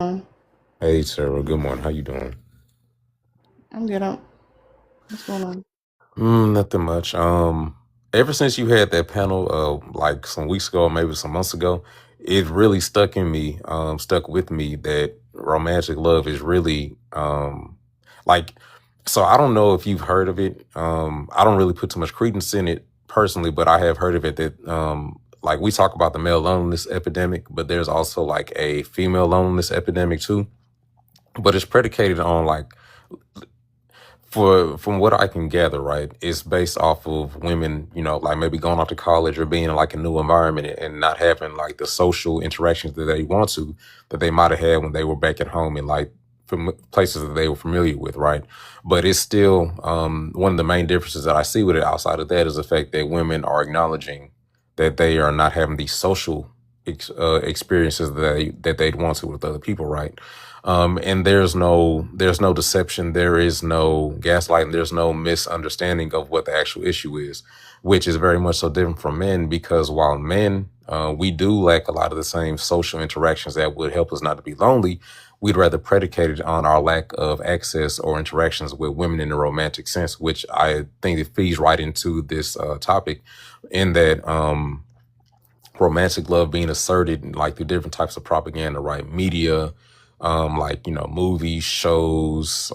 Um, Hey Sarah, good morning. How you doing? I'm good. What's going on? Nothing much. Ever since you had that panel, like some weeks ago, maybe some months ago, it really stuck with me that romantic love is really, like, so I don't know if you've heard of it. I don't really put too much credence in it personally, but I have heard of it that, like we talk about the male loneliness epidemic, but there's also like a female loneliness epidemic too. But it's predicated on like for from what I can gather, right, it's based off of women, like maybe going off to college or being in like a new environment and not having like the social interactions that they want to that they might have had when they were back at home in like from places that they were familiar with, right? But it's still one of the main differences that I see with it outside of that is the fact that women are acknowledging that they are not having these social experiences that they'd want to with other people, right? And there's no deception, there is no gaslighting, there's no misunderstanding of what the actual issue is, which is very much so different from men because while men we do lack a lot of the same social interactions that would help us not to be lonely, we'd rather predicate it on our lack of access or interactions with women in a romantic sense, which I think it feeds right into this topic in that romantic love being asserted like through different types of propaganda, right? Media, like movies, shows,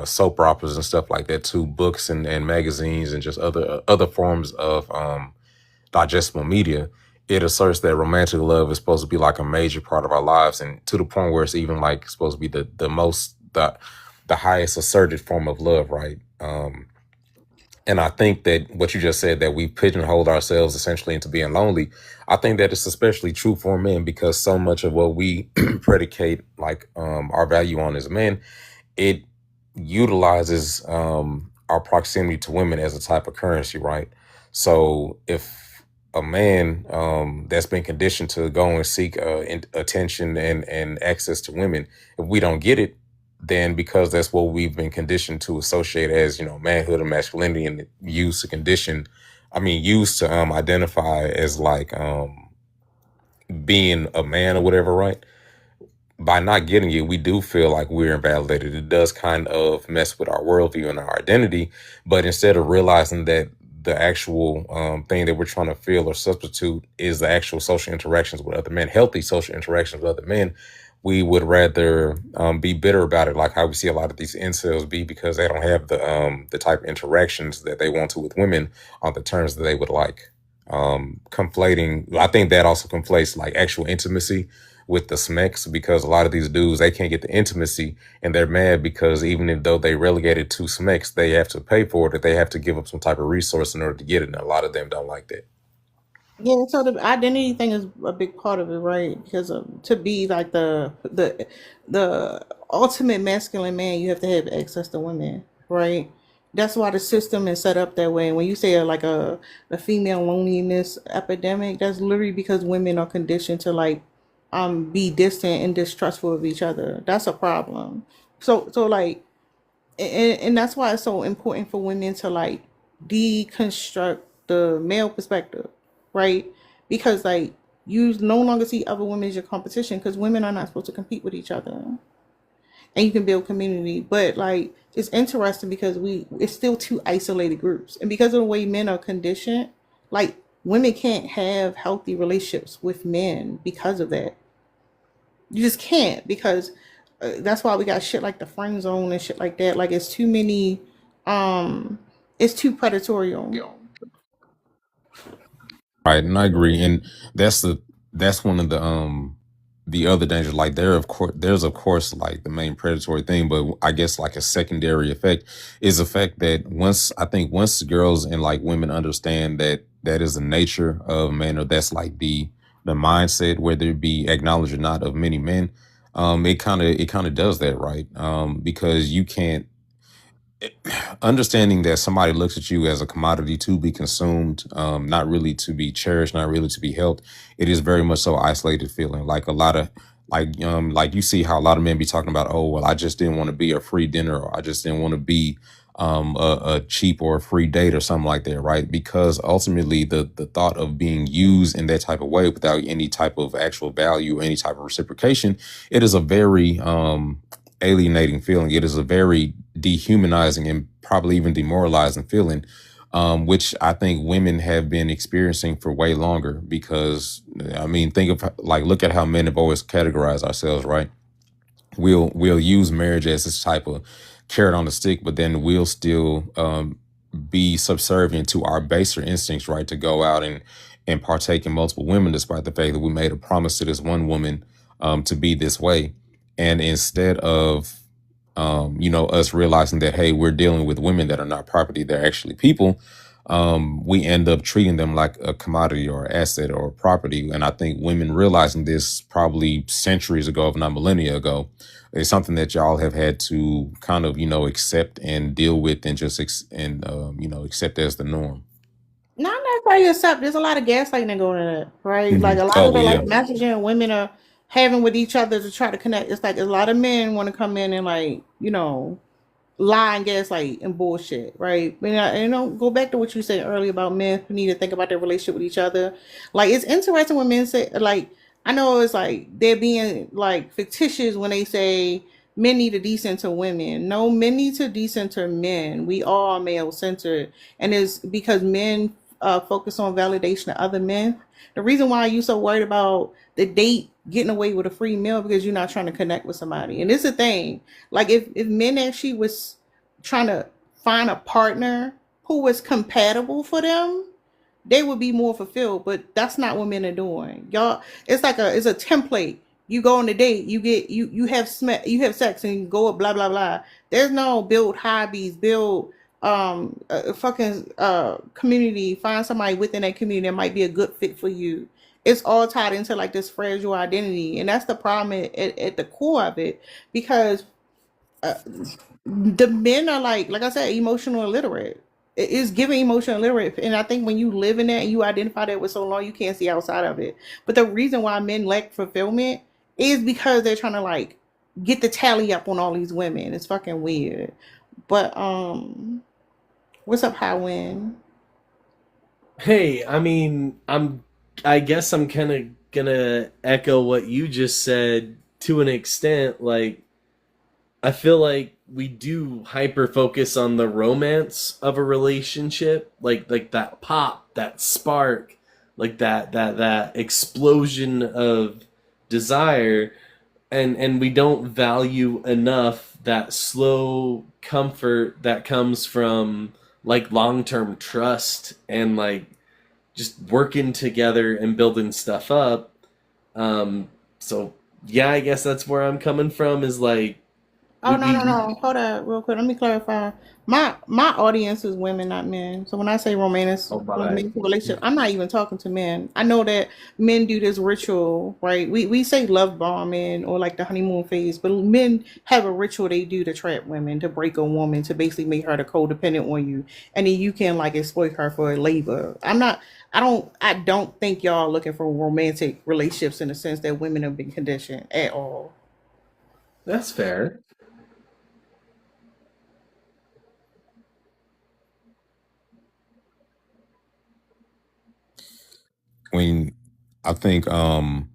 soap operas and stuff like that too, books and magazines and just other forms of digestible media. It asserts that romantic love is supposed to be like a major part of our lives, and to the point where it's even like supposed to be the highest asserted form of love, right? And I think that what you just said, that we pigeonholed ourselves essentially into being lonely, I think that it's especially true for men because so much of what we predicate like our value on as men, it utilizes our proximity to women as a type of currency, right? So if a man that's been conditioned to go and seek attention and access to women, if we don't get it, then because that's what we've been conditioned to associate as manhood and masculinity and used to condition, I mean used to identify as like being a man or whatever, right? By not getting it, we do feel like we're invalidated. It does kind of mess with our worldview and our identity. But instead of realizing that the actual thing that we're trying to feel or substitute is the actual social interactions with other men, healthy social interactions with other men, we would rather be bitter about it, like how we see a lot of these incels be, because they don't have the type of interactions that they want to with women on the terms that they would like. Conflating, I think that also conflates like actual intimacy with the smecks because a lot of these dudes they can't get the intimacy and they're mad because even if though they relegated to smecks, they have to pay for it, that they have to give up some type of resource in order to get it. And a lot of them don't like that. Yeah, so the identity thing is a big part of it, right? Because to be like the ultimate masculine man, you have to have access to women, right? That's why the system is set up that way. And when you say like a female loneliness epidemic, that's literally because women are conditioned to like be distant and distrustful of each other. That's a problem. So like and that's why it's so important for women to like deconstruct the male perspective, right? Because like you no longer see other women as your competition because women are not supposed to compete with each other, and you can build community. But like it's interesting because we it's still two isolated groups, and because of the way men are conditioned, like women can't have healthy relationships with men because of that. You just can't because that's why we got shit like the friend zone and shit like that. Like it's too many, um, it's too predatory. Right, and I agree, and that's the that's one of the other dangers. Like there's of course like the main predatory thing, but I guess like a secondary effect is the fact that once girls and like women understand that that is the nature of men, or that's like the mindset, whether it be acknowledged or not, of many men, it kind of does that, right? Because you can't understanding that somebody looks at you as a commodity to be consumed, not really to be cherished, not really to be helped. It is very much so isolated feeling. Like a lot of like you see how a lot of men be talking about, oh well, I just didn't want to be a free dinner, or I just didn't want to be a cheap or a free date or something like that, right? Because ultimately, the thought of being used in that type of way without any type of actual value or any type of reciprocation, it is a very alienating feeling. It is a very dehumanizing and probably even demoralizing feeling, which I think women have been experiencing for way longer. Because I mean, think of like look at how men have always categorized ourselves, right? We'll use marriage as this type of carrot on the stick, but then we'll still be subservient to our baser instincts, right? To go out and partake in multiple women, despite the fact that we made a promise to this one woman to be this way. And instead of us realizing that, hey, we're dealing with women that are not property, they're actually people, we end up treating them like a commodity or asset or property. And I think women realizing this probably centuries ago, if not millennia ago, is something that y'all have had to kind of, accept and deal with and just, accept as the norm. Not necessarily accept. There's a lot of gaslighting going on it, right? Like a lot Oh, of the well, like yeah. messaging women are having with each other to try to connect. It's like a lot of men want to come in and like, lie and gaslight and bullshit, right? But go back to what you said earlier about men who need to think about their relationship with each other. Like it's interesting when men say like I know it's like they're being like fictitious when they say men need to decenter women. No, men need to decenter men. We all male centered, and it's because men focus on validation of other men. The reason why you so worried about the date getting away with a free meal because you're not trying to connect with somebody, and it's a thing. Like if men actually was trying to find a partner who was compatible for them, they would be more fulfilled. But that's not what men are doing. Y'all, it's a template. You go on a date, you have sex and you go up blah blah blah. There's no build hobbies, build a fucking community, find somebody within that community that might be a good fit for you. It's all tied into like this fragile identity, and that's the problem at the core of it, because uh, the men are like I said, emotional illiterate. It is giving emotional illiterate, and I think when you live in that and you identify that with so long, you can't see outside of it. But the reason why men lack fulfillment is because they're trying to like get the tally up on all these women. It's fucking weird. But what's up, High Wind? Hey, I mean, I guess I'm kind of gonna echo what you just said to an extent. Like, I feel like we do hyper focus on the romance of a relationship, like that pop, that spark, like that explosion of desire, and we don't value enough that slow comfort that comes from like long-term trust and like just working together and building stuff up. So yeah, I guess that's where I'm coming from. Is like Oh no we, no we no! Hold up, real quick. Let me clarify. My audience is women, not men. So when I say oh my romantic relationship, I'm not even talking to men. I know that men do this ritual, right? We say love bombing or like the honeymoon phase, but men have a ritual they do to trap women, to break a woman, to basically make her the codependent on you, and then you can like exploit her for labor. I'm not. I don't think y'all looking for romantic relationships in the sense that women have been conditioned at all. That's fair. When I think, in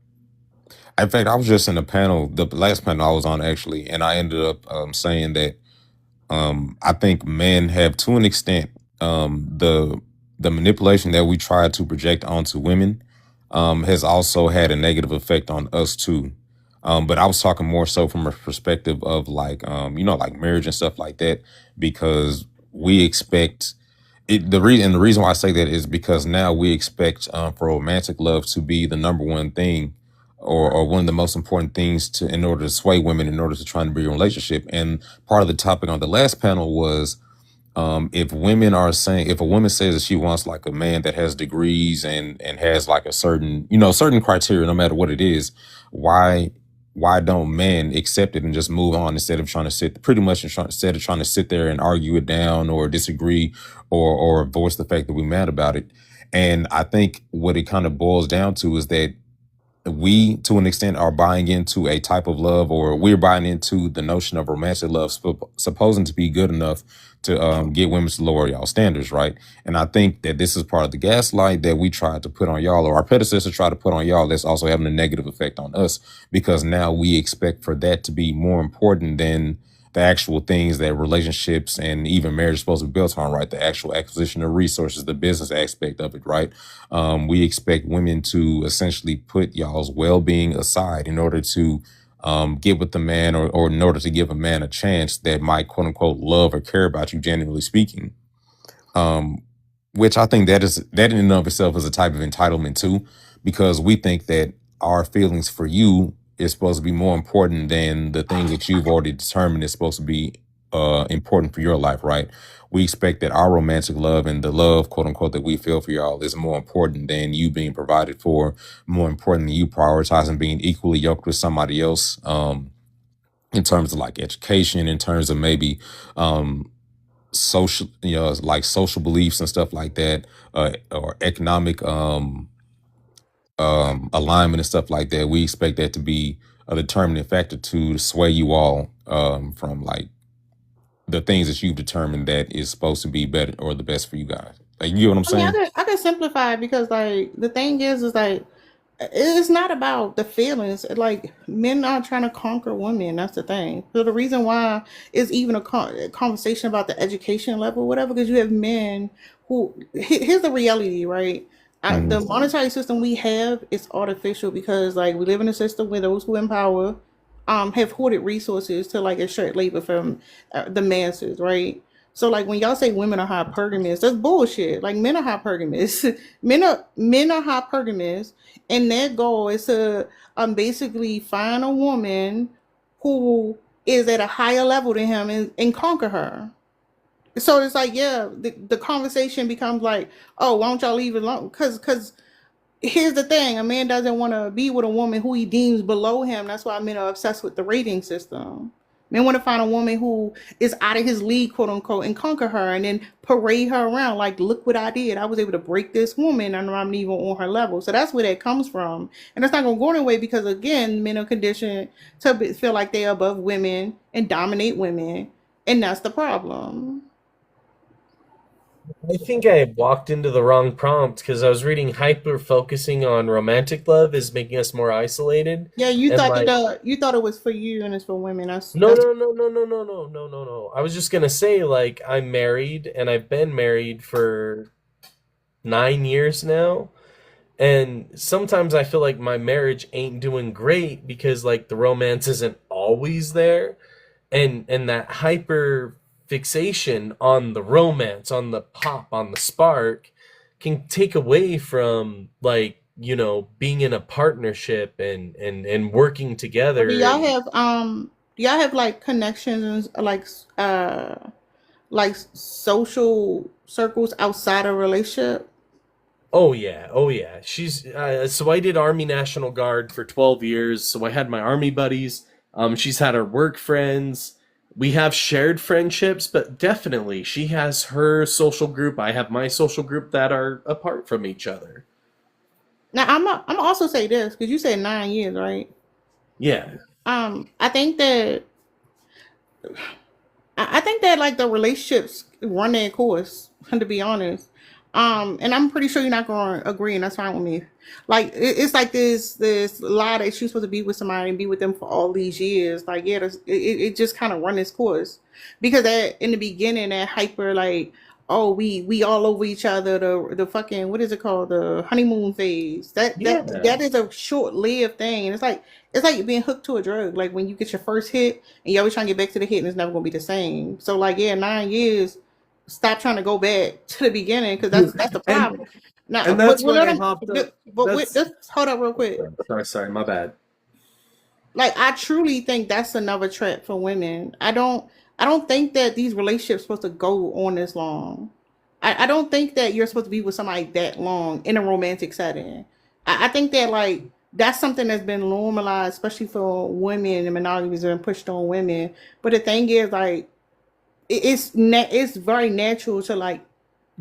fact, I was just in a panel, the last panel I was on actually, and I ended up saying that I think men have, to an extent, the manipulation that we try to project onto women has also had a negative effect on us too. But I was talking more so from a perspective of like, like marriage and stuff like that, because we expect it. The reason why I say that is because now we expect for romantic love to be the number one thing, or one of the most important things to in order to sway women in order to try and be in a relationship. And part of the topic on the last panel was if a woman says that she wants like a man that has degrees and has like a certain certain criteria, no matter what it is, why don't men accept it and just move on instead of trying to sit pretty much instead of trying to sit there and argue it down or disagree or voice the fact that we're mad about it. And I think what it kind of boils down to is that we to an extent are buying into a type of love, or we're buying into the notion of romantic love supposing to be good enough to get women to lower y'all standards, right? And I think that this is part of the gaslight that we tried to put on y'all, or our predecessors tried to put on y'all, that's also having a negative effect on us, because now we expect for that to be more important than the actual things that relationships and even marriage is supposed to be built on, right? The actual acquisition of resources, the business aspect of it, right? We expect women to essentially put y'all's well-being aside in order to get with the man, or in order to give a man a chance that might quote unquote love or care about you, genuinely speaking. Um, which I think that in and of itself is a type of entitlement too, because we think that our feelings for you is supposed to be more important than the things that you've already determined is supposed to be important for your life, right? We expect that our romantic love and the love, quote unquote, that we feel for y'all is more important than you being provided for, more important than you prioritizing being equally yoked with somebody else. In terms of like education, in terms of maybe social, like social beliefs and stuff like that, or economic alignment and stuff like that. We expect that to be a determining factor to sway you all from like the things that you've determined that is supposed to be better or the best for you guys. Like, you know what I'm I mean, saying? I could simplify it because like the thing is like it's not about the feelings. Like men are trying to conquer women. That's the thing. So the reason why is even a conversation about the education level, whatever, because you have men who. Here's the reality, right? Hmm. The monetary system we have is artificial because like we live in a system where those who empower have hoarded resources to like extract labor from the masses, right? So like when y'all say women are hypergamous, that's bullshit. Like men are hypergamous. Men are hypergamous, and their goal is to basically find a woman who is at a higher level than him and conquer her. So it's like, yeah, the conversation becomes like, oh, why don't y'all leave it alone? Because here's the thing: a man doesn't want to be with a woman who he deems below him. That's why men are obsessed with the rating system. Men want to find a woman who is out of his league, quote unquote, and conquer her, and then parade her around like, "Look what I did! I was able to break this woman, and I'm not even on her level." So that's where that comes from, and it's not gonna go anyway because again, men are conditioned to feel like they're above women and dominate women, and that's the problem. I think I walked into the wrong prompt because I was reading hyper focusing on romantic love is making us more isolated. Yeah, you And thought that like, you thought it was for you and it's for women. no, That's no, no, no, no, no, no, no, no, no. I was just gonna say, like, I'm married and I've been married for 9 years now. And sometimes I feel like my marriage ain't doing great because like the romance isn't always there. And that hyper fixation on the romance, on the pop, on the spark can take away from like, being in a partnership and working Or together and do y'all have like connections and like social circles outside of relationship? oh yeah, oh yeah. She's so I did Army National Guard for 12 years, so I had my army buddies. She's had her work friends. We have shared friendships, but definitely she has her social group. I have my social group that are apart from each other. Now I'm also say this because you said 9 years, right? Yeah. I think that I think that like the relationships run their course. To be honest, and I'm pretty sure you're not going to agree, and that's fine with me. Like it's like this lie that you're supposed to be with somebody and be with them for all these years. Like yeah, it just kind of run its course because that in the beginning that hyper like oh we all over each other the fucking what is it called the honeymoon phase Yeah. that is a short lived thing and it's like being hooked to a drug. Like when you get your first hit and you always trying to get back to the hit and it's never gonna be the same. So like yeah, 9 years. Stop trying to go back to the beginning because that's the and problem. Now, and what that's what when let I them, hopped up. but wait, That's just hold up real quick. sorry, my bad. Like I truly think that's another trap for women. I don't think that these relationships supposed to go on this long. I don't think that you're supposed to be with somebody that long in a romantic setting. I think that like that's something that's been normalized, especially for women and monogamy has been pushed on women. But the thing is, like, it's very natural to like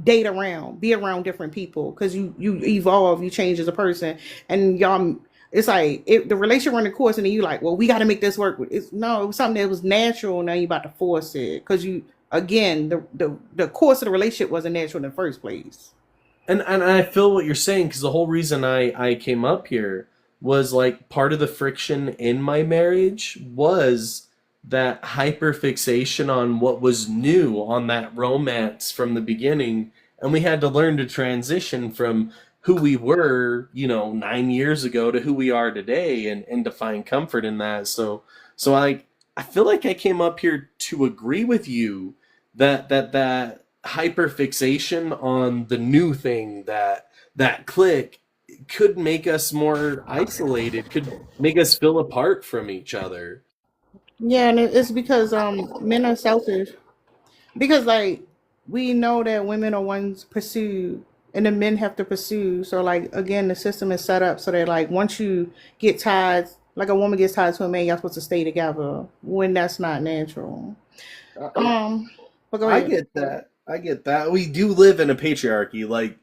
date around, be around different people because you evolve, you change as a person, and y'all. It's like the relationship run the course, and then you like, well, we got to make this work. It's no, it was something that was natural. Now you about to force it because you again the course of the relationship wasn't natural in the first place. And I feel what you're saying because the whole reason I came up here was like part of the friction in my marriage was that hyperfixation on what was new, on that romance from the beginning, and we had to learn to transition from who we were, 9 years ago to who we are today, and to find comfort in that. So I feel like I came up here to agree with you that hyperfixation on the new thing, that click, could make us more isolated, could make us feel apart from each other. Yeah, and it's because men are selfish. Because like we know that women are ones pursued and the men have to pursue. So like again, the system is set up so that like once you get tied, like a woman gets tied to a man, y'all supposed to stay together when that's not natural. I, Um, but go I ahead. get that. I get that. We do live in a patriarchy. Like,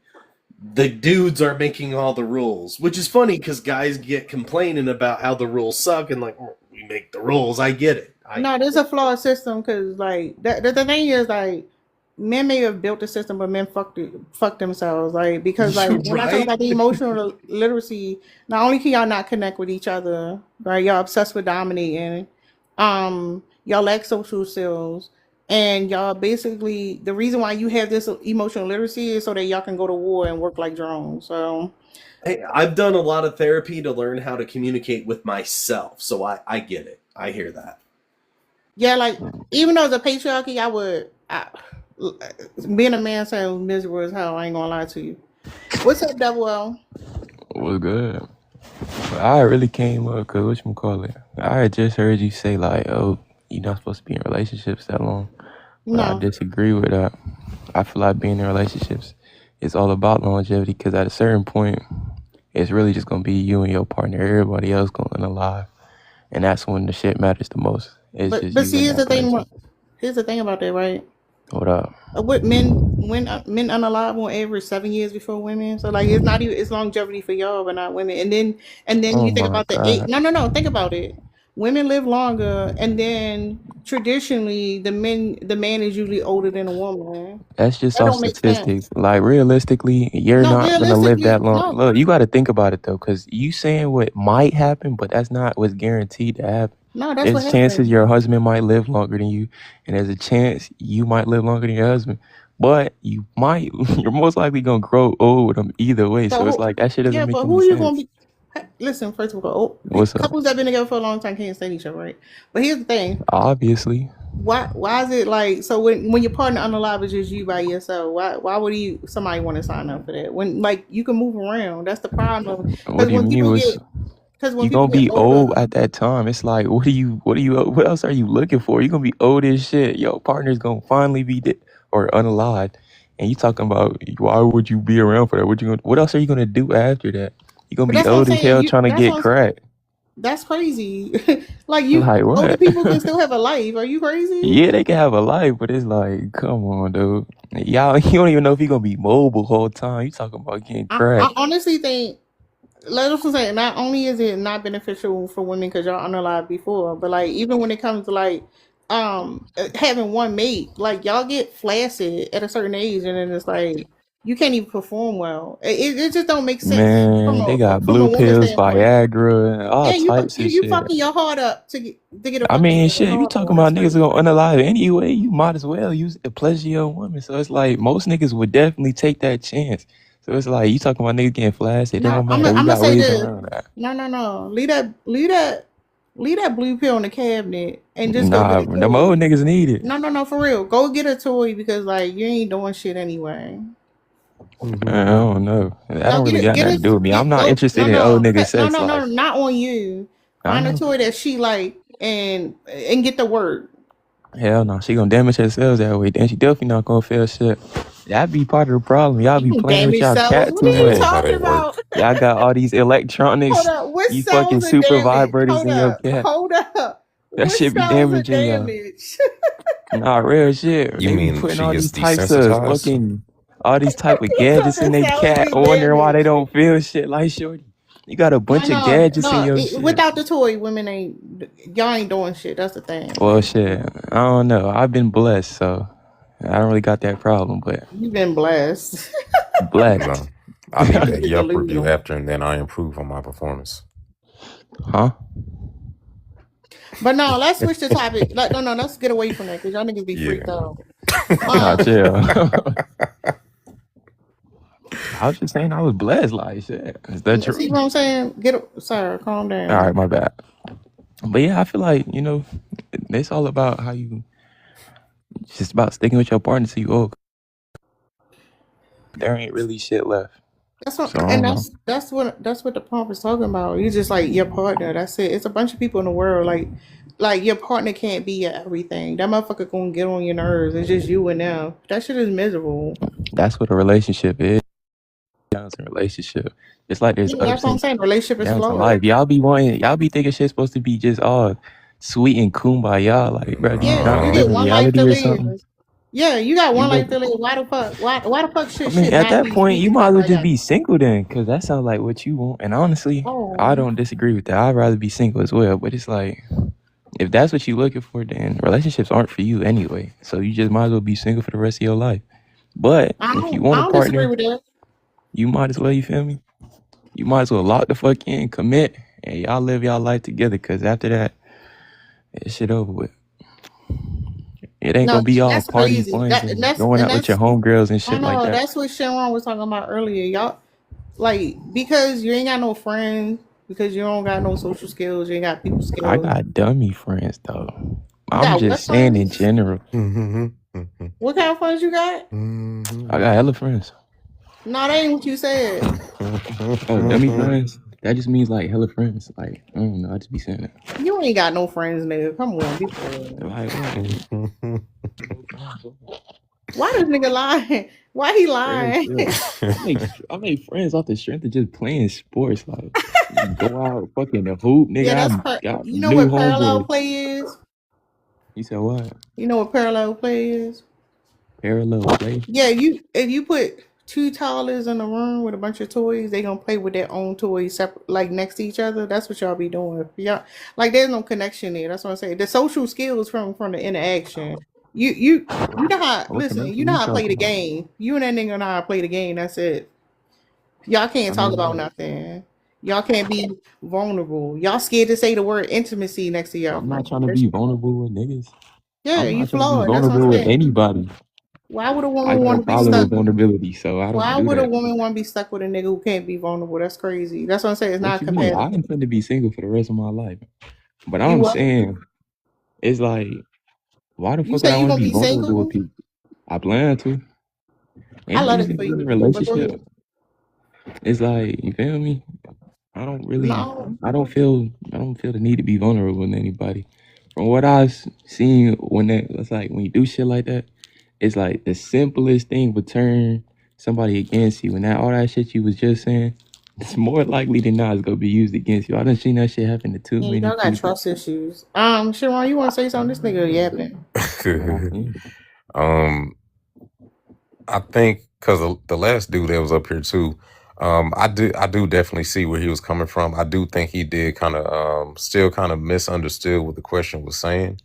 the dudes are making all the rules, which is funny because guys get complaining about how the rules suck and like, "Oh, we make the rules." I get it. I No, there's a flawed system because like the thing is like men may have built the system, but men fuck themselves. Like because like You're when I talk right. about the emotional literacy, not only can y'all not connect with each other, right? Y'all obsessed with dominating. Y'all lack social skills, and y'all basically the reason why you have this emotional literacy is so that y'all can go to war and work like drones. So Hey, I've done a lot of therapy to learn how to communicate with myself, so I get it. I hear that. yeah, like even though it's a patriarchy, being a man sounds miserable as hell. I ain't gonna lie to you. What's up, Double L? Was good. But I really came up because whatchamacallit, I had just heard you say, like, oh, you're not supposed to be in relationships that long. But I No, disagree with that. I feel like being in relationships is all about longevity because at a certain point, it's really just going to be you and your partner. Everybody else going to alive. And that's when the shit matters the most. It's but just you see, and here's the that thing. person. Here's the thing about that, right? What up? What men unalive on average 7 years before women. So like it's not even it's longevity for y'all, but not women. And then Oh you think my about the eight. God. No. Think about it. Women live longer, and then traditionally the man is usually older than a woman. That's just That off don't make statistics. sense. Like realistically, you're No, not gonna live realistically, that long. no, Look, you got to think about it though, because you saying what might happen, but that's not what's guaranteed to happen. no. That's what There's chances happened. your husband might live longer than you, and there's a chance you might live longer than your husband. But you might, you're most likely gonna grow old with them either way. So So it's like that shit doesn't yeah, make but any who are you gonna sense. be? Listen, first of all, What's up? couples that have been together for a long time can't stand each other, right? But here's the thing: Obviously, why is it like so when your partner unalive is just you by yourself? Why would somebody want to sign up for that when like you can move around? That's the problem. what do you mean? Was Because when you people gonna get be older, old at that time? It's like, what else are you looking for? You're gonna be old as shit. Your partner's gonna finally be dead or unalive, and you talking about why would you be around for that? What else are you gonna do after that? You're gonna but be that's what I'm old as saying. hell You trying to that's get what I'm, cracked. that's crazy. Like Like older what? people can still have a life. Are you crazy? Yeah, they can have a life, but it's like, come on, dude. Y'all, you don't even know if you're gonna be mobile the whole time. You talking about getting I cracked. honestly think let us say not only is it not beneficial for women because y'all unalive before, but like even when it comes to like having one mate, like y'all get flaccid at a certain age, and then it's like you can't even perform well. It just don't make sense Man, they got from a blue woman pills, standpoint. Viagra, and all Yeah, types of you shit. fucking your heart up to get a I fucking mean, shit, if you talking hormone. about That's niggas who crazy. gonna unalive anyway, you might as well use it to pleasure your woman. So it's like most niggas would definitely take that chance. So it's like you talking about niggas getting flashed, it No, don't matter. We I'm gonna got say ways this. around that. No. Leave that blue pill in the cabinet and just go get Nah, a them old toy. niggas need it. No, for real. Go get a toy because like you ain't doing shit anyway. I don't know. That No, don't really got nothing to do with me. I'm not interested in old nigga sex no, life. not on you. I Find a know. toy that she like and get the word. Hell no, she gonna damage herself that way. Then she definitely not gonna feel shit. That be part of the problem. Y'all be playing with Damage y'all cells. cat What too are I you know much. how they talking work. about? Y'all got all these Hold electronics. up. What You fucking cells are super damaged? vibrators in your cat. Hold up. That What shit be cells are damaging y'all. damaged? Nah, real shit. You They be mean putting she all gets these types of desensitized? fucking all these type of You gadgets in talking their cells cat, get wondering why they damaged. don't feel shit like shorty. You got a bunch of gadgets in your shit. Without the toy, women y'all ain't doing shit. That's the thing. Well, shit, I don't know. I've been blessed, so I don't really got that problem. But You've been blessed. blessed, No, I need that You're Yelp review delusional. after, and then I improve on my performance. huh? But no, let's switch the topic. Like, no, let's get away from that because y'all niggas be freaked Yeah. out. Nah, chill. I was just saying I was blessed. Like shit, is that true? See what I'm saying? Sorry, calm down. All right, my bad. But yeah, I feel like it's all about how you. It's just about sticking with your partner till you old. There ain't really shit left. That's what, So I and don't know. that's what the prompt is talking about. You just like your partner. That's it. It's a bunch of people in the world. Like your partner can't be your everything. That motherfucker gonna get on your nerves. It's just you and them. That shit is miserable. That's what a relationship is. Down to relationship. It's like there's Yeah, that's ups what I'm and saying. Relationship is downs in flawed. life. Y'all be thinking shit's supposed to be just all sweet and kumbaya. Like, bro, do you Yeah, not you live get in one life reality to or something? live. Yeah, you got You one life live. to live. Why the fuck? Why the fuck I shit mean, should at not that be point, sweet you might as well just kumbaya? be single then, because that sounds like what you want. And honestly, I Oh, don't disagree with that. I'd rather be single as well. But it's like, if that's what you're looking for, then relationships aren't for you anyway. So you just might as well be single for the rest of your life. But if you I want a don't disagree partner, with that. you might as well, you feel me? You might as well lock the fuck in, commit, and y'all live y'all life together. Because after that, that shit over with. It ain't No, gonna be all that's party crazy. funs and going out with your homegirls and I shit like know that. that's what Sharon was talking about earlier. Y'all like because you ain't got no friends, because you don't got no social skills, you ain't got people I skills. got dummy friends though. You I'm got just what saying in friends? general. What kind of friends you got? I got hella friends. No, that ain't what you said. Oh, dummy friends? That just means like hella friends. Like, I don't know. I just be saying that. You ain't got no friends, nigga. Come on, be for real. Like, what? Why this nigga lying? Why he Real lying? shit. I make friends off the strength of just playing sports. Like, go out, fucking the hoop, Yeah, nigga. I got you know new what parallel homeboys. play is? You said what? You know what parallel play is? Parallel play? Yeah, if you put two toddlers in a room with a bunch of toys, they gonna play with their own toys separate, like next to each other. That's what y'all be doing. Y'all like there's no connection there. That's what I'm saying. The social skills from the interaction. You know how What listen. You connection know you how to play talking the about? game. You and that nigga know how to play the game. That's it. Y'all I can't talk mean, about nothing. Y'all can't be vulnerable. Y'all scared to say the word intimacy next to y'all I'm not friend. trying to be vulnerable with niggas. Yeah, I'm you not trying to be flawed. That's what I'm vulnerable with saying. anybody. Why would a I woman got want a to be problem stuck? with vulnerability, so I don't Why do would a that. woman want to be stuck with a nigga who can't be vulnerable? That's crazy. That's what I'm saying. It's What not you mean? I compatible. intend to be single for the rest of my life. But You I'm what? saying, it's like, why the You fuck would say I you want to gonna be be vulnerable with single? people? I plan to. I Any love niggas it in for a you, but go relationship, ahead. it's like, you feel me? I don't really, No, I don't feel the need to be vulnerable with anybody. From what I've seen, it's like when you do shit like that, it's like the simplest thing would turn somebody against you, and all that shit you was just saying, it's more likely than not it's gonna be used against you. I done seen that shit happen to too yeah, many y'all got people. trust issues. Sharon, you want to say something? This nigga yapping. Yeah. um, I think because the last dude that was up here too, I do definitely see where he was coming from. I do think he did kind of still kind of misunderstood what the question was saying.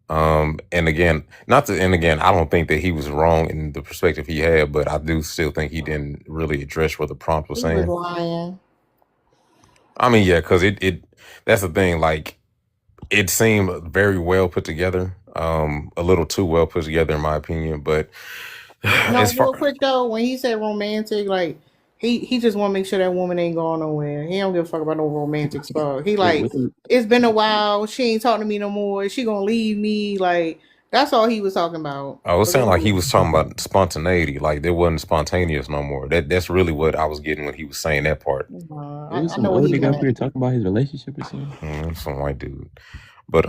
And again, I don't think that he was wrong in the perspective he had, but I do still think he didn't really address what the prompt was He was saying. lying. I mean, yeah, because it that's the thing. Like, it seemed very well put together, a little too well put together in my opinion. But No, as far real quick though, when he said romantic, like he just want to make sure that woman ain't going nowhere. He don't give a fuck about no romantic stuff. He Wait, like it's been a while. She ain't talking to me no more. She gonna leave me. Like that's all he was talking about. I was But go saying, like, he ahead. was talking about spontaneity, like there wasn't spontaneous no more. That's really what I was getting when he was saying that part. there was I some know what old he nigga up meant. here talking about his relationship or something. Some white dude. But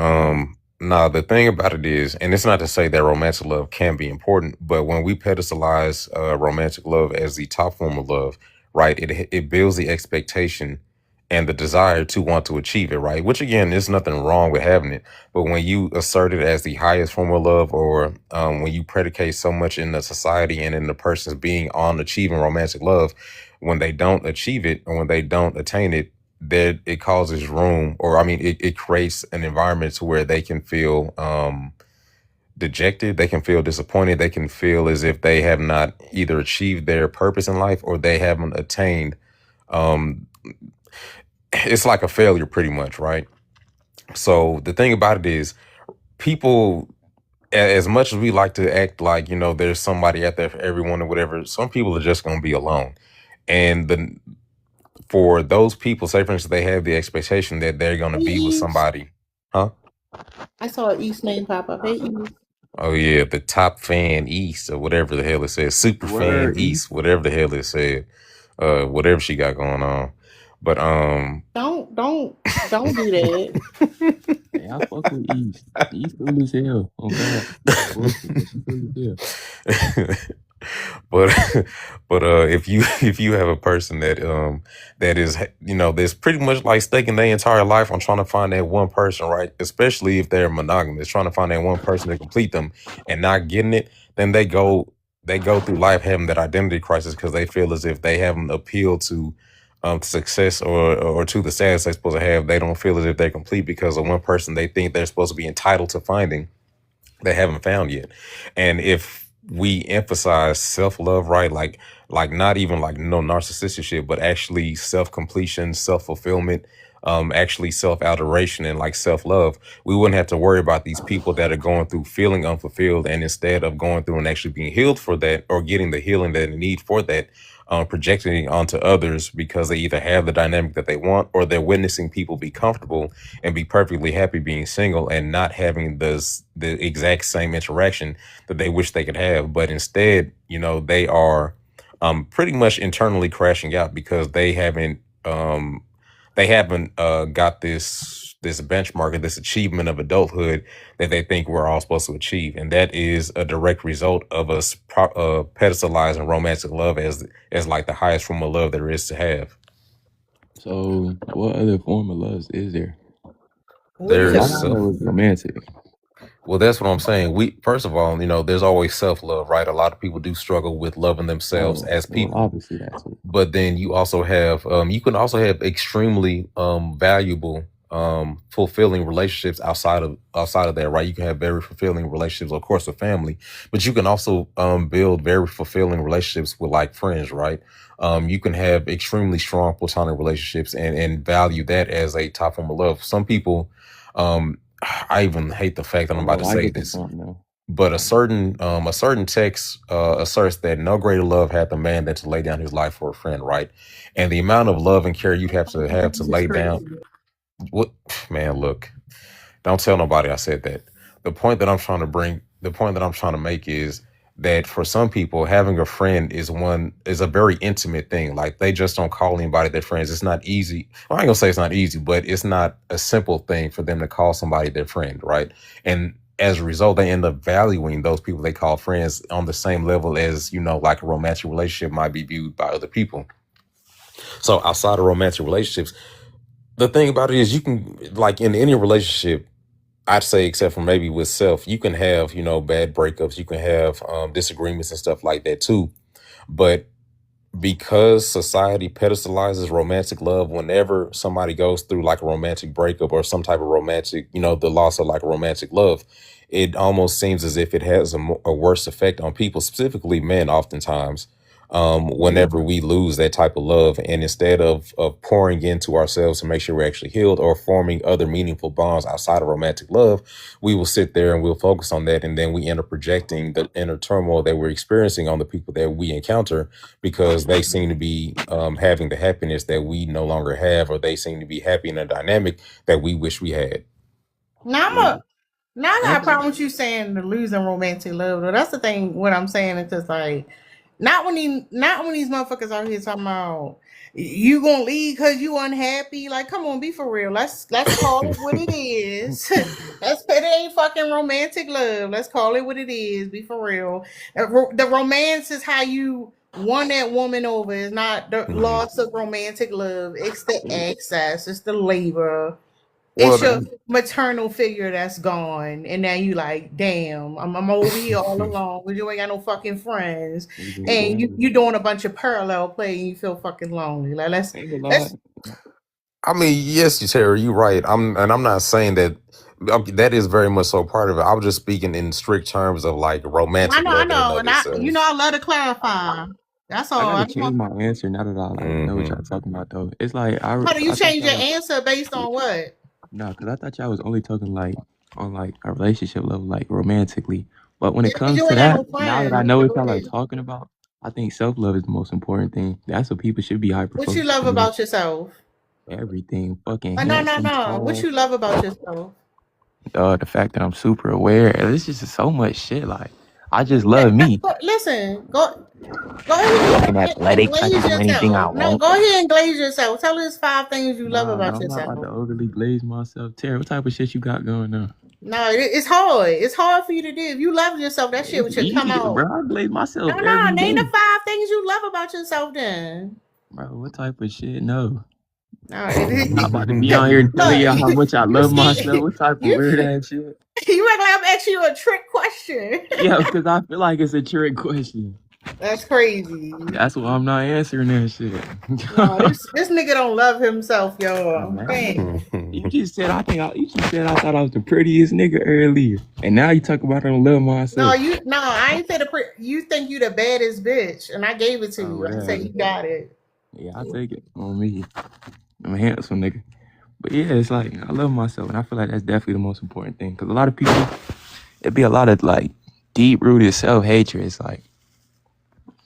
nah, the thing about it is, and it's not to say that romantic love can be important, but when we pedestalize romantic love as the top form of love, right, it builds the expectation and the desire to want to achieve it, right? Which again, there's nothing wrong with having it, but when you assert it as the highest form of love, or when you predicate so much in the society and in the person's being on achieving romantic love, when they don't achieve it or when they don't attain it, that it causes room, or I mean, it creates an environment to where they can feel dejected, they can feel disappointed, they can feel as if they have not either achieved their purpose in life or they haven't attained. Um, it's like a failure, pretty much, right? So the thing about it is, people, as much as we like to act like, there's somebody out there for everyone or whatever, some people are just going to be alone. And for those people, say for instance, they have the expectation that they're going to Hey, be with Eve. somebody. Huh? I saw Eve's name pop up. Hey, Eve. Oh yeah, the top fan East or whatever the hell it says, super fan Word, East, whatever the hell it said, whatever she got going on. But Don't do that. hey, I fuck with East. East cool as hell. Oh God, bullshit, but she cool as hell. but if you have a person that is, that's pretty much like staking their entire life on trying to find that one person, right? Especially if they're monogamous, trying to find that one person to complete them and not getting it, then they go through life having that identity crisis because they feel as if they haven't appealed to success or to the status they're supposed to have. They don't feel as if they're complete because of one person they think they're supposed to be entitled to finding they haven't found yet. And if we emphasize self-love, right, like not even like no narcissistic shit, but actually self-completion, self-fulfillment, actually self-adoration and like self-love, we wouldn't have to worry about these people that are going through feeling unfulfilled, and instead of going through and actually being healed for that or getting the healing that they need for that, projecting it onto others because they either have the dynamic that they want or they're witnessing people be comfortable and be perfectly happy being single and not having the exact same interaction that they wish they could have. But instead, they are pretty much internally crashing out because they haven't got this benchmark or this achievement of adulthood that they think we're all supposed to achieve, and that is a direct result of us pedestalizing romantic love as like the highest form of love there is to have. So, what other form of love is there? What There is Because it? is all I self. know is romantic. Well, that's what I'm saying. We first of all, there's always self love, right? A lot of people do struggle with loving themselves Oh, as well, people, obviously that's it. but then you can also have extremely valuable, fulfilling relationships outside of that, right? You can have very fulfilling relationships, of course, with family, but you can also build very fulfilling relationships with like friends, right? You can have extremely strong platonic relationships and value that as a top form of love. Some people, I even hate the fact that I'm about Oh, to I say get the this, point now. but a certain text asserts that no greater love hath a man than to lay down his life for a friend, right? And the amount of love and care you'd have to This is lay down. crazy. What, man? Look, don't tell nobody I said that. The point that I'm trying to make is that for some people, having a friend is a very intimate thing. Like they just don't call anybody their friends. It's not easy. Well, I ain't gonna say it's not easy, but it's not a simple thing for them to call somebody their friend, right? And as a result, they end up valuing those people they call friends on the same level as, like a romantic relationship might be viewed by other people. So outside of romantic relationships, the thing about it is you can, like in any relationship, I'd say, except for maybe with self, you can have, bad breakups, you can have disagreements and stuff like that too. But because society pedestalizes romantic love, whenever somebody goes through like a romantic breakup or some type of romantic, the loss of like romantic love, it almost seems as if it has a worse effect on people, specifically men, oftentimes. Whenever we lose that type of love, and instead of pouring into ourselves to make sure we're actually healed or forming other meaningful bonds outside of romantic love, we will sit there and we'll focus on that, and then we end up projecting the inner turmoil that we're experiencing on the people that we encounter because they seem to be having the happiness that we no longer have, or they seem to be happy in a dynamic that we wish we had. Now I'm Yeah. a now I got a Okay. problem with you saying the losing romantic love. Though that's the thing. What I'm saying is just like not when these motherfuckers out here talking about you gonna leave because you unhappy. Like, come on, be for real. Let's call it what it is. It ain't fucking romantic love. Let's call it what it is. Be for real. The romance is how you won that woman over. It's not the Mhm. loss of romantic love. It's the excess. It's the labor. it's Well, your maternal figure that's gone, and now you like, damn, I'm over here all alone, but you ain't got no fucking friends, and you doing a bunch of parallel play, and you feel fucking lonely. Like let's I mean, yes, Terry, you're right. I'm not saying that that is very much so part of it. I was just speaking in strict terms of like romantic I love in and know, of and itself. I love to clarify. That's I all. gotta change my answer now that I like know what Hmm y'all talking about though. It's like How do you I thought change y'all your was answer based on what? no, because I thought y'all was only talking like on like a relationship level, like romantically. But when Yeah, it because comes you to ain't got that, no now that I friends. know But what go y'all are ahead. talking about, I think self love is the most important thing. That's what people should be hyper What you focused love on. about yourself? Everything, fucking No, no, handsome, no. What tall. you love about yourself? The fact that I'm super aware. It's just so much shit. Like I just love me. Listen, go ahead Fucking and athletic. I can glaze do anything I yourself. No, want. go ahead and glaze yourself. Tell us 5 things you love Nah, about I'm not about to yourself. overly glaze myself. Terry, what type of shit you got going on? No, it's hard. It's hard for you to do. If you love yourself, that shit It's should come easy, out. bro. I glaze No, myself no, every name the day. 5 things you love about yourself then. Bro, what type of shit? No. No, I'm not about to be on here and telling look, y'all how much I you love myself. scared. What type of You weird ass shit? you act like I'm asking you a trick question. Yeah, because I feel like it's a trick question. That's crazy. That's why I'm not answering that shit. No, this nigga don't love himself, Oh, y'all. man. Damn. You just said you just said I thought I was the prettiest nigga earlier, and now you talk about I don't love No, myself. I ain't said you think you the baddest bitch, and I gave it to Oh, you. I said whatever. you got it. Yeah, I take it on me. I'm a handsome nigga. But yeah, it's like I love myself, and I feel like that's definitely the most important thing. Because a lot of people, it be a lot of like deep rooted self hatred. It's like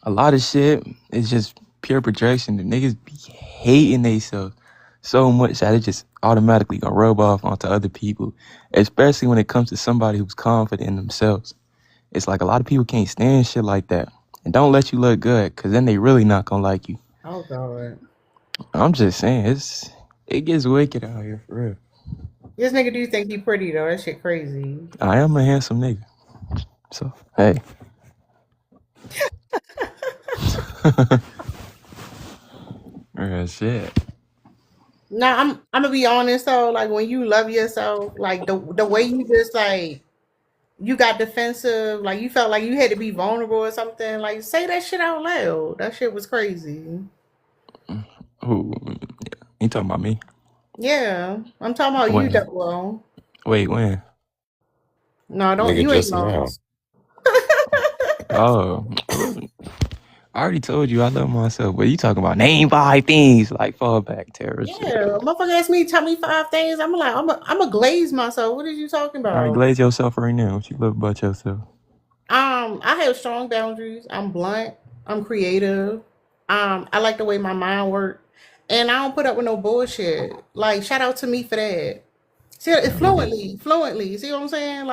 a lot of shit is just pure projection. The niggas be hating themselves so much that it just automatically gonna rub off onto other people, especially when it comes to somebody who's confident in themselves. It's like a lot of people can't stand shit like that, and don't let you look good, cause then they really not gonna like you. Oh god. I'm just saying, it gets wicked out here for real. This nigga do think he pretty though. That shit crazy. I am a handsome nigga, so hey. Shit. Now I'm gonna be honest though. Like when you love yourself, like the way you just like you got defensive, like you felt like you had to be vulnerable or something. Like say that shit out loud. That shit was crazy. Who? You talking about me? Yeah, I'm talking about you, When? Double. Wait, when? No, don't Nigga, you ain't just now. lost. Oh, I already told you I love myself, but you talking about name 5 things like fall back terror shit. Yeah, motherfucker asked me, tell me 5 things. I'm like, I'm a glaze myself. What are you talking All right, about? glaze yourself right now. What you love about yourself? I have strong boundaries. I'm blunt. I'm creative. I like the way my mind works, and I don't put up with no bullshit. Like, shout out to me for that. See, it's fluently. See what I'm saying?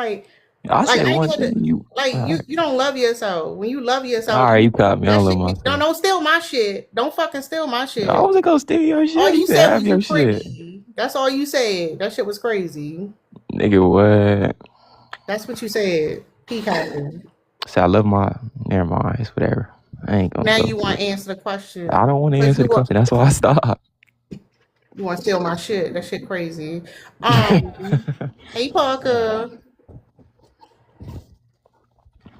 I Like said I ain't one got to. thing. You Like all right? you don't love yourself. When you love All yourself, right, you caught me. I that don't love shit. myself. Don't steal my shit. Don't fucking steal my I shit. wasn't gonna steal your All shit. You you can said have was you your shit, pretty. That's all you said. That shit was crazy. nigga. What? That's what you said. Peacocking. Say I love my. Never mind. It's whatever. I ain't gonna Now go you into want it. to answer the question. I don't want to But answer you the want question. That's why I stopped. you want to steal my shit. That shit crazy. Wait, Hey Parker.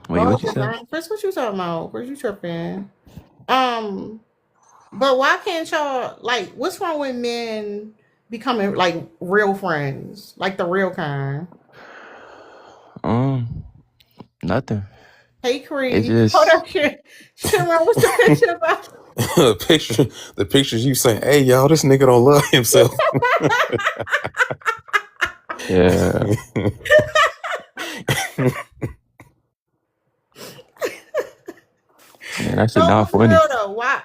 what you Parker, said? Chris, what you talking about? Where's you tripping? Um, but why can't y'all like? What's wrong with men becoming like real friends, like the real kind? Nothing. Hey It Cree, hold just up, shit. Sharon, what's the picture about? The pictures you saying, hey y'all, this nigga don't love himself. yeah. Man, that shit No, not but for funny. real though, why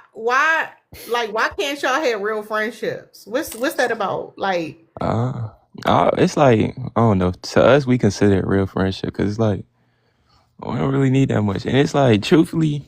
can't y'all have real friendships? What's that about? Like, It's like I don't know. To us, we consider it real friendship because it's like we don't really need that much. And it's like, truthfully,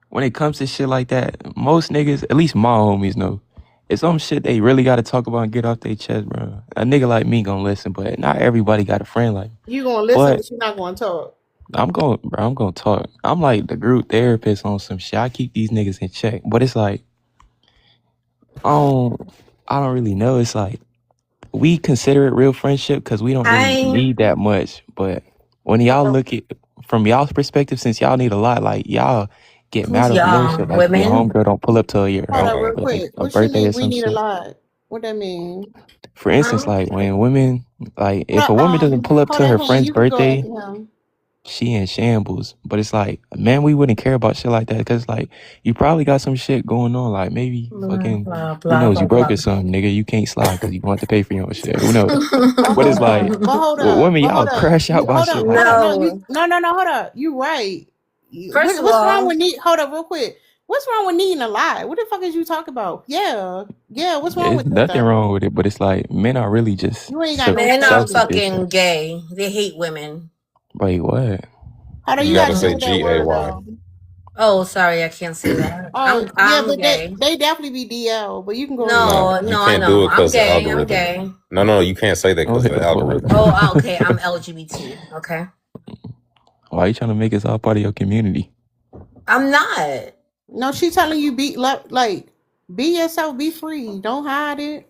when it comes to shit like that, most niggas, at least my homies, know it's some shit they really got to talk about and get off their chest, bro. A nigga like me gonna listen, but not everybody got a friend like me. you gonna listen, But but you're not gonna talk. I'm gonna talk. I'm like the group therapist on some shit. I keep these niggas in check, but it's like I don't really know. It's like we consider it real friendship because we don't really I need that much. But when y'all look at from y'all's perspective, since y'all need a lot, like y'all get who's mad over little y'all? shit. Like if your Women? homegirl don't pull up to Hold up, real like quick. a What you birthday or mean? We some need a shit. lot. What that mean? For instance, like when women, like if Hold a woman doesn't pull up hold to her that hand. friend's You can go birthday, after him. she in shambles. But it's like, man, we wouldn't care about shit like that because like you probably got some shit going on. Like maybe Blah fucking, blah who blah knows, blah you broke blah. or something, nigga. You can't slide because you want to pay for your own shit. Who knows? But But it's hold like, up. But hold up. women, But y'all hold up. crash out You by hold up. shit like Hold up. that. No, you No. no. Hold up. You right. First of What's wrong all, with need? Hold up, real quick. What's wrong with needing a lie? What the fuck is you talking about? Yeah. What's wrong There's with that nothing though? wrong with it, but it's like men are really just You ain't got no men are standards. fucking self-sufficient. gay. They hate women. Wait, what? Hold up. You You gotta gotta say change that word GAY. though. Oh, sorry, I can't say that. Oh yeah, I'm but gay. they definitely be DL. But you can go No, ahead. you No, I can't do know. it I'm because of the gay. I'm algorithm. gay. No, you can't say that Oh, because of hit the the fuck. algorithm. Oh, okay. I'm LGBT. Okay. Why you trying to make us all part of your community? I'm not. No, she telling you like be yourself, be free. Don't hide it.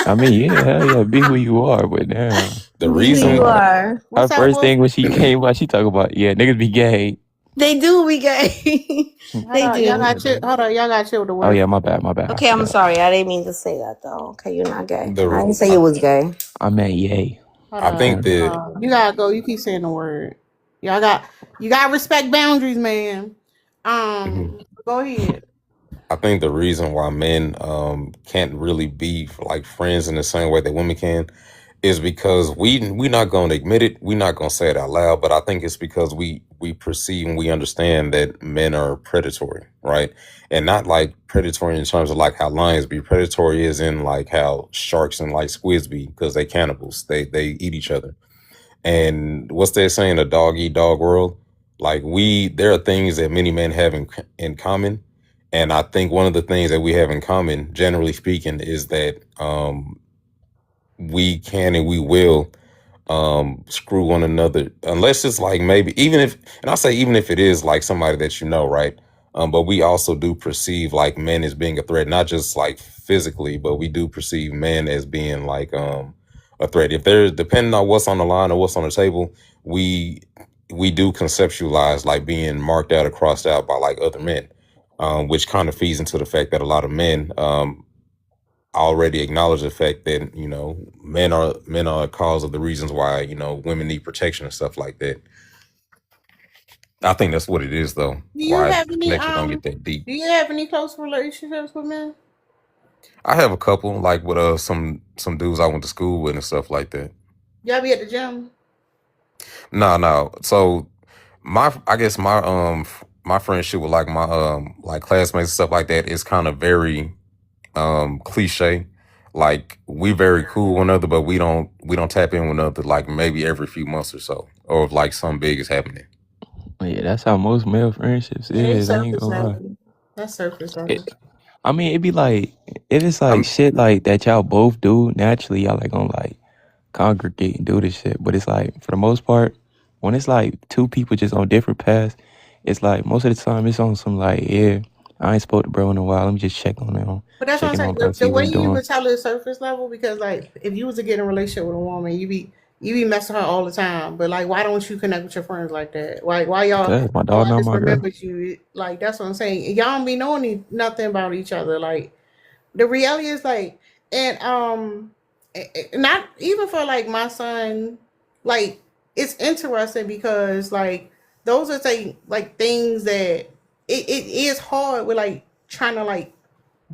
I mean, yeah, hell yeah, be who you are, but damn. The Be who you reason, are. Her What's up, first Wolf? thing when she came by, she talk about, yeah, niggas be gay. They do be gay. Hold They on, y'all do. got chill. Hold on, y'all got chill with the Oh word. yeah, my bad, I Okay, I'm forgot. sorry. I didn't mean to say that though. Okay, you're not gay. I the didn't say you was gay. I meant yay. Hold I think on. that You gotta go. You keep saying the word. Y'all got you gotta respect boundaries, man. mhm. Go ahead. I think the reason why men can't really be like friends in the same way that women can is because we not going to admit it. We're not going to say it out loud, but I think it's because we perceive and we understand that men are predatory, right? And not like predatory in terms of like how lions be. Predatory is in like how sharks and like squids be because they cannibals. They eat each other. And what's they saying? A dog eat dog world. Like there are things that many men have in common, and I think one of the things that we have in common, generally speaking, is that we can and we will screw one another unless it's like maybe even if, and I say even if it is like somebody that you know, right? But we also do perceive like men as being a threat, not just like physically, but we do perceive men as being like a threat. If there's, depending on what's on the line or what's on the table, we we do conceptualize like being marked out or crossed out by like other men, which kind of feeds into the fact that a lot of men already acknowledge the fact that men are a cause of the reasons why women need protection and stuff like that. I think that's what it is though. Do you Why have the any connection don't get that deep. do you have any close relationships with men? I have a couple like with some dudes I went to school with and stuff like that. Y'all be at the gym? No. So I guess my friendship with like my like classmates and stuff like that is kind of very cliche. Like we very cool with one another, but we don't tap in with one another like maybe every few months or so, or if like something big is happening. Yeah, that's how most male friendships Yeah, they is. I ain't surface gonna lie. level. That's surface level. It, I mean, it'd be like if it's like I'm shit like that y'all both do naturally, y'all like gonna like congregate and do this shit. But it's like for the most part, when it's like two people just on different paths, it's like most of the time it's on some like, yeah, I ain't spoke to bro in a while. Let me just check on him, But that's what I'm checking saying. on bro, The see what way he you doing. would tell it surface level, because like if you was to get in a relationship with a woman, you be messing her all the time. But like, why don't you connect with your friends like that? Why y'all? Cause my Oh, dog I not just my girl. remembered you. Like that's what I'm saying. Y'all don't be knowing nothing about each other. Like the reality is like, and not even for like my son. Like it's interesting because like those are like things that it is hard with like trying to like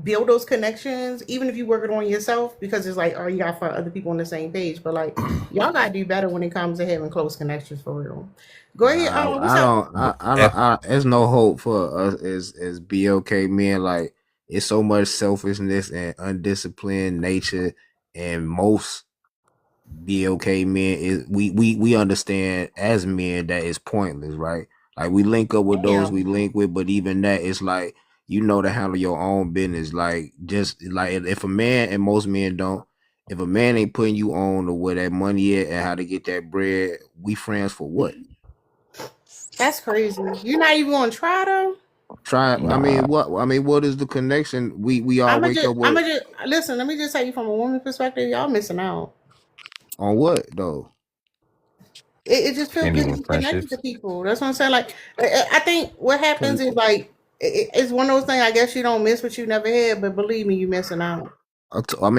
build those connections, even if you work it on yourself, because it's like, oh, you got to find other people on the same page. But like, y'all got to do better when it comes to having close connections for real. Go ahead. What's I up? don't I don't at there's no hope for us as BOK men. Like it's so much selfishness and undisciplined nature, and most BOK men is we understand as men that it's pointless, right? Like we link up with those we Damn. link with, but even that it's like you know to handle your own business. Like just like if a man, and most men don't, if a man ain't putting you on to where that money at and how to get that bread, we friends for what? That's crazy. You're not even going to try though? Try. Nah, What is the connection? We all wake up I'm with gonna just listen. Let me just tell you from a woman's perspective, y'all missing out. on what though? It just feels good to Genuine be connected to friendships. people. That's what I'm saying. Like, I think what happens Can is like it's one of those things. I guess you don't miss what you never had, but believe me, you missing out.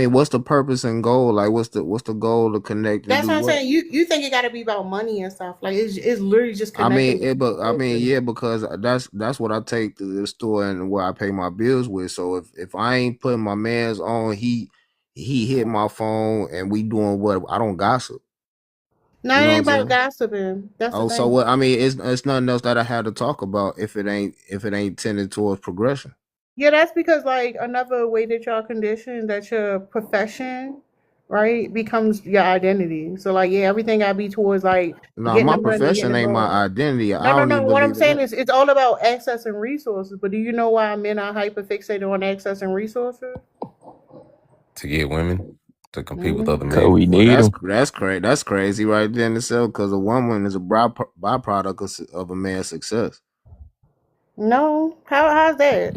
What's the purpose and goal? Like, what's the goal to connect to That's do what I'm what? saying. You think it got to be about money and stuff. Like it's literally just connecting with the person. Yeah, because that's what I take to the store and where I pay my bills with. So if I ain't putting my man's on, he hit my phone and we doing what? I don't gossip. No, You it know what ain't I'm about saying? gossiping. That's the Oh, so thing. what? It's nothing else that I had to talk about if it ain't tending towards progression. Yeah, that's because like another way that y'all condition that your profession, right, becomes your identity. So like yeah, everything gotta be towards like No, getting my the money and profession the ain't my goal. identity. No, I no, don't no. even What I'm believe in saying that. is it's all about accessing resources. But do you know why men are hyper fixated on accessing resources? To get women to compete with other Mhm. cause men. we Well, need them. that's crazy right there in itself. Because a woman is a byproduct of a man's success. No, how's that?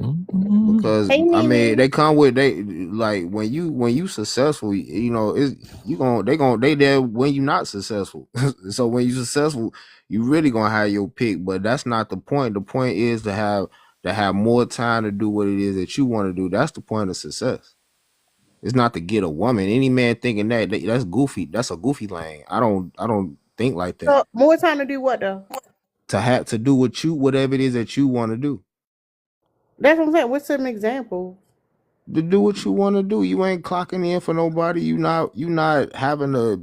Because Hey, Mimi. they come with they like when you successful, you know, it's you going they there when you not successful. So when you successful, you really gonna have your pick. But that's not the point. The point is to have more time to do what it is that you want to do. That's the point of success. It's not to get a woman. Any man thinking that's goofy. That's a goofy lane. I don't think like that. So more time to do what though? To have to do whatever it is that you want to do. That's what I'm saying. What's some examples? To do what you want to do. You ain't clocking in for nobody. You not having to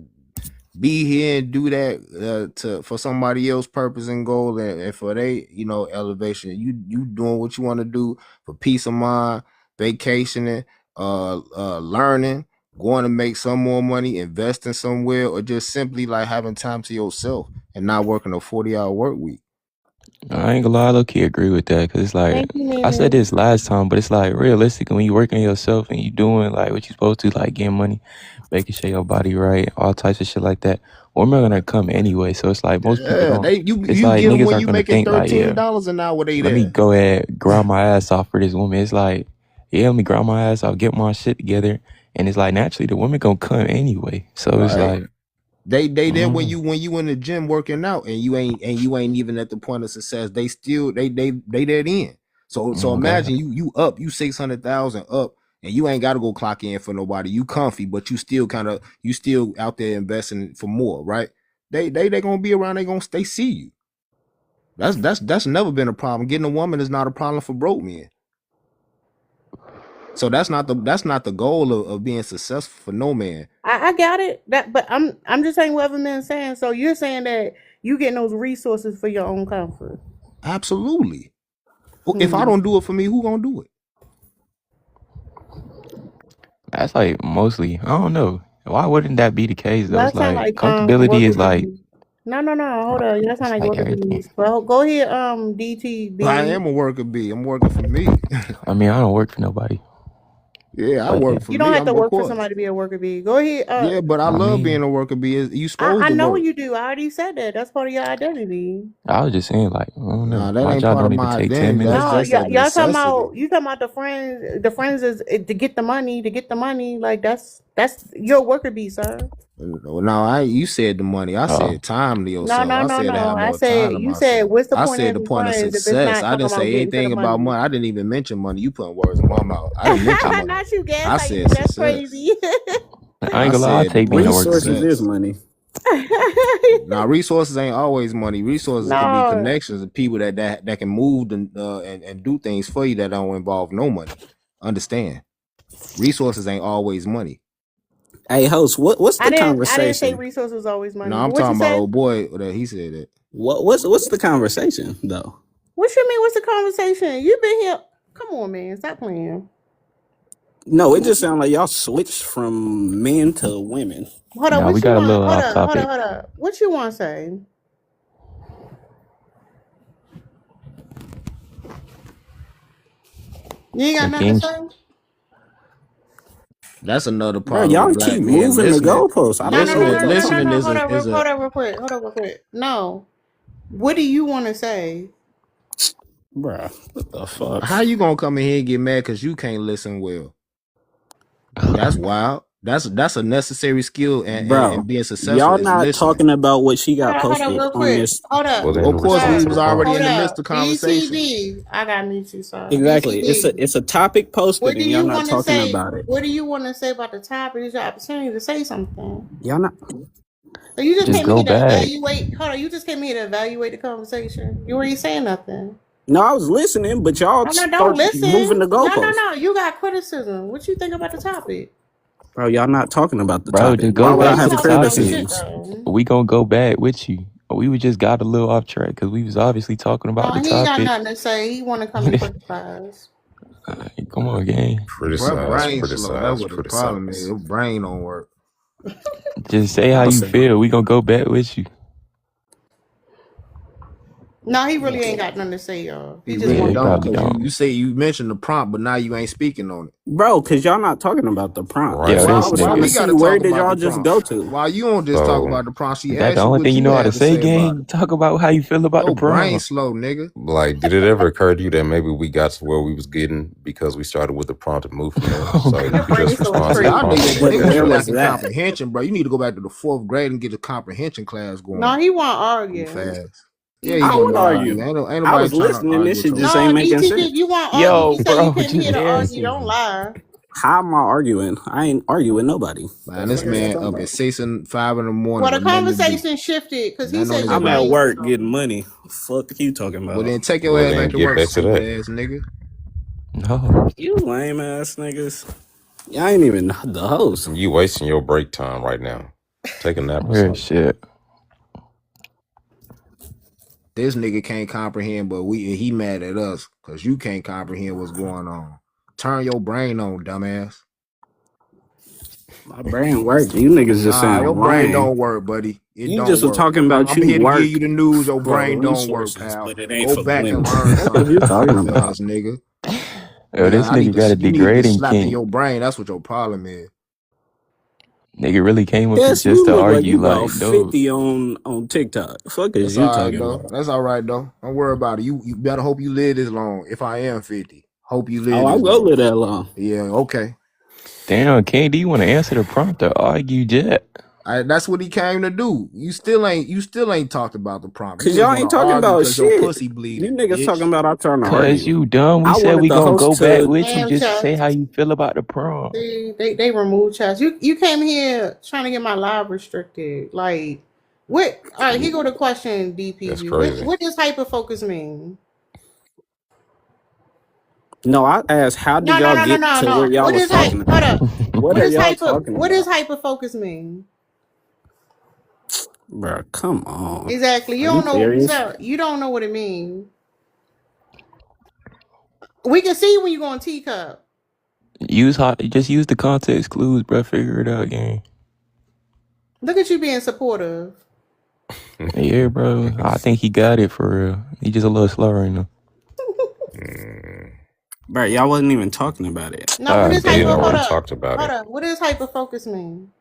be here and do that to for somebody else purpose and goal and for they elevation. You doing what you want to do for peace of mind, vacationing, learning, going to make some more money, investing somewhere, or just simply like having time to yourself and not working a 40-hour work week. I ain't gonna lie, I low-key agree with that, cause it's like Thank you, I said Mimi. this last time, but it's like realistic when you working on yourself and you doing like what you supposed to, like getting money, making sure your body right, all types of shit like that. Women are gonna come anyway, so it's like most people Yeah, don't. they It's you like get them niggas when aren't you gonna making think like, yeah, $13 an hour. They let me there. go ahead grind my ass off for this woman. It's like, yeah, let me grind my ass off, get my shit together, and it's like naturally the women gonna come anyway. So it's Right. like, They there mm, when you in the gym working out and you ain't even at the point of success. They still they there then. So God, imagine you up, you 600,000 up, and you ain't got to go clock in for nobody. You comfy, but you still out there investing for more, right? They gonna be around. They see you. That's never been a problem. Getting a woman is not a problem for broke men. So that's not the goal of being successful for no man. I got it. That, but I'm just saying what other men saying. So you're saying that you getting those resources for your own comfort. Absolutely. If I Hmm. don't do it for me, who gonna do it? that's like mostly. I don't know. Why wouldn't that be the case though? It's That sound like like comfortability worker is like bees. No. Hold on. That sound it's like like worker everything. bees. Well, go ahead. I DTB. am a worker bee. I'm working for me. I mean, I don't work for nobody, Yeah, I but yeah. work for You don't me. have to I'm of work for course. somebody to be a worker bee. Go ahead. Yeah, but I I love being mean, a worker bee. You supposed I to know work. you do. I already said that. That's part of your identity. I was just saying, like, I don't Nah, know. that My ain't job part of don't even my take 10 identity. That's No, minutes. just a y'all talking necessity. about you talking about the friends. The friends is to get the money. To get the money. Like that's your worker bee, sir. No, I you said the money. I Oh, said time to No, yourself. no, I no, said to no. have I more said time to you said myself. what's the I point of said the having point of friends if it's success. not I talking didn't about say getting to the anything about money? money. I didn't even mention money. You putting words in my mouth. I didn't mention money. Not you I gaslighting said me. That's success. crazy. I ain't I gonna lie, I'll said the take being a word worker resources bee. is success. money. Now resources ain't always money. Resources could be No, connections of people that can move and do things for you that don't involve no money. Understand? Resources ain't always money. Hey, host, what's the I didn't say conversation? resources was always No, money. I'm But what you talking about say? old boy that he said that. What's the conversation though? What you mean? What's the conversation? You been here? Come on, man. Stop playing. No, it just sounds like y'all switched from men to women. Hold up. Now we What you got a want? little off topic. Hold up. What you want to say? You ain't got Some nothing to kings. say? That's another Bro, part of a y'all black keep man moving the listening. goalposts. I don't know what y'all talking Listening No. about. is Hold up, a hold up real quick. No. What do you want to say? Bruh, what the fuck? How you gonna come in here and get mad because you can't listen well? That's wild. That's a necessary skill and Bro, being successful y'all is not listening. talking about what she got Hold on, posted real on quick. this. Hold Well, up. then Of course, respond we to the was Sir, already prompt. in hold the midst up. of conversation. BTB. I got to mute you, sir. Exactly. BTB. It's a topic What posted do and y'all you not want to talking say? about it. What do you want to say about the topic? It's your opportunity to say something. Y'all not. So you just Just came in go here to back. evaluate. Hold on, you just came in here to evaluate the conversation. You weren't saying nothing. No, I was listening, but y'all No, no, don't start moving listen. the No, no, goalposts. no. You got criticism. What you think about the topic? Bro, y'all not talking about the Bro, topic. just Why go No, would we I back ain't to have the talking about shit, topic. criticisms? bro. We gonna go back with you. We was just got a little off track because we was obviously talking about No, the he ain't got topic. nothing to say. He want to come and criticize. Come on, gang. Bruh, Criticize, brain slow. That's criticize, what the problem is. criticize. Your brain don't work. Just say how Y'all you say, feel. We gonna go back with you. No, he really ain't got nothing to say, y'all. He He just Yeah, really want he to don't, talk. probably because don't. you say you mentioned the prompt, but now you ain't speaking on it. bro, because y'all not talking about the prompt. Right. Yo, So Why I this was why trying to we nigga. see gotta where talk did about y'all the just prompt? go to? Why you don't just talk So, about the prompt? She That the asked you only what thing you you know how to had to say, say about it. gang. Talk about how you feel about the Your brain prom. slow, nigga. like, did it ever occur to you that maybe we got to where we was getting because we started with the prompt and moved from there? Oh So you Your could god. brain just so is respond to the Y'all prompt crazy. and niggas, then Where, go niggas where straight was to lacking it. that? comprehension, bro. You need to go back to the 4th grade and get a comprehension class No, going. he want to Too argue. fast. Yeah, you I want would to argue. argue. Ain't I nobody was trying to listening. argue This with shit your just ass. ain't No, making DTP, if sense. you want to argue, Yo, you say you bro, came here just to argue. Don't answer. lie. How am I arguing? I ain't arguing with nobody. Man, The this fuck is y'all man talking up at about? 6 and 5 in the morning Well, the with nothing to do. conversation shifted because he Nothing on said his your I'm at brain. brain work slow. getting money. Fuck you talking Well, about? then take your Well, ass back then to get work, back to stupid that. ass nigga. No. You lame ass niggas. Y'all ain't even the host. You wasting your break time right now. Take a nap or Real something. shit. This nigga can't comprehend, but he mad at us because you can't comprehend what's going on. Turn your brain on, dumbass. My brain work. You niggas just Nah, your saying brain lame. don't work, buddy. It You don't just was work. talking about I'm you here to give you work the news. Your for brain don't work, resources, pal. but it ain't Go for back and women. learn What the you something, talking stupid about? ass nigga. Yo, this nigga got a You need to get degrading slapped in kink. your brain. That's what your problem is. Nigga really came up here Yes, just you to look like argue. you about Like, dude. 50 on TikTok. Fuck is That's you all right talking though. about? That's all right though. Don't worry about it. You better hope you live this long. If I am 50, hope you Oh, live I'm this gonna long. live that long. Yeah, okay. Damn, King, do you want to answer the prompt or argue jet? That's what he came to do. You still ain't talked about the prompt. You Cause just y'all want to ain't talking argue about because your shit. pussy You bleeding, niggas bitch. talking about I'm trying to Cause argue. you dumb. We I said wanted we the gonna host go back to with you. Damn, Just say Chuck. how you feel about the prom. See, they removed chats. You came here trying to get my live restricted. Like, what? All right, here go the question, That's DPG. crazy. What does hyperfocus mean? No, I asked how did No, no, y'all no, no, get no, to where no. y'all What was is hype? talking Hold about? up. What are y'all talking What does about? hyperfocus mean? Bro, come on. Exactly. You Are you don't know, serious? sir. You don't know what it means. We can see when you go on teacup. Just use the context clues, bro. Figure it out, gang. Look at you being supportive. Yeah, bro. I think he got it for real. He just a little slow right now. Bro, y'all wasn't even talking about it. No, what Ah, is We had hyper? damn. Hold already up. talked about Hold it. up. What does hyperfocus mean?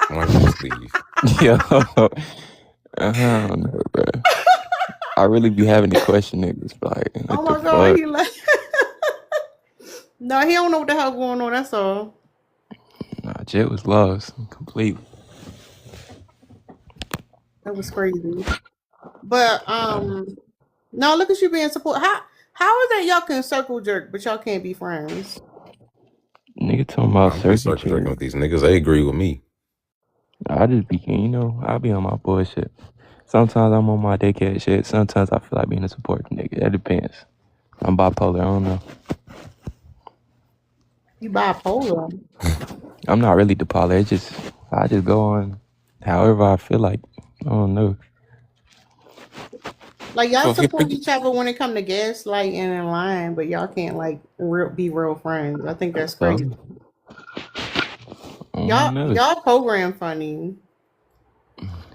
Why don't you just leave? Yo, I don't know, bro. I really be having to question niggas, like, Oh what the my god, fuck? he like no, he don't know what the hell going on. That's all. Nah, Jet was lost completely. That was crazy. But no, look at you being support. How is that y'all can circle jerk, but y'all can't be friends? Nigga talking about I'm just circuit circle jerking jerk. with these niggas. They agree with me. I just be, I be on my bullshit. Sometimes I'm on my dickhead shit. Sometimes I feel like being a support nigga. That depends. I'm bipolar. I don't know. You bipolar. I'm not really bipolar. I just go on however I feel like. I don't know. Like y'all So if support each other when it come to gaslighting and lying, but y'all can't like be real friends. I think that's So, crazy. I don't know. Y'all program funny.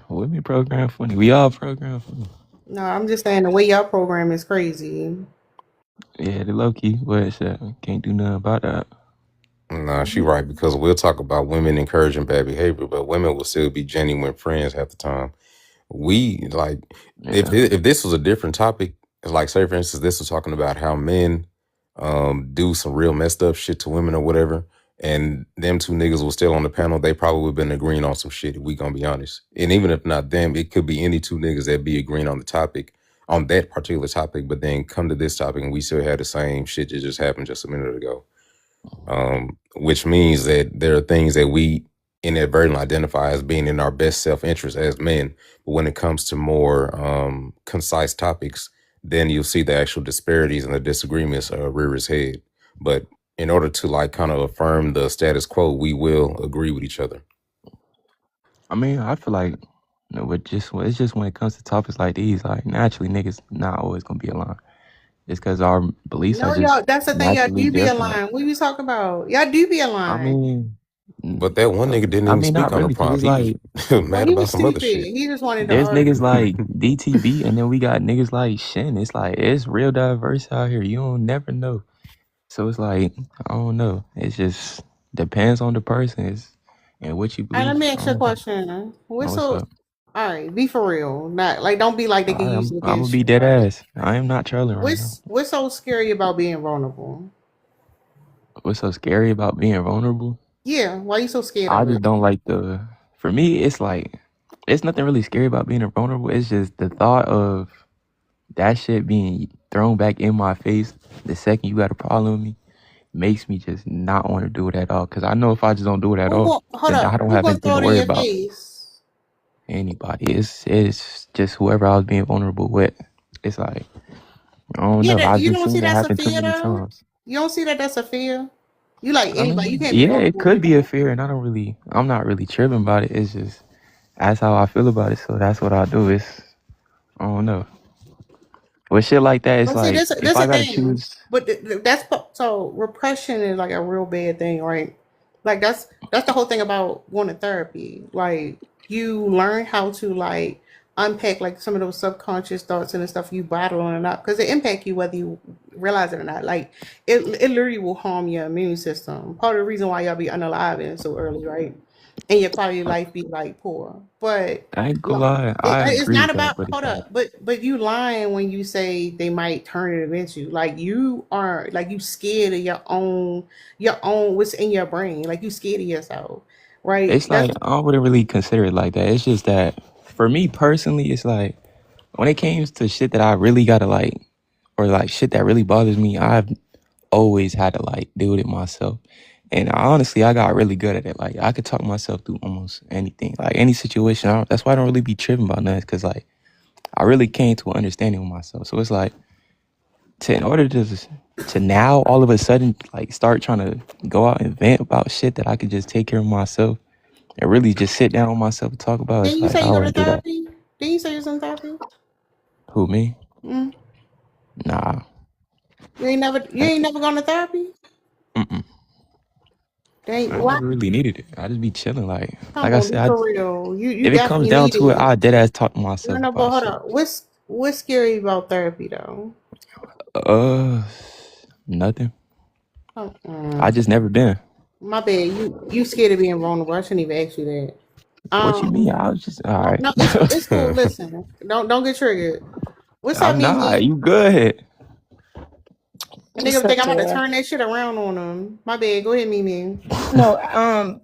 What me program funny? We all program funny. No, I'm just saying the way y'all program is crazy. Yeah, the low key. But shit, can't do nothing about that. Nah, she right, because we'll talk about women encouraging bad behavior, but women will still be genuine friends half the time. we like Yeah. if this was a different topic, it's like say for instance, this was talking about how men do some real messed up shit to women or whatever, and them two niggas was still on the panel, they probably would have been agreeing on some shit, if we gonna be honest. And even if not them, it could be any two niggas that be agreeing on the topic, on that particular topic, but then come to this topic and we still had the same shit that just happened just a minute ago. Which means that there are things that we inadvertently identify as being in our best self-interest as men. But when it comes to more concise topics, then you'll see the actual disparities and the disagreements rear its head. But in order to like kind of affirm the status quo, we will agree with each other. I mean, I feel like it's just when it comes to topics like these, like naturally niggas not always gonna be aligned. It's because our beliefs are No, just y'all. That's the thing. Y'all naturally do be different. aligned. What you talking about? Y'all do be I aligned. mean, But that one nigga didn't I even mean, speak not on the really, because prompt. it's He was like Well, mad he about was some other stupid. shit. He just wanted to there's niggas argue. like DTB, and then we got niggas like Shin. It's like it's real diverse out here. You don't never know. So it's like I don't know. It just depends on the person and what you All right, let believe. me I ask you a don't know. question. What's What's so? up? All right, be for real. Not like don't be like they can use it I'm gonna against be you. dead Right? ass. I am not trolling right now. What's so scary about being vulnerable? What's so scary about being vulnerable? Yeah, why you so scared I of just it? don't like for me, it's like, it's nothing really scary about being vulnerable. It's just the thought of that shit being thrown back in my face the second you got a problem with me makes me just not want to do it at all. Cause I know if I just don't do it at Who all, going hold then I up? don't Who have gonna anything throw to it in worry your about. face? Anybody. It's just whoever I was being vulnerable with. It's like, I don't Yeah, know. I've you just don't see seen it that's a happen too fear many though. times. You don't see that that's a fear. You like I anybody. You mean, can't be yeah, it vulnerable with could be a anybody. fear, and I'm not really tripping about it. It's just, that's how I feel about it. So that's what I do. I don't know. With shit like that, it's But see, like, if this I a gotta thing. choose, But so repression is like a real bad thing, right? Like that's the whole thing about going to therapy. Like you learn how to like unpack like some of those subconscious thoughts and the stuff you battling or not because it impact you whether you realize it or not. Like it literally will harm your immune system. Part of the reason why y'all be unaliving so early, right? And your quality of life be like poor. But I ain't gonna lie, I it's agree not with that, about but it's hold like, up, but you lying when you say they might turn it against you. Like you are like you scared of your own what's in your brain. Like you scared of yourself, right? it's That's like, I wouldn't really consider it like that. It's just that, for me personally, it's like, when it comes to shit that I really gotta like, or like shit that really bothers me, I've always had to like deal with it myself. And honestly, I got really good at it. Like I could talk myself through almost anything, like any situation. That's why I don't really be tripping about nothing, because like I really came to an understanding with myself. So it's like, in order to now all of a sudden like start trying to go out and vent about shit that I could just take care of myself and really just sit down with myself and talk about. didn't It's you like say I you go to wouldn't do that. therapy? Didn't you say you're in therapy? Who, me? Mm. Nah. You ain't never gone to therapy? Mm-mm. Dang, I what? never really needed it. I just be chilling. Like Come I on, be said, for real. You if it comes definitely down need to it, it. I dead ass talk to No, myself no, but about hold shit. on. What's scary about therapy though? Uh, Nothing. Oh, I just never been. my bad. You scared of being vulnerable. I shouldn't even ask you that. What you mean? Um, I was just all no, right. no, it's cool. Listen, don't get triggered. What's up, I'm not. Mimi? You good? A What's nigga up, think I'm about to Taylor? turn that shit around on him. My bad. Go ahead, Mimi. No,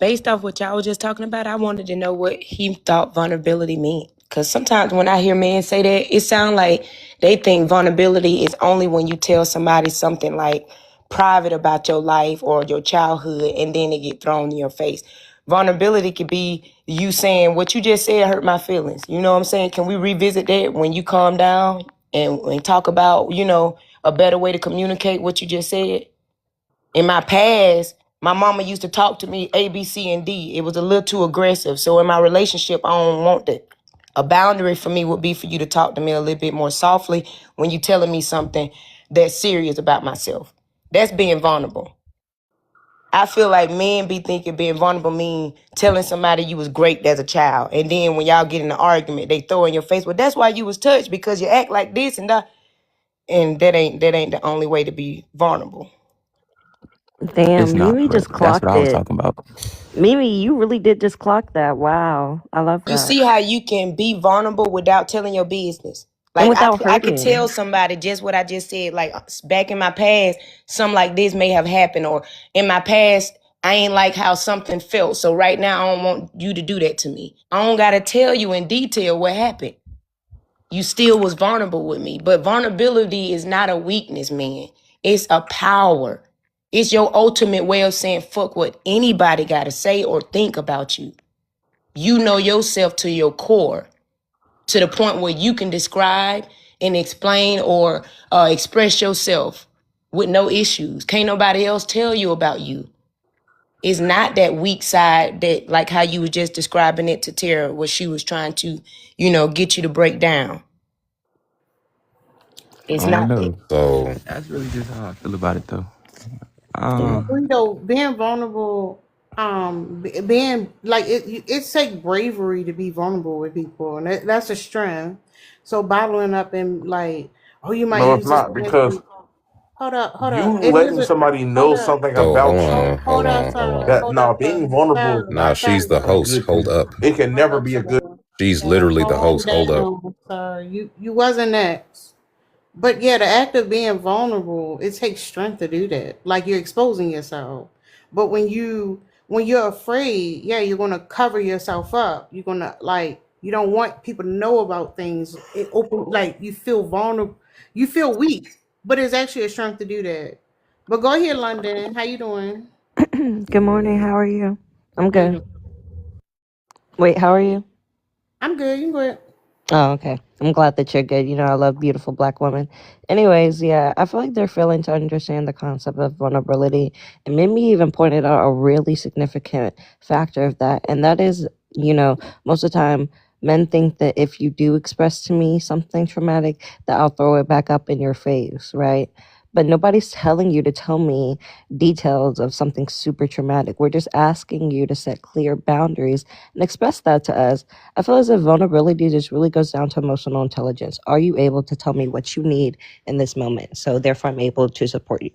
based off what y'all was just talking about, I wanted to know what he thought vulnerability meant. Cause sometimes when I hear men say that, it sounds like they think vulnerability is only when you tell somebody something like private about your life or your childhood, and then it get thrown in your face. Vulnerability could be you saying what you just said hurt my feelings. You know what I'm saying? Can we revisit that when you calm down and talk about, a better way to communicate what you just said? In my past, my mama used to talk to me A, B, C, and D. It was a little too aggressive. So in my relationship, I don't want that. A boundary for me would be for you to talk to me a little bit more softly when you're telling me something that's serious about myself. That's being vulnerable. I feel like men be thinking being vulnerable mean telling somebody you was great as a child. And then when y'all get in an argument, they throw in your face, well, that's why you was touched, because you act like this and that. And that ain't the only way to be vulnerable. It's Damn, not, Mimi but just that's what clocked I was it. talking about. Mimi, you really did just clock that. Wow. I love You that. see how you can be vulnerable without telling your business. And Like without I could tell hurting. somebody just what I just said. Like back in my past, something like this may have happened, or in my past, I ain't like how something felt. So right now, I don't want you to do that to me. I don't gotta tell you in detail what happened. You still was vulnerable with me, but vulnerability is not a weakness, man. It's a power. It's your ultimate way of saying fuck what anybody gotta say or think about you. You know yourself to your core, to the point where you can describe and explain or express yourself with no issues. Can't nobody else tell you about you. It's not that weak side that, like how you was just describing it to Tara, where she was trying to, get you to break down. It's I don't not that. know. So That's really just how I feel about it, though. I Um, agree though. Being vulnerable, being like it takes bravery to be vulnerable with people, and that's a strength. So bottling up and like, oh, you might No, it's use this not against because me. Hold up, hold up. you It is letting a somebody hold know up, something so hold about you on, hold on, hold on. that hold now up, being vulnerable sir, Nah, she's the a sir, host. good Hold thing. up. It can never hold up, be a good sir. She's Sir, literally the calm host. Hold up. down, sir. You wasn't next. But yeah, the act of being vulnerable, it takes strength to do that. Like you're exposing yourself. But when you're afraid, yeah, you're gonna cover yourself up. You're gonna like you don't want people to know about things. It open like you feel vulnerable, you feel weak. But it's actually a strength to do that. But go ahead, London. How you doing? Good morning. How are you? I'm How you good. doing? Wait, how are you? I'm good. You good? Oh, okay. I'm glad that you're good. You know, I love beautiful black women. Anyways, yeah, I feel like they're failing to understand the concept of vulnerability. And Mimi even pointed out a really significant factor of that. And that is, most of the time, men think that if you do express to me something traumatic, that I'll throw it back up in your face, right? But nobody's telling you to tell me details of something super traumatic. We're just asking you to set clear boundaries and express that to us. I feel as if vulnerability just really goes down to emotional intelligence. Are you able to tell me what you need in this moment? So therefore I'm able to support you.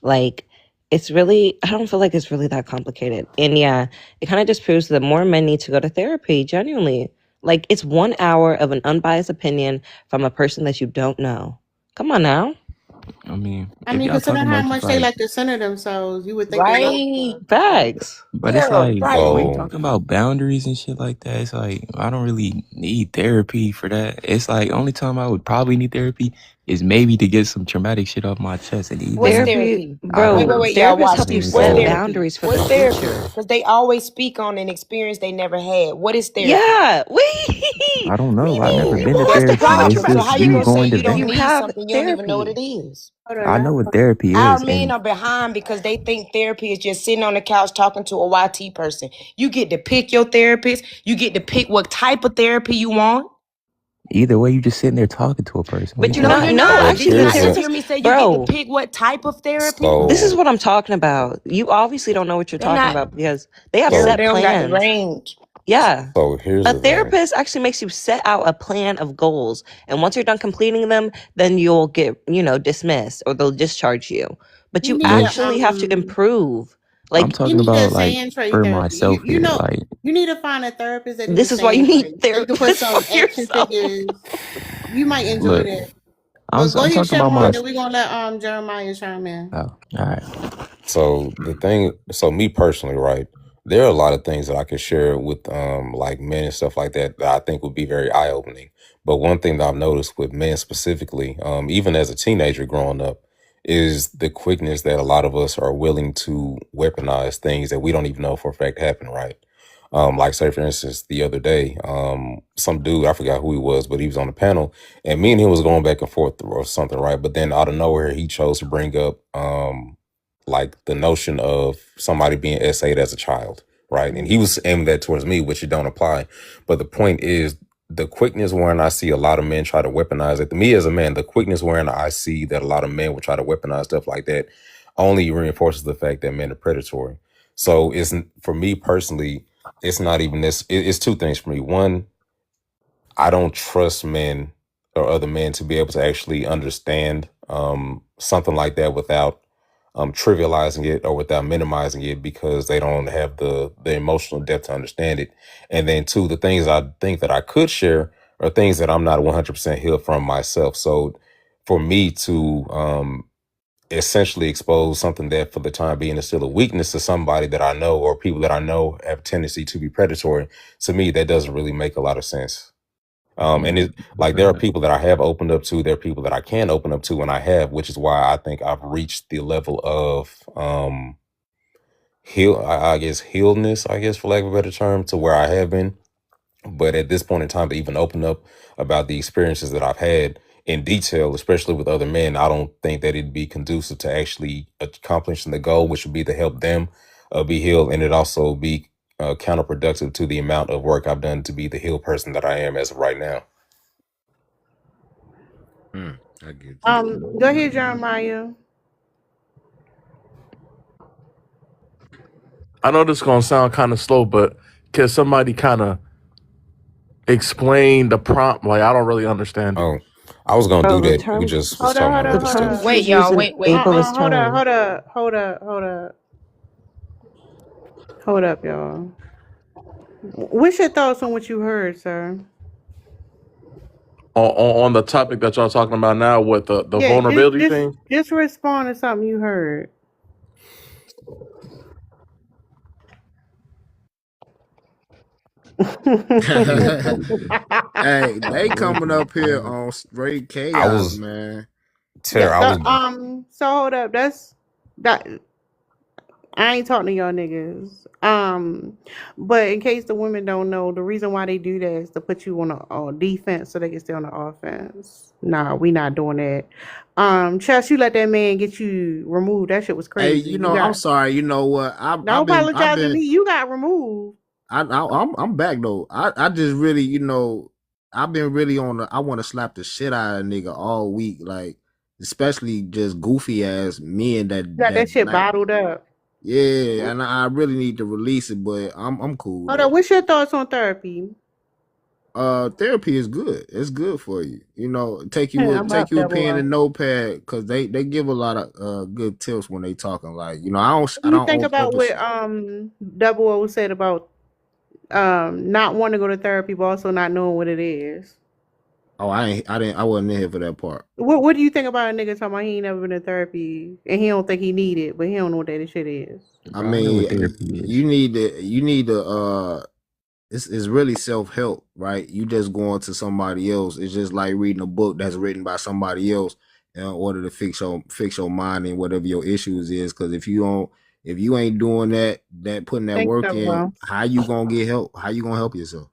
Like it's really I don't feel like it's really that complicated. And yeah, it kind of just proves that more men need to go to therapy, genuinely. Like it's 1 hour of an unbiased opinion from a person that you don't know. Come on now. I mean, I if mean, y'all considering talking how about just much they like, like to center themselves, you would think they know. Right. Facts. but it's Yeah, like right. when you So talking about boundaries and shit like that, it's like I don't really need therapy for that. It's like only time I would probably need therapy is maybe to get some traumatic shit off my chest, and What's even Therapy, therapy? I Wait, bro, wait, don't. wait, y'all. therapists Watch help you this. What's set so therapy? boundaries for the What's therapy? future. Because they always speak on an experience they never had. What is therapy? Yeah, wait. I don't know. I never Mimi, been to what That's the therapy. the It's problem. So fuck? how just you you gonna say going to you don't You vent. need have something you don't even know what therapy. it is? Hold on, I y'all. know what therapy Our is, men and are behind because they think therapy is just sitting on the couch talking to a YT person. You get to pick your therapist. You get to pick what type of therapy you want. either way, you just sitting there talking to a person. What are you But you're No, talking not. you're about? No, not. but Did actually, you the here's not just the hear therapist, me say you get to bro. pick what type of therapy? This is so what I'm talking about. You obviously don't know what you're They talking not. about because they have so set They don't got the plans. range. Yeah. so here's A the thing. therapist actually makes you set out a plan of goals. And once you're done completing them, then you'll get, dismissed or they'll discharge you. But You you need Yeah, a actually have to improve. I'm Like, you talking need a about like saying trait for therapy. You myself you here. know Like you need to find a therapist that do the this is why you saying need trait. So you can put therapists for some action yourself. figures. You might enjoy look, that. But go I'm ahead, talking about Chevron. my. Then we're gonna let Jeremiah chime in. Oh, all right. So the thing, so me personally, right? There are a lot of things that I could share with like men and stuff like that that I think would be very eye opening. But one thing that I've noticed with men specifically, even as a teenager growing up, is the quickness that a lot of us are willing to weaponize things that we don't even know for a fact happen, right? Like say for instance, the other day, some dude, I forgot who he was, but he was on the panel and me and him was going back and forth or something, right? But then out of nowhere, he chose to bring up like the notion of somebody being essayed as a child, right? And he was aiming that towards me, which it don't apply. But the point is the quickness wherein I see a lot of men try to weaponize it. To me as a man, the quickness wherein I see that a lot of men will try to weaponize stuff like that only reinforces the fact that men are predatory. So it's for me personally, it's not even this. It's two things for me. One, I don't trust men or other men to be able to actually understand something like that without trivializing it or without minimizing it because they don't have the emotional depth to understand it. And then two, the things I think that I could share are things that I'm not 100% healed from myself. So for me to essentially expose something that for the time being is still a weakness to somebody that I know or people that I know have a tendency to be predatory, to me, that doesn't really make a lot of sense. And it like there are people that I have opened up to, there are people that I can open up to, and I have, which is why I think I've reached the level of I guess healedness, I guess for lack of a better term, to where I have been. But at this point in time, to even open up about the experiences that I've had in detail, especially with other men, I don't think that it'd be conducive to actually accomplishing the goal, which would be to help them be healed, and it also be counterproductive to the amount of work I've done to be the healed person that I am as of right now. I get that. Go ahead, Jeremiah. I know this is gonna sound kind of slow, but can somebody kind of explain the prompt? Like, I don't really understand it. Oh, I was gonna Bro, do the that. We term just was Hold up, talking hold about the up, other hold stuff. term up. she's Wait, y'all. using Wait. ableist Hold up, term. hold up, hold up, hold up. Hold up, y'all. What's your thoughts on what you heard, sir? On the topic that y'all talking about now with the Yeah, vulnerability thing. just respond to something you heard. Hey, they coming up here on straight I chaos, was man. I was So hold up, that I ain't talking to y'all niggas. But in case the women don't know, the reason why they do that is to put you on defense so they can stay on the offense. Nah, we not doing that. Chess, you let that man get you removed. That shit was Hey, crazy. You I'm got sorry. You know what? don't I've apologize to been me. You got removed. I'm back though. I just really, I've been really on the. I want to slap the shit out of a nigga all week, like especially just goofy ass men You got that that shit like, bottled up. yeah, and I really need to release it, but I'm cool Hold up, though. what's your thoughts on therapy? Therapy is good. It's good for you. I'm Take up you a double pen O. and notepad because they give a lot of good tips when they talking. Like What I do you don't think about what oversee. Double O said about not wanting to go to therapy but also not knowing what it is? Oh, I wasn't in here for that part. What do you think about a nigga talking about he ain't never been to therapy and he don't think he need it, but he don't know what that shit is? I Bro, I know what mean, therapy is. you need to it's really self-help, right? You just going to somebody else. It's just like reading a book that's written by somebody else in order to fix your mind and whatever your issues is. Because if you ain't doing that putting that Thanks, work Double in, O. how you gonna get help? How you gonna help yourself?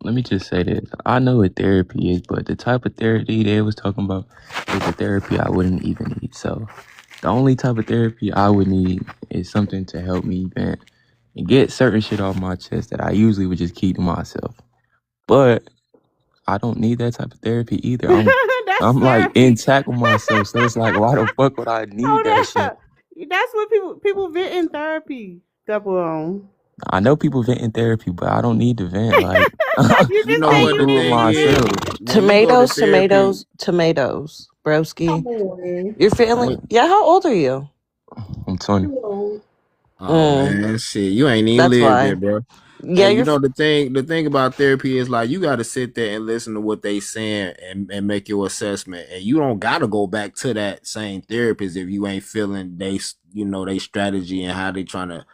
Let me just say this. I know what therapy is, but the type of therapy they was talking about is the therapy I wouldn't even need. So the only type of therapy I would need is something to help me vent and get certain shit off my chest that I usually would just keep to myself. But I don't need that type of therapy either. That's I'm like therapy. intact with myself. So it's like, why the fuck would I need Hold that shit? up. That's what people vent in therapy. Double O. I know people vent in therapy, but I don't need to vent. Like You You just know say I'm what the you cool with thing need is? myself. it. When you go to Tomatoes, therapy, tomatoes, tomatoes. Come Broski. on. You're I feeling ain't. yeah, how old are you? I'm 20. You old. Oh Mm, man, shit, you ain't even that's lived why. it, bro. Yeah, Hey, you're the thing about therapy is like you got to sit there and listen to what they saying and make your assessment, and you don't got to go back to that same therapist if you ain't feeling they strategy and how they trying to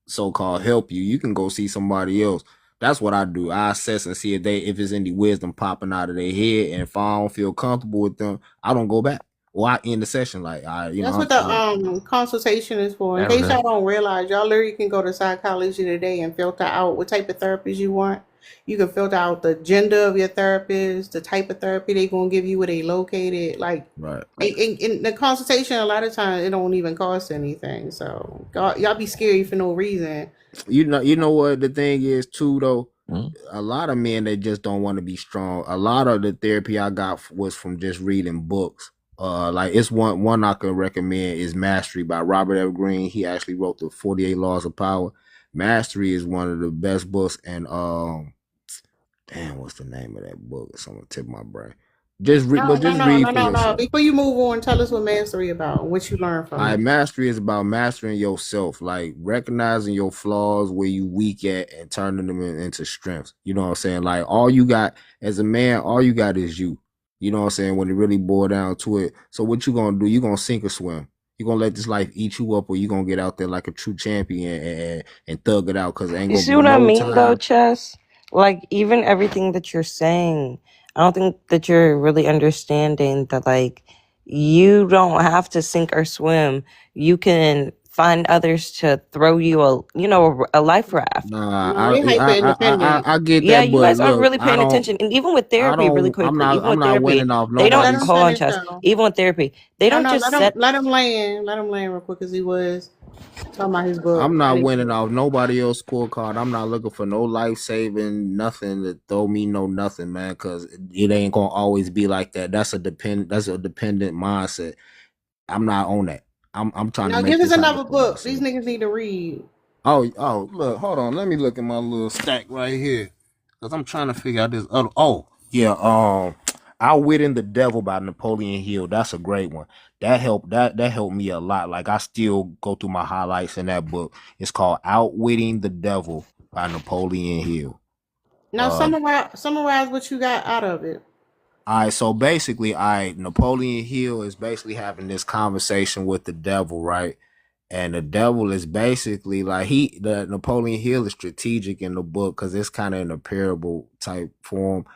so called help you. You can go see somebody else. That's what I do. I assess and see if there's any wisdom popping out of their head, and if I don't feel comfortable with them, I don't go back. Or I end the session like That's what the consultation is for. In Fair case enough. y'all don't realize, y'all literally can go to psychology today and filter out what type of therapist you want. You can filter out the gender of your therapist, the type of therapy they gonna give you, where they located. Like right. in the consultation, a lot of times it don't even cost anything. So y'all be scary for no reason. You know what the thing is too though. Mm. A lot of men that just don't want to be strong. A lot of the therapy I got was from just reading books. Like it's one I could recommend is Mastery by Robert F. Greene. He actually wrote the 48 Laws of Power. Mastery is one of the best books, and damn, what's the name of that book? It's on the tip of my brain. No, no, just no, read no, for no, no. yourself. Before you move on, tell us what mastery about, what you learned All from right, it. mastery is about mastering yourself, like recognizing your flaws, where you weak at, and turning them into strengths. You know what I'm saying? Like all you got as a man, all you got is you. You know what I'm saying? When it really boil down to it. So what you gonna do? You gonna sink or swim? You gonna let this life eat you up, or you gonna get out there like a true champion and thug it out? Because ain't You gonna see be what I no mean, though, time. Chess? Like, even everything that you're saying, I don't think that you're really understanding that, like, you don't have to sink or swim. You can find others to throw you a life raft. Nah, No, they hyper independent. I get Yeah, that, you but guys aren't look, really paying attention. And even with I therapy, really don't, quickly, even I'm with not therapy, winning off they don't, Let him nobody's. hold on, finish Chess. though. Even with therapy, they No, don't no, just set. let him land. Let him land real quick because he was talking about his book. I'm I not didn't. winning off nobody else's scorecard. I'm not looking for no life saving nothing to throw me no nothing, man. Because it ain't gonna always be like that. That's a dependent mindset. I'm not on that. I'm trying to Now make give us this happen another for book. These myself. niggas need to read. Look, hold on. Let me look at my little stack right here, cause I'm trying to figure out this other. Oh, yeah. Outwitting the Devil by Napoleon Hill. That's a great one. That helped me a lot. Like I still go through my highlights in that book. It's called Outwitting the Devil by Napoleon Hill. Now Uh, summarize what you got out of it. all right. So basically, Napoleon Hill is basically having this conversation with the devil, right? And the devil is basically like the Napoleon Hill is strategic in the book because it's kind of in a parable type form.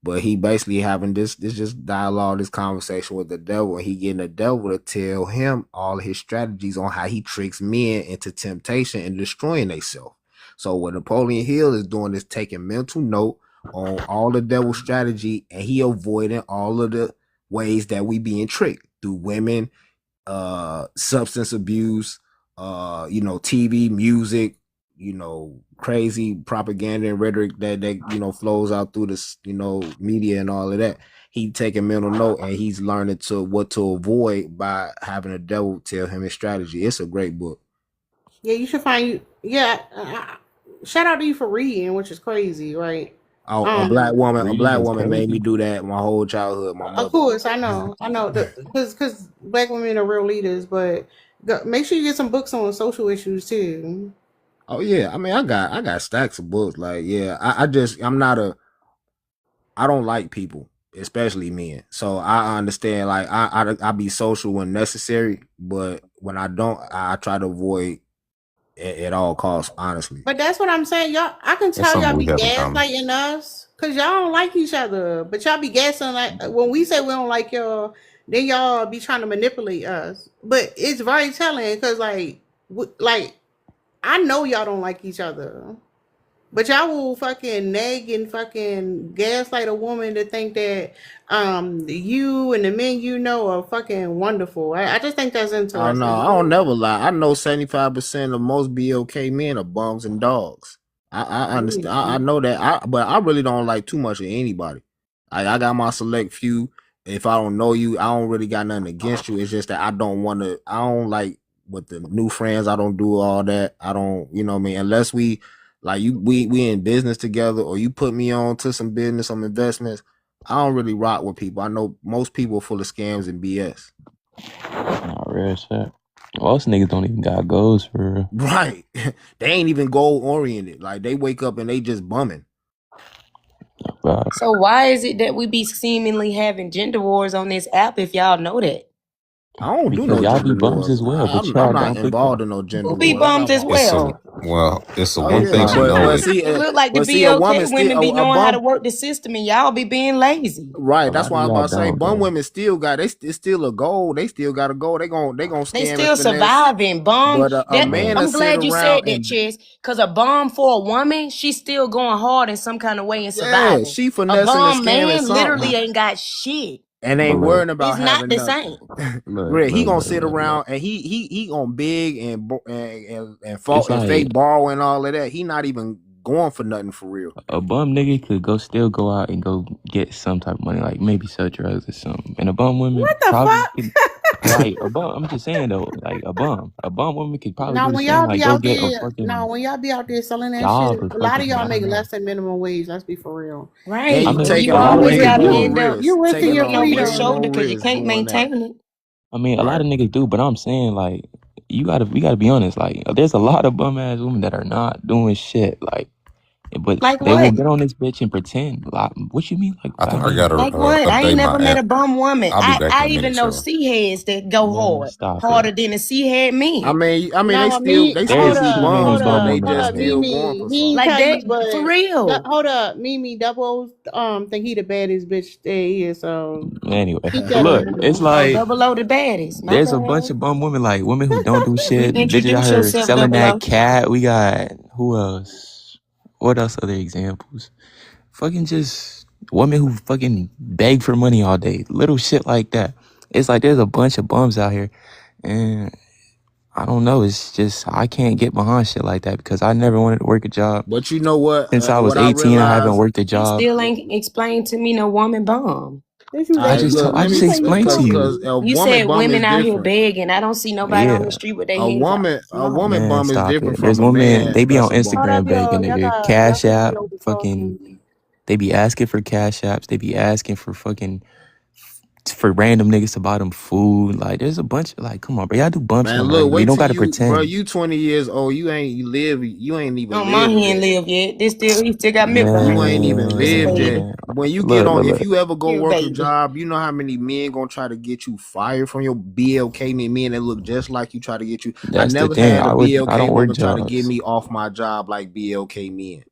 But he basically having this just dialogue, this conversation with the devil, and he getting the devil to tell him all his strategies on how he tricks men into temptation and destroying themselves. So what Napoleon Hill is doing is taking mental note on all the devil strategy, and he avoiding all of the ways that we being tricked through women, substance abuse, TV, music, crazy propaganda and rhetoric that flows out through this, media and all of that. He taking mental note and he's learning to what to avoid by having a devil tell him his strategy. It's a great book. Yeah, you should find you. Yeah, shout out to you for reading, which is crazy, right? Oh, Um, A Reading black is woman made me crazy. do that my whole childhood. My of mother. course, I know, because black women are real leaders, but make sure you get some books on social issues too. Oh yeah, I mean, I got stacks of books. Like, yeah, I just I'm not a I don't like people, especially men. So I understand. Like, I be social when necessary, but when I don't, I try to avoid at all costs. Honestly, But that's what I'm saying, y'all. I can That's tell something y'all we be have in common. gaslighting us because y'all don't like each other, but y'all be gaslighting like when we say we don't like y'all, then y'all be trying to manipulate us. But it's very telling because like I know y'all don't like each other. But y'all will fucking nag and fucking gaslight a woman to think that you and the men you know are fucking wonderful. I just think that's oh no, interesting. I don't never lie. I know 75% of most BOK men are bums and dogs. I understand. I know that. But I really don't like too much of anybody. I got my select few. If I don't know you, I don't really got nothing against you. It's just that I don't want to. I don't like with the new friends. I don't do all that. I don't. You know what I mean? Unless we like you, we in business together, or you put me on to some business, some investments. I don't really rock with people. I know most people are full of scams and BS. Nah, real shit. Most niggas don't even got goals for real. Right. They ain't even goal oriented. Like they wake up and they just bumming. But So why is it that we be seemingly having gender wars on this app if y'all know that? I don't do because no y'all gender be bums wars. as well, but I'm y'all not don't think involved that. in no gender Who be wars. I bums got as my It's a well? it's a oh one thing yeah, to Nah, know but is see, It look like the a BOK woman still women be a knowing how to bum. work the system and y'all be being lazy. Right. a That's lot of why I was y'all about to say don't bum though. women still got it's still a goal. They still got a goal. They gonna They scam and still finesse. surviving. Bomb But a that man Right. that I'm sit glad you around said that, and Chess. Cause a bomb for a woman, she's still going hard in some kind of way and yeah, surviving. she A finessing and bomb scamming man something literally ain't got shit. and But ain't look, worrying It's about not having the nothing. same. He gonna sit look. around and he gonna big and It's and like fake borrow and all of that. He not even going for nothing for real. A bum nigga could still go out and go get some type of money, like maybe sell drugs or something. And a bum woman What the probably fuck? could, like a bum. I'm just saying though, like a bum woman could probably Now do the when same, y'all like be go out get a there, now fucking when y'all be out there selling that shit, job or a lot of fucking, y'all I don't make know. less than minimum wage. Let's be for real. And Right. I you mean, taking You a lot of always way niggas got to more do. end up risks. You risking Taking your looking on over your way freedom. shoulder more because you risks can't doing that. maintain it. I mean, a lot Right. of niggas do, but I'm saying like we gotta be honest. Like, there's a lot of bum ass women that are not doing shit. Like, but Like they will what? get on this bitch and pretend. Like, what you mean? Like, I I think I mean, gotta Like what? I ain't update my never met a app. bum woman. I'll be back in I a even minute, know y'all. sea heads that go man, stop it. harder than a sea head men. I mean, No, they There's hold still be up, too many hold bums, but bum up, they women hold just out up, here. still going Mimi. for He ain't something. Like tell you, that for but real. hold up, Mimi. Double think he the baddest bitch there is. So Anyway, keep but that in look, mind. it's Oh, like double loaded baddies. My there's a bunch bad. of bum women, like women who don't do shit. Bitches out Reintroduce here yourself, selling double that O. cat. We got who else? What else? Other examples? Fucking just women who fucking beg for money all day. Little shit like that. It's like there's a bunch of bums out here, and I don't know. It's just I can't get behind shit like that because I never wanted to work a job. But you know what? Since I was What I 18, I haven't realized. worked a You job. still ain't explained to me no woman bum. This was I I just look. told, I Let you me just say you explained to you. because 20. a You woman said bum women is out here different. begging. I don't see nobody on Yeah, the street with their hands out. A No. woman man, bum is stop different it. from There's a women, man they be that's on a Hold bum. Instagram up, begging, y'all. nigga. Y'all Cash can't be app, over fucking, talking. they be asking for cash apps. They be asking for fucking, for random niggas to buy them food. Like, there's a bunch of, like, come on, bro. Y'all do bum shit Man, on the look, regular. You wait don't till gotta you, bro. pretend. You 20 years old. You ain't Oh, even my lived he ain't yet. live yet. He still got milk on You his ain't teeth. even It's a lived yet. baby. Man, When you get look, on, look, if look. you ever go You're a work a baby. job, you know how many men gonna try to get you fired from your BLK men that look just like you try to get you. I That's the never thing. had a I BLK don't work woman try to get jobs. me off my job like BLK men.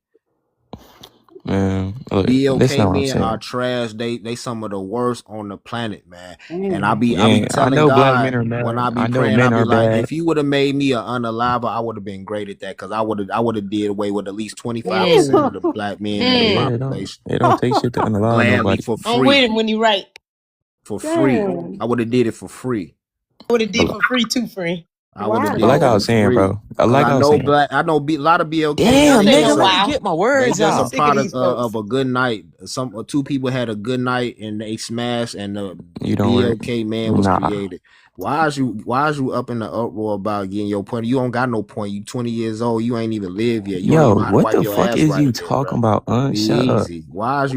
Man, look, that's BLK not what I'm men are saying. trash. They some of the worst on the planet, man. And Damn. I be Yeah, I telling know black men God are when I bad. be I know praying, I men be are like, bad. if you would have made me an unaliver, I would have been great at that because I would have did away with at least 25% of the black men in the Yeah, population it don't take shit to unalive gladly nobody. for I'm with free. him when he right. For free. Damn. I would have did it for free. What it did But, for free, too free. I would have Why but did like it I though? for was saying, free. bro. Cause Like I I was know saying. black. I know a lot of BLK Don't Damn, men. say They no nigga, let just me wow. get my they words just I'm a out. sick of product these folks. of a good night. Two people had a good night and they smashed, and the You don't work. BLK man was Nah. created. Why is you up in the uproar about getting your point? You don't got no point. You 20 years old. You ain't even lived yet. You don't even Yo, know how to what wipe the your fuck ass is right you yet, bro. talking about? Be Shut up. easy.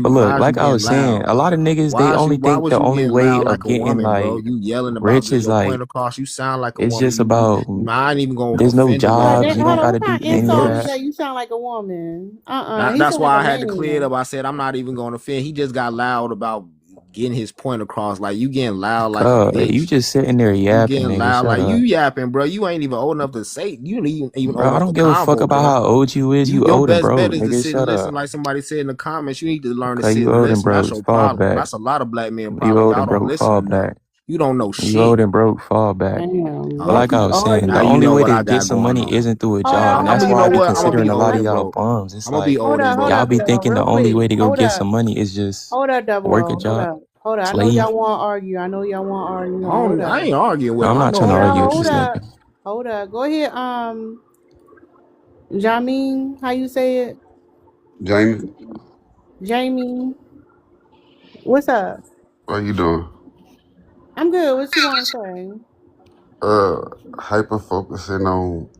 But look, Why is you like I getting was saying, loud? a lot of niggas, they only Why think was the you only getting way loud of like a getting woman, bro? like You yelling about rich getting is your point like, across. You sound like a it's woman. just about, I ain't even gonna there's no offend you like jobs. that. You Hold don't on. gotta What do kind of any of insult is that. that? You sound like a woman. He That's sound like why a I had to clear it man. up. I said I'm not even gonna offend. He just got loud about getting his point across. Like you getting loud like a You bitch. just sitting there You yapping, getting nigga. loud Shut like you up. yapping, bro. You ain't even old enough to say. You ain't even old Bro, I enough don't to give a fuck convo, about bro. how old you is. You Your old and best broke, bet is to nigga. sit and Shut listen, up. like somebody said in the comments. You need to learn to Okay, sit you and old and listen. That's broke. your Fall problem. back. That's a lot of black men You problem. old Y'all and don't broke. listen Fall enough. back. You don't know You old shit. and broke. Fall back. Damn. But Y'all like Okay. keep I was saying, Now the arguing. you only know way what to I get got some going money on. isn't through a Hold job, up, and hold that's up, You why know I hold be what? up, I'm gonna though. be considering a lot old of and y'all broke. bums. It's I'm gonna be like old and Hold broke. y'all up, be though. thinking the Real only quick. way to go Hold get up. some money is just Hold up, work a double. Hold job, up. Hold up. I know slave. y'all want to argue. Hold I up. ain't arguing No, with I'm him. I not know trying to he Now argue with wrong. hold this up. nigga. Hold up. Go ahead. Jameen, how you say it? Jamie, Jamie. What's up? what you doing? I'm good. What you want to say? Uh, hyper focusing on.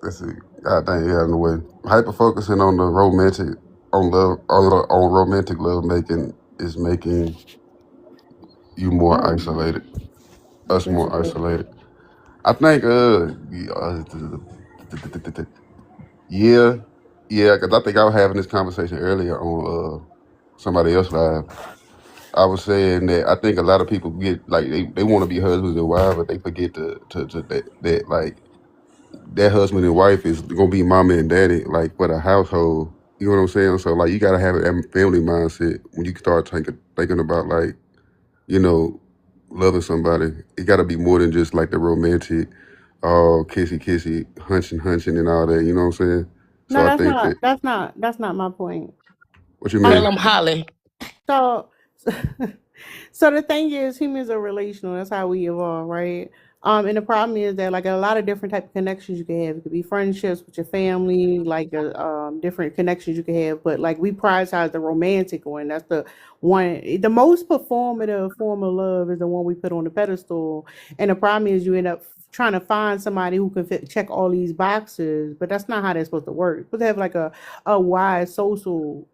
Let's see. God dang, yeah, in the way. Hyper focusing on the romantic, on love, on romantic love making is making you more Oh, isolated. Us that's more good. isolated. I think. Yeah, yeah. Because I think I was having this conversation earlier on somebody else live. I was saying that I think a lot of people get like they want to be husbands and wives, but they forget to that like that husband and wife is gonna be mama and daddy like for the household. You know what I'm saying? So like you gotta have a family mindset when you start thinking about like loving somebody. It gotta be more than just like the romantic, kissy kissy, hunching and all that. You know what I'm saying? No, So I think that that's not my point. what you Tell mean? them Holly. So, so the thing is, humans are relational. That's how we evolve, right? And the problem is that like a lot of different type of connections you can have. It could be friendships with your family, like different connections you can have. But like we prioritize the romantic one. That's the one. The most performative form of love is the one we put on the pedestal. And the problem is you end up trying to find somebody who can check all these boxes, but that's not how they're supposed to work. But they have like a wide social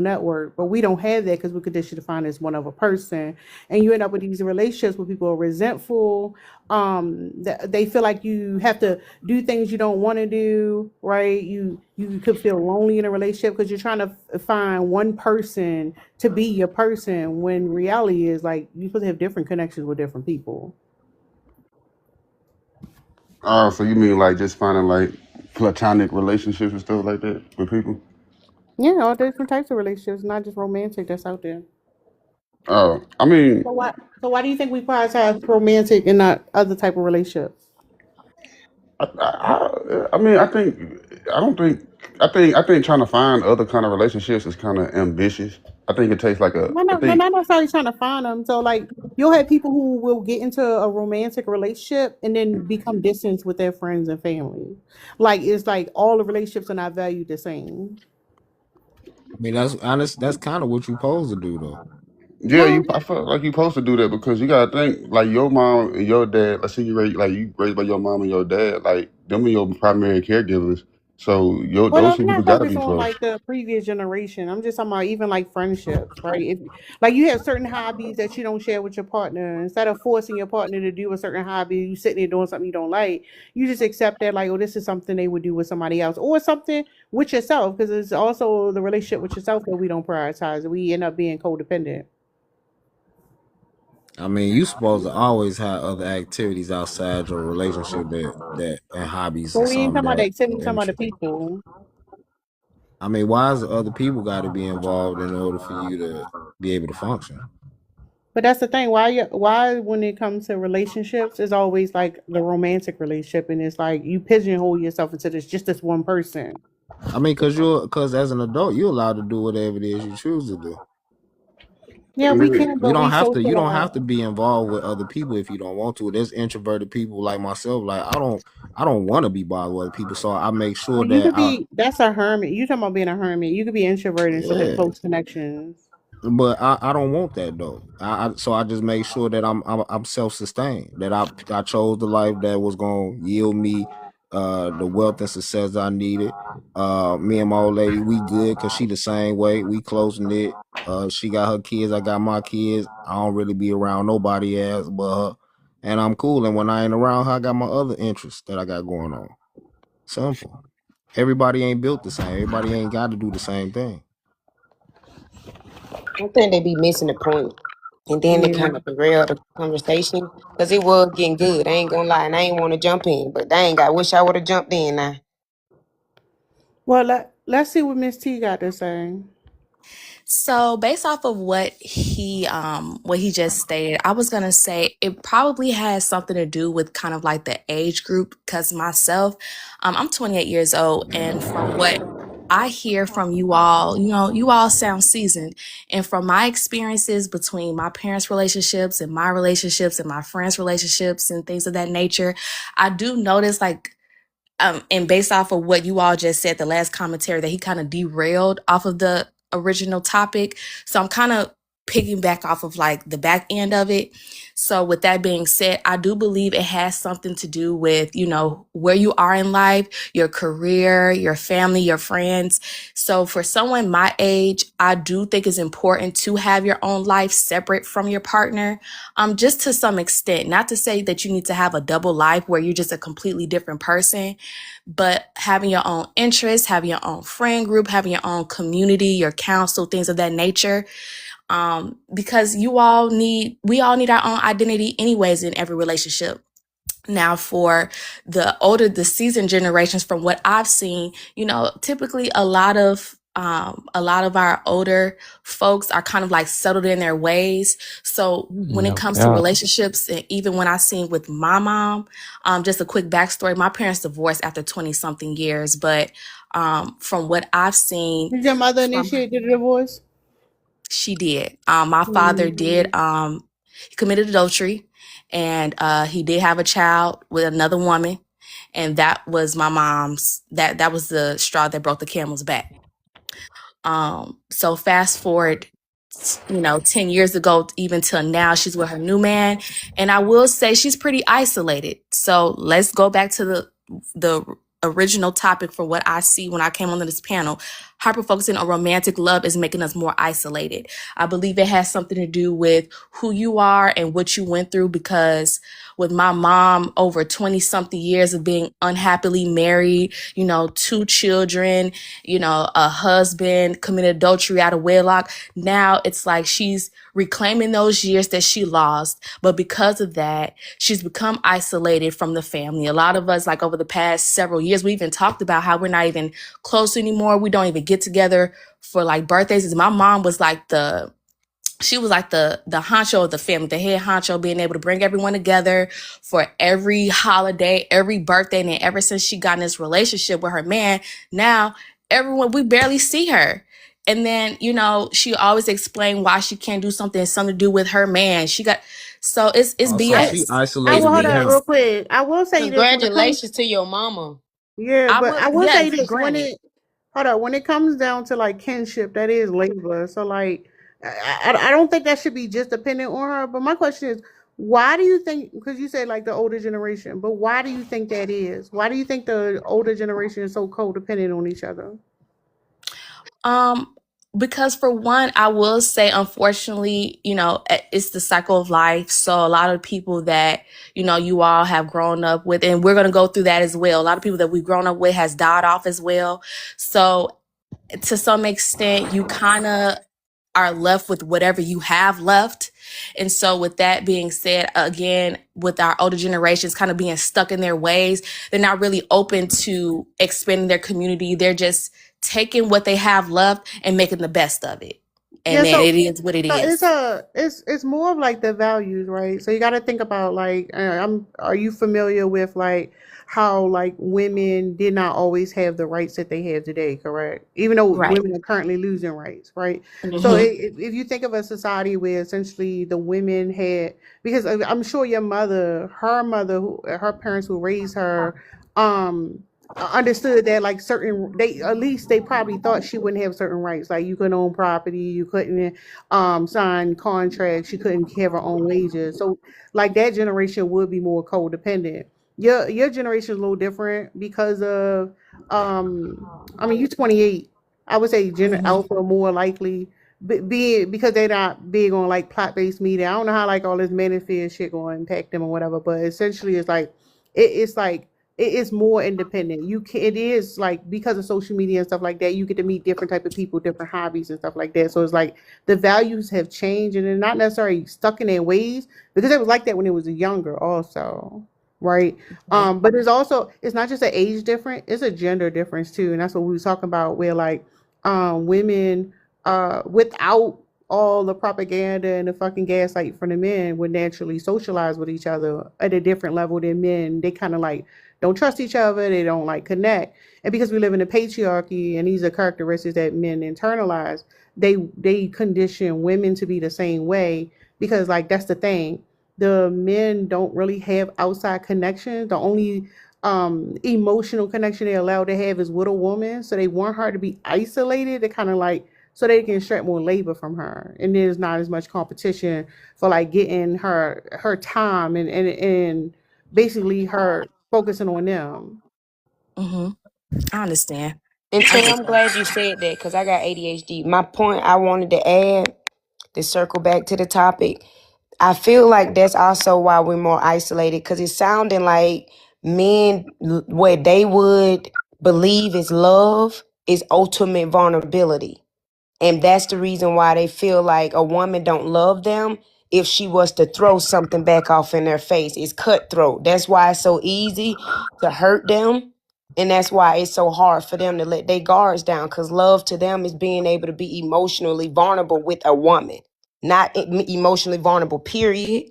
network, but we don't have that because we're conditioned to find as one of a person, and you end up with these relationships where people are resentful. They feel like you have to do things you don't want to do, right? You could feel lonely in a relationship because you're trying to find one person to be your person, when reality is like you're supposed to have different connections with different people. Oh, so you mean like just finding like platonic relationships and stuff like that with people? Yeah, all different types of relationships, not just romantic, that's out there. Oh, I mean, So why do you think we prioritize romantic and not other type of relationships? I mean, I don't think, I think trying to find other kind of relationships is kind of ambitious. I think it takes like a, I We're think, not necessarily trying to find them. So like you'll have people who will get into a romantic relationship and then become distant with their friends and family. Like it's like all the relationships are not valued the same. I mean, that's honest. That's kind of what you supposed to do, though. yeah, Well, I feel like you're supposed to do that because you gotta think like your mom and your dad. Let's say you raised by your mom and your dad, like them are your primary caregivers. So well, those I'm two people not gotta focused be on close. like the previous generation. I'm just talking about even like friendships, right? If like you have certain hobbies that you don't share with your partner, instead of forcing your partner to do a certain hobby, you sitting there doing something you don't like, you just accept that like, oh, this is something they would do with somebody else, or something with yourself, because it's also the relationship with yourself that we don't prioritize. We end up being codependent. I mean, you supposed to always have other activities outside your relationship that and hobbies So or we ain't something talking about the that activity, we talking about the interest. people. I mean, why is the other people got to be involved in order for you to be able to function? But that's the thing. Why when it comes to relationships, it's always like the romantic relationship, and it's like you pigeonhole yourself into this one person. I mean, because as an adult, you're allowed to do whatever it is you choose to do. Yeah, we can, You but don't we have to. You don't have socialize. to be involved with other people if you don't want to. There's introverted people like myself. Like I don't want to be bothered with other people, so I make sure You that could be. That's a hermit. You talking about being a hermit? You could be introverted and still have yeah. close connections. But I don't want that though. So I just make sure that I'm self sustained. That I chose the life that was gonna yield me the wealth and success I needed. Me and my old lady, we good because she the same way. We close knit. She got her kids, I got my kids. I don't really be around nobody else but her, and I'm cool. And when I ain't around her, I got my other interests that I got going on. Simple. Everybody ain't built the same. Everybody ain't got to do the same thing. I think they be missing the point. And then they Yeah. kind of derailed the conversation because it was getting good. I ain't gonna lie, and I ain't want to jump in, but dang, I wish I would have jumped in now. Well, let's see what Miss T got to say. So based off of what he just stated, I was gonna say it probably has something to do with kind of like the age group. Because myself, I'm 28 years old, and from what I hear from you all, you all sound seasoned. And from my experiences between my parents' relationships and my relationships and my friends' relationships and things of that nature, I do notice like and based off of what you all just said, the last commentary that he kind of derailed off of the original topic. So I'm kind of picking back off of like the back end of it. So with that being said, I do believe it has something to do with, where you are in life, your career, your family, your friends. So for someone my age, I do think it's important to have your own life separate from your partner. Just to some extent, not to say that you need to have a double life where you're just a completely different person, but having your own interests, having your own friend group, having your own community, your council, things of that nature. Because we all need our own identity anyways in every relationship. Now, for the seasoned generations, from what I've seen, typically a lot of our older folks are kind of like settled in their ways. So when it No comes to doubt. relationships, and even when I seen with my mom, just a quick backstory: my parents divorced after 20 something years, but from what I've seen, Did your mother from initiate the divorce? she did. My father did. Mhm. He committed adultery, and he did have a child with another woman, and that was my mom's. That was the straw that broke the camel's back. So fast forward, 10 years ago, even till now, she's with her new man. And I will say she's pretty isolated. So let's go back to the original topic for what I see when I came onto this panel. Hyperfocusing on romantic love is making us more isolated. I believe it has something to do with who you are and what you went through, because with my mom, over 20 something years of being unhappily married, 2 children, a husband, committed adultery out of wedlock. Now it's like she's reclaiming those years that she lost. But because of that, she's become isolated from the family. A lot of us, like over the past several years, we even talked about how we're not even close anymore. We don't even get together for like birthdays. My mom was like the honcho of the family, the head honcho, being able to bring everyone together for every holiday, every birthday. And then ever since she got in this relationship with her man, now we barely see her. And then, she always explained why she can't do something, something to do with her man. So it's Also, I she BS. I It's will isolated hold with up him. real BS. quick. I will say this when it comes. Congratulations to your mama. Yeah, but I will say Yes, this granted. when it comes down to like kinship, that is labor. So like, I don't think that should be just dependent on her. But my question is, why do you think? Because you said like the older generation, but why do you think that is? Why do you think the older generation is so codependent on each other? Um, because for one, I will say, unfortunately, it's the cycle of life. So a lot of people that, you all have grown up with, and we're going to go through that as well. A lot of people that we've grown up with has died off as well. So to some extent, you kind of are left with whatever you have left. And so with that being said, again, with our older generations kind of being stuck in their ways, they're not really open to expanding their community. They're just taking what they have left and making the best of it. Yeah, And then it is what it so is. it's more of like the values, right? So you got to think about like are you familiar with like how like women did not always have the rights that they have today, correct? Even though Right. women are currently losing rights, right? So Hmm. if you think of a society where essentially the women had, because I'm sure your mother, her mother, her parents who raised her, um understood that like certain they at least they probably thought she wouldn't have certain rights, like you couldn't own property, you couldn't sign contracts, she couldn't have her own wages. So like that generation would be more codependent. Your generation is a little different because of I mean you 28. I would say Gen Hmm. Alpha more likely be because they're not big on like plot based media. I don't know how like all this manosphere shit going to impact them or whatever, but essentially it's like it's like it is more independent. It is like because of social media and stuff like that, you get to meet different type of people, different hobbies and stuff like that. So it's like the values have changed and they're not necessarily stuck in their ways because it was like that when it was younger also. Right. Right. But it's not just an age difference, it's a gender difference too. And that's what we were talking about where like women without all the propaganda and the fucking gaslight from the men would naturally socialize with each other at a different level than men. They kind of like don't trust each other. They don't like connect. And because we live in a patriarchy and these are characteristics that men internalize, they condition women to be the same way because like that's the thing. The men don't really have outside connections. The only emotional connection they're allowed to have is with a woman. So they want her to be isolated. They kind of like so they can extract more labor from her. And there's not as much competition for like getting her time and basically her focusing on them. Hmm. I understand. And I Tay, get I'm that. glad you said that because I got ADHD. My point I wanted to add to circle back to the topic, I feel like that's also why we're more isolated because it's sounding like men, what they would believe is love is ultimate vulnerability. And that's the reason why they feel like a woman don't love them if she was to throw something back off in their face. It's cutthroat. That's why it's so easy to hurt them. And that's why it's so hard for them to let their guards down because love to them is being able to be emotionally vulnerable with a woman, not emotionally vulnerable, period,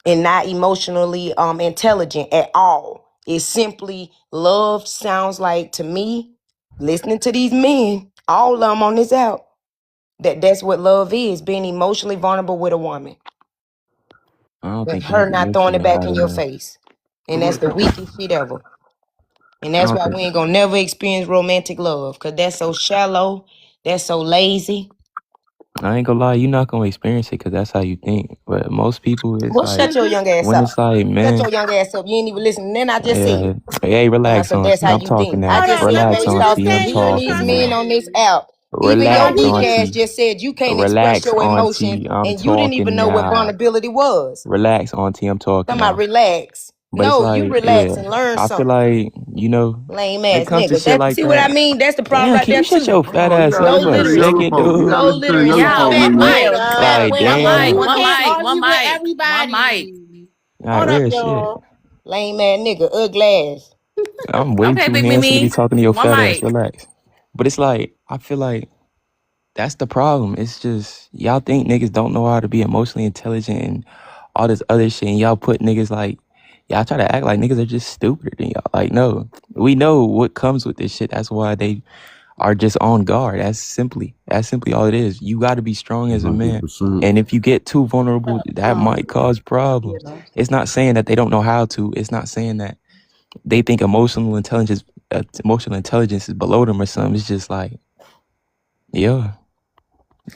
and not emotionally intelligent at all. It's simply love sounds like to me, listening to these men, all of them on this out, that's what love is, being emotionally vulnerable with a woman. I don't But think you have her to not throwing mention it it back hard in your enough. face. And that's the weakest shit ever. And I that's don't why think we ain't gonna never experience romantic love. Cause that's so shallow. That's so lazy. I ain't gonna lie, you're not gonna experience it because that's how you think. But most people, it's Well, like shut your young ass when up. it's like, Shut man, your young ass up. You ain't even listening. Then I just said. yeah, hey, relax, So that's auntie. how I'm you talking think. I now. Hold just up, said level. Relax, based You off just auntie. I'm said you hearing was these talking trying to men now. on this say. app. Even your Are Relax, weak you? ass auntie. just said you can't express Relax, your emotion auntie. I'm and you didn't even talking know what now. vulnerability was. Relax, auntie. I'm talking Talking about now. relax. But it's No, you like, relax yeah, and learn I feel something. like, Lame when it ass comes to nigga. shit That like see what I that, mean? That's the problem damn, right can there you shut too. your fat Oh, you ass gotta Low up listen for to a the literacy. younger second, folk. You dude? gotta Low listen to the literacy. younger Yeah, folk, Fat one Mimi. mic, nigga. Fat Like, one whatever. mic, You damn. one can't mic, one argue with mic, one mic. everybody. Like, Hold up, real shit. y'all. Lame ass nigga. Ugly ass. I'm way Okay, too Big handsome to be Mimi, talking to your one fat ass. mic. Relax. But it's like, I feel like that's the problem. It's just, y'all think niggas don't know how to be emotionally intelligent and all this other shit. And y'all put niggas like, y'all try to act like niggas are just stupider than y'all. Like, no. We know what comes with this shit. That's why they are just on guard. That's simply all it is. You got to be strong as a man. 100%. And if you get too vulnerable, that might cause problems. Yeah. It's not saying that they don't know how to. It's not saying that they think emotional intelligence is below them or something. It's just like, yeah,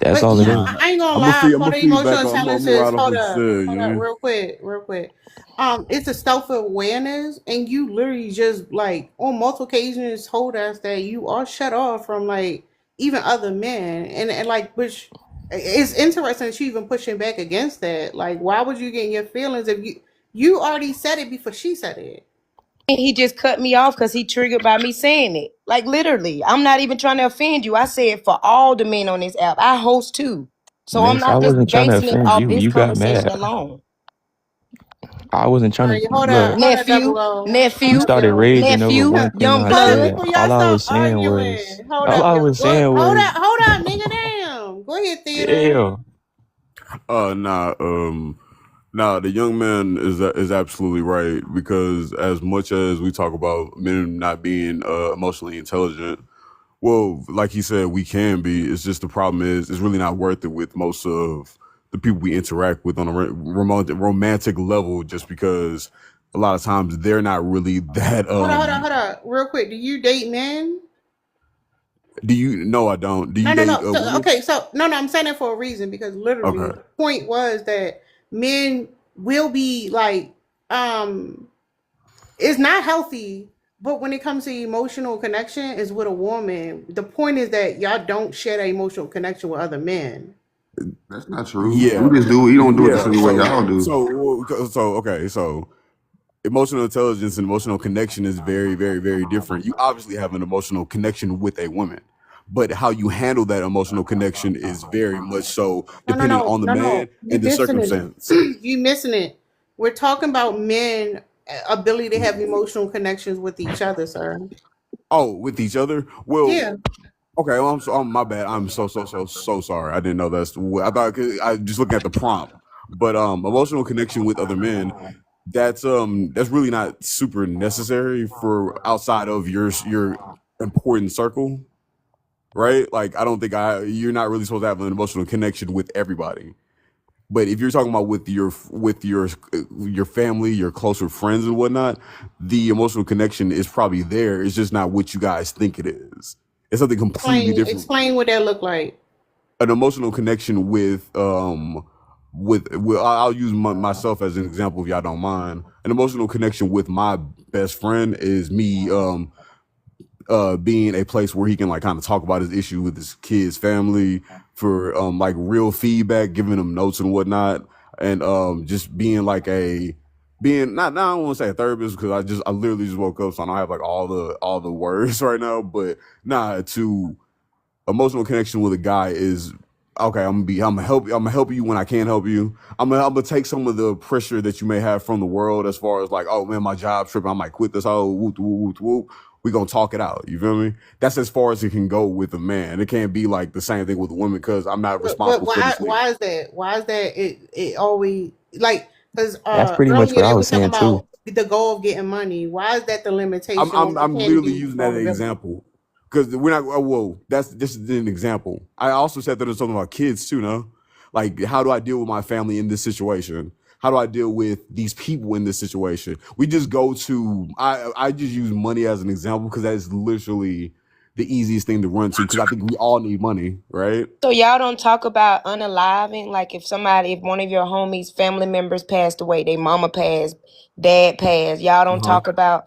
that's But all it yeah, is. Nah, I ain't gonna I'm gonna lie. feed. I'm Part gonna of feed emotional back. I'm intelligence gonna is ride off what you said. You know. real quick. It's a self awareness, and you literally just like on multiple occasions told us that you are shut off from like even other men, and like which it's interesting that you even pushing back against that. Like, why would you get in your feelings if you already said it before she said it? He just cut me off because he triggered by me saying it. Like literally. I'm not even trying to offend you. I said for all the men on this app. I host too. So I'm Miss, I not just wasn't trying to basing it offend off you. this You got conversation mad. alone. I wasn't All trying right, to look. hold on, Nephew, double O, You nephew, hold started up, raging over nephew, one yo. thing young I Hold up blood. said. before y'all All I start was saying was, arguing. Hold all up, I yo. was saying was, Hold up, nigga. Damn. Go ahead, theater. yeah, Nah. Nah. The young man is absolutely right because as much as we talk about men not being emotionally intelligent, well, like he said, we can be. It's just the problem is it's really not worth it with most of the people we interact with on a romantic level, just because a lot of times they're not really that. Hold on. Real quick. Do you date men? Do you? No, I don't. Do you date No. So women? okay, so no. I'm saying it for a reason because literally Okay. the point was that men will be like, it's not healthy. But when it comes to emotional connection, is with a woman. The point is that y'all don't share that emotional connection with other men. That's not true. We just do it. You don't do it the What? same way y'all do. Okay. So emotional intelligence and emotional connection is very, very, very different. You obviously have an emotional connection with a woman, but how you handle that emotional connection is very much so dependent on the man You and the missing it. circumstance. You missing it. We're talking about men ability to have emotional connections with each other, sir. Oh, with each other? Well, Yeah. okay. Well, my bad. I'm so sorry. I didn't know I thought I just looking at the prompt. But emotional connection with other men, that's really not super necessary for outside of your important circle, right? Like I don't think you're not really supposed to have an emotional connection with everybody. But if you're talking about with your family, your closer friends and whatnot, the emotional connection is probably there. It's just not what you guys think it is. It's something completely different. Explain what that look like. An emotional connection with I'll use myself as an example if y'all don't mind. An emotional connection with my best friend is me being a place where he can like kind of talk about his issue with his kids family for like real feedback, giving them notes and whatnot, and just being like a being not I don't want to say a therapist because I literally just woke up so I don't have like all the words right now, but nah, to emotional connection with a guy is okay. I'm gonna help you when I can't help you. I'm gonna take some of the pressure that you may have from the world as far as like, oh man, my job tripping, I might quit this whole whoop whoop whoop whoop. We gonna talk it out. You feel me? That's as far as it can go with a man. It can't be like the same thing with a woman because I'm not But responsible for the sleep. why is that? Why is that it always like because that's pretty much earlier what I they were was talking saying too. about the goal of getting money. Why is that the I'm limitation on I'm what I'm can literally be using that as an vulnerability? example because we're not. Oh, whoa, this is an example. I also said that there's something about kids too. No, like how do I deal with my family in this situation? how do I deal with these people in this situation? We just go to I just use money as an example because that's literally the easiest thing to run to because I think we all need money, right? So y'all don't talk about unaliving, like if one of your homies, family members passed away, their mama passed, dad passed, y'all don't Uh-huh. talk about,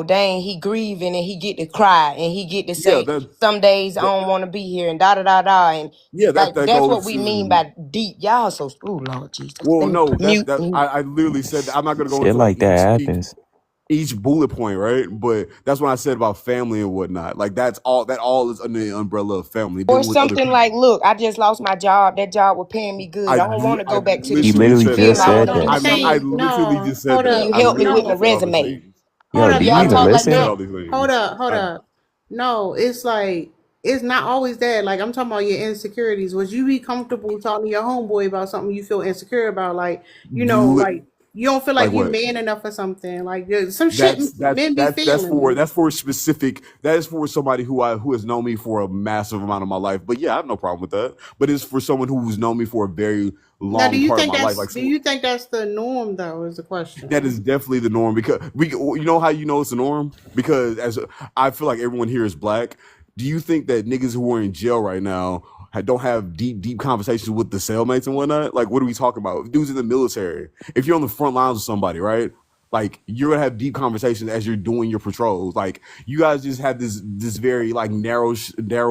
dang, he grieving and he get to cry and he get to Yeah, say, some days I don't want to be here and da da da da and like that that's what goes we mean to by deep. Y'all so Lord Jesus. well, Let me no, mute. I literally said that I'm not gonna go Shit into like like that happens. each bullet point, right? But that's what I said about family and whatnot. Like that all is under the umbrella of family, Or dealing with other something people. like, look, I just lost my job. That job was paying me good. I don't want to I go back to the He literally streets. literally You said feel just me? I that. No, want said to no, do that. I Saint, something. literally no. just said Hold Can that. up. you I help me literally with my No, just said all these resume? things. Yo, hold do up. you Y'all even talk No, like Said no. that. all these things. Hold up, hold I, up. No, it's like it's not always that. Like I'm talking about your insecurities. Would you be comfortable talking to your homeboy about something you feel insecure about? Like, li- like you don't feel like like you what? man enough or something. Like there's some shit men be That's for feeling. specific. That is for somebody who has known me for a massive amount of my life. But yeah, I have no problem with that. But it's for someone who's known me for a very Now, long part of my life. Like do you think that's the norm though? Is the that question. is definitely the norm because you know how you know it's the norm because as I feel like everyone here is black. Do you think that niggas who are in jail right now don't have deep conversations with the cellmates and whatnot? Like, what are we talking about? Dudes in the military. If you're on the front lines with somebody, right? Like you're gonna have deep conversations as you're doing your patrols. Like you guys just have this very like narrow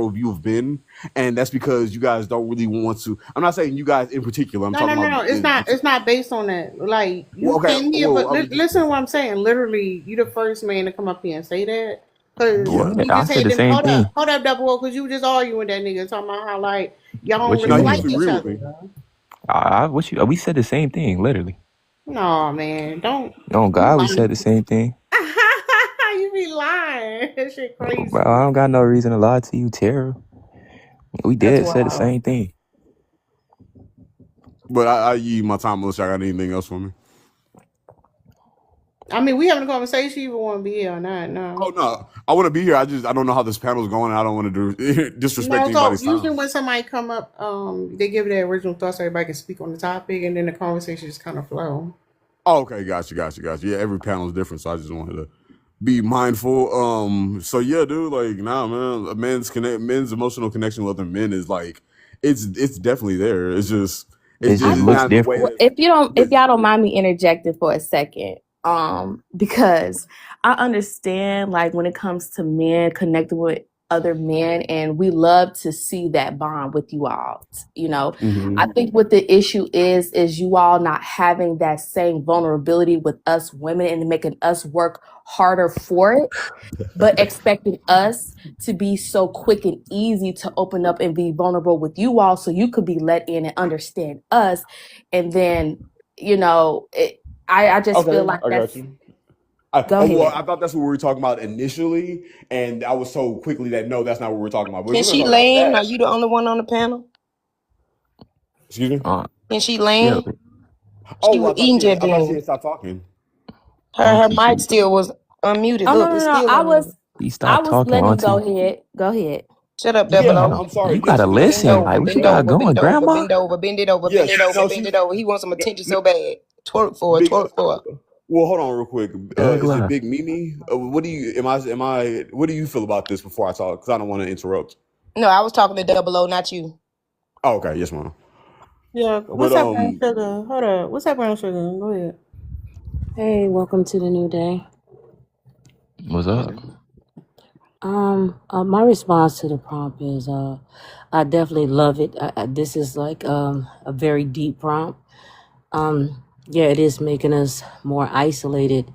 view of men, and that's because you guys don't really want to. I'm not saying you guys in particular. I'm No, no, talking no, about no. It's not. It's not based on that. Like well, you okay, came here, well, but listen to what I'm saying. Literally, you the first man to come up here and say that. Cause yeah. What? we I just said had the them. same thing. Hold up, double O. Cause you just arguing with that nigga talking about how like y'all don't What you No, really he like just mean? each agreed with other. me. Though. What you? We said the same thing, literally. No, man, don't. Oh You God, we lying. said the same thing. You be lying. That shit Bro, I crazy. don't got no reason to lie to you, Tara. We That's did say the wild. same thing. But I yield my time unless y'all got anything else for me. I mean, we having a conversation. You want to be here or not? No. Oh no, I want to be here. I don't know how this panel's going. And I don't want to disrespect No, so anybody's usually time. when somebody come up, they give their original thoughts so everybody can speak on the topic, and then the conversation just kind of flow. Oh, okay, got you. Yeah, every panel is different, so I just wanted to be mindful. So yeah, dude, like, nah, man, men's emotional connection with other men is like, it's definitely there. It just it's looks not in the way different. Well, that. if y'all don't mind me interjecting for a second, because I understand like when it comes to men connecting with other men, and we love to see that bond with you all. Mm-hmm. I think what the issue is you all not having that same vulnerability with us women and making us work harder for it, but expecting us to be so quick and easy to open up and be vulnerable with you all so you could be let in and understand us. And then, I just feel Okay, like I got that's, you. go Well, ahead. I thought that's what we were talking about initially, and I was told quickly that no, that's not what we're talking about. But if Can we're going she to talk about land? that, Are you the only one on the panel? excuse me. Uh, Can she yeah. land? She Oh, was eating that I thought she bean. had stopped talking. Her mic still was unmuted. Oh, no, Look, no, it's no. still unmuted. You I stop was talking, letting you go Auntie. ahead. Go ahead. Shut up, Yeah, double Damn, O. I'm sorry. you Yeah, gotta she was. Bend listen. Like, over, what you bend got over, going, bend over, Grandma? bend over, bend it over, Yeah, bend it over, no, bend she. it over. He wants some attention No, so bad. Twerk for it, big. twerk for it. Well, hold on, real quick. Doug Is it love. Big Mimi? What do you? Am I? What do you feel about this before I talk? Because I don't want to interrupt. No, I was talking to double O, not you. Oh, okay. Yes, ma'am. Yeah. But What's up, brown sugar? Hold up. What's up, brown sugar? Go ahead. Hey, welcome to the new day. What's up? My response to the prompt is, I definitely love it. This is like a very deep prompt. Yeah, it is making us more isolated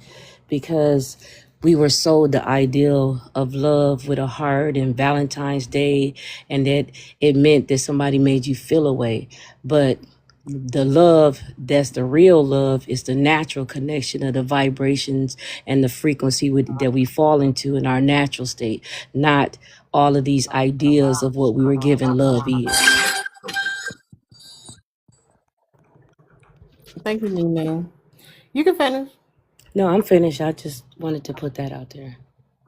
because we were sold the ideal of love with a heart and Valentine's Day, and that it meant that somebody made you feel a way. But the love that's the real love is the natural connection of the vibrations and the frequency that we fall into in our natural state, not all of these ideas of what we were given love is. Thank you, Nene. You can finish. No, I'm finished. I just wanted to put that out there.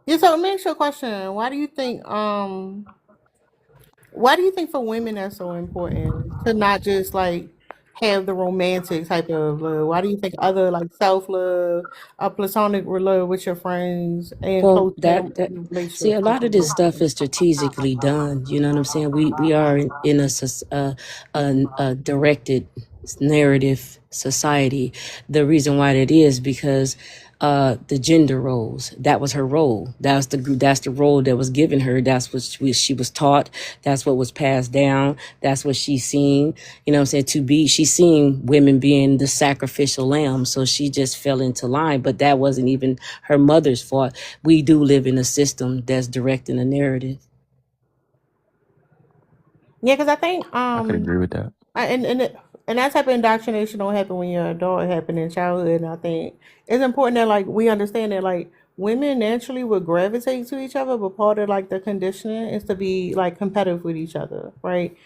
Yeah. So, let me ask you a question. Why do you think for women that's so important to not just like have the romantic type of love? Why do you think other like self love, platonic love with your friends, and Well, close that family see, a relationships lot of aren't this stuff working? is strategically done. You know what I'm saying? We are in a directed narrative society. The reason why that is because the gender roles. That was her role. That's the role that was given her. That's what she was taught. That's what was passed down. That's what she's seen. You know what I'm saying? She's seen women being the sacrificial lamb. So she just fell into line. But that wasn't even her mother's fault. We do live in a system that's directing a narrative. Yeah, because I think I could agree with that. and that type of indoctrination don't happen when you're an adult. It happen in childhood, and I think it's important that like we understand that like women naturally would gravitate to each other, but part of like the conditioning is to be like competitive with each other, right?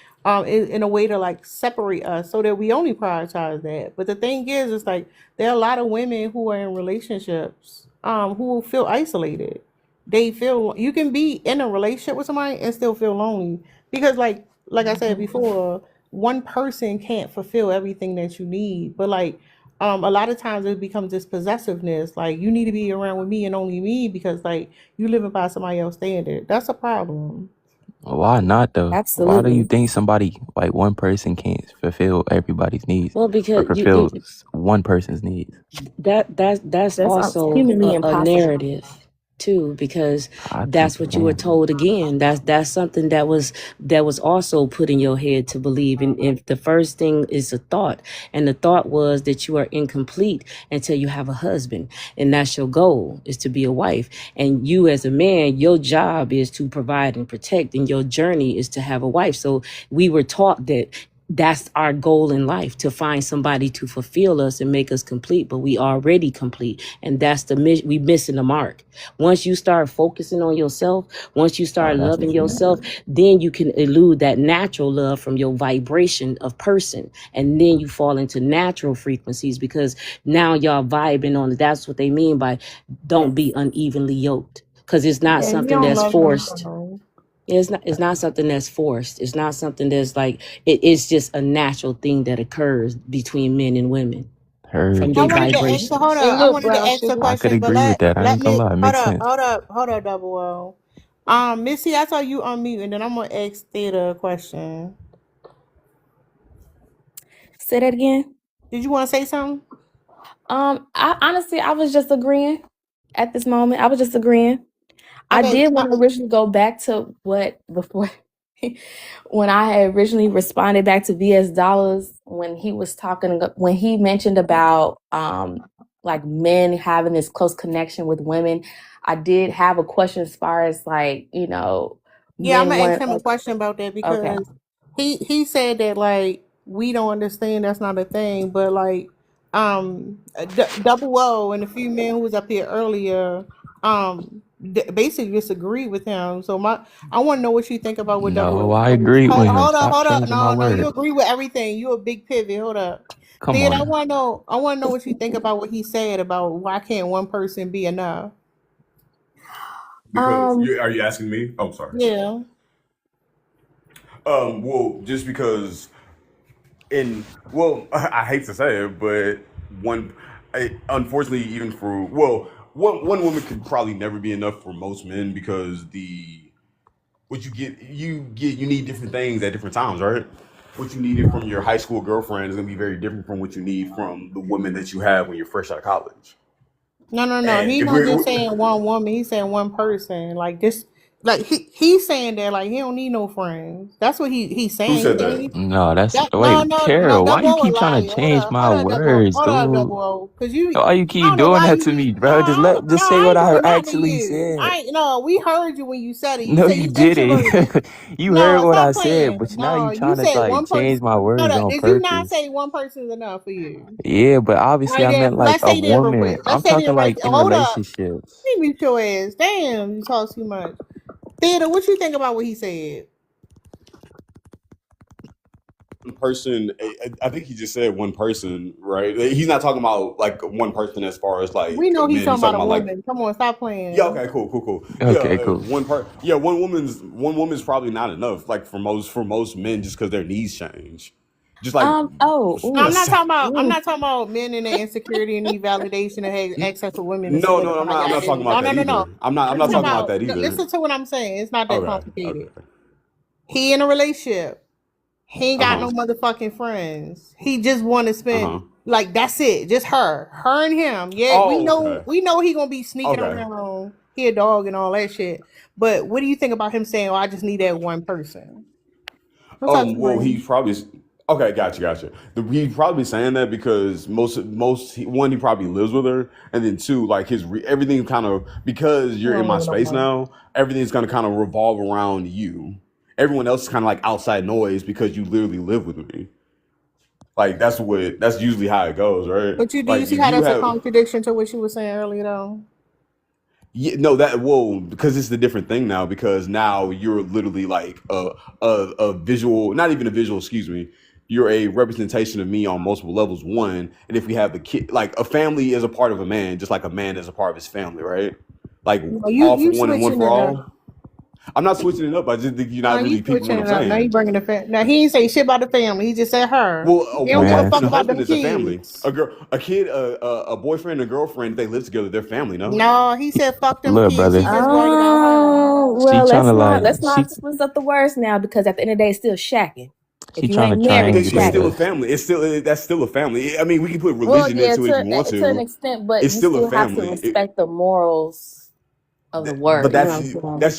In a way to like separate us so that we only prioritize that. But the thing is, it's like there are a lot of women who are in relationships who feel isolated. They feel you can be in a relationship with somebody and still feel lonely because like I said before, one person can't fulfill everything that you need. But like a lot of times it becomes this possessiveness. Like you need to be around with me and only me because like you living by somebody else's standard. That's a problem. Why not though? Why do you Absolutely. think somebody like one person can't fulfill everybody's needs Well, or because fulfill one person's needs? that's That's also humanly a impossible. narrative too, because I think that's it what you were can. told. Again, that's something that was also put in your head to believe. And if the first thing is a thought, and the thought was that you are incomplete until you have a husband, and that's your goal, is to be a wife. And you as a man, your job is to provide and protect, and your journey is to have a wife. So we were taught that that's our goal in life, to find somebody to fulfill us and make us complete, but we already complete. And that's we missing the mark. Once you start focusing on yourself, once you Oh, start that's the loving truth. yourself, then you can elude that natural love from your vibration of person. And then you fall into natural frequencies, because now y'all vibing on it. That's what they mean by don't be unevenly yoked. Because it's not Yeah, you something don't that's love forced. yourself. It's not something that's forced. It's not something that's like it's just a natural thing that occurs between men and women from Heard I their you. wanted to ask vibration. hold And up. I look, wanted to brown ask a sugar. I could question, but agree with that. I let ain't gonna me lie. It makes sense. hold up, double O. Missy, I saw you unmute and then I'm gonna ask Theta a question. Say that again. Did you wanna say something? I honestly, I was just agreeing at this moment. I was just agreeing. I Okay, did want to originally go back to what before when I had originally responded back to VS Dollars when he was talking when he mentioned about like men having this close connection with women. I did have a question as far as like, yeah, I'm men gonna ask want him a question about that okay. because he said that like we don't understand that's not a thing, but like Double O and a few men who was up here earlier basically disagree with him. So I want to know what you think about what No, Double I O. agree with him. Hold up, Stop hold up. changing my No, you word. agree with everything. You a big pivot. Hold up. Come Ted, on now. I want to know what you think about what he said about why can't one person be enough? Because Um are you asking me? I'm sorry. Yeah. Well, just because I hate to say it, but unfortunately, even for one woman could probably never be enough for most men because what you need different things at different times, right? What you needed from your high school girlfriend is gonna be very different from what you need from the woman that you have when you're fresh out of college. No, no, no. And He's if not just we're saying one woman. He's saying one person. Like this, like he's saying that like he don't need no friends. That's what he's who saying. said that? No, that's That wait, no, Carol. Why double you O a keep trying to liar. change my words, Hold up, dude? double O. Cause you, Why you I keep don't know doing why that you to keep. me, bro? No, Just say I what ain't I doing nothing to actually you. said. No, we heard you when you said it. You No, said you you didn't. introverted. You heard No, what I stop said, playing. but now you No, you trying to said like one person. change my Hold words up. on Did you not purpose. say one person is enough for you? Yeah, but All obviously right, I then meant like let's a say that real woman. quick. I'm Let's say talking that right like there. in Hold up. relationships. Let me mute your ass. Damn, you talk too much. Theater, what you think about what he said? One person, I think he just said one person, right? He's not talking about like one person as far as We like know he's men. He's talking talking about a about like woman. Come on, stop yeah, playing. okay, cool. Yeah, Okay, cool. yeah, one woman's probably not enough. Like for most men, just because their needs change. Just like Oh, No, I'm ooh, not talking about. I'm ooh. not talking about men and their insecurity and need validation and have access to women to no, no, solidify I'm your not talking identity. about No, no, that no, no. either. I'm I'm not talking talking about about. that either. Listen to what I'm saying. It's not that Okay, complicated. okay. He in a relationship. He ain't Uh got huh. no motherfucking friends. He just want to Uh spend huh. like that's it. Just her and him. Yeah, we Oh, know okay. we know he gonna be sneaking Okay. around. He a dog and all that shit. But what do you think about him saying, "Oh, I just need that one person"? What's up, Well, Sabrina? he's probably okay. Gotcha. He's probably saying that because one, he probably lives with her, and then two, like everything kind of because He you're in don't my live no space more. now. Everything's gonna kind of revolve around you. Everyone else is kind of like outside noise because you literally live with me. Like that's usually how it goes, right? But do you Like see if how you that's a have contradiction to what you were saying earlier, though? yeah, no, that well, because it's the different thing now. Because now you're literally like a visual, not even a visual. Excuse me. You're a representation of me on multiple levels. One, and if we have the kid, like a family is a part of a man, just like a man is a part of his family, right? Like No, all for you one and one switching for it up. all. I'm not switching it up. I just think you're No, not you really peeping what switching I'm it up. Now you saying. bringing the now he ain't say shit about the family. He just said her. Well, He don't Let me give a wife ask fuck and a you. about husband them is a family. kids. A boyfriend and a girlfriend, if they live together, they're family. No. No, he said fuck them Look, kids. brother. He just worried about her. Oh, She well, trying to like. let's She not split up the words now because at the end of the day, it's still shacking. she If you trying to ain't married, it's It's triangulate still a shacking. us. family. That's still a family. I mean, we can put Well, religion yeah, into it if you want to an to. extent, but It's you still a still have to family. respect the morals of the But word. You know what I'm saying?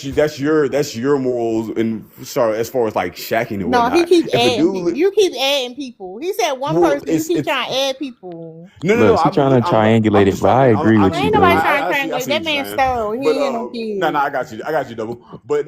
that's your morals and sorry as far as like shacking and No, he whatnot. keep If a adding. dude, You keep adding people. He said one well, person. You keep it's trying to add people. no. Look, she trying to triangulate I'm it, just but trying I to. agree with you Ain't though. nobody trying to I triangulate. see what That you're man saying. stole. But He ain't no no, kid. I got you double. But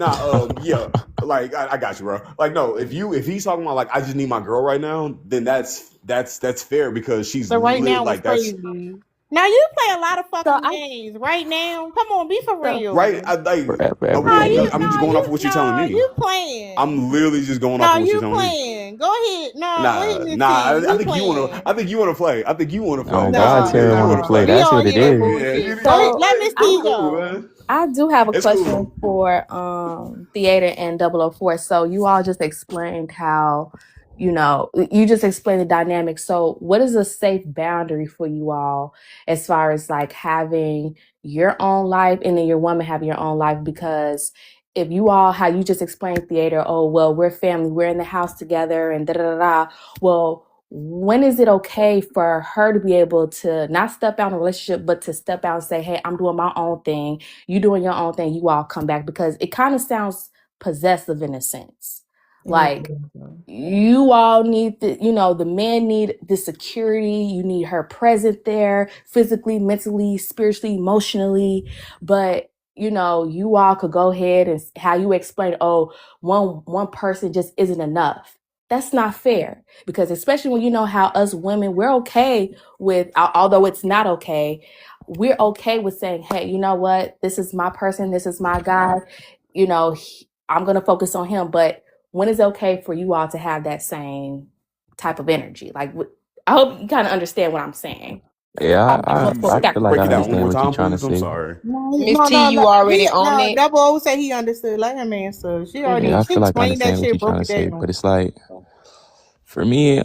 yeah, like I got you, bro. Like no, if he's talking about like I just need my girl right now, then that's fair because she's So right now was like that's crazy. Now you play a lot of So fucking I games. Right now, come on, be for so right. real. Forever No, and you, I'm just no, going off of you, what you're telling no, me. you playing. I'm literally just going off No, of what you're you telling me. playing. Go ahead. No, go ahead, Miss T. I You think you want to. playing. I think you want to play. I think you want to play. Oh, That's God, what it Terry is. You want to want to play. No, play. we That's all what it hear that is. Yeah, bullshit. Go ahead. so Let Miss it's T cool, go. man. I do have a It's question cool. for Theater and 004. So you all just explained how, you just explained the dynamic. So what is a safe boundary for you all as far as like having your own life and then your woman having your own life? Because if you all, how you just explained Theater, oh, well, we're family, we're in the house together and da da da da. Well, when is it okay for her to be able to not step out in a relationship, but to step out and say, hey, I'm doing my own thing, you doing your own thing, you all come back? Because it kind of sounds possessive in a sense. Like you all need the men need the security, you need her present there physically, mentally, spiritually, emotionally. But you all could go ahead and how you explain, oh, one person just isn't enough. That's not fair, because especially when you know how us women, we're okay with, although it's not okay, we're okay with saying, hey, you know what, this is my person, this is my guy, I'm going to focus on him. But when is it okay for you all to have that same type of energy? Like, I hope you kind of understand what I'm saying. Yeah, I Got feel like Break I it down one understand more what you're time, trying to please. I'm say. sorry. Miss No, T, no, you no. already on No, it. Double O said he understood. Let him answer. She already Yeah, I she feel like I explained that understand what shit, you're trying broke to it say, but down. it's like for me,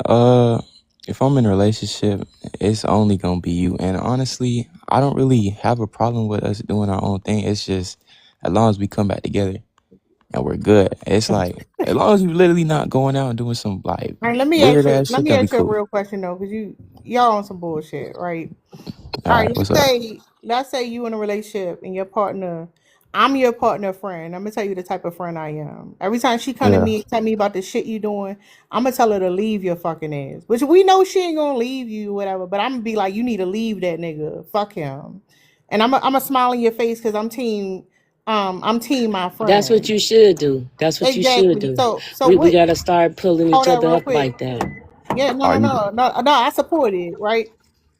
if I'm in a relationship, it's only gonna be you. And honestly, I don't really have a problem with us doing our own thing. It's just as long as we come back together and we're good. It's like as long as you literally not going out and doing some like All right, weird ass let shit, me then we ask you a cool. real question though, because y'all on some bullshit, right? All All right, right, what's up? let's say you in a relationship and your partner, I'm your partner friend. I'm gonna tell you the type of friend I am. Every time she come to Yeah. me and tell me about the shit you doing, I'm gonna tell her to leave your fucking ass. Which we know she ain't gonna leave you, whatever. But I'm gonna be like, you need to leave that nigga. Fuck him. And I'm a smile in your face because I'm team my That's what friend. you should do. That's what you should Exactly. do. So We what? gotta start pulling each Hold that other real up quick. like that. Yeah, no, Are no, you? no, no, no. I support it, right?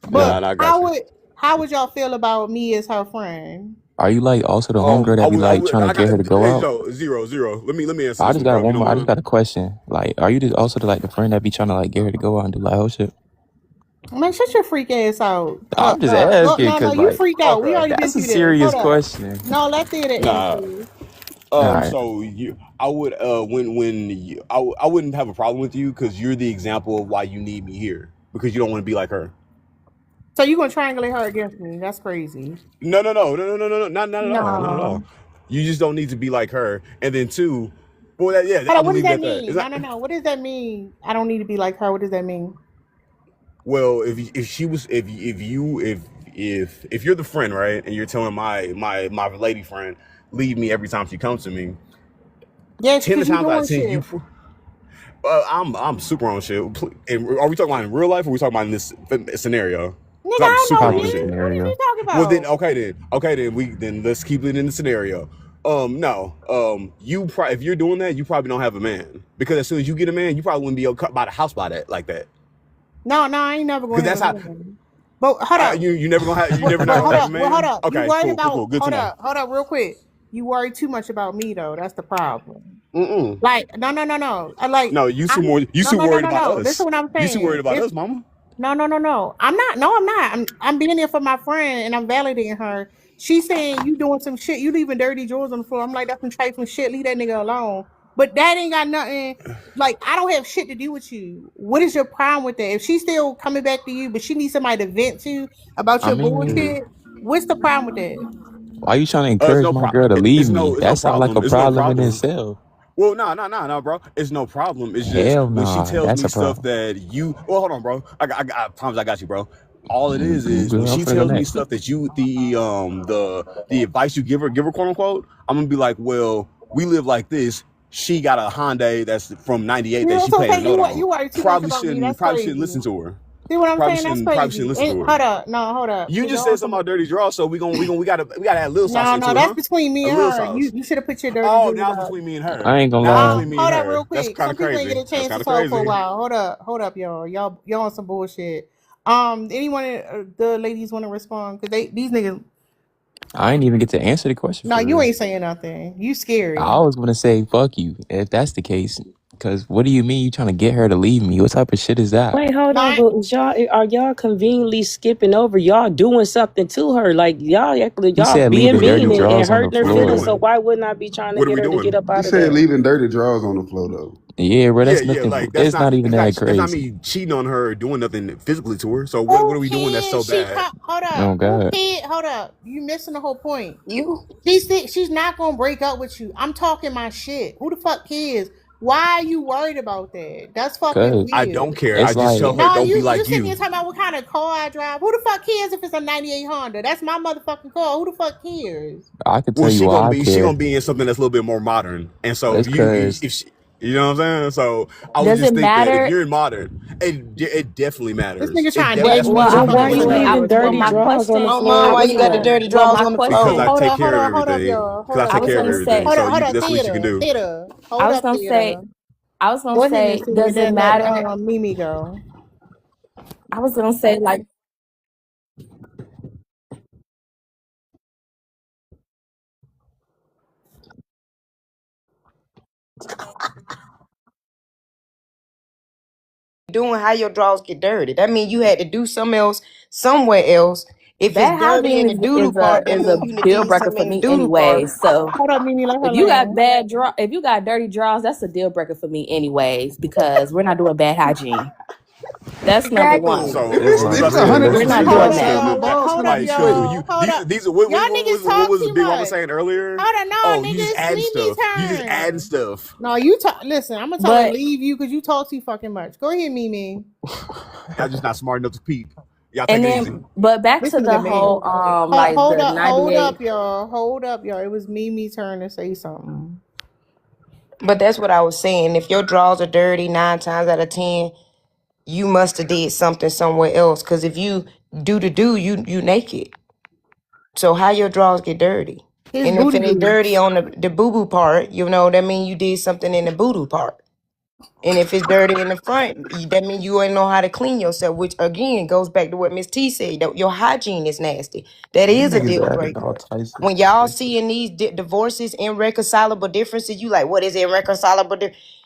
Yeah. But I got you. how would y'all feel about me as her friend? Are you like also the homegirl that be like trying to I got. get her to go Hey, out? so zero. Let me answer I this just one, got bro. If you one don't more. I just mind. got a question. Like, are you also the friend that be trying to like get her to go out and do like whole shit? Man, shut your freak ass out. I'm just Go, asking no, no, because you like freaked out. We Okay. already been that's a through this. Hold serious up. question. No, let theater Nah. answer. All right. So I would, I wouldn't have a problem with you because you're the example of why you need me here because you don't want to be like her. So you gonna triangulate her against me? That's crazy. No, not at all, not at all. No. You just don't need to be like her. And then two, well, yeah, Hold I'm on, gonna what does leave it that at that. mean? It's No, not. no, no. What does that mean? I don't need to be like her. What does that mean? Well, if she was, if you're the friend, right, and you're telling my lady friend, leave me every time she comes to me, Yes, ten because you times out of doing 10, shit. I'm super on shit. And are we talking about in real life or are we talking about in this scenario? Nigga, Because I'm I super don't know on Probably you. shit. What are you scenario. talking Well then, about? then let's keep it in the scenario. No, if you're doing that, you probably don't have a man because as soon as you get a man, you probably wouldn't be able to buy the house by that like that. No, no, I ain't never Because gonna have that's a how man. But hold up. you never gonna have you never not But gonna hold have a up. Well, hold man. up. You Okay, worried about? cool. Good to know. Hold up, real quick. You worry too much about me though. That's the problem. Mm-mm. Like, no, no, no, no. I like. No, I'm. you No, too no, no, worried no, about no. Listen, us. what I'm You too worried saying. about us, mama. No, no, no, no. I'm not. No, I'm not. I'm being there for my friend and I'm validating her. She's saying you doing some shit. You leaving dirty drawers on the floor. I'm like, that's some trifling shit. Leave that nigga alone. But that ain't got nothing. Like, I don't have shit to do with you. What is your problem with that? If she's still coming back to you, but she needs somebody to vent to about I your Mm-hmm. mean, bullshit, what's the problem with that? why you trying to It's encourage no my pro. girl to leave me? It's no That sounds like a problem. It's no problem in problem. itself. Well, no, bro. It's no problem. It's just Hell when she nah, tells that's me a stuff problem. that you. Well, hold on, bro. I promise I got you, bro. All it is Good. when I'm she finna go tells me next. stuff that you the advice you give her, quote unquote. I'm gonna be like, well, we live like this. She got a Hyundai that's from '98 You that know, she so paid a say note on. you worry too much about me. That's Probably shouldn't crazy. listen to her. See what I'm saying? That's Probably shouldn't crazy. listen to her. Hold up. No, hold up. You Because just y'all on said something some. about dirty draws, so we gotta add a little sauce No, into no, it, that's huh? between me A and little her. sauce. You should have put your dirty Oh, jewels now it's up. between me and her. I ain't gonna Now it's lie. between me and Hold up real her. That's quick. kind Some of people ain't get crazy. a That's chance kind to of talk for a crazy. while. Hold up, y'all. Y'all on some bullshit. Anyone the ladies want to respond? Cause these niggas. I ain't even get to answer the question No, for you real. ain't saying nothing. You I scary. was gonna say fuck you if that's the case. Cause what do you mean you trying to get her to leave me? What type of shit is that? Wait, hold No, on, but is y'all conveniently skipping over y'all doing something to her? Like He y'all said What leave being the are we mean dirty doing? and drawers on the hurting her What are we feelings. floor. So doing? why wouldn't I be trying to What are get we her to get doing? up He out of said there? leaving dirty drawers on the floor though. Yeah, bro, Yeah, that's yeah. nothing. Like It's not even that that's not crazy. me cheating on her or doing nothing physically to her. So what who are we doing that's so cares? bad? Hold Oh up. Who God, cares? Hold up. You missing the whole point. You She's not gonna break up with you. I'm talking my shit. Who the fuck cares? Why are you worried about that? That's fucking cause I weird. don't care. I it's just tell like her No, don't be you like sitting here you. talking about what kind of car I drive. Who the fuck cares if it's a '98 Honda? That's my motherfucking car. Who the fuck cares? I could Well, tell you why I she care. gonna be in something that's a little bit more modern. And so It's cause if she, you know what I'm saying? So I would Does just it think that if matter? you're in modern, it definitely This matters. nigga trying to But nag That's me Well, in well, the I, then why fucking wait, you wait, side. I, leaving well, dirty my drawers on the question, floor Mama, I why was you got the gonna, anyway? dirty well, drawers my on the because question, floor? I Hold take up, care of hold up, everything. y'all. Because I I take was care of gonna everything. say, Hold So up, hold up, that's the least you can theater, do. theater. I Hold was up, gonna say, theater. I was gonna Go ahead, Miss say, Theater. does it Then let matter? Mimi go. I was gonna say, like, doing how your drawers get dirty. That means you had to do something else somewhere else. If it's bad dirty in hygiene the doodle a part, that is a means you deal did breaker something for in the me doodle anyway. part. So Hold up, Mimi. Let her if you got land. if you got dirty drawers, that's a deal breaker for me anyways, because we're not doing bad hygiene. That's number Exactly. one. So it's what we like about It's to do? We're not 100% doing Hold health up, that. stuff. y'all. Drawers Hold smell up, like Like, cause sweat. y'all. Hold up. these are Y'all niggas what talk was the too big mama much. saying earlier? Hold on, Oh, no, you just niggas. adding Mimi's stuff. You just adding turn. stuff. No, you talk. Listen, I'm gonna tell her to But leave you because you talk too fucking much. Go ahead, Mimi. Y'all just not smart enough to peep. Y'all take and it easy. then but back This to nigga the man. whole like the Hold 98. up, y'all. Hold up, y'all. It was Mimi turn to say something. But that's what I was saying. If your drawers are dirty 9 times out of 10, you must have did something somewhere else. Cause if you do, you naked. So how your drawers get dirty? His And if booty it ain't dirty juice. on the boo boo part, that mean you did something in the boo boo part. And if it's dirty in the front, that means you ain't know how to clean yourself, which again goes back to what Miss T said. That your hygiene is nasty. That you is a niggas deal adding all breaker. types of When y'all shit. seeing these divorces, irreconcilable differences, you like, what is irreconcilable?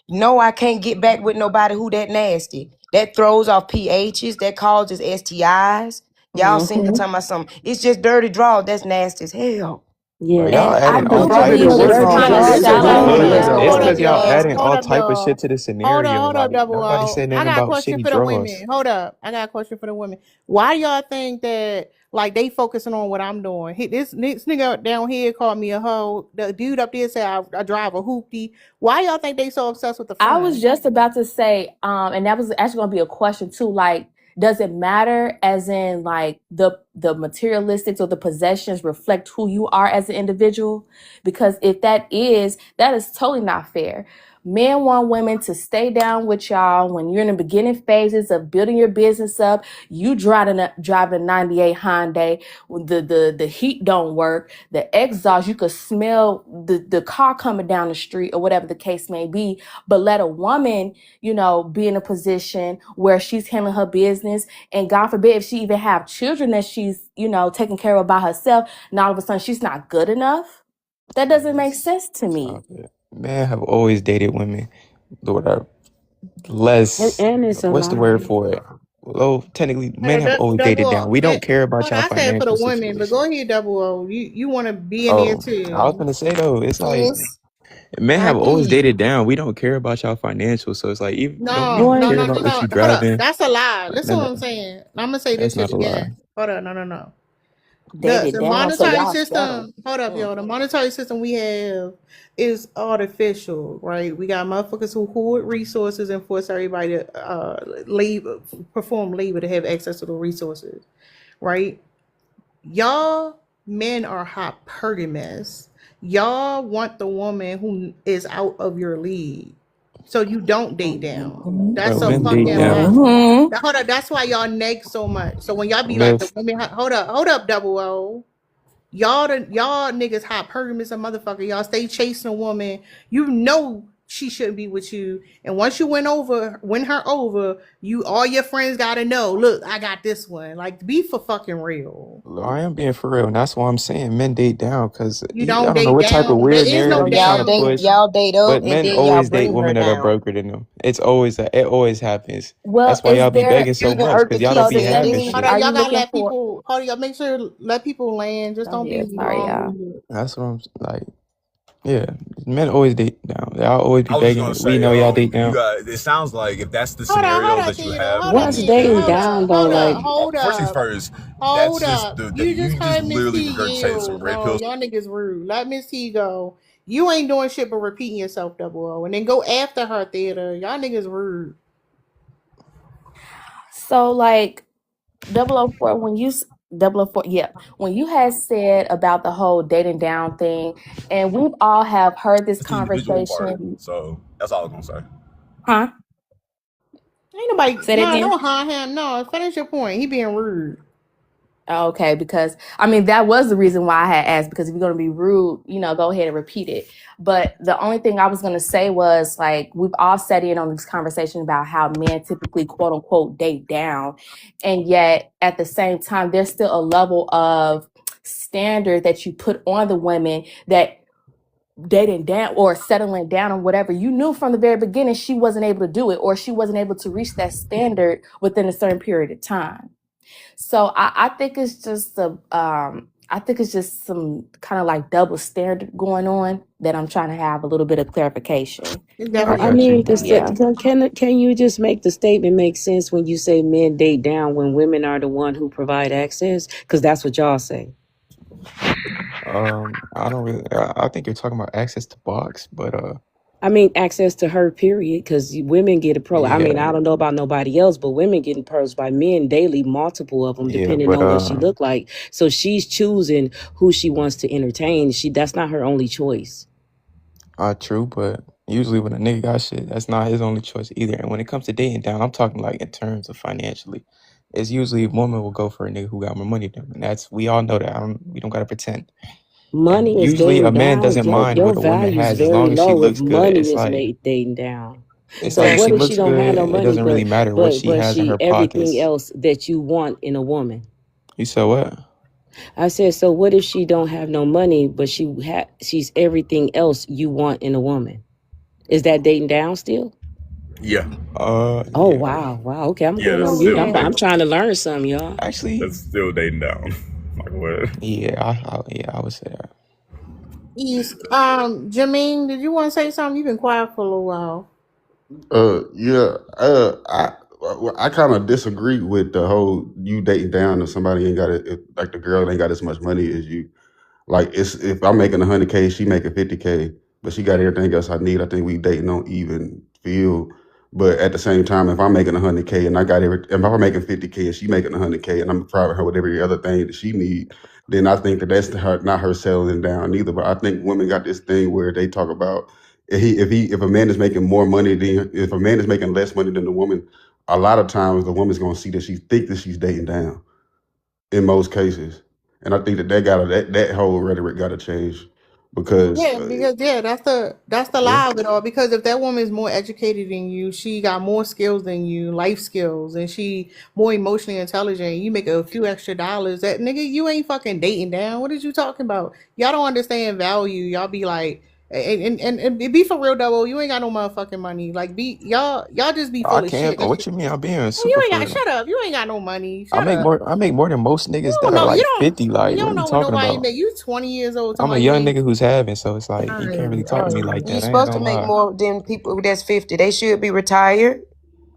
No, I can't get back with nobody who that nasty. That throws off pHs. That causes STIs. Y'all single Hmm. talking about something. It's just dirty draw. That's nasty as hell. Bro, Yeah, y'all And I adding do all and type to of believe your it's shit brother on kind here. of Josh, This is I what don't I'm shallow. know Look, saying. that. it's Hold Yeah. up, because y'all y'all. adding Hold all up, type of shit y'all. to the scenario. Hold up, Like double nobody O. said I nothing got a about question shitty for the women. draws. Hold up. I got a question for the women. Why y'all think that like they focusing on what I'm doing? This nigga down here called me a hoe. The dude up there said I drive a hoopty. Why y'all think they so obsessed with the I was front? just about to say, and that was actually gonna be a question too. Like, does it matter as in like the materialistics or the possessions reflect who you are as an individual? Because if that is totally not fair. Men want women to stay down with y'all when you're in the beginning phases of building your business up. You driving a 98 Hyundai, the heat don't work, the exhaust, you could smell the car coming down the street or whatever the case may be. But let a woman, be in a position where she's handling her business, and God forbid if she even have children that she's, taking care of by herself, and all of a sudden she's not good enough. That doesn't make sense to me. Stop it. Men have always dated women that are less. And it's a What's the lie. word for it? Well, technically, Hold men on, have always double dated down. O. We don't care about Hold on, y'all I said for the financial women, but go situation. ahead, double O. You want to be in there Oh, I was too? gonna say though, it's like Sis. men have always Auntie. dated down. We don't care about y'all financial, so it's like even don't No, even no, Boy, care no, no, about what no. you Hold up. driving. That's a lie. Like Listen none what of I'm saying. I'm gonna say this that's shit not a lie. again. Hold up. No, no, no. Dated The down, so monetary y'all settle. system, hold up, Mm. yo. The monetary system we have is artificial, right? We got motherfuckers who hoard resources and force everybody to perform labor to have access to the resources, right? Y'all men are hypergamous. Y'all want the woman who is out of your league. So you don't date down. Bro, That's a men date fucking down. lie. Mm-hmm. Hold up, that's why y'all neg so much. So when y'all be like the Myth. women, hold up, double O. Y'all niggas hypergamous a motherfucker. Y'all stay chasing a woman. You know she shouldn't be with you. And once you win her over, you all your friends gotta know. Look, I got this one. Like, be for fucking real. I am being for real, and that's why I'm saying men date down because You I don't don't know date what type of down. There weird is no narrative So you trying to down. push, y'all date up but and men then y'all always date bring her women that are down. broker than them. It's always that. It always happens. Well, That's why is y'all be there begging so Using much Eartha because y'all don't so Kitt be does that having mean Hold shit. on, are y'all you gotta looking let for people. Hold on, y'all make sure let people land. Just Oh don't yeah, be sorry y'all. long. That's what I'm like. Yeah, men always date down. Y'all always be I was just gonna begging. We say, know y'all date you down. guys. It sounds like if that's the Hold scenario on, that you theater. have, Hold up, then what's theater. dating Hold down up, though? hold Like, up, hold first things up, first. That's hold just up. You you just just heard Miss literally T regurgitated some yield. red No, pills. y'all niggas rude. Let Miss T go. You ain't doing shit but repeating yourself, double O, and then go after her, theater. Y'all niggas rude. so like 004 when you 004, yeah, when you had said about the whole dating down thing, and we've all have heard this It's the individual part. conversation. So that's all I was gonna say. Huh? Ain't nobody. Say that No, again. don't harm him. No, finish your point. He being rude. Okay, because I mean that was the reason why I had asked, because if you're gonna be rude, go ahead and repeat it. But the only thing I was gonna say was like we've all sat in on this conversation about how men typically quote unquote date down, and yet at the same time there's still a level of standard that you put on the women that dating down or settling down or whatever, you knew from the very beginning she wasn't able to do it, or she wasn't able to reach that standard within a certain period of time. So I think it's just I think it's just some kind of like double standard going on that I'm trying to have a little bit of clarification. It's I well, I definitely got mean, you. double the I got Yeah. standard. you. can you just make the statement make sense when you say men date down when women are the one who provide access? Because that's what y'all say. I don't really. I think you're talking about access to box, but I mean, access to her, period, because women get approached. I mean, yeah, I don't know about nobody else, but women get approached by men daily, multiple of them, yeah, depending but on what she look like. So she's choosing who she wants to entertain. That's not her only choice. true. But usually when a nigga got shit, that's not his only choice either. And when it comes to dating down, I'm talking like in terms of financially. It's usually a woman will go for a nigga who got more money than them, and that's we all know that. We don't gotta pretend. And Money is usually a dating man down. doesn't mind Your what a woman value is has as very long as she low if looks good. money is made dating down. It's So like what she if Exactly. she looks don't have good. no It money, doesn't really matter what she but has in she her everything pockets. else that you want in a woman? You said what? I said, so what if she don't have no money, but she's everything else you want in a woman? Is that dating down still? Yeah, Oh Yeah. wow. Okay, I'm yeah, going that's on So mute. still yeah. I'm dating. trying to learn something, y'all. Actually, That's still dating down. Like what? yeah, I would say that. East. Jermaine, did you want to say something? You've been quiet for a little while. Yeah. I kind of disagree with the whole you dating down if somebody ain't got it, like the girl ain't got as much money as you. Like it's if I'm making 100K, she making 50K, but she got everything else I need. I think we dating on even field. But at the same time, if I'm making 100K and I got if I'm making 50K and she making 100K and I'm providing her with every other thing that she need, then I think that that's not her settling down either. But I think women got this thing where they talk about if a man is making more money than if a man is making less money than the woman, a lot of times the woman's gonna see that she think that she's dating down in most cases. And I think that whole rhetoric got to change because Yeah, because that's the yeah, lie of it all. Because if that woman is more educated than you, she got more skills than you, life skills, and she more emotionally intelligent. You make a few extra dollars. That nigga, you ain't fucking dating down. What is you talking about? Y'all don't understand value. Y'all be like, and be for real, double. You ain't got no motherfucking money. Like be y'all just be I full of can't. shit. Oh, That's what you mean? I'm being you super ain't for got. real. Shut up. You ain't got no money. I Shut make up. more. I make more than most You niggas don't that are know. You like don't. 50. Like, You what are don't you know what talking nobody about? make. You 20 years old. I'm Talking a about you young ain't. nigga who's having, so it's All like you can't right. really talk All to me right. like You that. I ain't supposed to gonna make lie. more than people that's 50. They should be retired.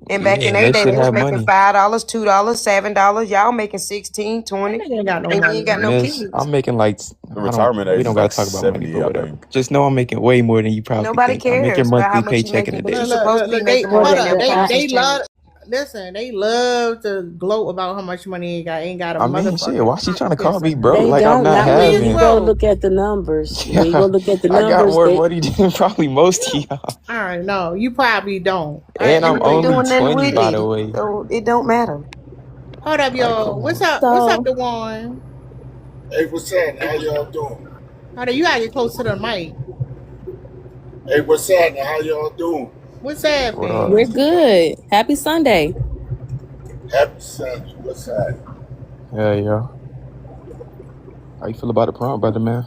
And Yeah, back in and their they day, should they was have making money. $5, $2, $7. Y'all making 16, That 20, nigga ain't got no and you ain't money. got no Miss, kids. I'm making like The I don't. retirement We age don't is gotta like talk about money, 70, but I whatever. think. Just know I'm making way more than you probably Nobody think. I make your cares about how monthly much you paycheck in a making, but you Look, day. look, supposed to look, be look, they making more Well, hold than up. that. the Times They has love. changed. Listen, they love to gloat about how much money ain't got a I mean, shit. Why motherfucking she trying to call me concern. broke? they Like I'm don't. not Not when We is you having. go broke. look at the numbers. When you Yeah, go look at the I got numbers, more they money than probably most of y'all. All right, no, you probably don't. All right, And You I'm ain't anyway, only doing nothing 20, with by it, the way. so it don't matter. hold up, Like, y'all. come What's on. up? What's up, so Dewan? Hey, what's happening? How y'all doing? Hold up, you gotta get close to the mic. Hey, what's happening? How y'all doing? What's What up? We're happening? good. Happy Sunday. Happy Sunday. What's happening? Yeah, yeah. How you feel about the prompt, brother, man?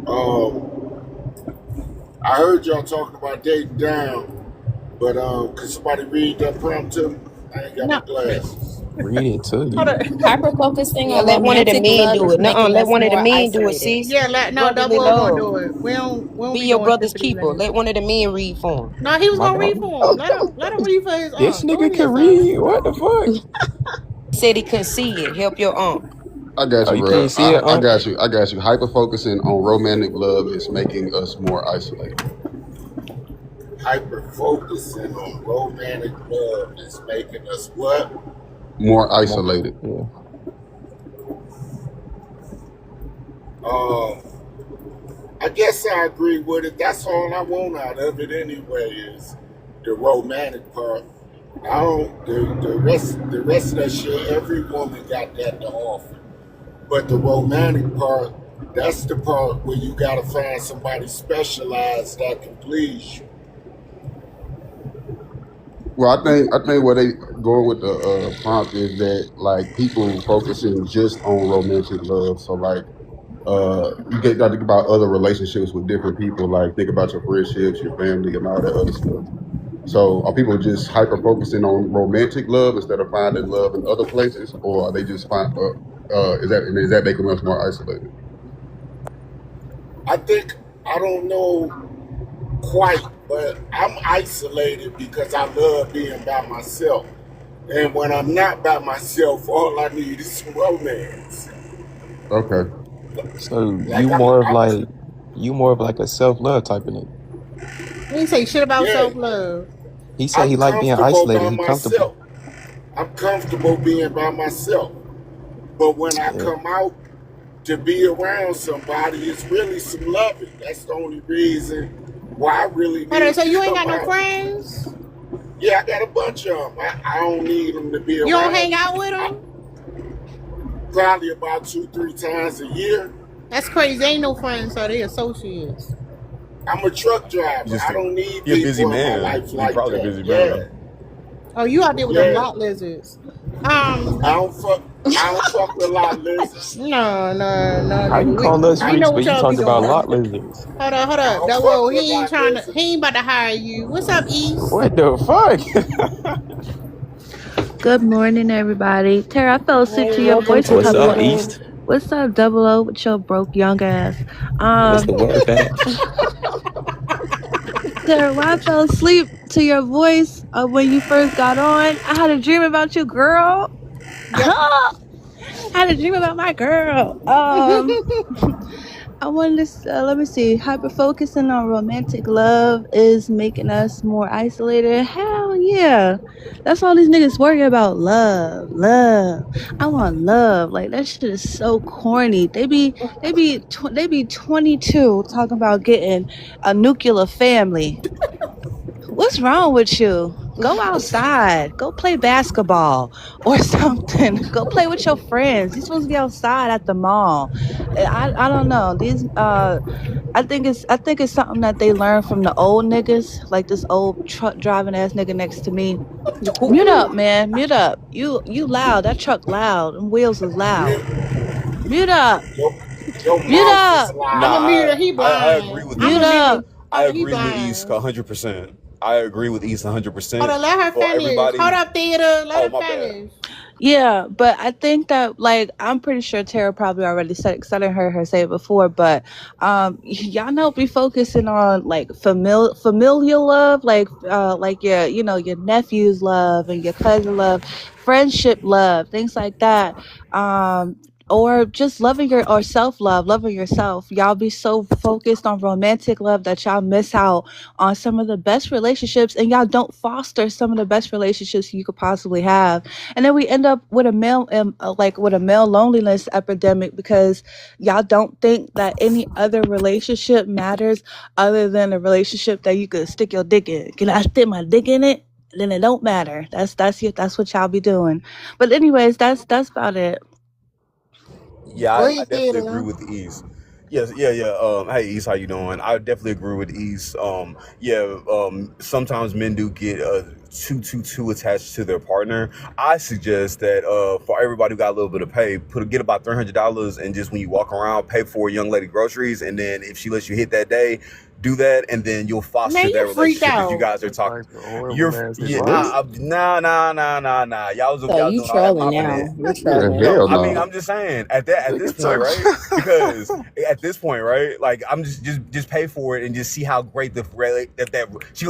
Um, I heard y'all talking about dating down, but could somebody read that prompt to me? I ain't got my No, glasses. Read it to hold you. up. Hyperfocusing Yeah, on let one of the romantic men love do is it. No, making let us one of the more men do it, isolated. sis. Yeah, no, Brotherly double gonna love. do it. We don't Be be your doing shit brother's for these keeper. niggas. Let one of the men read for him. No, he was My gonna God. read for him. Let him read for his This Go nigga ahead, can Tyler. read. What the fuck? Said he couldn't see it. Help your aunt. I got Oh, you, you bro. can't see it, I Unc? got you. I got you. Hyper focusing on romantic love is making us more isolated. Hyper focusing on romantic love is making us what? More More. isolated. Yeah. Um, I guess I agree with it. That's all I want out of it anyway is the romantic part. I don't the rest of that shit, every woman got that to offer. But the romantic part, that's the part where you gotta find somebody specialized that can please you. Well, I think where they going with the prompt is that like people focusing just on romantic love. So like you got to think about other relationships with different people. Like think about your friendships, your family, and all that other stuff. So are people just hyper focusing on romantic love instead of finding love in other places, or are they just find? Is that making us more isolated? I think I don't know quite, but I'm isolated because I love being by myself. And when I'm not by myself, all I need is some romance. Okay. So Like I'm, I'm you more of like a self love type of nigga. He ain't say shit about yeah, self love. He said he I'm like being comfortable isolated. by He comfortable. myself. I'm comfortable being by myself. But when I Yeah. come out to be around somebody, it's really some loving. That's the only reason why I really Hold on, need so to you ain't come got no out. friends? Yeah, I got a bunch of them. I don't need them to be You don't around hang me. out with I, them? probably about 2, 3 times a year. That's crazy. They ain't no friends, so they associates. I'm a truck He driver. just I don't need he a busy people in my man. life He like probably a that. busy man. Yeah, Oh, you out there with them yeah. lot lizards. I don't fuck. I don't fuck with a lot of lizards. No, How you nigga. call us I, We know freaks, what but you y'all be talk about doing. lot lizards? Hold I up. don't That fuck whoa, with a lot of lizards. he ain't about to hire you. What's up, East? What the fuck? Good morning, everybody. Tara, I fell asleep hey, to your welcome voice a to the What's couple up, of room. East? What's up, Double O, with your broke young ass? What's the word, fat ass? Sarah, why I fell asleep to your voice when you first got on. I had a dream about you, girl. Yep. I had a dream about my girl. I wanted to let me see. Hyper focusing on romantic love is making us more isolated. Hell yeah, that's all these niggas worry about. Love, love. I want love. Like that shit is so corny. They be 22 talking about getting a nuclear family. What's wrong with you? Go outside. Go play basketball or something. Go play with your friends. You're supposed to be outside at the mall. I don't know. I think it's something that they learned from the old niggas, like this old truck driving ass nigga next to me. Mute up, man. Mute up. You loud. That truck loud. Them wheels is loud. Mute up. Your Mute mouth is up. I'm a loud. muter. He I agree blind. with I'm Mute a East. up. muter. I He agree with East blind. 100%. I agree with East Hold 100%. on, let her For finish. Hold everybody, up, theater. Let oh her my bad. finish. Yeah, but I think that like I'm pretty sure Tara probably already said it because I didn't hear her say it before. But y'all know be focusing on like familial love, like your your nephew's love and your cousin love, friendship love, things like that. Um, or just loving your or self love, loving yourself. Y'all be so focused on romantic love that y'all miss out on some of the best relationships, and y'all don't foster some of the best relationships you could possibly have. And then we end up with a male loneliness epidemic because y'all don't think that any other relationship matters other than a relationship that you could stick your dick in. Can I stick my dick in it? Then it don't matter. That's what y'all be doing. But anyways, that's about it. Yeah, Go I ahead, definitely agree theater. with East. Yes, yeah, yeah. Hey, East, how you doing? I definitely agree with East. Yeah. Sometimes men do get too attached to their partner. I suggest that for everybody who got a little bit of pay, get about $300 and just when you walk around, pay for a young lady groceries, and then if she lets you hit that day, do that, and then you'll Man, foster that you freaked relationship that you out. guys are That's talking. like a horrible, You're nasty yeah. word. Nah. So Y'all you doing all that trolling popping now. it. You're Yeah, trolling. No, hell I mean no. I'm just saying at this Nigga point, talk. right? Because at this point, right? Like I'm just pay for it and just see how great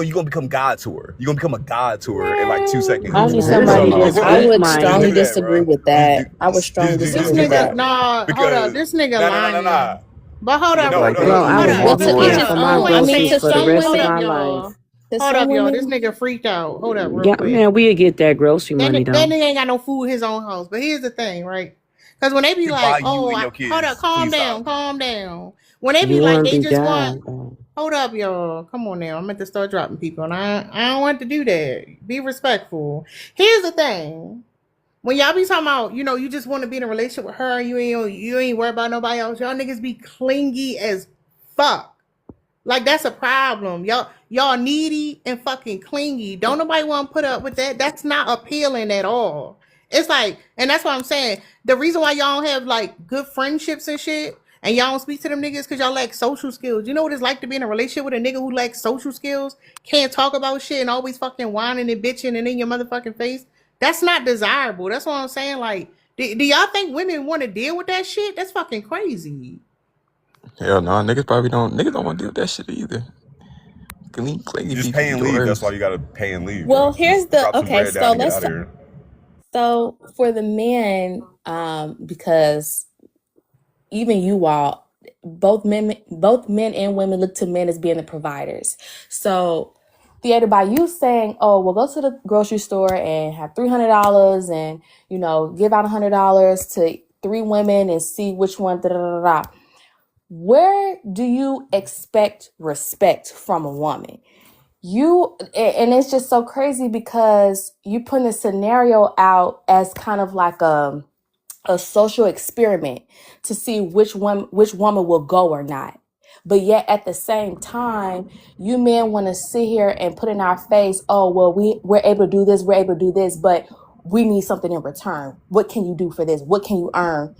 you're gonna become God to her. You're gonna become a God to her in like 2 seconds. I need Hell somebody no. that's So weak would just do minded. strongly that, disagree bro. with Just that. I would strongly This disagree do with nigga, that. that nah, hold up. because This nigga nah. lying. But hold Nigga up, like wait, that Bro, too. I hold would Well, up. have to you Look, each hold paying his for up. my own. I Wait, mean, groceries to for the some rest of hold women, up, my y'all. life. to Hold some up, y'all. This women, nigga freaked out. Hold up, real Yeah, quick. man, we'll get that grocery money That though. nigga ain't got no food in his own house. But here's the thing, right? Because when they be he buy like, you oh, and your hold up, kids. calm Please down, stop. calm down. When they You be like, want to they be just want, God. hold up, y'all. Come on now. I'm meant to start dropping people. And I don't want to do that. Be respectful. Here's the thing. When y'all be talking about, you just want to be in a relationship with her, you ain't worried about nobody else. Y'all niggas be clingy as fuck. Like that's a problem. Y'all needy and fucking clingy. Don't nobody want to put up with that. That's not appealing at all. It's like, and that's what I'm saying. The reason why y'all don't have like good friendships and shit, and y'all don't speak to them niggas because y'all lack social skills. You know what it's like to be in a relationship with a nigga who lacks social skills, can't talk about shit, and always fucking whining and bitching and in your motherfucking face. That's not desirable. That's what I'm saying. Like, do y'all think women want to deal with that shit? That's fucking crazy. Hell no, niggas don't want to deal with that shit either. Clingy Just people pay be and the leave. That's why worst. you gotta pay and leave, well, bro. here's Just the drop some okay. bread down So and get out of let's here. so for the men, because even you all, both men and women look to men as being the providers. So theater, by you saying, oh, we'll go to the grocery store and have $300 and give out $100 to three women and see which one da, da, da, da. Where do you expect respect from a woman? And it's just so crazy because you put a scenario out as kind of like a social experiment to see which woman will go or not. But yet at the same time, you men want to sit here and put in our face, oh well, we're able to do this, but we need something in return. What can you do for this? What can you earn?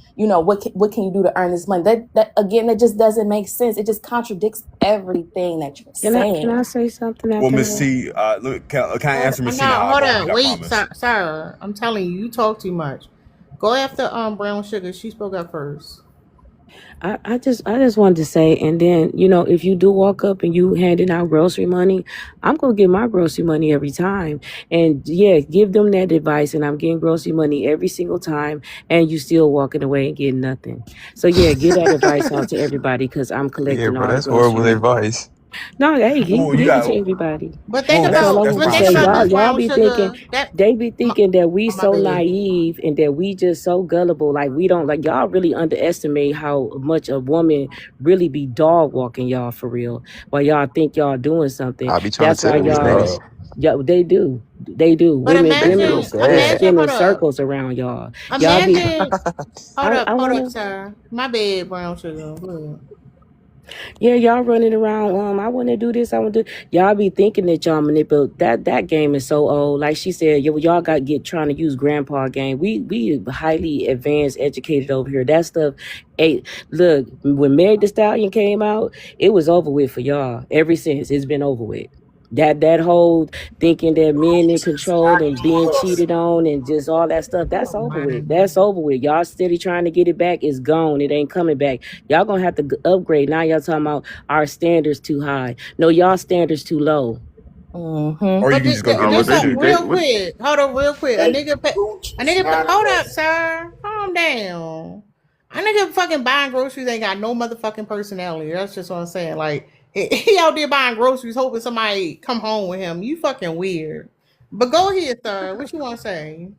What can you do to earn this money? That again, that just doesn't make sense. It just contradicts everything that you're Can I saying. say something Well, after Miss that? C, look, can I answer Miss C now? No, I'll hold go on mute. on. I Wait, promise. sir. I'm telling you, you talk too much. Go after Brown Sugar. She spoke up first. I just wanted to say, and then if you do walk up and you handing out grocery money, I'm gonna get my grocery money every time, and yeah, give them that advice, and I'm getting grocery money every single time, and you still walking away and getting nothing. So yeah, give that advice out to everybody because I'm Yeah, collecting bro, all the that's grocery horrible money. advice. No, hey, he Well, can you give it got to everybody. But well. That's all I want to think say. about Process. this, Y'all Brown be thinking Sugar. That they be my, thinking that we oh, my so bad. naive and that we just so gullible. Like we don't like y'all really underestimate how much a woman really be dog walking y'all for real. While y'all think y'all doing something. I be trying to That's why tell these y'all niggas. Dog. yeah, they do. They do. But Women Real imagine, is bad. spinning hold up, circles around y'all. Y'all be imagine, I hold up, wanna sir. My bad, Brown Sugar. Go ahead. Yeah, y'all running around. I want to do this. I want to. Y'all be thinking that y'all manipulate. That game is so old. Like she said, y'all got to get trying to use grandpa game. We highly advanced, educated over here. That stuff. Hey, look, when Meg the Stallion came out, it was over with for y'all. Ever since it's been over with. That whole thinking that men in Coaches control not and the being hustle. cheated on and just all that stuff, that's over with. That's over with. Y'all steady trying to get it back. It's gone. It ain't coming back. Y'all gonna have to upgrade. Now y'all talking about our standards too high. No, y'all standards too low. Or you But can just go get Oh, you what just they some. do? real What? quick, hold up, real quick. Hey, Gucci's not a Hold up, hustle. sir. Calm down. A nigga fucking buying groceries ain't got no motherfucking personality. That's just what I'm saying. Like he out there buying groceries, hoping somebody come home with him. You fucking weird. But go ahead, sir. What you want to say?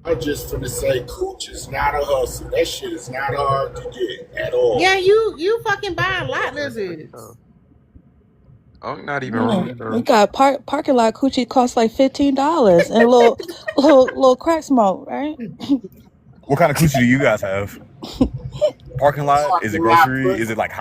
I'm just finna say Coochie's not a hustle. That shit is not hard to get at all. Yeah, you fucking buying Yeah, lot that's pretty lizards. tough. I'm not even Yeah, wrong, we though. got parking lot coochie costs like $15 and a little crack smoke, right? What kind of coochie do you guys have? Parking lot? Is it Parking lot grocery? Is pussy. it like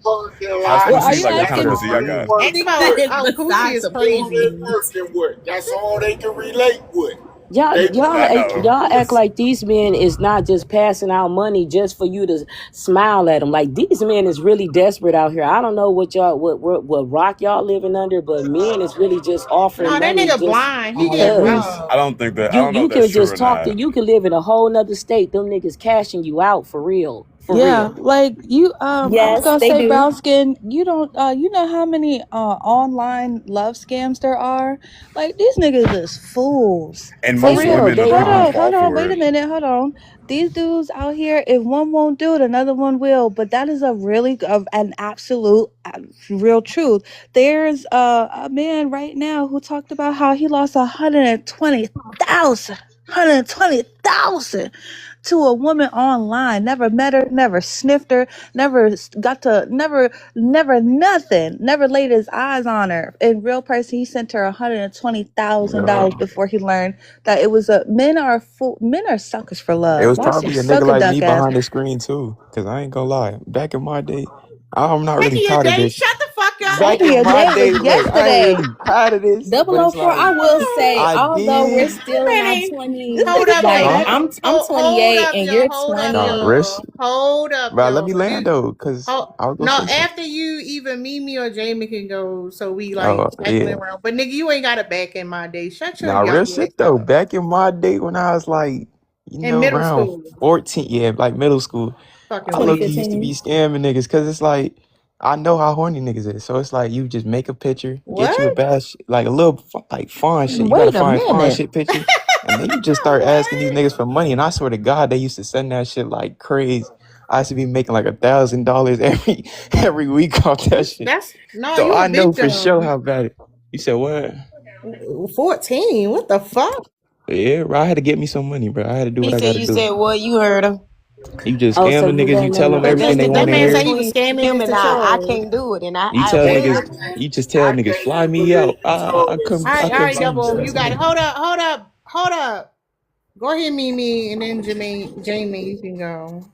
Parking house Well, lot are pussy? you Like what smack kind of asking? pussy y'all dangling got? Think work. about coochie Besides is the All crazy. that pussies. working work. That's all they can relate with. Y'all, They y'all, I pussy know. and y'all act pussy. like these men is not just passing out money just for you to smile at them. Like these men is really desperate out here. I don't know what rock y'all living under, but men is really just offering No, that money nigga just blind. He getting because. I robbed. don't think that. I You don't know you if that's can true just or talk to not. you can live in a whole nother state. Them niggas cashing you out for real. For Yeah, real. like you I was Yes, gonna they say do. brown skin, you don't you know how many online love scams there are? Like these niggas is fools. And For They most will real. women They hold apparently are. on, fall for wait a it. minute, hold on. These dudes out here, if one won't do it, another one will. But that is a really an absolute real truth. There's a man right now who talked about how he lost 120,000 to a woman online. Never met her, never sniffed her, never nothing. Never laid his eyes on her. In real person, he sent her Yeah. $120,000 before he learned that it was a men are suckers for It love. was Watch their probably a nigga sucker like duck me ass. behind the screen, too. Because I ain't gonna lie. Back in my day, I'm not really Back in your proud of day, this. shut the fuck up, Back Back in in your my day was day, look, I ain't yesterday. really proud of this, Double but O it's Four, like, I will say, I although we're did. still in our Manny. This 20s, Hold nigga up, said y'all. like what? I'm Hold 28 up, and y'all. you're Hold up, Nah, 20. risk. y'all. Hold up, But let y'all. me land, though, because I'll go No, say something. after you, either Mimi or Jamie can go, so we like Oh, cycling yeah. around. But nigga, you ain't got it back in my day. Shut your Now, real young ass shit, though. up. Back in my day when I was like, In middle around school, 14, yeah, like middle school, fucking I low-key weird. used to be 2015. scamming niggas because it's like, I know how horny niggas is. So it's like, you just make a picture, get you a What? bad like a little, like, fun shit. You got to Wait a find fun minute. shit picture. And then you just start asking these What? niggas for money. And I swear to God, they used to send that shit like crazy. I used to be making like $1,000 every week off that shit. That's no. So You a I know for sure victim. how bad it. You said what? 14. What the fuck? Yeah, bro. I had to get me some money, bro. I had to do He what I said got to you do. said what you heard him. You just Oh, scam so the you niggas. You letting tell them them know. But everything that's they the That want to man difference said hear. he was between scamming him just and to I troll. can't do it, and You I tell will. I niggas. can't, You just tell I niggas, can't fly even me believe out. you told us All I right, all come right, that. see you. double. Send You some got it. money. Hold up. Go ahead, Mimi, and then Jamie, you can go.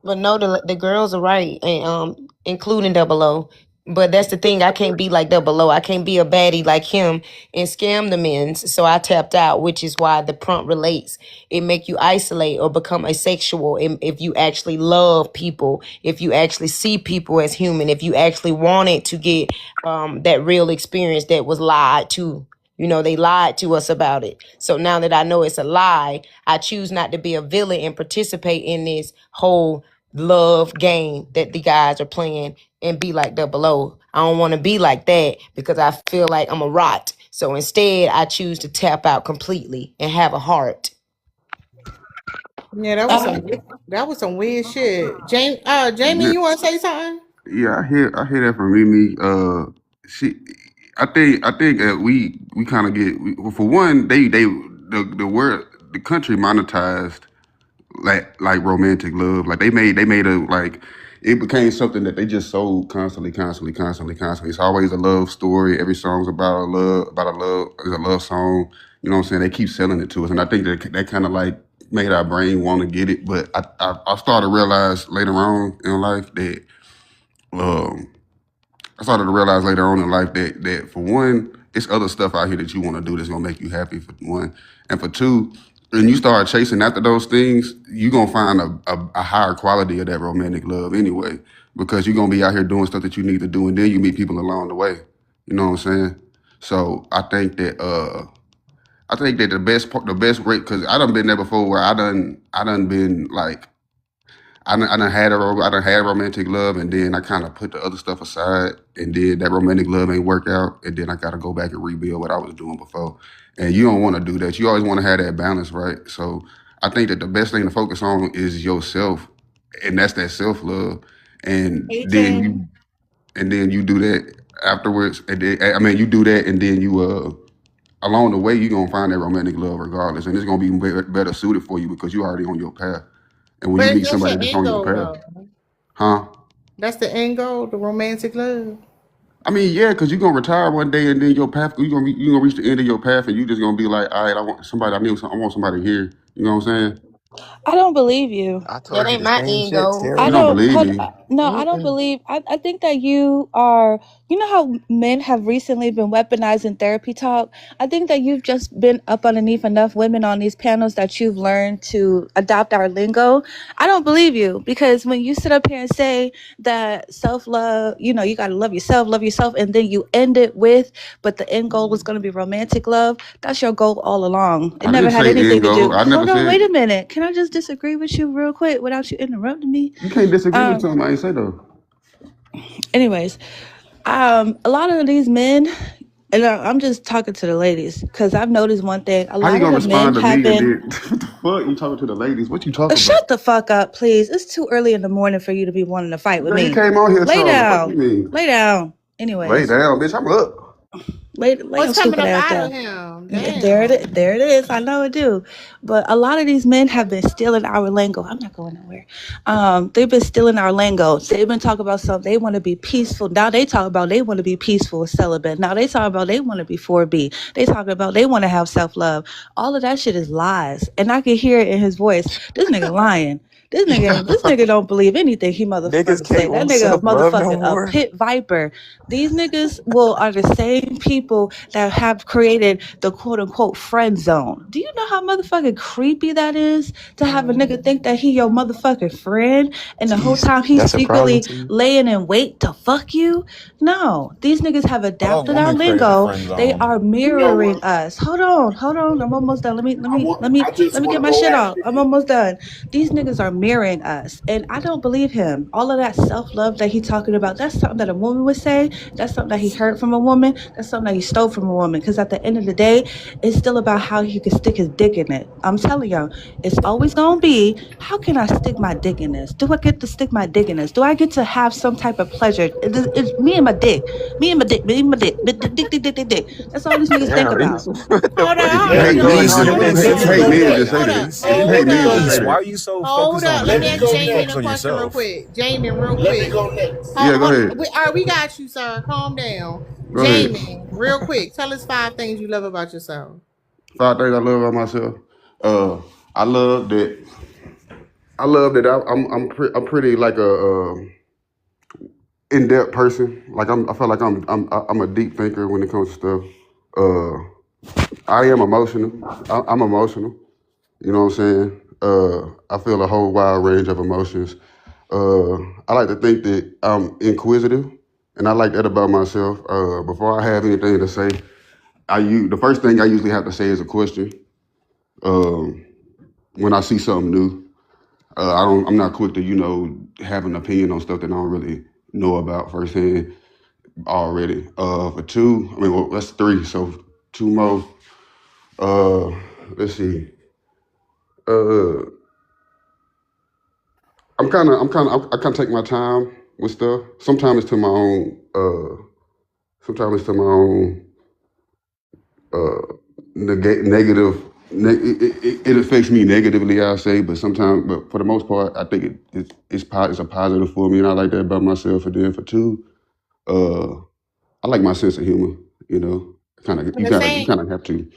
But no, the girls are right, and including Double O. But that's the thing. I can't be like Double O. I can't be a baddie like him and scam the men's. So I tapped out, which is why the prompt relates. It make you isolate or become asexual. If you actually love people, if you actually see people as human, if you actually wanted to get that real experience that was lied to. You know, they lied to us about it. So now that I know it's a lie, I choose not to be a villain and participate in this whole love game that the guys are playing and be like Double O. I don't want to be like that because I feel like I'm a rot. So instead, I choose to tap out completely and have a heart. Yeah, that was some weird shit. Jamie, Yeah, you want to say something? yeah, I hear that from Mimi. She, I think we kind of well, for one, the word the country monetized like romantic love. Like they made a like it became something that they just sold constantly, constantly, constantly, constantly. It's always a love story. Every song's about a love, is a love song. You know what I'm saying? They keep selling it to us, and I think that kind of like made our brain want to get it. But I started to realize later on in life that um I started to realize later on in life that for one, it's other stuff out here that you want to do that's gonna make you happy for one, and for two, when you start chasing after those things, you're gonna find a higher quality of that romantic love anyway, because you're gonna be out here doing stuff that you need to do, and then you meet people along the way. You know what I'm saying? So I think that the best rate, because I done been there before where I done been like I done had romantic love, and then I kind of put the other stuff aside, and then that romantic love ain't work out, and then I got to go back and rebuild what I was doing before. And you don't want to do that. You always want to have that balance, right? So I think that the best thing to focus on is yourself, and that's that self love, and Hey, then Jamie. you do that afterwards, and then I mean you do that, and then you along the way you're gonna find that romantic love regardless, and it's gonna be better suited for you because you're already on your path. And when you But meet that's somebody your that's end on your goal, path, though. huh? That's the end goal, the romantic love. I mean, yeah, because you're gonna retire one day, and then your path you gonna reach the end of your path, and you just gonna be like, all right, I want somebody. I want somebody here. You know what I'm saying? I don't believe you. I That told you ain't the my same end shit, goal. I You Terry. don't don't believe hold. me? No, I don't Mm-mm. believe. I think that you are. You know how men have recently been weaponizing therapy talk. I think that you've just been up underneath enough women on these panels that you've learned to adopt our lingo. I don't believe you because when you sit up here and say that self love, you know, you got to love yourself, and then you end it with, but the end goal was going to be romantic love. That's your goal all along. It I never didn't had say anything end to goal. do. I never Hold on, said wait a minute. Can I just disagree with you real quick without you interrupting me? you can't disagree with Um, something I ain't say though. anyways, a lot of these men, and I'm just talking to the ladies because I've noticed one thing. A How you lot of gonna the men respond to have me and been. then what the fuck you talking to the ladies? What you talking about? Shut the fuck up, please. It's too early in the morning for you to be wanting to fight with Girl, you me. came on here Lay trolling. The fuck you down. mean? Lay down. Lay Anyways, down, bitch. I'm up. lay What's your coming stupid up ass out of down. him? Yeah, there it Damn. is. There it is. I know it do. But a lot of these men have been stealing our lingo. I'm not going nowhere. They've been stealing our lingo. They've been talking about something. They want to be peaceful. Now they talk about they want to be peaceful, celibate. Now they talk about they want to be 4B. They talk about they want to have self-love. All of that shit is lies. And I can hear it in his voice. This nigga lying. This nigga don't believe anything he Niggas motherfucking say. can't That want nigga a self love no motherfucking a more. pit viper. These niggas are the same people that have created the quote unquote friend zone. Do you know how motherfucking creepy that is to have a nigga think that he your motherfucking friend and the whole Jeez, time he's that's a problem secretly to you. laying in wait to fuck you? No, these niggas have All adapted our women create a lingo. friend They zone. are You know mirroring what? us. Hold on. I'm almost done. I just Let me want get to my go shit off. after I'm you. almost done. These niggas are mirroring us, and I don't believe him. All of that self love that he talking about, that's something that a woman would say. That's something that he heard from a woman. That's something that he stole from a woman. Because at the end of the day, it's still about how he can stick his dick in it. I'm telling y'all, it's always gonna be, how can I stick my dick in this? Do I get to stick my dick in this? Do I get to have some type of pleasure? It's me and my dick. Me and my dick. Me and my dick. Dick. That's all these niggas think Damn, about. these what the fuck is You Let even me hate go. men going just on in Let you me this hate let you me hate go room? men just next. say Hold that. up. Elise, You Let hate Hold me men go just say Elise, up. why that. are you so Hold focused on up. me? Let let me me Why ask go can't you Jamie focus a on next. question real yourself? quick. Jamie, real Let me quick. go next. Yeah, go Hold, ahead. all right, we got you, sir. Calm down. Go ahead. Jamie, real quick. Tell us 5 things you love about yourself. 5 things I love about myself. Uh, I love that. I love that I'm pretty like a in depth person. Like I feel like I'm a deep thinker when it comes to stuff. Uh, I am emotional. I'm emotional. You know what I'm saying? I feel a whole wide range of emotions. I like to think that I'm inquisitive, and I like that about myself. Before I have anything to say, the first thing I usually have to say is a question. Um, when I see something new, I'm not quick to have an opinion on stuff that I don't really know about firsthand already. For two, I mean, well, that's three, so two more. Let's see. Uh, I kind of take my time with stuff. Sometimes it's to my own. Sometimes it's to my own negative. It affects me negatively, I say, but sometimes, but for the most part, I think it's a positive for me, and I like that about myself. And then for two, uh, I like my sense of humor. But the You saying kind of have to.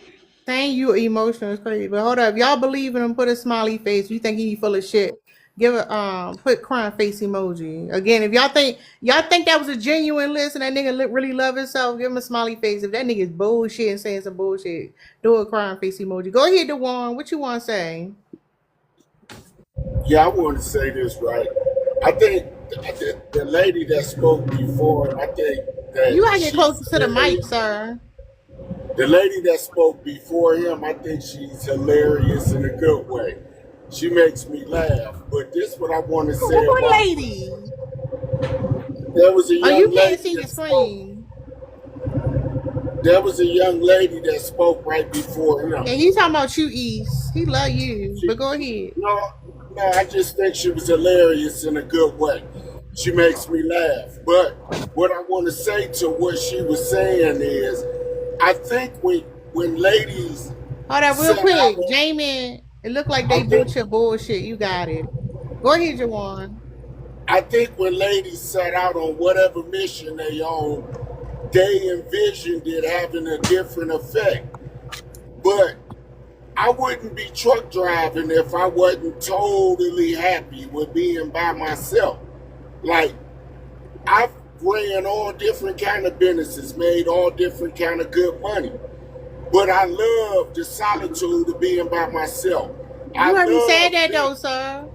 saying you emotional is crazy. But hold up, y'all believe in him? Put a smiley face. You think he full of shit? Give a put crying face emoji. Again, if y'all think that was a genuine list and that nigga really love himself, give him a smiley face. If that nigga is bullshit and saying some bullshit, do a crying face emoji. Go ahead, Dewan. What you want to say? Yeah, I want to say this right. I think the lady that spoke before, I think You that gotta get she's closer to the mic, hilarious. sir. The lady that spoke before him, I think she's hilarious in a good way. She makes me laugh. But this what I want to say What about lady? there was a Oh, you young can't lady see the that spoke. screen. There was a young lady that spoke right before him. Yeah, he talking about you, East. He love you, She but go ahead. no, I just think she was hilarious in a good way. She makes me laugh. But what I want to say to what she was saying is, I think when ladies Hold up, real set out quick. on, Jamie, it looked like they I think built your bullshit. You got it. Go ahead, Jawan. I think when ladies set out on whatever mission they on, they envisioned it having a different effect. But I wouldn't be truck driving if I wasn't totally happy with being by myself. Like I've ran all different kind of businesses, made all different kind of good money. But I love the solitude of being by myself. I You already said love that being though, sir.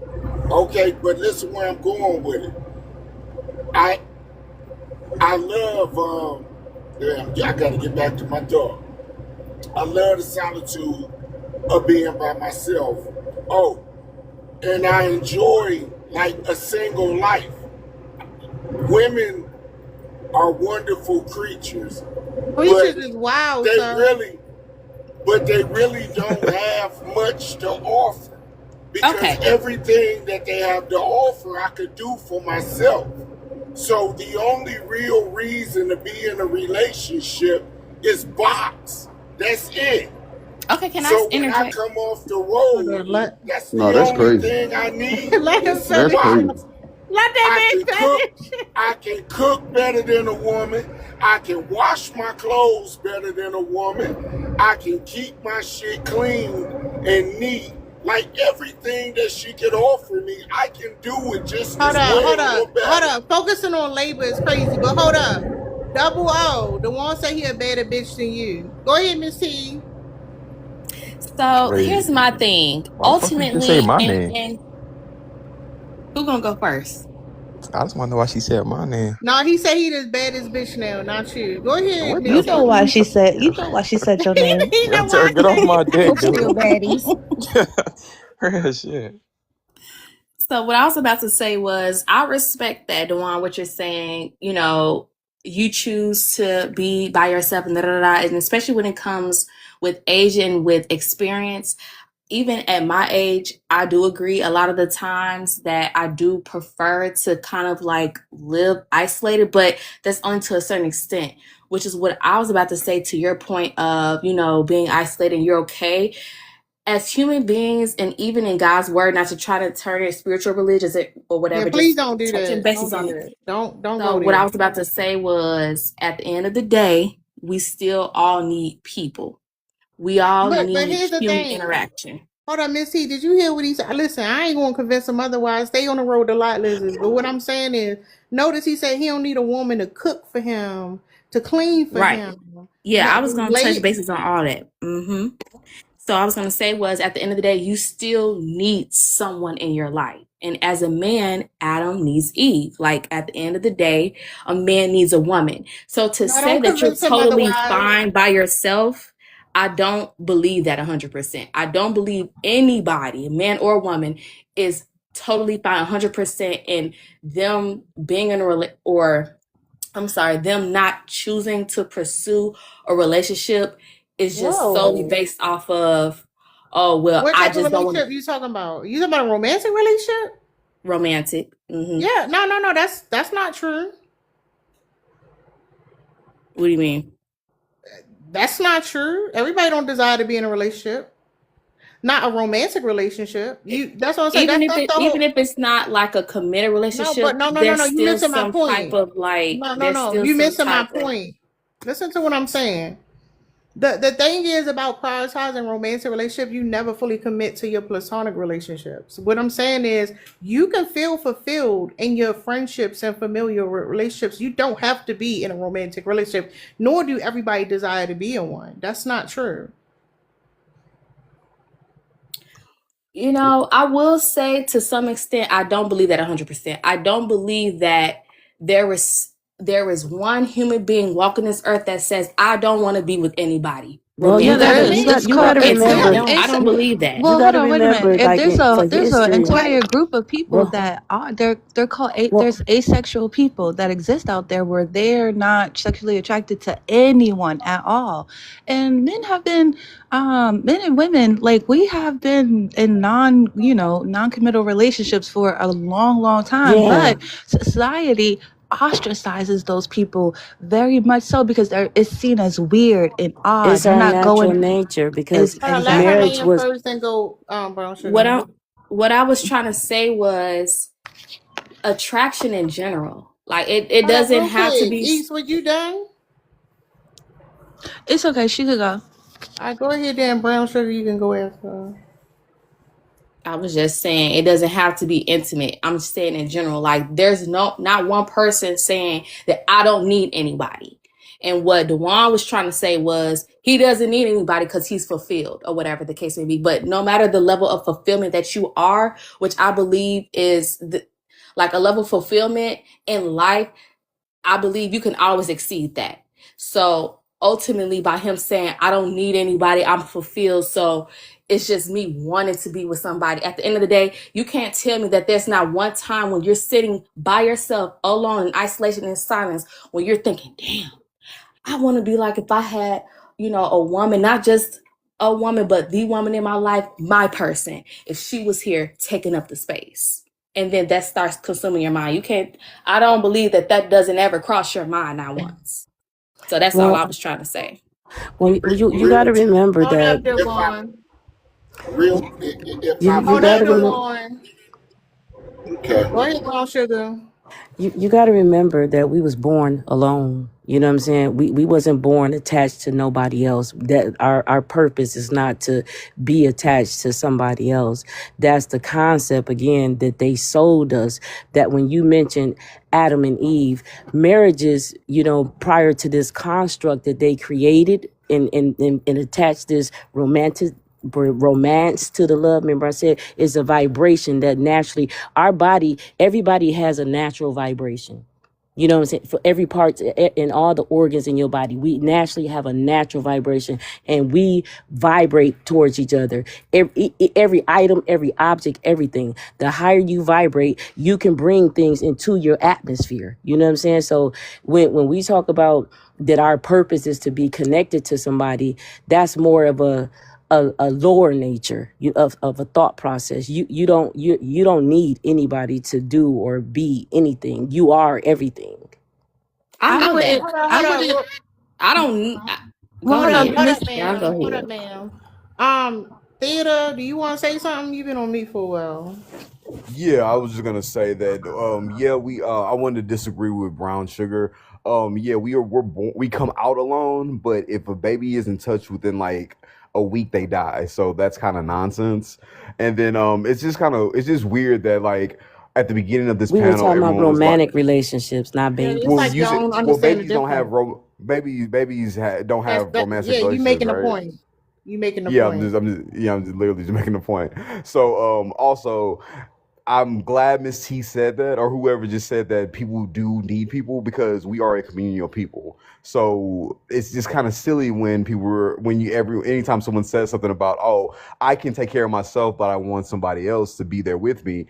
okay, but listen where I'm going with it. I I love damn, I gotta get back to my dog. I love the solitude of being by myself. Oh, and I enjoy like a single life. Women are wonderful creatures, Preachers but is wild, they sir. really they really don't have much to offer because Okay. everything that they have to offer I could do for myself. So the only real reason to be in a relationship is box. That's it. Okay, can I So when I interject? come off the Hold on, road, let that's No, the that's only crazy. thing I need let him is some That's finish. crazy. box. Let I that can man cook. finish. I can cook better than a woman. I can wash my clothes better than a woman. I can keep my shit clean and neat. Like everything that she can offer me, I can do it just Hold as up, hold well up, or hold better. up. Focusing on labor is crazy, but hold up. Double O, the one say he a better bitch than you. Go ahead, Miss T. So here's Wait, my thing. why the fuck you just say Ultimately, my and name? and who gonna go first? I just want to know why she said my name. No, he said he the baddest bitch now, not you. Go ahead, What Miss the You know fuck T. are why you she talking? said. You know why she said your name. He Yo, know Tara, why get I off said my it. dick, For dude. real, baddies. Real shit. So what I was about to say was I respect that, Dewan, what you're saying. You choose to be by yourself and da da da, and especially when it comes with age and with experience. Even at my age, I do agree a lot of the times that I do prefer to kind of like live isolated, but that's only to a certain extent, which is what I was about to say to your point of, being isolated and you're okay. As human beings, and even in God's word, not to try to turn it spiritual religious or Yeah, whatever, please just don't do touching that. Don't bases do on. that. Don't So go what there. I was about to say was at the end of the day, we still all need people. We all But need here's the human thing. interaction. Hold on, Miss T. Did you hear what he said? Listen, I ain't gonna convince him otherwise. Stay on the road to lot lizards. But what I'm saying is, notice he said he don't need a woman to cook for him, to clean for Right. him. Yeah, I Not was going to touch late. bases on all that. So I was going to say was at the end of the day, you still need someone in your life. And as a man, Adam needs Eve. Like at the end of the day, a man needs a woman. So to No, say don't that you're convince him totally otherwise. fine by yourself, I don't believe that 100%. I don't believe anybody, man or woman, is totally fine 100% in them being in a them not choosing to pursue a relationship is just solely No. based off of, oh, well, What I type of just don't want relationship you talking about? You talking about a romantic relationship? romantic. Yeah, no, that's not true. What do you mean? That's not true. Everybody don't desire to be in a relationship. Not a romantic relationship. That's what I'm saying. That's the Even whole. if it's not like a committed No, but relationship, no. You missing my point. there's No. still You some missing my type of point. Listen to what I'm saying. The thing is about prioritizing romantic relationship, you never fully commit to your platonic relationships. What I'm saying is you can feel fulfilled in your friendships and familiar relationships. You don't have to be in a romantic relationship, nor do everybody desire to be in one. That's not true. I will say to some extent, I don't believe that 100%. I don't believe that there is there is one human being walking this earth that says I don't want to be with anybody Well, Yeah, There that's is. me. It's you called got to it's I remember. don't I it's don't believe that. You well, got hold to on, wait a minute. remember, If like for there's an history. entire group of people Well, that are they're called well, there's asexual people that exist out there where they're not sexually attracted to anyone at all. And men and women, like we have been in non-committal relationships for a long, long time, yeah, but society ostracizes those people very much so because it's seen as weird and odd. it's You're our not natural going nature is because Hold on, let her exactly. marriage land was. first, then go brown What sugar. I what I was trying to say was attraction in general. Like it Hold up, doesn't real have to quick. be. East, what you done? It's okay. She could go. I go ahead, then brown sugar. You can go after. I was just saying it doesn't have to be intimate. I'm just saying in general, like there's not one person saying that I don't need anybody. And what Dewan was trying to say was he doesn't need anybody because he's fulfilled or whatever the case may be. But no matter the level of fulfillment that you are, which I believe is like a level of fulfillment in life, I believe you can always exceed that. So ultimately, by him saying, I don't need anybody, I'm fulfilled. So it's just me wanting to be with somebody. At the end of the day, you can't tell me that there's not one time when you're sitting by yourself, alone, in isolation and silence, when you're thinking, damn, I want to be like if I had, a woman, not just a woman, but the woman in my life, my person, if she was here taking up the space. And then that starts consuming your mind. You can't, I don't believe that doesn't ever cross your mind not once. So that's all I Well, was trying to say. you got Real, to remember Hold that up, if I Devon. if I you Hold got may, up, to remember. Devon. okay. Go ahead, brown sugar. You got to remember that we was born alone. You know what I'm saying? We wasn't born attached to nobody else. That our purpose is not to be attached to somebody else. That's the concept again that they sold us. That when you mentioned Adam and Eve, marriages, prior to this construct that they created and attached this romance to the love. Remember I said it's a vibration that naturally our body, everybody has a natural vibration. You know what I'm saying? For every part in all the organs in your body, we naturally have a natural vibration and we vibrate towards each other. Every item, every object, everything. The higher you vibrate, you can bring things into your atmosphere. You know what I'm saying? So when we talk about that our purpose is to be connected to somebody, that's more of a lower nature of a thought process. You don't need anybody to do or be anything. You are everything. I I know that. wouldn't. Hold up, I hold up, wouldn't. I don't. Well, Go hold hold up, on, ahead. hold Miss. up, Y'all go ma'am. Hold up, ahead. ma'am. Theater, do you want to say something? You've been on mute for a while. Yeah, I was just gonna say that. Yeah, we. I wanted to disagree with Brown Sugar. Yeah, we come out alone, but if a baby is in touch within like a week, they die. So that's kind of nonsense. And then it's just weird that like at the beginning of this We were panel, talking about everyone was like, romantic relationships, not Yeah, it's well, babies. like you you said, don't well, understand the babies don't have difference. don't That's have that. romantic Yeah, you relationships, making a right? point. You making a Yeah, point. I'm just literally just making a point. So, also, I'm glad Miss T said that, or whoever just said that people do need people because we are a community of people. So it's just kind of silly when anytime someone says something about, oh, I can take care of myself, but I want somebody else to be there with me.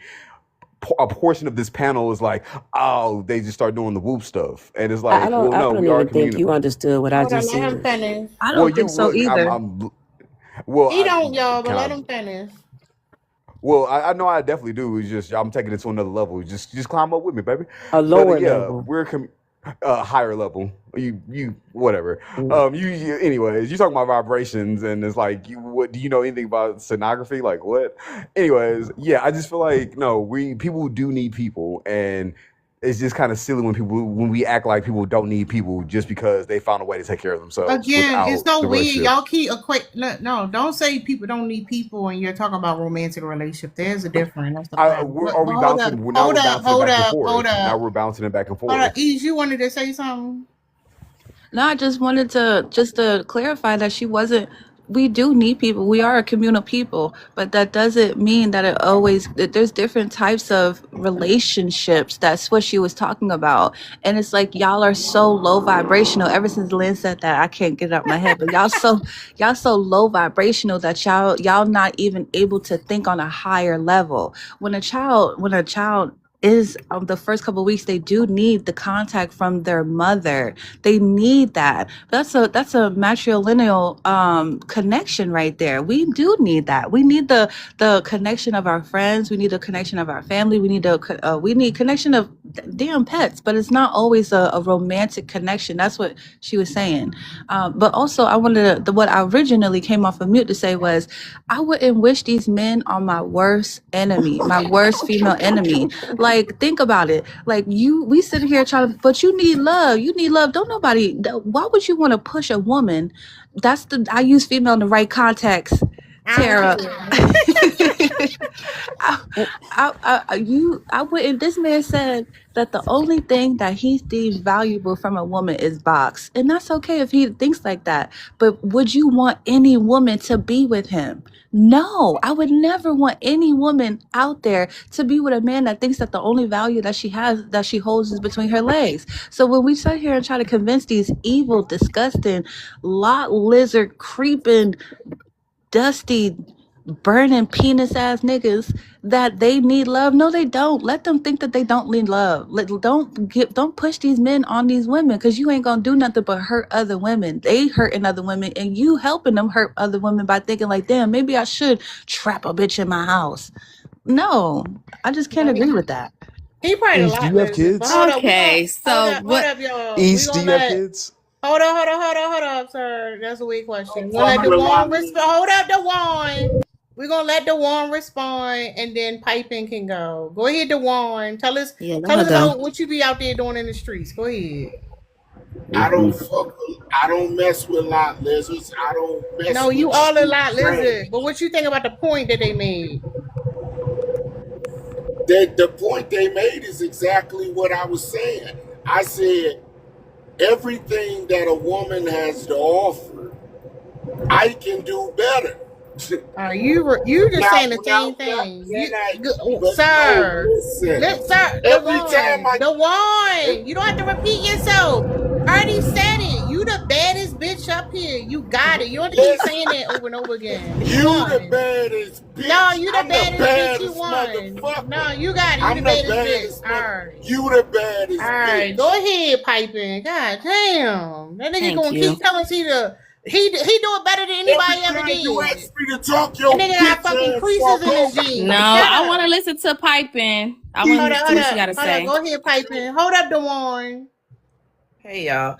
A portion of this panel is like, oh, they just start doing the whoop stuff, and it's I like, don't well, I no, don't we are a even think community. you understood what I Hold on, just let him said. finish. I Well, don't you think so look, either. well, He don't, y'all, but can let I? him finish. Well, I know I definitely do. It's just I'm taking it to another level. Just climb up with me, baby. A But lower yeah, level. higher level. You whatever. Mm. Anyways, you talking about vibrations, and it's like, what do you know anything about sonography? Like what? Anyways, yeah, I just feel like no, people do need people, and it's just kind of silly when we act like people don't need people just because they found a way to take care of themselves Again, it's without so the weird. relationship. Y'all keep equate. No, don't say people don't need people when you're talking about romantic relationship. There's a difference. That's the problem. Are But we hold up, bouncing? Now hold we're up, bouncing it hold back and up, hold forth. Now up, we're bouncing it back and hold up. forth. Ease, you wanted to say something? No, I just wanted to clarify that she wasn't. We do need people. We are a communal people, but that doesn't mean that that there's different types of relationships. That's what she was talking about. And it's like y'all are so low vibrational. Ever since Lynn said that, I can't get it out my head. But y'all so low vibrational that y'all not even able to think on a higher level. When a child is the first couple of weeks, they do need the contact from their mother. They need that. That's a matrilineal connection right there. We do need that. We need the connection of our friends. We need the connection of our family. We need connection of damn pets. But it's not always a romantic connection. That's what she was saying. But also, I wanted what I originally came off of mute to say was, I wouldn't wish these men on my worst enemy, my worst female enemy. Like, think about it. Like, we sit here trying to, but you need love. You need love. Don't nobody. Why would you want to push a woman? I use female in the right context, I don't Tara. care. I wouldn't. This man said that the only thing that he deems valuable from a woman is box, and that's okay if he thinks like that. But would you want any woman to be with him? No, I would never want any woman out there to be with a man that thinks that the only value that she holds is between her legs. So when we sit here and try to convince these evil, disgusting, lot lizard creeping, dusty, burning penis ass niggas that they need love, no, they don't. Let them think that they don't need love. Don't push these men on these women, because you ain't gonna do nothing but hurt other women. They hurting other women, and you helping them hurt other women by thinking like, damn, maybe I should trap a bitch in my house. No, I just can't agree with that. He probably a East, do lot you have lizard. But kids? hold up, we gonna Okay, so hold what? up, y'all. We East, do gonna you have let kids? hold up, sir. That's a weak question. We're gonna let Fuck the with one Lonnie. respond. Hold up, the one. We're gonna let the one respond, and then piping can go. Go ahead, the one. Yeah, let Tell her us go. about what you be out there doing in the streets. Go ahead. I don't mess with lot lizards. I don't No, mess you with all a street lot lizard. But trash. what you think about the point that they made? The point they made is exactly what I was saying. I said everything that a woman has to offer, I can do better. You just Now, saying the now, same now, thing. can I? But no, Sir, listen. sir, Every time I, the if, one. You don't have to repeat yourself. I already said it. You the baddest bitch up here. You got it. You don't have to keep saying listen, that over and over again. You you the won. baddest No, bitch. you the I'm the baddest bitch. You baddest won. No, motherfucker. you got it. You the I'm the baddest bitch. baddest All mother. right. You the All baddest right. Go bitch. ahead, piping. God damn. That nigga Thank gonna you. keep telling us he do it better than Every anybody ever time you did. ask me to talk, That your nigga got bitch fucking ass creases walk in his off. No, jeans. Shut I want up. to listen to piping. I want to see what she got to Hold up. say. Go ahead, piping. Hold up, Dewan. Hey y'all.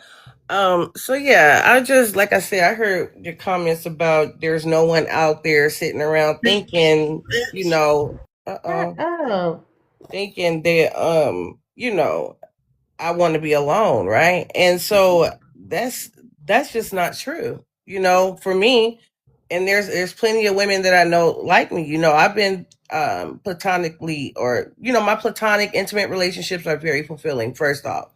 So yeah, I just like I said, I heard your comments about there's no one out there sitting around thinking, you Bitch. know, Shut up. thinking that I want to be alone, right? And so that's just not true. For me, and there's plenty of women that I know like me. I've been platonically, or my platonic intimate relationships are very fulfilling, first off.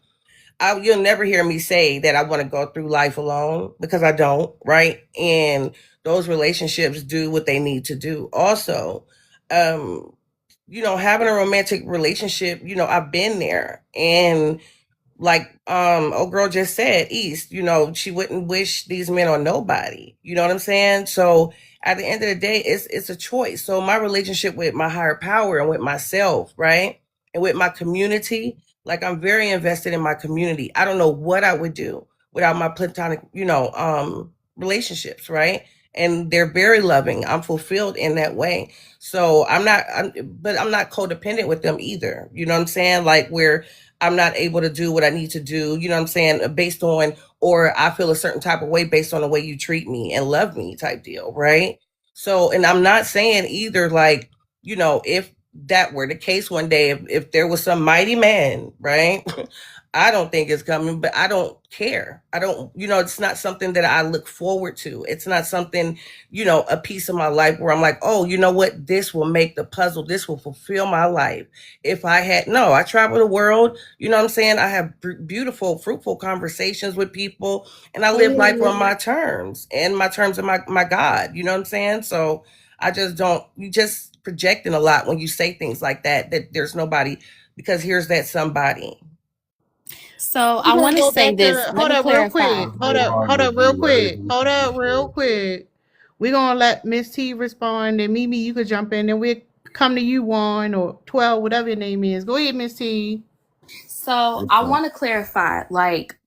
You'll never hear me say that I want to go through life alone, because I don't, right? And those relationships do what they need to do. Also, um, having a romantic relationship, I've been there. And like old girl just said, East, she wouldn't wish these men on nobody. You know what I'm saying? So at the end of the day, it's a choice. So my relationship with my higher power and with myself, right? And with my community, like I'm very invested in my community. I don't know what I would do without my platonic, relationships, right? And they're very loving. I'm fulfilled in that way. So but I'm not codependent with them either. You know what I'm saying? Like where I'm not able to do what I need to do, you know what I'm saying, based on, or I feel a certain type of way based on the way you treat me and love me type deal, right? So, and I'm not saying either, like, if that were the case one day, if there was some mighty man, right? I don't think it's coming, but I don't care. I don't, it's not something that I look forward to. It's not something, a piece of my life where I'm like, oh, you know what? This will make the puzzle. This will fulfill my life. If I had, no, I travel the world. You know what I'm saying? I have beautiful, fruitful conversations with people, and I live life on my terms and my terms of my God. You know what I'm saying? So I just don't, you just projecting a lot when you say things like that there's nobody, because here's that somebody. So We're I gonna want to go say back this. to Let hold me up real clarify. quick. Hold up real quick. We're gonna let Miss T respond, and Mimi, you could jump in, and we'll come to you, 1 or 12, whatever your name is. Go ahead, Miss T. So I want to clarify, like,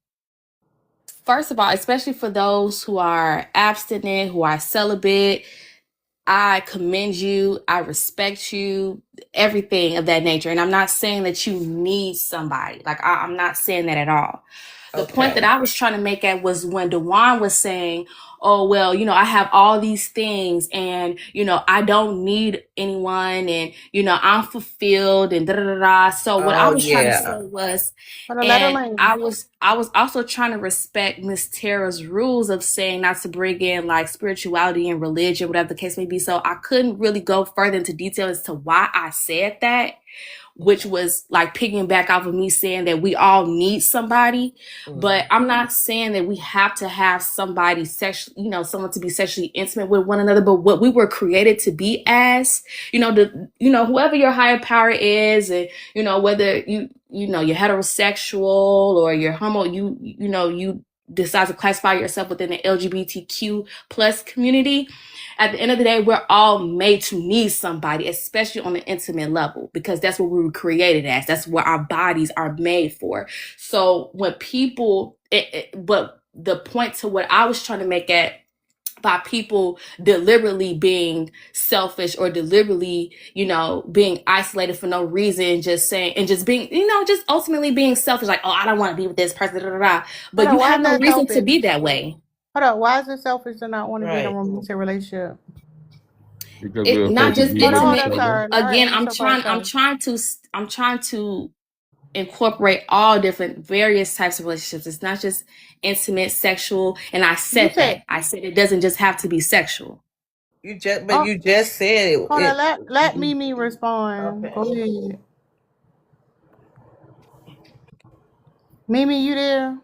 first of all, especially for those who are abstinent, who are celibate, I commend you. I respect you, everything of that nature. And I'm not saying that you need somebody. Like, I'm not saying that at all. The point that Okay. I was trying to make at was when Dewan was saying, oh, well, I have all these things and, I don't need anyone and, I'm fulfilled and da da da da. So what I Oh was trying to yeah. say was, Hold on, let her and land. I was also trying to respect Miss Tara's rules of saying not to bring in like spirituality and religion, whatever the case may be. So I couldn't really go further into detail as to why I said that, which was like picking back off of me saying that we all need somebody. But I'm not saying that we have to have somebody sexually, someone to be sexually intimate with one another. But what we were created to be as, whoever your higher power is, and whether you're heterosexual or you're homo, you decide to classify yourself within the LGBTQ plus community. At the end of the day, we're all made to need somebody, especially on the intimate level, because that's what we were created as. That's what our bodies are made for. So when people, but the point to what I was trying to make at by people deliberately being selfish or deliberately, being isolated for no reason, just saying and just being, just ultimately being selfish, like, oh, I don't want to be with this person, da, da, da. Hold But on, you why have is no that reason to selfish? be that way. Hold on, why is it selfish to not want to be in a Right. romantic relationship? Because It we're not afraid to just be with Hold each on, intimate. other. Tara. Let her Again, answer question. I'm trying to incorporate all different various types of relationships. It's not just intimate, sexual. And I You said said, that. I said it doesn't just have to be sexual. But oh, you just said hold on, it. let Mimi respond. Okay. Go ahead. Mimi, you there?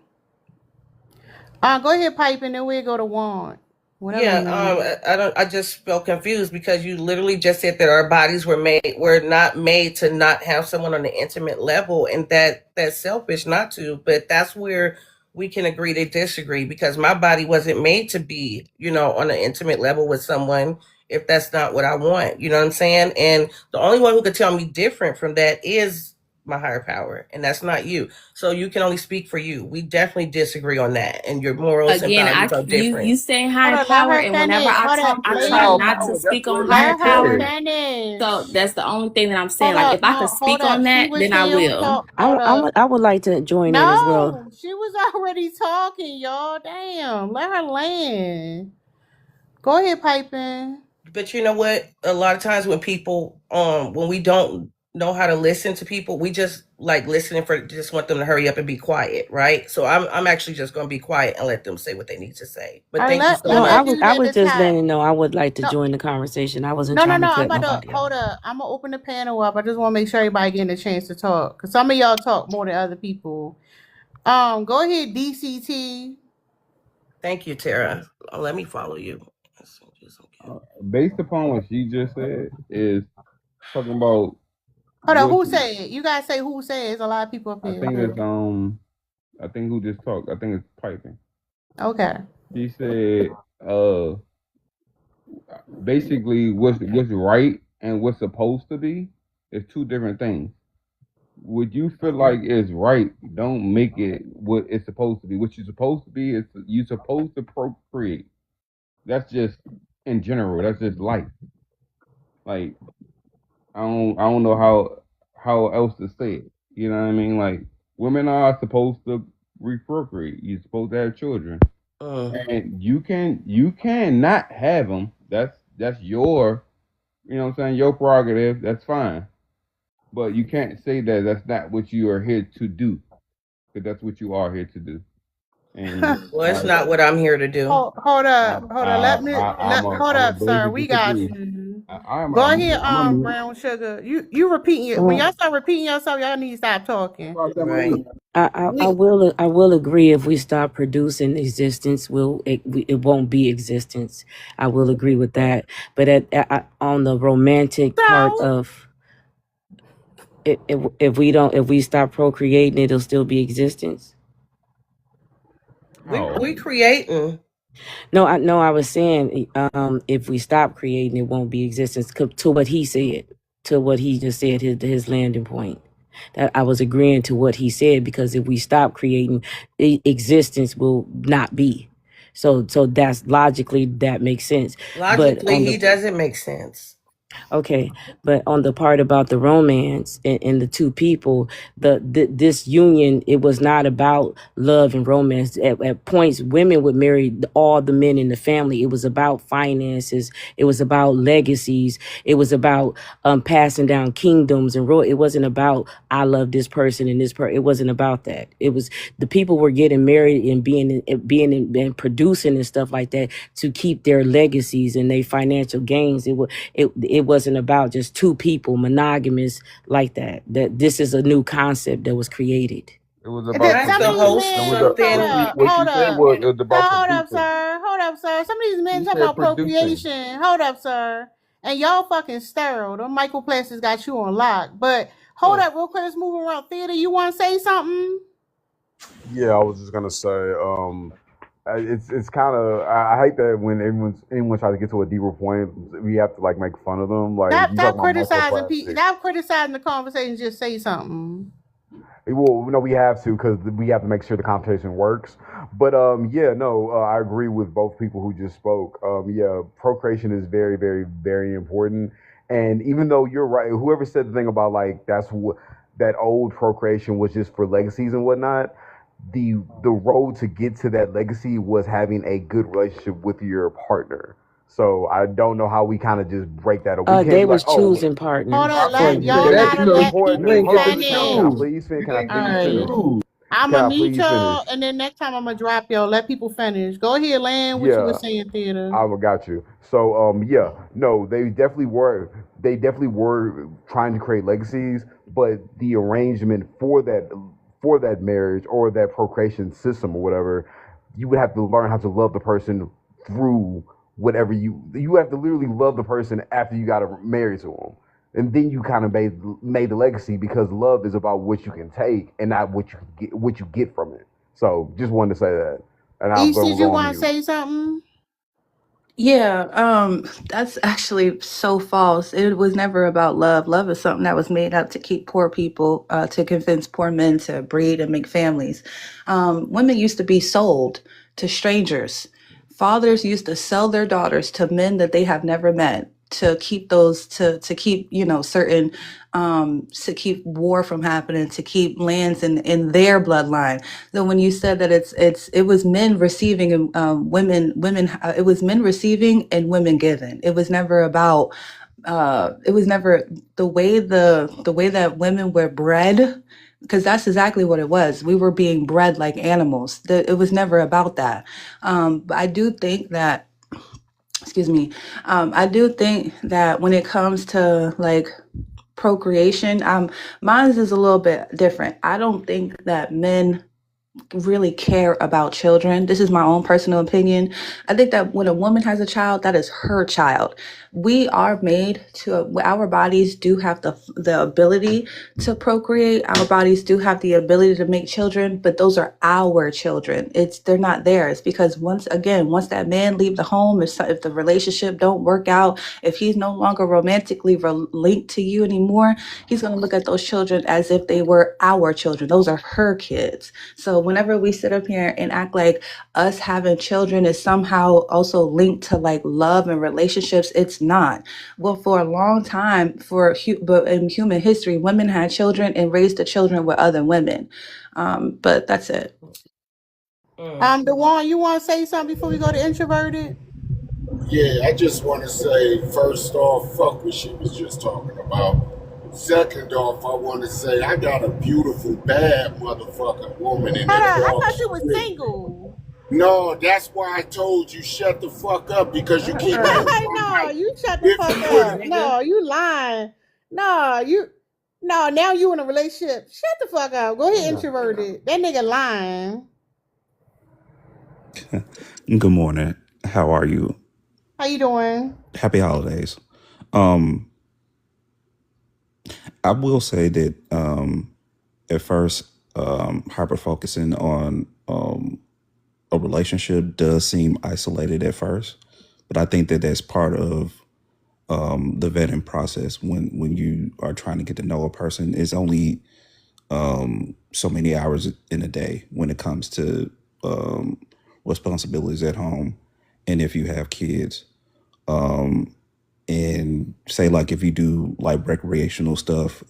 Go ahead, pipe, and then we'll go to Juan. Whatever Yeah, his name is. I don't. I just felt confused because you literally just said that our bodies were not made to not have someone on an intimate level, and that's selfish not to. But that's where we can agree to disagree because my body wasn't made to be, on an intimate level with someone if that's not what I want. You know what I'm saying? And the only one who could tell me different from that is my higher power, and that's not you. So you can only speak for you. We definitely disagree on that, and your morals and Again, values are you different. saying Hold higher on, let power, her and whenever finish. I Hold talk, on, I That's try our please. not to power. That's speak what on we higher Let her power. said. So finish. that's the only thing that I'm saying. Hold Like up, if I could no, hold speak on up. She that, was then I still will. talk. Hold up. I would like to join in as well. No, she was already talking, y'all. Damn, let her land. Go ahead, piping. But you know what? A lot of times when we don't know how to listen to people, we just like listening for just want them to hurry up and be quiet, right? So I'm actually just going to be quiet and let them say what they need to say. But All right, thank you so let No, her I much. was do I that was this just letting time. you know I would like to No, join the conversation. I wasn't no, no, trying to no. I'm cut about to nobody hold off. up. I'm gonna open the panel up. I just want to make sure everybody getting a chance to talk, cause some of y'all talk more than other people. Go ahead, DCT. Thank you, Tara. Let me follow you. Based upon what she just said, is talking about Hold on, What who said it? You guys say who said it. There's a lot of people up I here. think it's I think who just talked. I think it's piping. Okay. She said basically what's right and what's supposed to be is two different things. Would you feel like it's right? Don't make it what it's supposed to be. What you're supposed to be is you're supposed to procreate. That's just in general. That's just life. Like I don't know how else to say it. You know what I mean? Like women are supposed to procreate. You're supposed to have children, and you can not have them. That's your you know what I'm saying your prerogative. That's fine, but you can't say that that's not what you are here to do because that's what you are here to do. And Well, it's not what I'm here to do. Hold up, hold up. Hold I'm a up, sir. blaze We got disagree. you. I'm Go ahead, I'm a mute. brown sugar. You repeating it. When y'all start repeating yourself, y'all need to stop talking. Right. I We will agree if we stop producing existence, it won't be existence. I will agree with that. But on the romantic part so of if we stop procreating, it'll still be existence. We creating. No, I was saying, if we stop creating, it won't be existence. To what he said, to what he just said, his landing point. That I was agreeing to what he said because if we stop creating, existence will not be. So that's logically that makes sense. But Logically, he doesn't make sense. Okay, but on the part about the romance and the two people, this union, it was not about love and romance. At points, women would marry all the men in the family. It was about finances. It was about legacies. It was about passing down kingdoms and it wasn't about I love this person and this person. It wasn't about that. It was the people were getting married and and producing and stuff like that to keep their legacies and their financial gains. It wasn't about just two people monogamous like that. That this is a new concept that was created. It was and then about some of To these producing. host It men, was a, hold something. up, what hold she said up. was it was about producing. Hold up, sir. Some of these men She talk said about producing. procreation. Hold up, sir. And y'all fucking sterile. Them microplastics got you on lock. But hold Yeah. up, real quick. Let's move around. Theater, you want to say something? Yeah, I was just gonna say, it's kind of I hate that when anyone tries to get to a deeper point, we have to like make fun of them. Like Stop, you talk stop about criticizing people. microplastics. Stop criticizing the conversation. Just say something. Well, no, we have to because we have to make sure the conversation works. But yeah, no, I agree with both people who just spoke. Yeah, procreation is very, very, very important. And even though you're right, whoever said the thing about like that's what that old procreation was just for legacies and whatnot. The road to get to that legacy was having a good relationship with your partner. So I don't know how we kind of just break that up. We can't They be like, was oh, choosing Hold partners up, for y'all that's gotta you. the let important You people thing. ain't Hold get on, to can I finish. choose. please finish? Can I You please didn't get to finish? Alright. choose. I'm Can gonna I mute please y'all, finish? and then next time I'm gonna drop y'all. Let people finish. Go ahead, land. What you were Yeah, saying, theater. I got you. So yeah, no, they definitely were trying to create legacies, but the arrangement for that marriage or that procreation system or whatever, you would have to learn how to love the person through whatever you have to literally love the person after you got married to them. And then you kind of made the legacy because love is about what you can take and not what you get from it. So just wanted to say that, and I'm East, gonna did you go on want to mute. say something? Yeah, that's actually so false. It was never about love. Love is something that was made up to keep poor people, to convince poor men to breed and make families. Women used to be sold to strangers. Fathers used to sell their daughters to men that they have never met to keep to keep certain to keep war from happening, to keep lands in their bloodline. So when you said that it was men receiving and women it was men receiving and women giving. It was never about it was never the way that women were bred, because that's exactly what it was. We were being bred like animals. It was never about that. But I do think that, excuse me, I do think that when it comes to like procreation, mine is a little bit different. I don't think that men really care about children. This is my own personal opinion. I think that when a woman has a child, that is her child. We are made to, our bodies do have the ability to procreate. Our bodies do have the ability to make children, but those are our children. They're not theirs, because once that man leave the home, if the relationship don't work out, if he's no longer romantically linked to you anymore, he's going to look at those children as if they were our children. Those are her kids. So whenever we sit up here and act like us having children is somehow also linked to like love and relationships, it's not. Well, for a long time, but in human history, women had children and raised the children with other women. But that's it. DeJuan, you want to say something before we go to introverted? Yeah, I just want to say, first off, fuck what she was just talking about. Second off, I want to say I got a beautiful, bad motherfucking woman in Hold that on, I dog thought you was shit. single. No, that's why I told you shut the fuck up, because you keep acting No, like you shut the if fuck you would up. No, you lying. No, now you in a relationship. Shut the fuck up. Go ahead, introverted. That nigga lying. Good morning. How are you? How you doing? Happy holidays. I will say that at first, hyper focusing on a relationship does seem isolated at first, but I think that that's part of the vetting process. When you are trying to get to know a person, it's only so many hours in a day when it comes to responsibilities at home, and if you have kids. And say like if you do like recreational stuff,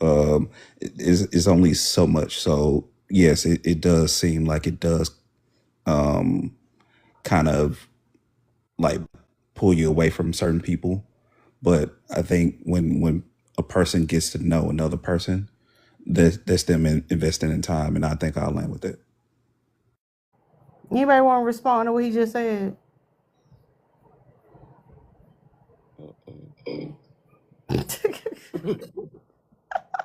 it's only so much. So yes, it does seem like it does kind of like pull you away from certain people. But I think when a person gets to know another person, that's them investing in time, and I think I'll land with it. Anybody want to respond to what he just said?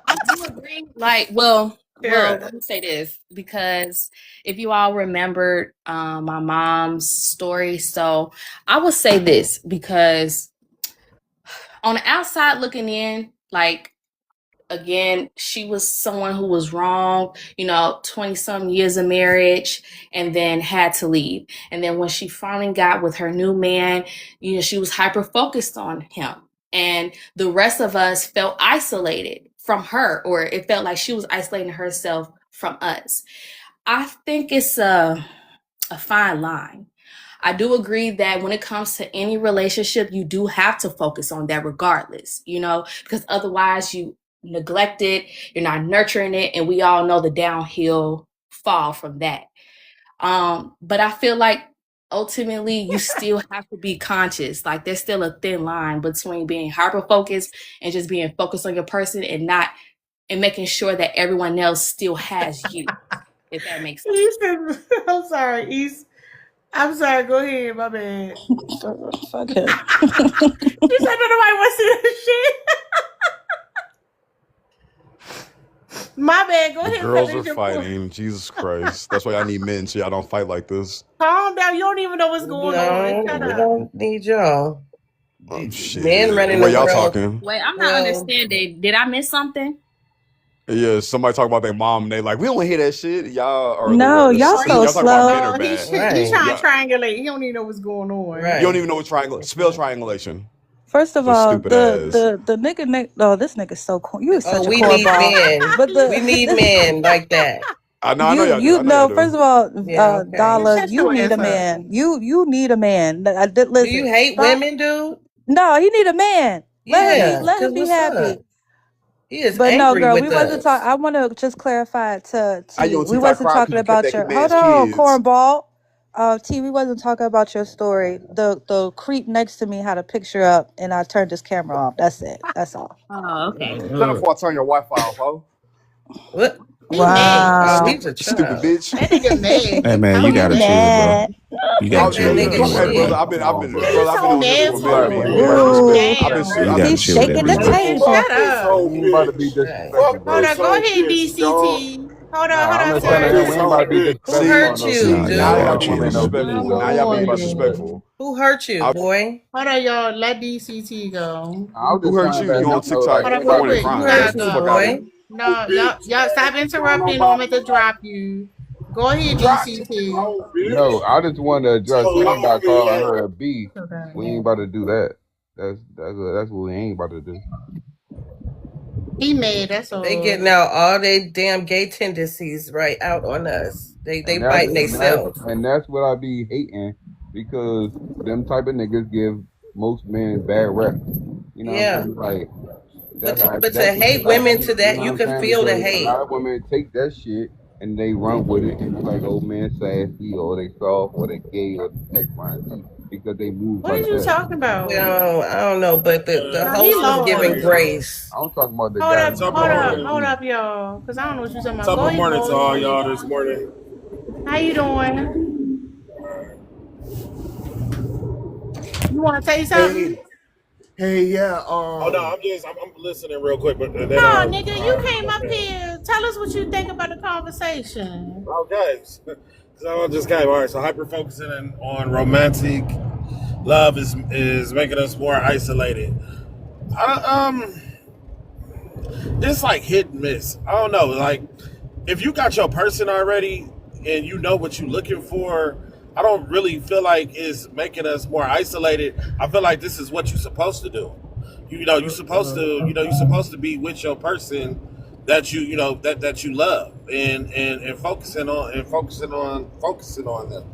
I do agree. Like, well, let me say this, because if you all remembered my mom's story, so I would say this, because on the outside looking in, like, again, she was someone who was wrong, 20 some years of marriage, and then had to leave. And then when she finally got with her new man, she was hyper focused on him. And the rest of us felt isolated from her, or it felt like she was isolating herself from us. I think it's a fine line. I do agree that when it comes to any relationship, you do have to focus on that regardless, because otherwise you neglect it, you're not nurturing it, and we all know the downhill fall from that. But I feel like ultimately you still have to be conscious. Like, there's still a thin line between being hyper focused and just being focused on your person, and making sure that everyone else still has you, if that makes sense. I'm sorry, East. I'm sorry. Go ahead. My bad. Fuck him. You said nobody wants to see that shit. My bad. Go The ahead. girls Finish are your point. fighting. Jesus Christ. That's why I need men, so y'all don't fight like this. Calm down. You don't even know what's going on. No, Shut we up. don't need y'all. Shit. Men The running way the y'all world. talking. Wait, I'm not Well, understanding. Did I miss something? Yeah, somebody talk about their mom, and they like, we don't hear that shit. Y'all are the No, worst. y'all so Y'all talk about men slow. are He's bad. he's trying right, to triangulate. He don't even know what's going on. You right. don't even know what spell triangulation. First of The all, stupid ass. the nigga oh, this nigga's so cool. You is Oh, such a we need cornball. men. But We need men like that. I know y'all do. you I know y'all know, first do. of all, Yeah, okay. Dala, Shut you your need ass a up. man. You need a man. Do Listen, you hate stop. women, dude? No, he need a man. Yeah, Let him because be what's up? happy. He is But no, angry girl, we with wasn't us. talking. I want to just clarify to I T. you on We TikTok wasn't crying talking because you kept about that your. Hold man's on, kids. cornball. T. We wasn't talking about your story. The creep next to me had a picture up, and I turned his camera off. That's it. That's all. Oh, okay. Shut up before I turn your Wi-Fi off, ho. What? He mad. Oh, Wow. he's a Stupid child. bitch. That nigga mad. Hey Get man, calm you He gotta down. chill, bro. mad. You Talk gotta Oh that chill with yeah, that nigga hey bullshit, shit. brother, bro. I've Come on, been bro. brother, He's I've been so on here for a minute, nasty. man. Hey, You might calm respect. Ooh. I've been down. I've You been gotta He's chill with that shaking the bullshit. Fuck table. this Shut up. whole You ain't about to be bitch. disrespectful, Fuck Hold bro. on. this Go whole ahead, bitch, dog. DCT. Nah, I'm on, just telling sir. him we This ain't about to whole be big Who disrespectful see or hurt no you, shit. Nah, We y'all ain't Now dude? y'all gonna got being come in no cheating. I'm disrespectful. business Now or y'all being anything. going. disrespectful. Who hurt you, I, boy? Hold on, y'all. Let DCT go. I was who just hurt trying you? to let You on him know, like, TikTok Hold we on, ain't real about to pointing quick. be You crime. heard Hurt Get the you, fuck out of go. boy? here. No, bitch. y'all stop Don't interrupting. Or I'm nobody going to like drop you. Go ahead, drop this DCT. whole no. bitch. I just wanted to address So him by long calling as her a B. So We ain't goddamn. about to do that. That's what we ain't about to do. He mad. That's They getting all. out all their damn gay tendencies right out on us. They And that's biting and that's themselves. and that's what I be hating because them type of niggas give most men bad rep. You know what I'm Yeah, saying? Like but that's to what hate like women you to that, know what you I'm can saying? feel the Because a hate. lot of women take that shit and they run with it and be like, oh man, sassy or they soft or they gay or X, Y, and Z because they move What is like you that. talking about? Well, I don't know, but the No, he host was top of giving morning, lost. y'all. grace. I'm talking about the Hold guy up, who Top of hold called her up, a morning. hold B. up, y'all. Because I don't know what you talking about. Top Go of ahead, morning to all Boyd. y'all this morning. How you doing? You want to say something? Hey, hey, yeah. Oh no, I'm listening real quick, but then No, nigga, you came up here. Tell us what you think about the conversation. okay. So I just came. All right. So hyper focusing on romantic love is making us more isolated. I, it's like hit and miss. I don't know. Like if you got your person already and you know what you're looking for, I don't really feel like it's making us more isolated. I feel like this is what you're supposed to do. You're supposed to, you're supposed to be with your person that that you love and focusing on them.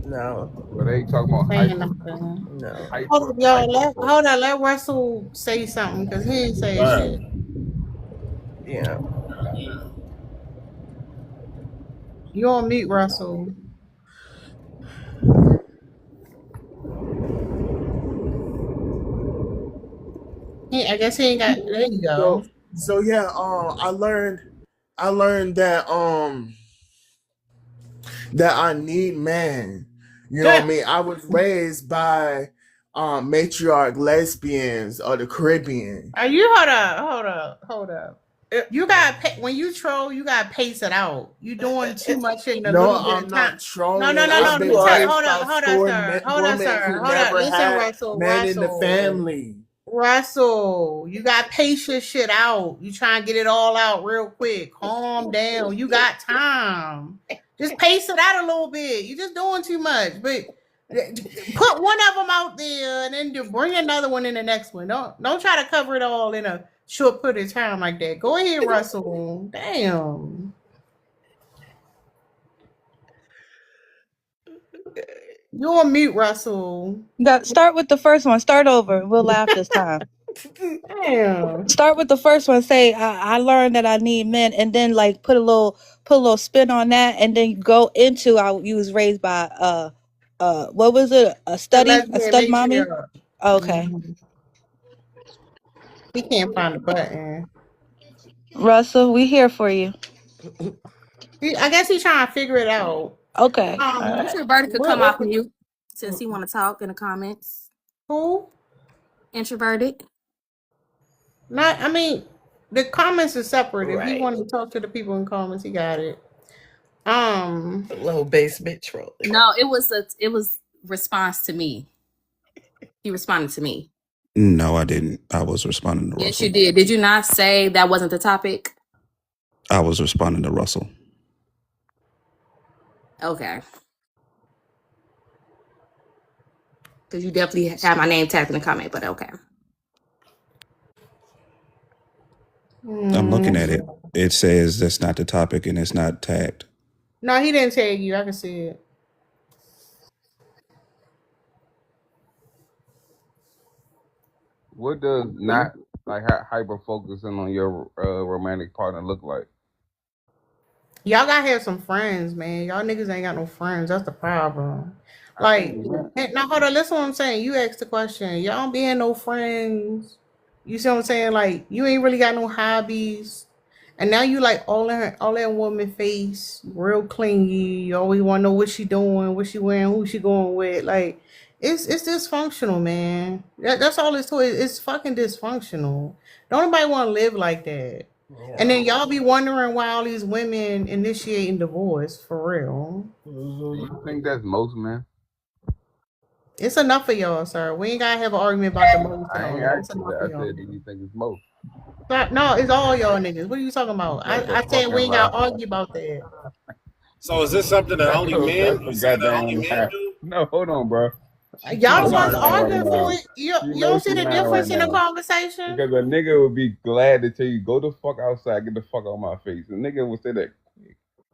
No, But they talking about Saying nothing. no. Hold up, y'all. Hold on. Let Russell say something because he ain't All say right. shit. Yeah. You on mute, Russell. I guess he ain't got. There you So go. so yeah, I learned that I need man. You know what I mean? I was raised by matriarch lesbians of the Caribbean. Are you hold up. You got when you troll, you got to pace it out. You doing too much in a No, little bit I'm of time. not No, trolling. no, no, I've no. Let me been tell. raised by Hold up, scorned sir. Hold up, women sir. who Hold up. never Listen, had Russell. men in the Russell. family. Russell, you got to pace your shit out. You trying to get it all out real quick. Calm down. You got time. Just pace it out a little bit. You're just doing too much. But put one of them out there and then bring another one in the next one. Don't try to cover it all in a short period of time like that. Go ahead, Russell. Damn. You on mute, Russell. Start with the first one. Start over. We'll laugh this time. Damn. Start with the first one. Say I learned that I need men, and then like put a little spin on that, and then go into you was raised by what was it, The a lesbian stud mommy. matriarch. Okay, Mhm. He can't find the button. Russell, we here for you. I guess he's trying to figure it out. Okay, all I'm right. sure Bertie could come off What mute since he want to talk in the comments. who? Introverted. Not. I mean, the comments are separate. If he Right. wanted to talk to the people in comments, he got it. Low basement trolling. No, it was response to me. He responded to me. No, I didn't. I was responding to Yes, you Russell. did. Did you not say that wasn't the topic? I was responding to Russell. Okay. Because you definitely have my name tagged in the comment, but okay. I'm looking Mm. at it. It says that's not the topic and it's not tagged. No, he didn't tag you. I can see it. What does not like hyper focusing on your romantic partner look like? Y'all gotta have some friends, man. Y'all niggas ain't got no friends. That's the problem. I Like, think that now hold on. Listen, what I'm saying. You asked the question. Y'all don't be in no friends. You see what I'm saying? Like, you ain't really got no hobbies. And now you like all that woman face, real clingy. You always want to know what she doing, what she wearing, who she going with. Like, it's dysfunctional, man. That's all it's to it. It's fucking dysfunctional. Don't nobody want to live like that. And Yeah. then y'all be wondering why all these women initiating divorce for real. Do Hmm. you think that's most men? It's enough for y'all, sir. We ain't gotta have an argument about the most and I all ain't that. It's asked you enough that. for I y'all. said, do you think it's most? No, it's all y'all niggas. What are you talking You about? shut the I said we fucking ain't lie. gotta argue about that. So is this something that only men? That's a You saying that only goddamn men lie. do? No, hold on, bro. She Y'all I'm the cheating sorry. ones Go lying ahead. right arguing for now. it. You She you knows don't see she the lying right difference in the now. conversation? Because a nigga would be glad to tell you, go the fuck outside, get the fuck out of my face. A nigga would say that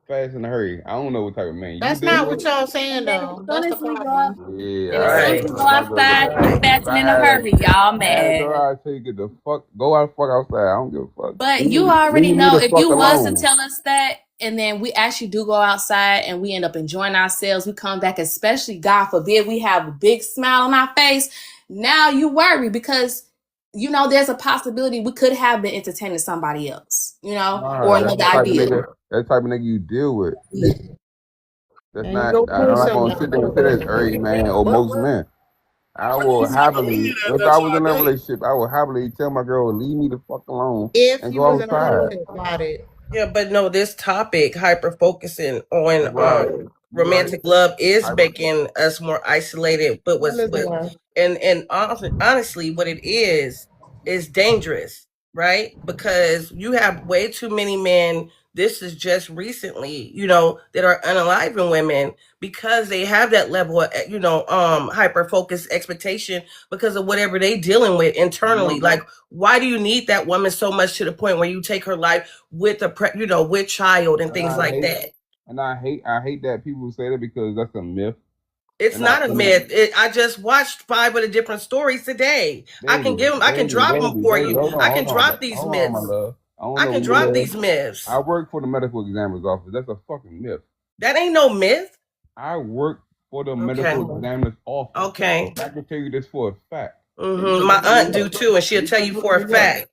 fast in a hurry. I don't know what type of man you That's deal not what with. y'all And saying then as though. soon That's the as we go up, problem. Yeah, and as soon as Right. we go my girl outside, would you have. fasting in a If hurry. Y'all I had a mad. girl, I'd tell you, get the fuck, go out, fuck outside. I don't give a fuck. But you Leave already me know the if fuck you was to alone. tell us that, and then we actually do go outside and we end up enjoying ourselves, we come back, especially God forbid, we have a big smile on our face. Now you worry because you know there's a possibility we could have been entertaining somebody else, you know, or Nah, that's another the type of idea. nigga. That's the type of nigga you deal with. That's And you not. go I'm pull not gonna sit there and say something. that's every man or most men. I Where do will you find the men happily, if that I was in a y'all date? relationship, I would happily tell my girl, leave me the fuck alone If and you go was in a outside. relationship about it. Yeah, but no, this topic, hyper focusing on Right. You right. romantic love, is I, making us more isolated. But Well, what's listen, what wife. and honestly, what it is dangerous, right? Because you have way too many men. This is just recently, that are unaliving women because they have that level of, hyper focused expectation because of whatever they dealing with internally. no, Like, why do you need that woman so much to the point where you take her life with with child and and things I like hate, that? I hate that people say that because that's a myth. It's And I, not a and myth. I just watched 5 of the different stories today. I can give them. I can drop them for baby, you. I can drop these hold on, my myths. love. I don't I know can who you drop is. these myths. I work for the medical examiner's office. That's a fucking myth. That ain't no myth. I work for the medical Okay. examiner's office. Okay. I can tell you this for a fact. My aunt do too, and she'll tell you for a fact.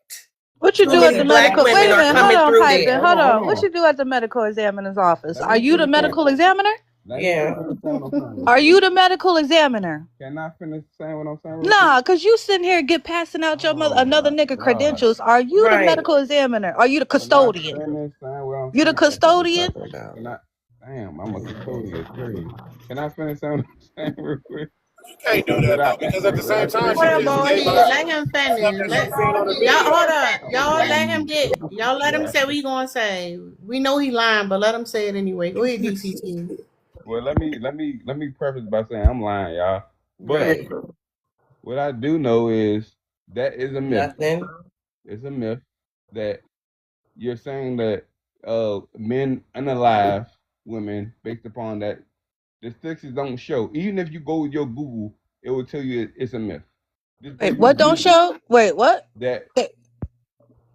What you Too do at many the black medical? women Wait a are minute. Hold coming on, through Piper. there. Hold Hold on. What on. you do at the medical examiner's office? Let Are me you the finish medical saying. examiner? Let me Yeah. finish saying what I'm saying. Are you the medical examiner? Can I finish saying what I'm saying real quick? Nah, cause you sitting here passing out your Oh another my nigga god. credentials. Are you the Right. medical examiner? Are you the Can I custodian? finish saying what I'm You the saying? What are we custodian? talking about? Can I? Damn, I'm a custodian. It's crazy. Can I finish saying what I'm saying real quick? You can't do that though, Without, because at the same time she Hold on, just boy. gave us Let him stuff finish. that she Let seen on the y'all video. hold on. Y'all let him get. Y'all let him say what he gonna say. We know he lying, but let him say it anyway. Go ahead, DCT. well, let me preface by saying I'm lying, y'all. But Right. what I do know is that is a myth. Nothing. It's a myth that you're saying that men unalive women based upon that the statistics don't show. Even if you go with your Google, it will tell you it's a myth. Just go Wait, use what don't Google. show? Wait, what? That Wait,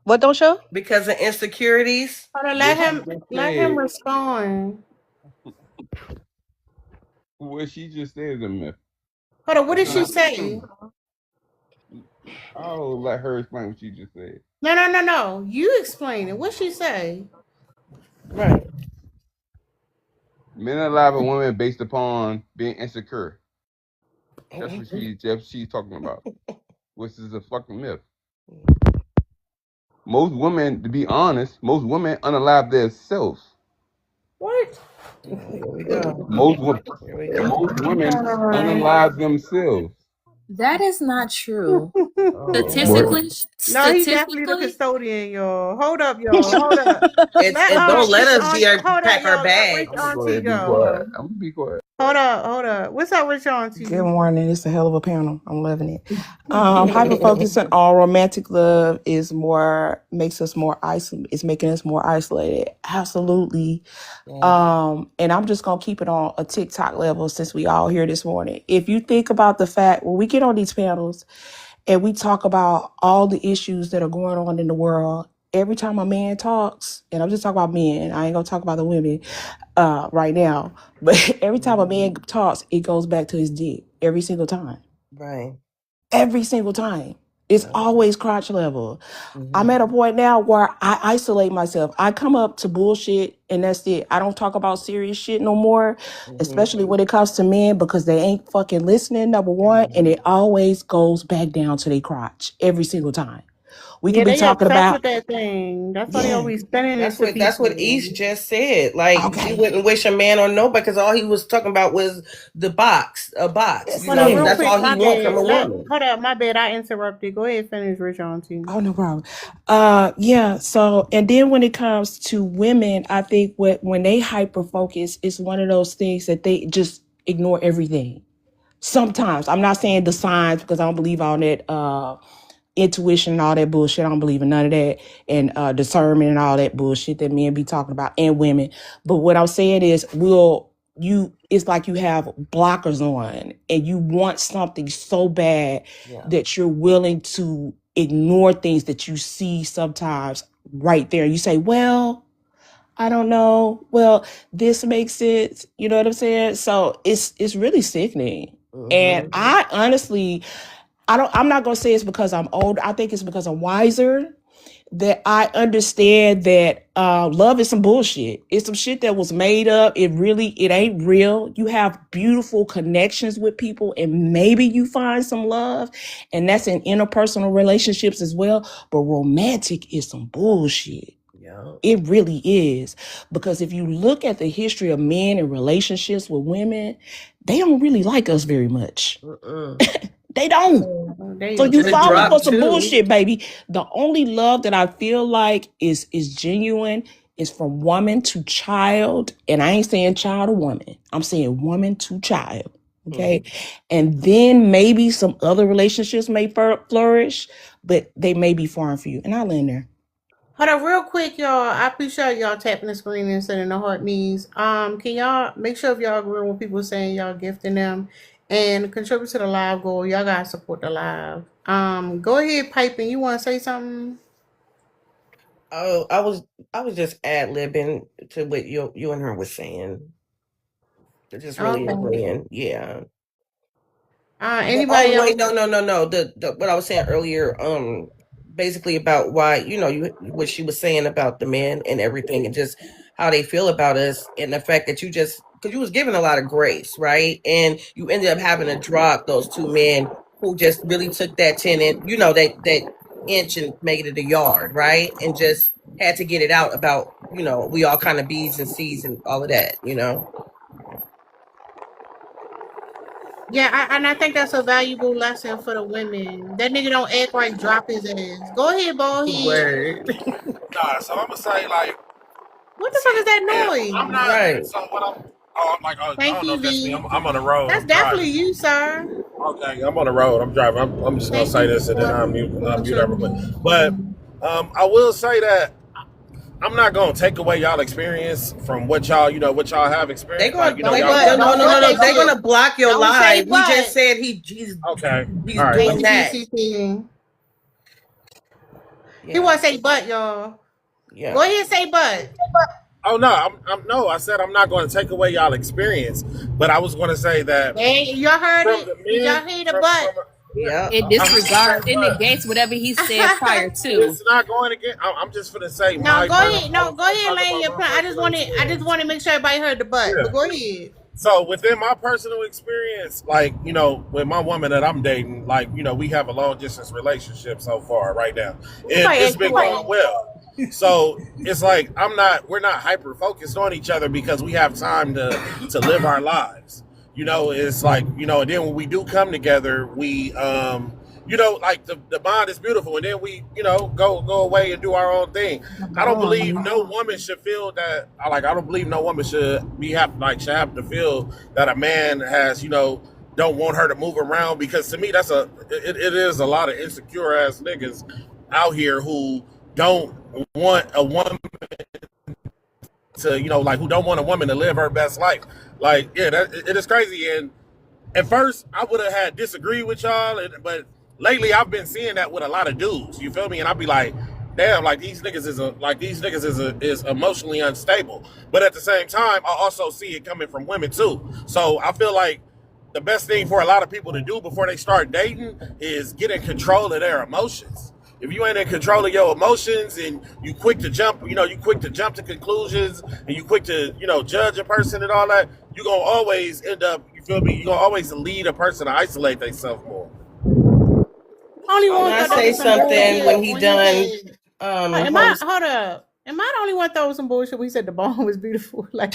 what don't show? Because of insecurities. Hold on, what she just let him said, respond. what she just said is a myth. Hold on, what It's did she not. say? I'll let her explain what she just said. No. You explain it. What she say? Right. Men alive and women based upon being insecure. That's what she's talking about, which is a fucking myth. Most women, to be honest, most women unalive themselves. What? Here we go. Most women, Here we go. most women Alright. unalive themselves. That is not true. Oh What? man. No, he definitely the Statistically, custodian, y'all. Hold up, y'all. Hold up. Let And don't let Rich us be Aunt our hold up, pack our y'all. Let Rich I'm gonna bags. go ahead Auntie and be quiet. go. I'm gonna be quiet. Hold up. What's up, Rich Good Auntie? morning. It's a hell of a panel. I'm loving it. Hyper focusing on romantic love is more makes us more isolated. It's making us more isolated. Absolutely. Yeah. And I'm just gonna keep it on a TikTok level since we all here this morning. If you think about the fact when we get on these panels and we talk about all the issues that are going on in the world, every time a man talks, and I'm just talking about men, I ain't gonna talk about the women right now, but every time a man talks, it goes back to his dick every single time. Right. Every single time. It's Right. always crotch level. I'm Mm-hmm. at a point now where I isolate myself. I come up to bullshit and that's it. I don't talk about serious shit no more, Mm-hmm. especially when it comes to men because they ain't fucking listening, number one, and it always goes back down to their crotch every single time. We could Yeah, be they talking obsessed about, with that thing. That's why they yeah, always spending it to That's what people. East just said. Like she okay. wouldn't wish a man on nobody because all he was talking about was a box. You Hold on, know, real Yeah. that's quick. all he My wants from bad. a woman. Hold up, my bad. I interrupted. Go ahead, finish, Rich Auntie. Oh, no problem. Yeah. So, and then when it comes to women, I think when they hyper focus, it's one of those things that they just ignore everything. Sometimes I'm not saying the signs because I don't believe all that intuition and all that bullshit. I don't believe in none of that, and discernment and all that bullshit that men be talking about, and women. But what I'm saying is, it's like you have blockers on and you want something so bad Yeah. that you're willing to ignore things that you see sometimes right there. You say, well, I don't know. Well, this makes sense. You know what I'm saying? So it's really sickening. And Mm-hmm. I honestly, I'm not gonna say it's because I'm old. I think it's because I'm wiser that I understand that love is some bullshit. It's some shit that was made up. It ain't real. You have beautiful connections with people and maybe you find some love, and that's in interpersonal relationships as well. But romantic is some bullshit. Yeah. It really is. Because if you look at the history of men and relationships with women, they don't really like us very much. Mm-mm. They don't. They So you And the obsessed with falling drop for some us. too. bullshit, baby. The only love that I feel like is genuine is from woman to child. And I ain't saying child to woman. I'm saying woman to child. Okay. Mm. And then maybe some other relationships may flourish, but they may be foreign for you. And I'll end there. Hold on, real quick, y'all. I appreciate y'all tapping the screen and sending the heart me's. Can y'all make sure if y'all agree with people saying y'all gifting them and contribute to the live goal? Y'all gotta support the live. Go ahead, Piping. You want to say something? Oh, I was just ad libbing to what you and her was saying. Just really Okay. agreeing. Yeah. But Anybody else? wait, no. The what I was saying earlier, basically about why you what she was saying about the men and everything, and just how they feel about us, and the fact that you just because you was given a lot of grace, right, and you ended up having to drop those two men who just really took that 10 inch, that inch and made it a yard, right, and just had to get it out about we all kind of B's and C's and all of that. Yeah, and I think that's a valuable lesson for the women. That nigga don't act right, drop his ass. Go ahead, bald head. Word. Nah, so I'm gonna say like, What the fuck see, is that and I'm noise? not. Right. So what I'm. Oh, I'm like, oh, I Thank don't know you, if that's me. V. I'm on the road. That's I'm driving. definitely you, sir. Okay, I'm on the road. I'm driving. I'm just gonna Thank say you this and then for I'll mute everybody. contributing. But I will say that I'm not gonna take away y'all experience from what y'all have They experienced. Like going Don't they y'all but, got no don't no y'all no but no. that got They're shit. gonna block your Don't say live. He just but. said okay. he's All right. Thank doing you, that. TCC. He Yeah. want to say but, y'all. Go Yeah. ahead and say but. Oh no, I'm no. I said I'm not going to take away y'all experience, but I was going to say that Hey, y'all heard from it? the Did men, y'all hear the but? yeah, Yep. It I'm just gonna say, disregards, it but negates whatever he said prior to. it's not going again. I'm just going to say No, my go personal. ahead. I'm No, go gonna ahead, talk and land about your my plan. personal I just experience. want to make sure everybody heard the but. But Yeah. go ahead. So within my personal experience, like with my woman that I'm dating, like we have a long distance relationship so far right now, and Somebody it's asked been going well. So it's like we're not hyper focused on each other because we have time to live our lives. It's like and then when we do come together, we like the bond is beautiful, and then we go away and do our own thing. The I don't believe bond. no woman should feel that. I don't believe no woman should have to feel that a man has don't want her to move around, because to me it is a lot of insecure ass niggas out here who don't want a woman to like who don't want a woman to live her best life. Like yeah, it is crazy. And at first I would have had disagreed with y'all, but lately I've been seeing that with a lot of dudes. You feel me? And I'd be like, damn, like these niggas is emotionally unstable. But at the same time, I also see it coming from women too. So I feel like the best thing for a lot of people to do before they start dating is get in control of their emotions. If you ain't in control of your emotions and you quick to jump, you quick to jump to conclusions, and you quick to, judge a person and all that, you're gonna always end up, you feel me? You're gonna always lead a person to isolate themselves more. Only Can one I thought that say was some something when bullshit he when he done said, am I, hold up. Am I the only one thought was some bullshit when he said the ball was beautiful? Like,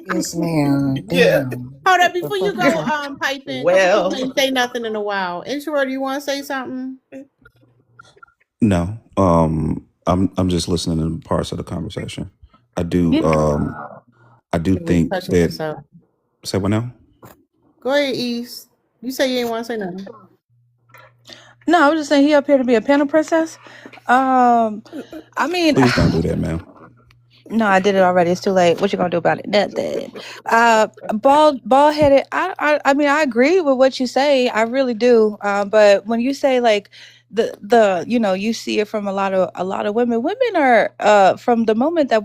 Yes, ma'am. Yeah. Damn. hold up, The before you fuck is go, that? piping, because people Well, ain't say nothing in a while. Introvert, do you want to say something? No, I'm just listening to parts of the conversation. I do, Yeah. I do He was think touching that. himself. Say what now? Go ahead, East. You say you ain't want to say nothing. No, I was just saying he up here to be a panel princess. I mean, Please don't do that, ma'am. no, I did it already. It's too late. What you gonna do about it? Nothing. Bald headed. I mean, I agree with what you say. I really do. But when you say like the you see it from a lot of women. Women are from the moment that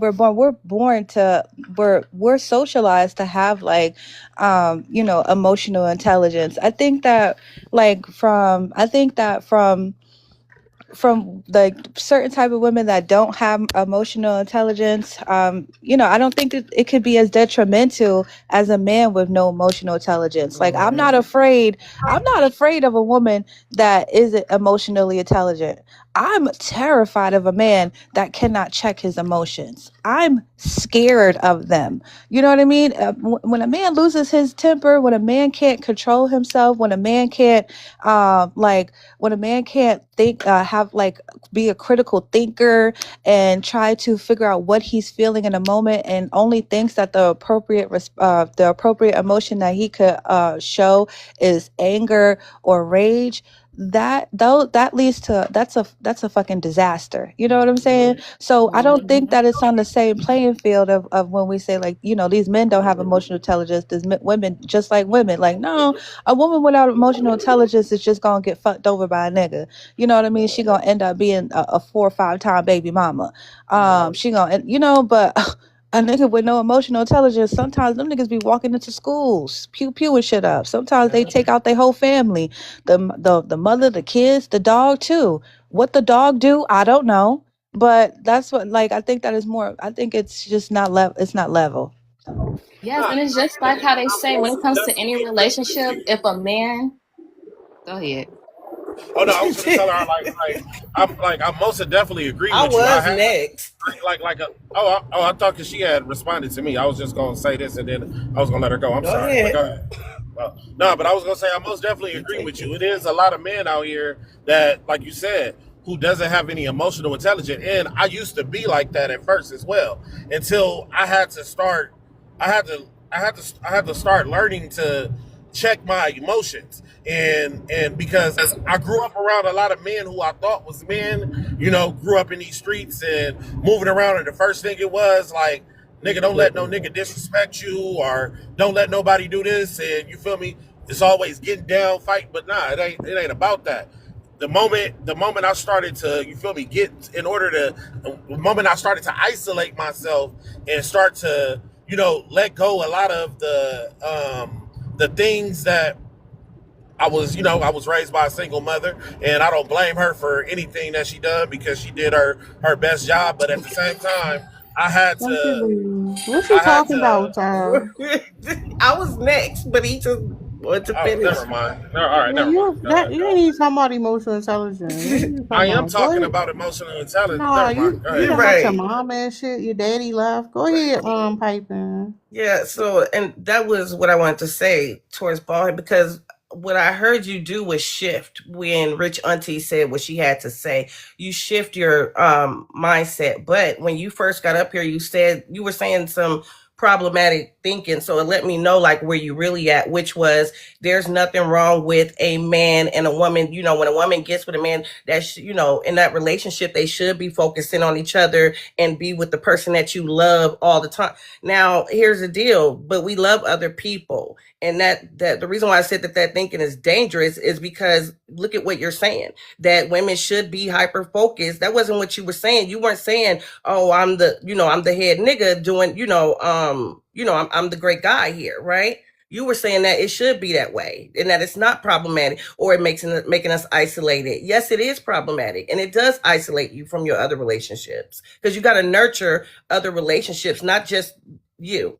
we're socialized to have like emotional intelligence. I think that from like certain type of women that don't have emotional intelligence, I don't think that it could be as detrimental as a man with no emotional intelligence. Like I'm not afraid of a woman that isn't emotionally intelligent. I'm terrified of a man that cannot check his emotions. I'm scared of them. You know what I mean? When a man loses his temper, when a man can't control himself, when a man can't think, be a critical thinker and try to figure out what he's feeling in a moment, and only thinks that the appropriate emotion that he could show is anger or rage, that leads to that's a fucking disaster. You know what I'm saying? So I don't think that it's on the same playing field of when we say like these men don't have emotional intelligence. There's women just like women. Like, no, a woman without emotional intelligence is just gonna get fucked over by a nigga. You know what I mean? She gonna end up being a 4 or 5 time baby mama. She gonna, but a nigga with no emotional intelligence, sometimes them niggas be walking into schools, pew pew and shit up. Sometimes they take out their whole family, the mother, the kids, the dog too. What the dog do, I don't know, but that's what like I think that is more. I think it's just not level. It's not level. Yes, Nah, and it's just and like how they I say when it most comes to any definitely agree with relationship, you. if a man, go ahead. Oh no, I was gonna tell her I most definitely agree I with you. I was have next. I thought because she had responded to me, I was just gonna say this and then I was gonna let her go. I'm Go sorry, but ahead. go ahead. No, but I was gonna say I most definitely You agree take with you. it. It is a lot of men out here that, like you said, who doesn't have any emotional intelligence, and I used to be like that at first as well until I had to start. I had to start learning to check my emotions and because I grew up around a lot of men who I thought was men, grew up in these streets and moving around, and the first thing it was like, nigga, don't let no nigga disrespect you, or don't let nobody do this, and you feel me? It's always getting down, fight, but nah, it ain't about that. The moment I started to, you feel me, the moment I started to isolate myself and start to, let go a lot of the things that I was raised by a single mother, and I don't blame her for anything that she done because she did her best job. But at the same time, I had Thank you, to, baby. What you I had talking to. about, child? I was next, but he just wanted to Oh, finish. never mind. All right, Man, never mind. Go ahead. you ain't even talking about emotional intelligence. What are you I talking am about? Go talking ahead. about emotional intelligence. No, Never you mind. Go you ahead. You're talking about your right. mom and shit. Your daddy left. Go ahead, piping. Yeah, so and that was what I wanted to say towards bald because what I heard you do was shift when Rich Auntie said what she had to say. You shift your mindset. But when you first got up here, you were saying some problematic thinking. So it let me know like where you really at, which was there's nothing wrong with a man and a woman. When a woman gets with a man in that relationship, they should be focusing on each other and be with the person that you love all the time. Now, here's the deal, but we love other people. And that the reason why I said that thinking is dangerous is because look at what you're saying, that women should be hyper focused. That wasn't what you were saying. You weren't saying, "Oh, I'm the head nigga doing, I'm the great guy here," right? You were saying that it should be that way and that it's not problematic or it making us isolated. Yes, it is problematic and it does isolate you from your other relationships because you got to nurture other relationships, not just you.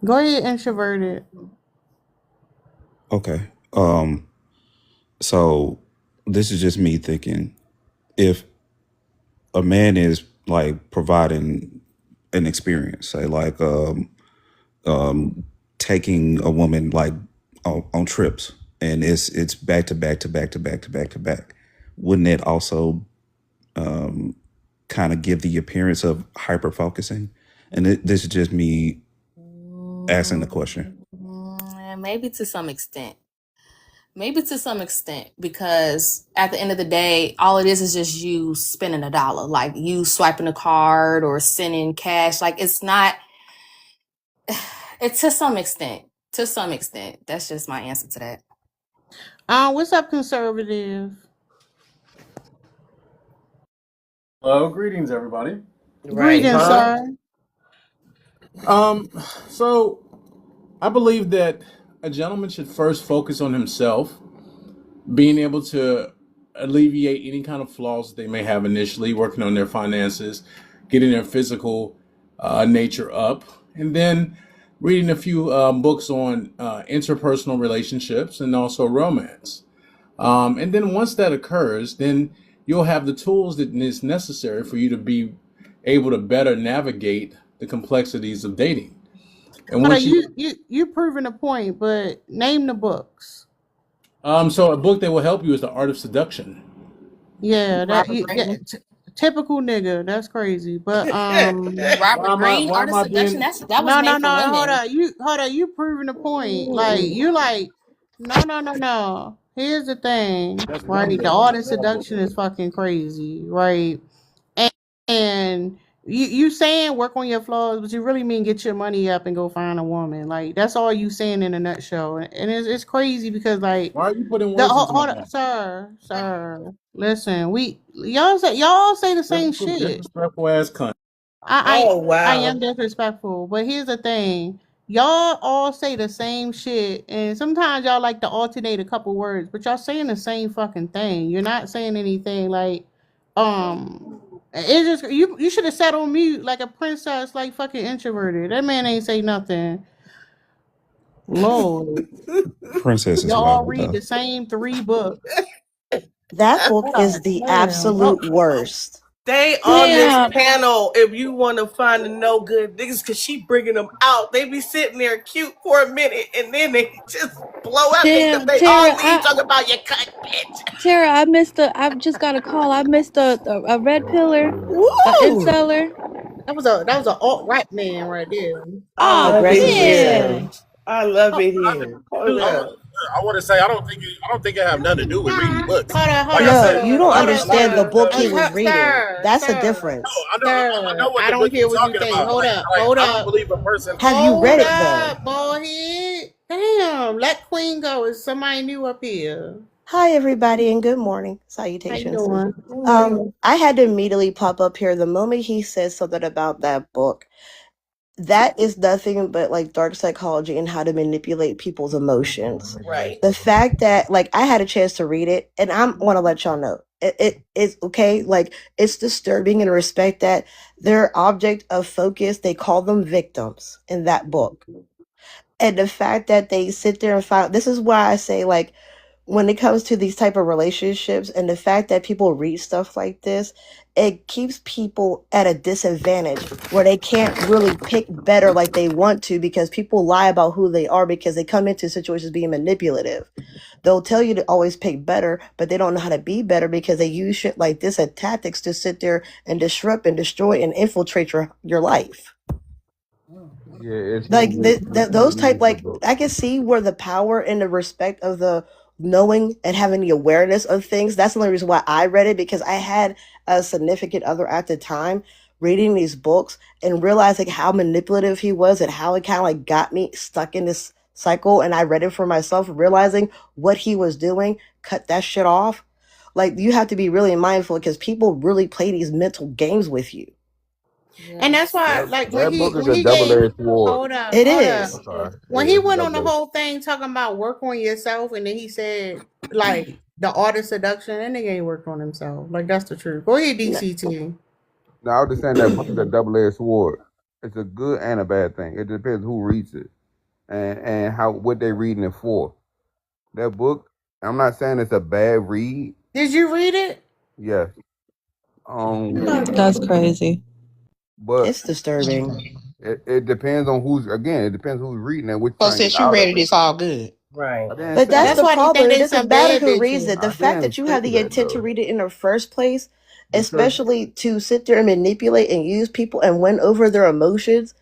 Go ahead, introverted. Okay. So this is just me thinking, if a man is like providing an experience, say like taking a woman like on trips, and it's back to back to back to back to back to back, wouldn't it also kind of give the appearance of hyper focusing? And this is just me asking the question. Maybe to some extent. Maybe to some extent, because at the end of the day, all it is just you spending $1, like you swiping a card or sending cash. Like it's not. It's to some extent. To some extent, that's just my answer to that. What's up, conservative? Hello, greetings, everybody. Right, Greetings, huh? sir. So I believe that a gentleman should first focus on himself, being able to alleviate any kind of flaws that they may have initially, working on their finances, getting their physical nature up, and then reading a few books on interpersonal relationships and also romance. And then once that occurs, then you'll have the tools that is necessary for you to be able to better navigate the complexities of dating. And Hold on, once you, you proving a point, but name the books. so a book that will help you is The Art of Seduction. Yeah, Robert yeah, Greene. typical nigga. That's crazy. But Why Robert am I? Greene, Why Art am of I Seduction. being? That was no, made no. for Hold women. on, you proving a point. Like you like no. Here's the thing, That's one right? The book. art There's of more books. seduction is fucking crazy, right? And you saying work on your flaws, but you really mean get your money up and go find a woman. Like that's all you saying in a nutshell. And it's crazy because like Why are you putting words into my hold mouth? up, sir. Listen, we y'all say the same shit. Disrespectful ass cunt. Oh I am wow. disrespectful, but here's the thing. Y'all all say the same shit, and sometimes y'all like to alternate a couple words, but y'all saying the same fucking thing. You're not saying anything like, it's just you should have sat on mute like a princess, like fucking introverted. That man ain't say nothing. Lord, Princess is y'all all wild read though. the same 3 books. That book is God the damn. absolute worst. They on this Damn, panel if you want to find the no good niggas because she bringing them out. They be sitting there cute for a minute and then they just blow up because damn, they Tara, all leave talking about your cut, bitch. Tara, I just got a call. I missed a red pillar, a Woo! inseller. That was an alt right man right there. I Oh love it Aggressive as here. hell. damn. I love No, it nothing here. to Hold do. up. I want to say I don't think it have nothing to do with reading books. Hold Like I on, No, said, you don't hold on, a lot of understand the sir. book the he was reading. That's a no, difference. I know what I the book don't hear you're what you talking think. about. Like Hold I don't up. believe a person. Have you read Hold it though? up, boyhead. Damn, let Queen go. Is somebody new up here? Hi, everybody, and good morning. How you Salutations. doing? Good morning. I had to immediately pop up here the moment he said something about that book. That is nothing but like dark psychology and how to manipulate people's emotions. Right. The fact that like I had a chance to read it, and I want to let y'all know it is okay. Like it's disturbing in respect that their object of focus, they call them victims in that book, and the fact that they sit there and find, this is why I say like when it comes to these type of relationships and the fact that people read stuff like this, it keeps people at a disadvantage where they can't really pick better like they want to because people lie about who they are because they come into situations being manipulative. They'll tell you to always pick better, but they don't know how to be better because they use shit like this as tactics to sit there and disrupt and destroy and infiltrate your life. Yeah, it's no Like need. It's no those need type, for like book. I can see where the power and the respect of the knowing and having the awareness of things. That's the only reason why I read it, because I had a significant other at the time reading these books and realizing how manipulative he was and how it kind of like got me stuck in this cycle. And I read it for myself, realizing what he was doing. Cut that shit off. Like you have to be really mindful because people really play these mental games with you. And that's Yes. why, That like that book is when a he double gave, edged sword. It hold up. I'm is. sorry. When Yeah, he it's a went on double the edged. whole thing talking about work on yourself, and then he said like the art of seduction, and nigga ain't worked on himself. Like that's the truth. Go ahead, DCT. No, I was just saying that book is a double edged sword. It's a good and a bad thing. It depends who reads it and how what they reading it for. That book I'm not saying it's a bad read. Did you read it? Yes. That's crazy. But It's disturbing. it depends on who's again. It depends who's reading and what you're So trying to get since you out read of it, it. it's all good. Right. I didn't But say that's That's the why they problem. think It they doesn't some matter bad who reads bitches. it. The I fact didn't that you say have the that intent to though. read it in the first place, Because especially to sit there and manipulate and use people and win over their emotions,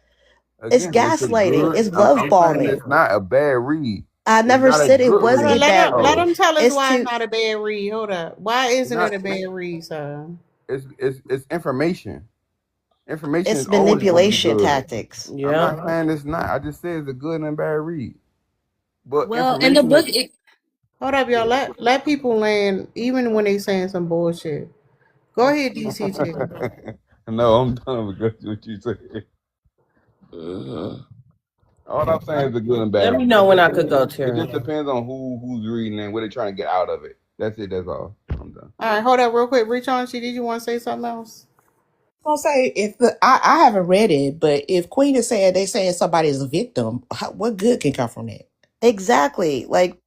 it's again, it's a gaslighting. good. It's love I'm saying bombing. it's not a bad read. I It's never not a said it good was Hold a on, read. bad let No, read. them tell us It's why it's to not a bad read. Hold up. Why it's isn't not. it a bad read, sir? It's information. Information is it's always going to be manipulation good. tactics. I'm Yeah. not saying it's not. I just said it's a good and bad read. But Well, in the information is. book, it, Hold up, y'all. Let people land even when they saying some bullshit. Go ahead, DCT. No, I'm done with what you said. hmm All I'm saying is a good and Let bad me read. know when I could go, It Tara. just depends on who's reading and what they're trying to get out of it. That's it. That's all. I'm done. All right, hold up real quick. Reach on, she did you want to say something else? I'll say if I haven't read it, but if Queen is saying they saying somebody's a victim, what good can come from that? Exactly. Like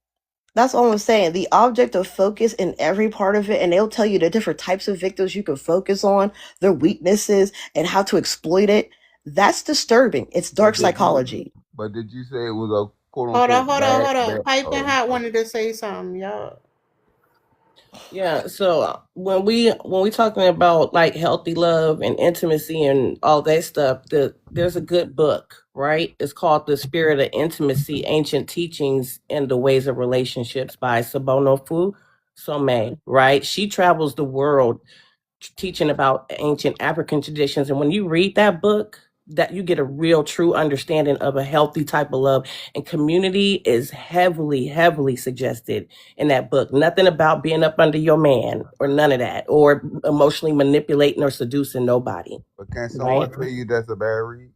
that's all I'm saying. The object of focus in every part of it, and they'll tell you the different types of victims you can focus on, their weaknesses, and how to exploit it. That's disturbing. It's dark But did you? psychology. But did you say it was a quote unquote Hold bad? up. Piping Oh, Hot wanted to say something, y'all. Yeah, so when we talking about like healthy love and intimacy and all that stuff, there's a good book, right? It's called The Spirit of Intimacy: Ancient Teachings and the Ways of Relationships by Sabono Fu Somé, right? She travels the world teaching about ancient African traditions. And when you read that book, that you get a real true understanding of a healthy type of love. And community is heavily, heavily suggested in that book. Nothing about being up under your man or none of that, or emotionally manipulating or seducing nobody. but can someone Right? tell you that's a bad read?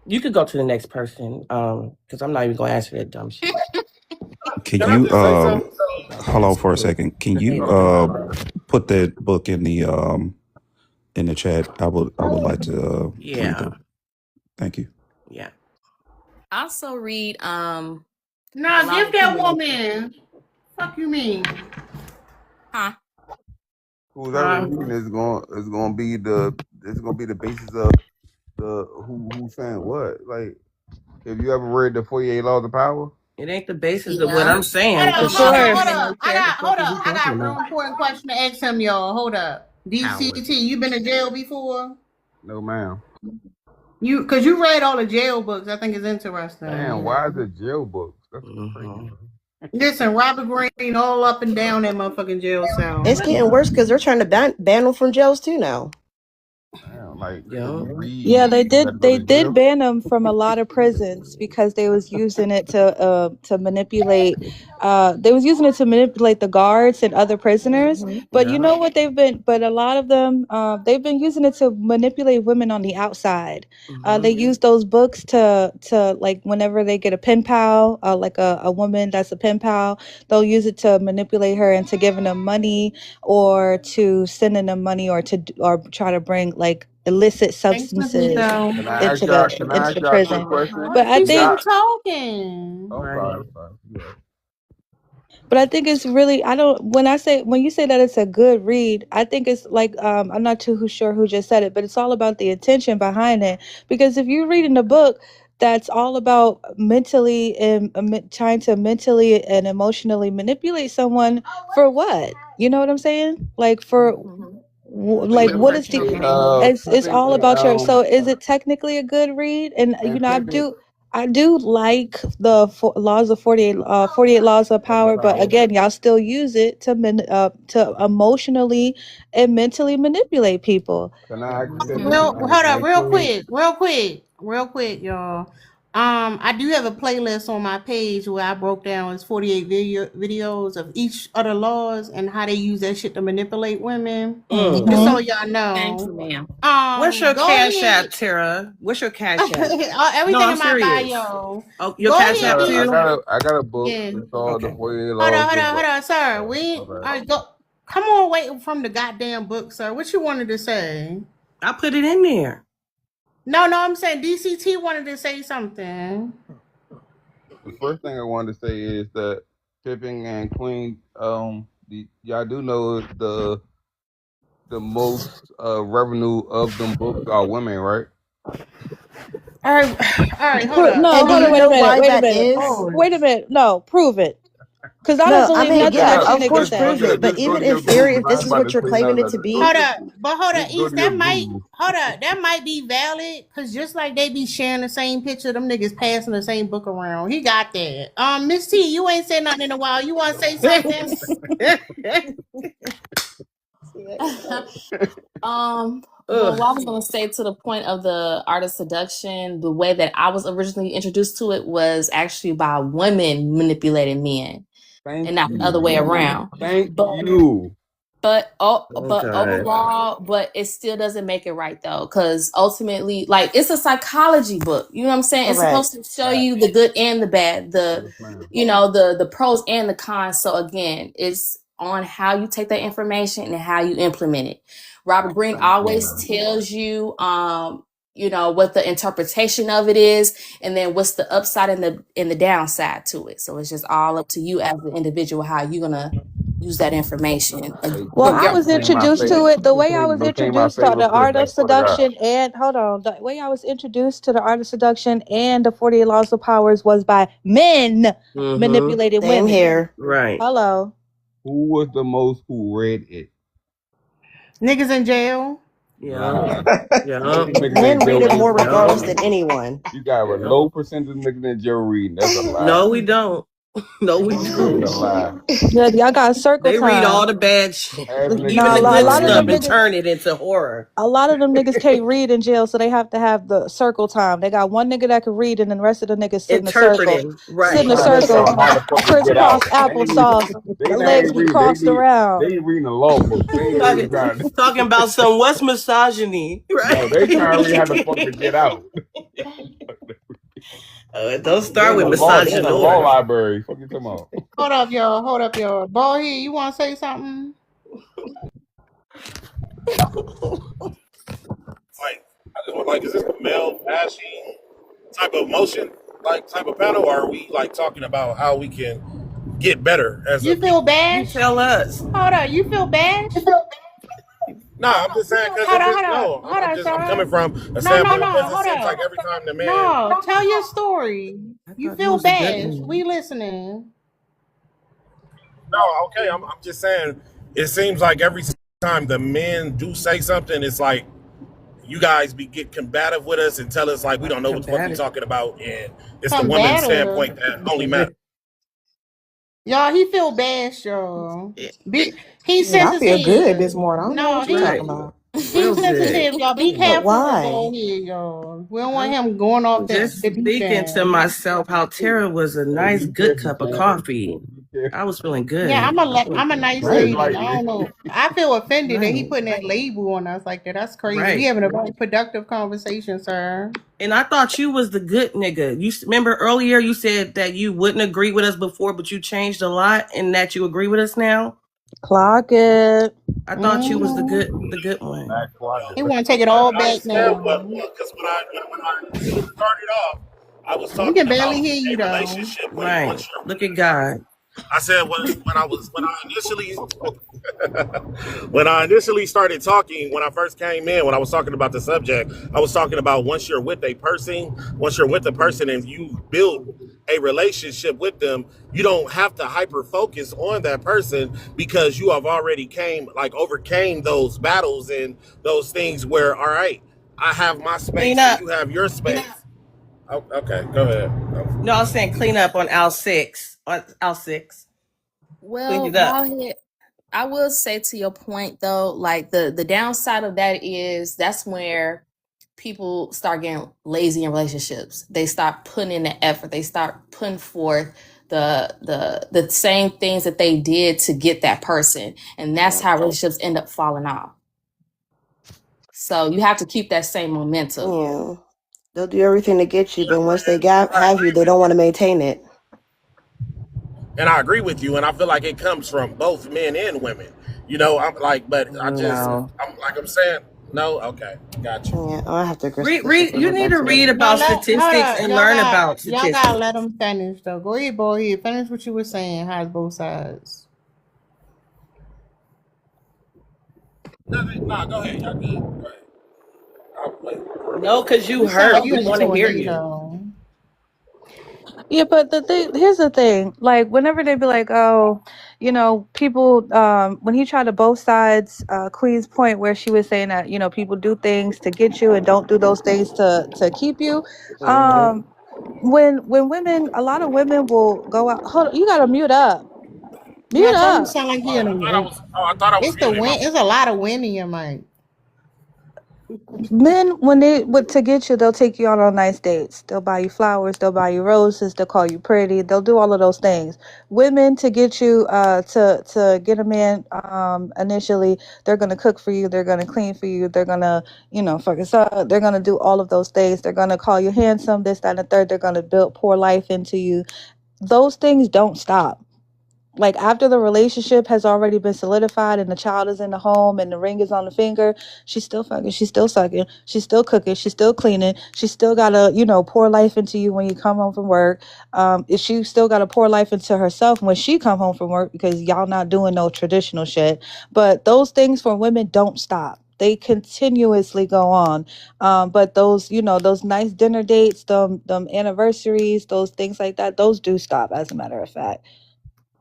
You could go to the next person, because I'm not even gonna answer that dumb shit. Can Can I you just say something? hold on for a second? Can you put that book in the chat? I would like to read Yeah, that. Thank you. yeah. also read The Nah, Law of give that Accumulation. woman. Fuck you mean? Huh? Whoever reading is going to be the basis of the who's saying what. Like, have you ever read the 48 Laws of Power? It ain't the basis of what Yeah. I'm saying, Hold For up, because hold she up, sure. hold Put in up. the chat. The fuck is he I got talking a real about? important question to ask him, y'all. Hold up. Howard. DCT, you been to jail before? No, ma'am. Cause you read all the jail books. I think it's Damn, interesting. why is it jail books? That's crazy. Mhm. Listen, Robert Greene all up and down that motherfucking jail cell. It's getting worse because they're trying to ban them from jails too now. Damn, like if Yeah. you read, Yeah, they you got to did. go They to did jail. ban them from a lot of prisons because they was using it to manipulate. They was using it to manipulate the guards and other prisoners. But you Yeah. know what they've been. But a lot of them, they've been using it to manipulate women on the outside. They hmm use those books to like whenever they get a pen pal, like a woman that's a pen pal, they'll use it to manipulate her into giving them money or to sending them money or try to bring like illicit Thanks, substances Miguel. Can I into ask the y'all a quick prison. question? But What? I She's think still Y'all, talking. I'm Right. sorry. I'm sorry. Yeah. but I think it's really I don't when you say that it's a good read, I think it's like I'm not too sure who just said it, but it's all about the intention behind it. Because if you're reading a book that's all about mentally and trying to mentally and emotionally manipulate someone for what? You know what I'm saying? Like for Mm-hmm. like what is the it's all Typically, about your so is it technically a good read and you and know typically, I do like the laws of 48 laws of power, but again y'all still use it to emotionally and mentally manipulate people. can I ask you Mm-hmm. this? Well, hold up, Like Queen, real quick, y'all. I do have a playlist on my page where I broke down it's 48 videos of each of the laws and how they use that shit to manipulate women. Just so Mhm. y'all Thank you, know. ma'am. What's your Go cash ahead. app, Tara? What's your cash app? No, Everything I'm in my serious. bio. Oh, your Go cash ahead, app too? I got a book. yeah. It's called The Okay. 48 Laws of. Hold on, sir. My All bad. right, go. Come on, wait from the goddamn book, sir. What you wanted to say? I put it in there. No, I'm saying DCT wanted to say something. The first thing I wanted to say is that Pippin and Queen, y'all do know the most revenue of them books are women, right? All right, all right, hold up. And No, do hold you on, So wait a know minute, why wait a that minute, is? wait a minute. No, prove it, because I don't No, I believe mean, nothing yeah, that you of niggas course, Let's say. prove it. But go even to in your theory, Google. if I this was is about what to you're say no, claiming it no, to no. be, hold up, but hold up, Just go East. to your That might Google. hold up. That might be valid because just like they be sharing the same picture, them niggas passing the same book around. He got that. Miss T, you ain't said nothing in a while. You want to say something? Well, what I was gonna say to the point of the art of seduction, the way that I was originally introduced to it was actually by women manipulating men Thank and not the other way you. around. Thank But you. Oh but God. overall, but it still doesn't make it right though, because ultimately, like it's a psychology book. You know what I'm saying? It's correct. supposed to show you the good and the bad, Yes, ma'am. the pros and the cons. So again, it's on how you take that information and how you implement it. Robert Greene Thank you, always ma'am. tells you, what the interpretation of it is, and then what's the upside and the downside to it. So it's just all up to you as the individual how you're gonna use that information. Hey, Well, From Queen, I your was became my introduced to favorite. it the way I Queen was became my introduced to the favorite art Christian. I of swear to God. seduction, and hold on, the way I was introduced to the art of seduction and the 48 laws of powers was by men Mm-hmm. manipulating Same women. here. Right. Hello. Who was the most who read it? Niggas in jail. Yeah. Nah. Most Yeah. of the niggas Men in jail read it reading more for Yeah. regardless free. than anyone. You got a Yeah. low percentage of niggas in jail reading. That's a lie. No, we don't. No, we That's don't. a lie. Yeah, y'all got circle They read all time. the bad shit, Ask niggas even No, the in a good jail lot of stuff, them reading. and niggas, turn it into horror. a lot of them niggas can't read in jail, so they have to have the circle time. They got one nigga that can read, and then the rest of the niggas sit in a circle, Interpreting. sit They in a Right. trying to figure circle, out how the fuck to get crisscross out. applesauce. They The not legs even be reading. crossed around. They reading the law book. They ain't really talking, trying to. talking about some what's misogyny, No, right? they trying to read how the fuck to get out. Don't They start in with the law. They in the law misogynoir. library. Fuck you talking about? Hold up, y'all. Hold up, y'all. Ball here. You want to say something? Like, I just want like, is this a male bashing type of motion, like type of panel, or are we like talking about how we can get better as a You feel people? You bashed? tell us. Hold up. You feel bashed? Nah, I'm just saying because Hold it on, just hold on, no. hold I'm on, just I'm sir. coming from a No, no, standpoint no. because it Hold seems up. like every time the man. No, tell your story. I You thought he feel was a good bashed. man. We listening. No, okay. I'm just saying. It seems like every time the men do say something, it's like you guys get combative with us and tell us like we don't Not know what the fuck we combative. talking about, and it's the woman's Combative. standpoint that only matters. Y'all, he feel bashed, y'all. Yeah, He's Shit, I feel good sensitive. this morning. I don't know No, what you he right. talking about. he's Real good. sensitive, y'all. Be But careful with why? ball here, y'all. We don't want I'm him going off just the deep thinking to end. myself how Tara was a Hey, nice, be good careful, cup of Tara. coffee. Be careful. I was feeling Yeah, good. I'm a nice Tread Right. lady. I lightly. don't know. I feel offended that he Right. putting that label on us like that. That's crazy. We Right. having a very productive conversation, sir. And I thought you was the good nigga. Remember earlier you said that you wouldn't agree with us before, but you changed a lot and that you agree with us now. Clock it. I thought you was Mm-hmm. the good one. Not clock He it. want to take it I, all I back understand now. what because when I initially started off, I was We can talking barely about hear you a though. relationship when Right. once you're Look with at a person. God. I said when I initially when I initially started talking, when I first came in, when I was talking about the subject, I was talking about once you're with a person and you build a relationship with them, you don't have to hyper focus on that person because you have already overcame those battles and those things where, all right, I have my Clean space and up. you have your space. Oh, okay, go ahead. No, I was saying clean up on aisle 6. On aisle 6. Clean Well, it up. bald I will say to your point though, like the downside of that is that's where people start getting lazy in relationships. They start putting in the effort. They start putting forth the same things that they did to get that person, and that's Yeah. how relationships end up falling off. So you have to keep that same momentum. Yeah. They'll do everything to get you, but once they I have you, agree they with don't you. want to maintain it. And I agree with you, and I feel like it comes from both men and women. You know, I'm like, but I just, No. I'm like I'm saying. No, okay, gotcha. Yeah, I have to Read. disagree You with need that to too. read No, about hold statistics up. and learn about Y'all gotta statistics. let them finish though. Go ahead, boy. Finish what you were saying. How's both sides? No, no, go ahead. Y'all good. Go ahead. I'll wait. No, because you You sound hurt. like We you in a want to hear you. tornado. Yeah, but here's the thing. Like, whenever they be like, "Oh, people," when he tried to both sides, Queen's point where she was saying that people do things to get you and don't do those things to keep you. Mm-hmm. Um, when women, a lot of women will go out. Hold on, you gotta mute up. Yeah, Mute I told him to up. sound like he Oh, in I thought I a. was. Oh, I thought I was It's the muted. My wind. It's a lot of wind in your mic. Men, when they to get you, they'll take you out on nice dates. They'll buy you flowers. They'll buy you roses. They'll call you pretty. They'll do all of those things. Women, to get you, to get a man, initially, they're gonna cook for you. They're gonna clean for you. They're gonna, fuck us up. They're gonna do all of those things. They're gonna call you handsome. This, that, and the third. They're gonna pour life into you. Those things don't stop. Like, after the relationship has already been solidified and the child is in the home and the ring is on the finger, she's still fucking, she's still sucking, she's still cooking, she's still cleaning, she's still gotta pour life into you when you come home from work. If she still gotta pour life into herself when she come home from work, because y'all not doing no traditional shit. But those things for women don't stop. They continuously go on. But those nice dinner dates, them anniversaries, those things like that, those do stop, as a matter of fact.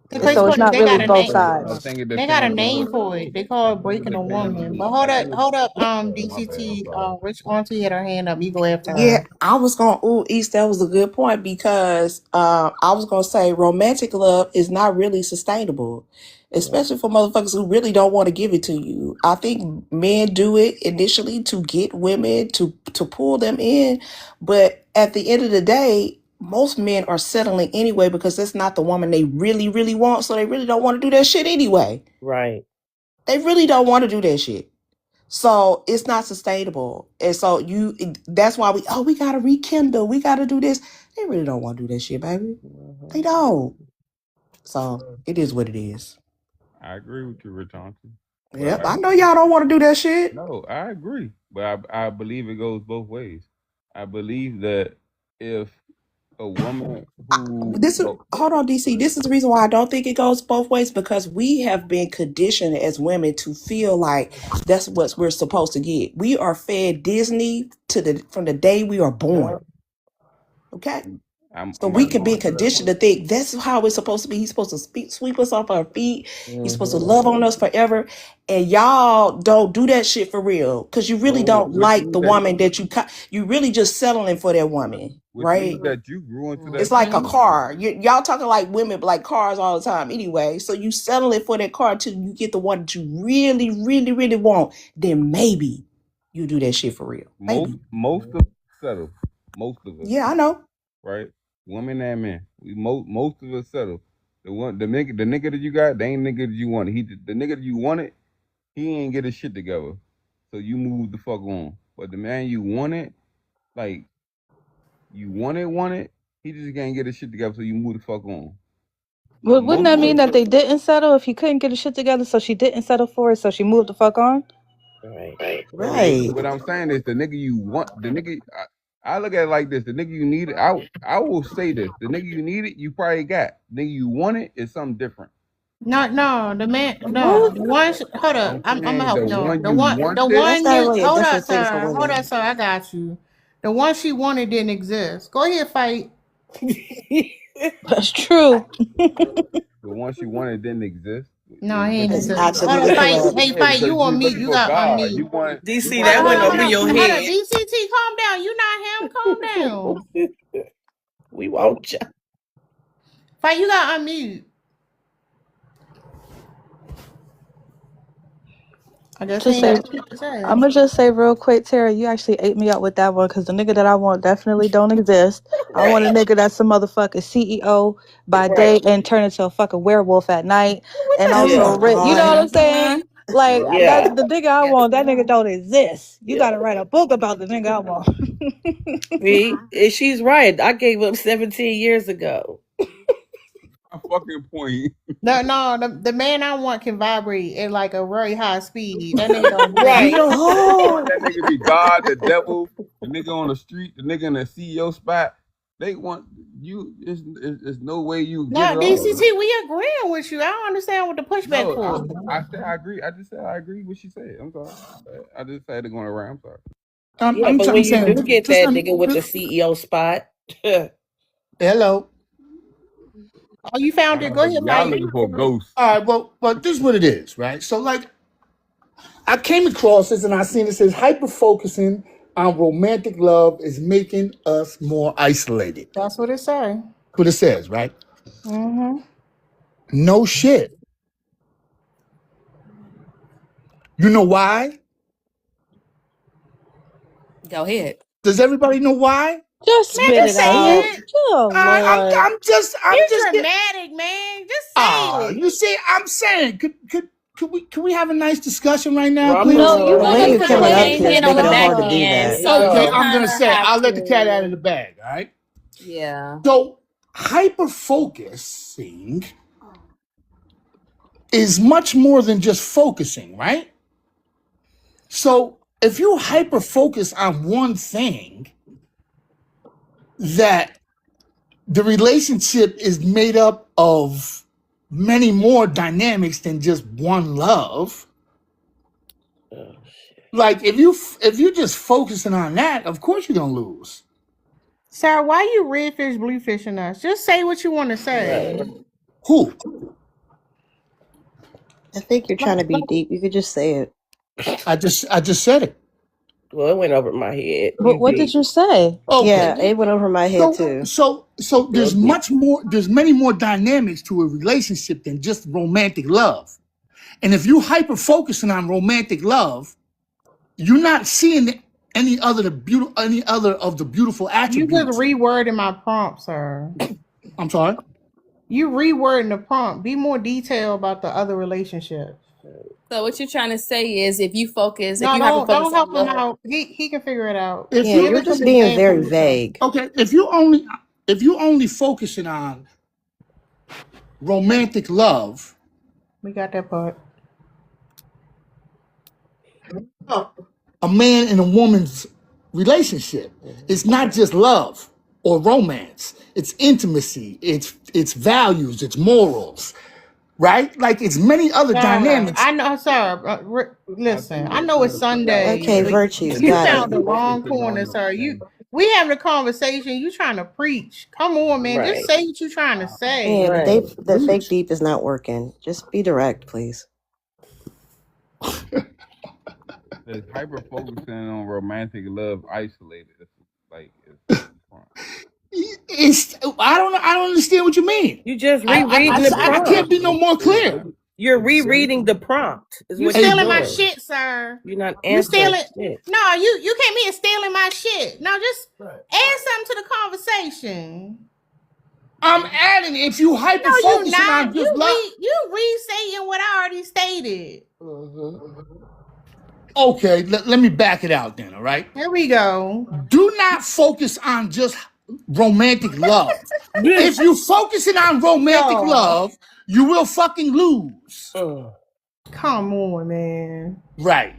The And crazy so Well, it's part is not they really got a both name. I sides. think it They got a depends name on. for it. They call it I think it breaking a depends woman. on. But I think it. hold up, Oh, my bad. I'm DCT. sorry. Rich Auntie had her hand up. You go after Yeah, her. I was gonna. Ooh, East, that was a good point because I was gonna say romantic love is not really sustainable, especially for motherfuckers who really don't want to give it to you. I think men do it initially to get women to pull them in, but at the end of the day, most men are settling anyway because that's not the woman they really really want. So they really don't want to do that shit anyway. Right. They really don't want to do that shit. So it's not sustainable. And so that's why we gotta rekindle. We gotta do this. They really don't want to do that shit, baby. Mm-hmm. They don't. So it is what it is. I agree with you, Rich Auntie. But Yep. I know y'all don't want to do that shit. no, I agree. But I believe it goes both ways. I believe that if a woman who This is hold on, DC. This is the reason why I don't think it goes both ways because we have been conditioned as women to feel like that's what we're supposed to get. We are fed Disney from the day we are born. Yep. Okay. So I'm about we to can be go into that. conditioned to think that's how it's supposed to be. He's supposed to sweep us off our feet. He's supposed to Mm-hmm. love on us forever. And y'all don't do that shit for real. Cause you really So don't which like means the that woman that you really just settling for that woman. Right? you grew into It's that like a too. car. Y'all talking like women like cars all the time anyway. So you settling for that car till you get the one that you really, really, really want. Then maybe you do that shit for real. Maybe. Most of us settle. Most of us, Yeah, I know. right? Women and men. Most of us settle. The nigga that you got, they ain't nigga that you wanted. The nigga that you wanted, he ain't get his shit together. So you move the fuck on. But the man you wanted, like wanted, he just can't get his shit together, so you move the fuck on. But Wouldn't most that of mean us, that they didn't settle if he couldn't get his shit together? So she didn't settle for it. So she moved the fuck on. Right. no, Right. what I'm saying is the nigga you want, the nigga. I look at it like this: the nigga you need it. I will say this: the nigga you need it, you probably got. The nigga you want it is something different. No, no, the man, no, What? the one. Hold up, I'm I'm gonna saying help. the No, one you the wanted, That's one not you. really a Hold up, different thing for sir. Hold up, women. sir. I got you. The one she wanted didn't exist. Go ahead, fight. That's true. the one she wanted didn't exist. No, he ain't That's exist. Hold up, absolutely fight. correct. Hey, Yeah, fight. because You you on mute? looking You for got on God. mute. You DC, want that Hold went up, God. hold over up, your hold up. head. DCT, calm down. You not him. Calm down. We won't. Fight. You got unmute. I guess he Just ain't say, got shit to say. I'm gonna just say real quick, Tara, you actually ate me up with that one because the nigga that I want definitely don't exist. I want a nigga that's a motherfucking CEO by Right. day and turn into a fucking werewolf at night, What and the Yeah. also hell? rich. You know what I'm God. saying? Like, Yeah. that the nigga I want, that nigga don't exist. You Yeah. gotta write a book about the nigga I want. See, and she's right. I gave up 17 years ago. my fucking point. No, the man I want can vibrate at like a very high speed. That nigga don't do You that. Right. don't think they want Oh, that nigga to be God, the devil, the nigga on the street, the nigga in the CEO spot. They want you. There's no way you get No, it all. DCT, we agreeing with you. I don't understand what the pushback No, for. I said I agree. I just said I agree with what she said. I'm sorry. I just said it going around. I'm sorry. Yeah, but when you do get that nigga with the CEO spot, Hello. Oh, you found it. Go ahead, Y'all Mike. looking for a ghost. All right, well, this is what it is, right? So, like, I came across this and I seen it says hyper focusing on romantic love is making us more isolated. That's what it say. That's what it says, right? Mm-hmm. No shit. You know why? Go ahead. Does everybody know why? Just Man, spit just it say out. it. Oh Lord. I'm You just get. dramatic, man. Just say it. You see, I'm saying, could we have a nice discussion right now, drum please? no, you Well, roll. let because you Because coming we up Queen came here is went in on on the the making it back back hard to do end, that. end, Okay, so so I'm kind gonna of say have I'll let the cat out to. of the bag. All right. yeah. So hyper focusing is much more than just focusing, right? So if you hyper focus on one thing, that the relationship is made up of many more dynamics than just one love. Oh, shit. Like if you just focusing on that, of course you're gonna lose. Sarah, why you redfish, bluefishing us? Just say what you want to say. Right. Who? I think you're trying to be deep. You could just say it. I just said it. Well, it went over my head. But You what did deep. you say? Yeah, Okay. it went over my head too. So Real there's deep. there's many more dynamics to a relationship than just romantic love. And if you hyper focusing on romantic love, you're not seeing any other of the beautiful You just attributes. rewording my prompt, sir. I'm sorry. You rewording the prompt. Be more detailed about the other relationships. So what you're trying to say is if you No, hyper focus don't help on him love. out. He can figure it out. If Yeah, Give you you're us just some being very examples. So vague. okay, if you only focusing on romantic love, we got that part. a man and a woman's relationship, it's not just love or romance. It's intimacy. It's values. It's morals. Right? Like it's many other Sir, dynamics. I know, sir. I Listen, think I that know it's Sunday, Okay, but virtues, you got everybody it. found the be wrong focusing corner, on the sir. thing. We having a conversation. You trying to preach? Come on, man. Just Right. say what you trying to Yeah, say. Right. the fake deep is not working. Just be direct, please. Is hyper focusing on romantic love isolated. It's I don't understand what you mean. You just rereading the I can't prompt. be no more clear. You're rereading the prompt, is You what you're stealing my doing. shit, sir. You're not You answering stealing? shit. No, you can't be stealing my shit. No, just add something to the conversation. I'm adding if you No, hyper you focusing on not. just love. You re-saying what I already stated. Okay, let me back it out then, all right? Here we go. Do not focus on just romantic love. If you focusing on romantic No. love, you will fucking lose. Come on, man. Right.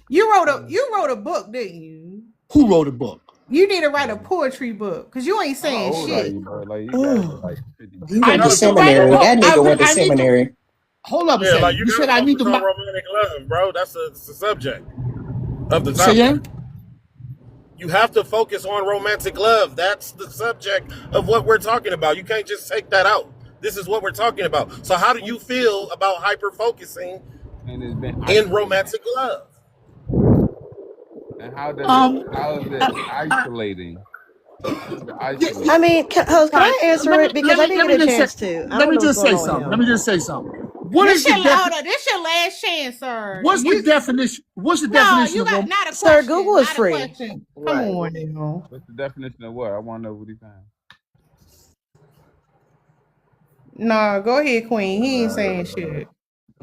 You wrote a book, didn't you? Who wrote a book? You need to write a poetry book because you ain't how saying old are shit. you, bro? Like you gotta be like 50. He I went to need to write a seminary. book. That nigga went to I need to seminary. hold up a Yeah, like second. you You said gotta I need focus to on romantic love, bro. That's the subject of the say topic. again? You have to focus on romantic love. That's the subject of what we're talking about. You can't just take that out. This is what we're talking about. So how do you feel about hyper focusing And it's been in isolated. romantic love? And Um, how is it isolating? How is it I isolating? mean, can all I right, answer it? Because I didn't get a chance to. I let don't me know what's just going say on with something. Let him. me just say something. What is the This your last chance, sir. what's the definition? What's the No, definition you of got not a Sir, question. Google is Not a free. question. Come Right. on, now. What's the definition of what? I want to know what he's saying. No, go ahead, Queen. He ain't saying shit.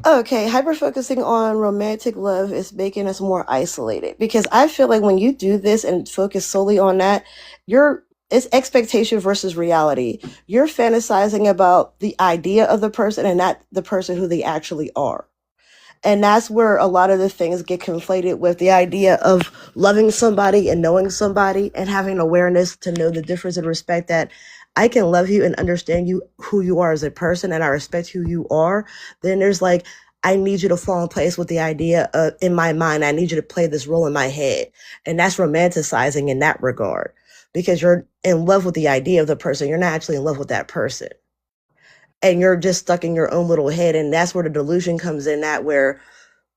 Okay, hyperfocusing on romantic love is making us more isolated because I feel like when you do this and focus solely on that, you're it's expectation versus reality. You're fantasizing about the idea of the person and not the person who they actually are. And that's where a lot of the things get conflated with the idea of loving somebody and knowing somebody and having awareness to know the difference and respect that I can love you and understand you who you are as a person and I respect who you are. Then there's like, I need you to fall in place with the idea of in my mind, I need you to play this role in my head. And that's romanticizing in that regard because you're in love with the idea of the person. You're not actually in love with that person. And you're just stuck in your own little head. And that's where the delusion comes in, that where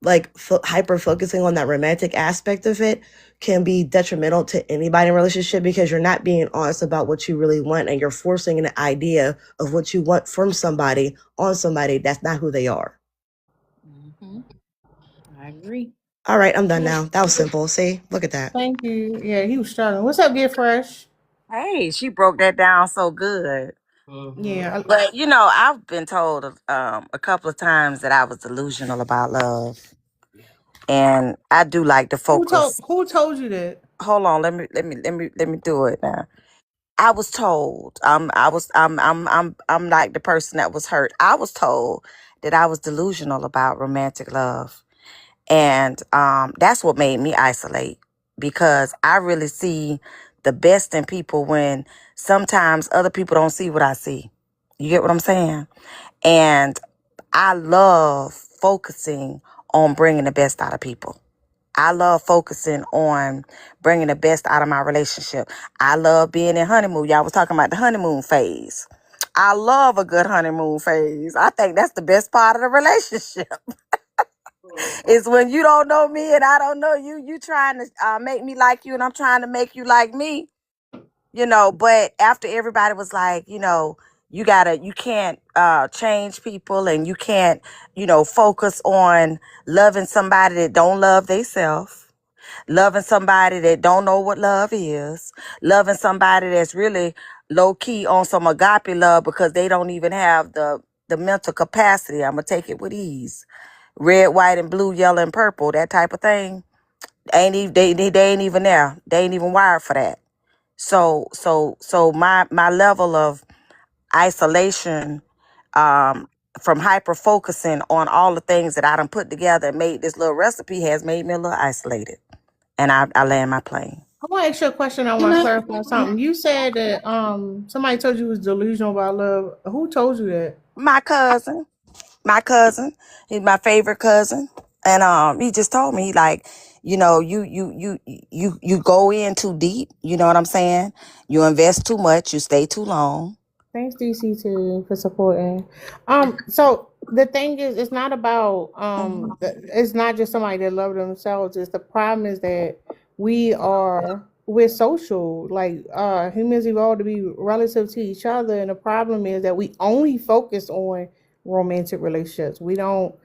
like hyper focusing on that romantic aspect of it can be detrimental to anybody in a relationship because you're not being honest about what you really want and you're forcing an idea of what you want from somebody on somebody that's not who they are. Mm-hmm. I agree. All right, I'm done now. That was simple. See, look at that. Thank you. Yeah, he was struggling. What's up, Get Fresh? Hey, she broke that down so good. Yeah. But you know, I've been told a couple of times that I was delusional about love, and I do like to focus. Who told you that? Hold on, let me do it now. I was told. I'm like the person that was hurt. I was told that I was delusional about romantic love, and that's what made me isolate because I really see the best in people when sometimes other people don't see what I see. You get what I'm saying? And I love focusing on bringing the best out of people. I love focusing on bringing the best out of my relationship. I love being in honeymoon. Y'all was talking about the honeymoon phase. I love a good honeymoon phase. I think that's the best part of the relationship. Is when you don't know me and I don't know you. You trying to make me like you and I'm trying to make you like me. You know, but after everybody was like, you know, you can't change people and you can't, you know, focus on loving somebody that don't love theyself, loving somebody that don't know what love is, loving somebody that's really low key on some agape love because they don't even have the mental capacity. I'm gonna take it with ease. Red, white, and blue, yellow, and purple, that type of thing. Ain't even they ain't even there. They ain't even wired for that. So my level of isolation from hyper focusing on all the things that I done put together and made this little recipe has made me a little isolated. And I land my plane. I want to ask you a question. I want to clarify something. You said that somebody told you was delusional about love. Who told you that? My cousin, he's my favorite cousin. And he just told me like, you know, you go in too deep, you know what I'm saying? You invest too much, you stay too long. Thanks, DC2, for supporting. So the thing is, it's not about it's not just somebody that love themselves. It's the problem is that we're social. Like humans evolved to be relative to each other, and the problem is that we only focus on romantic relationships. We don't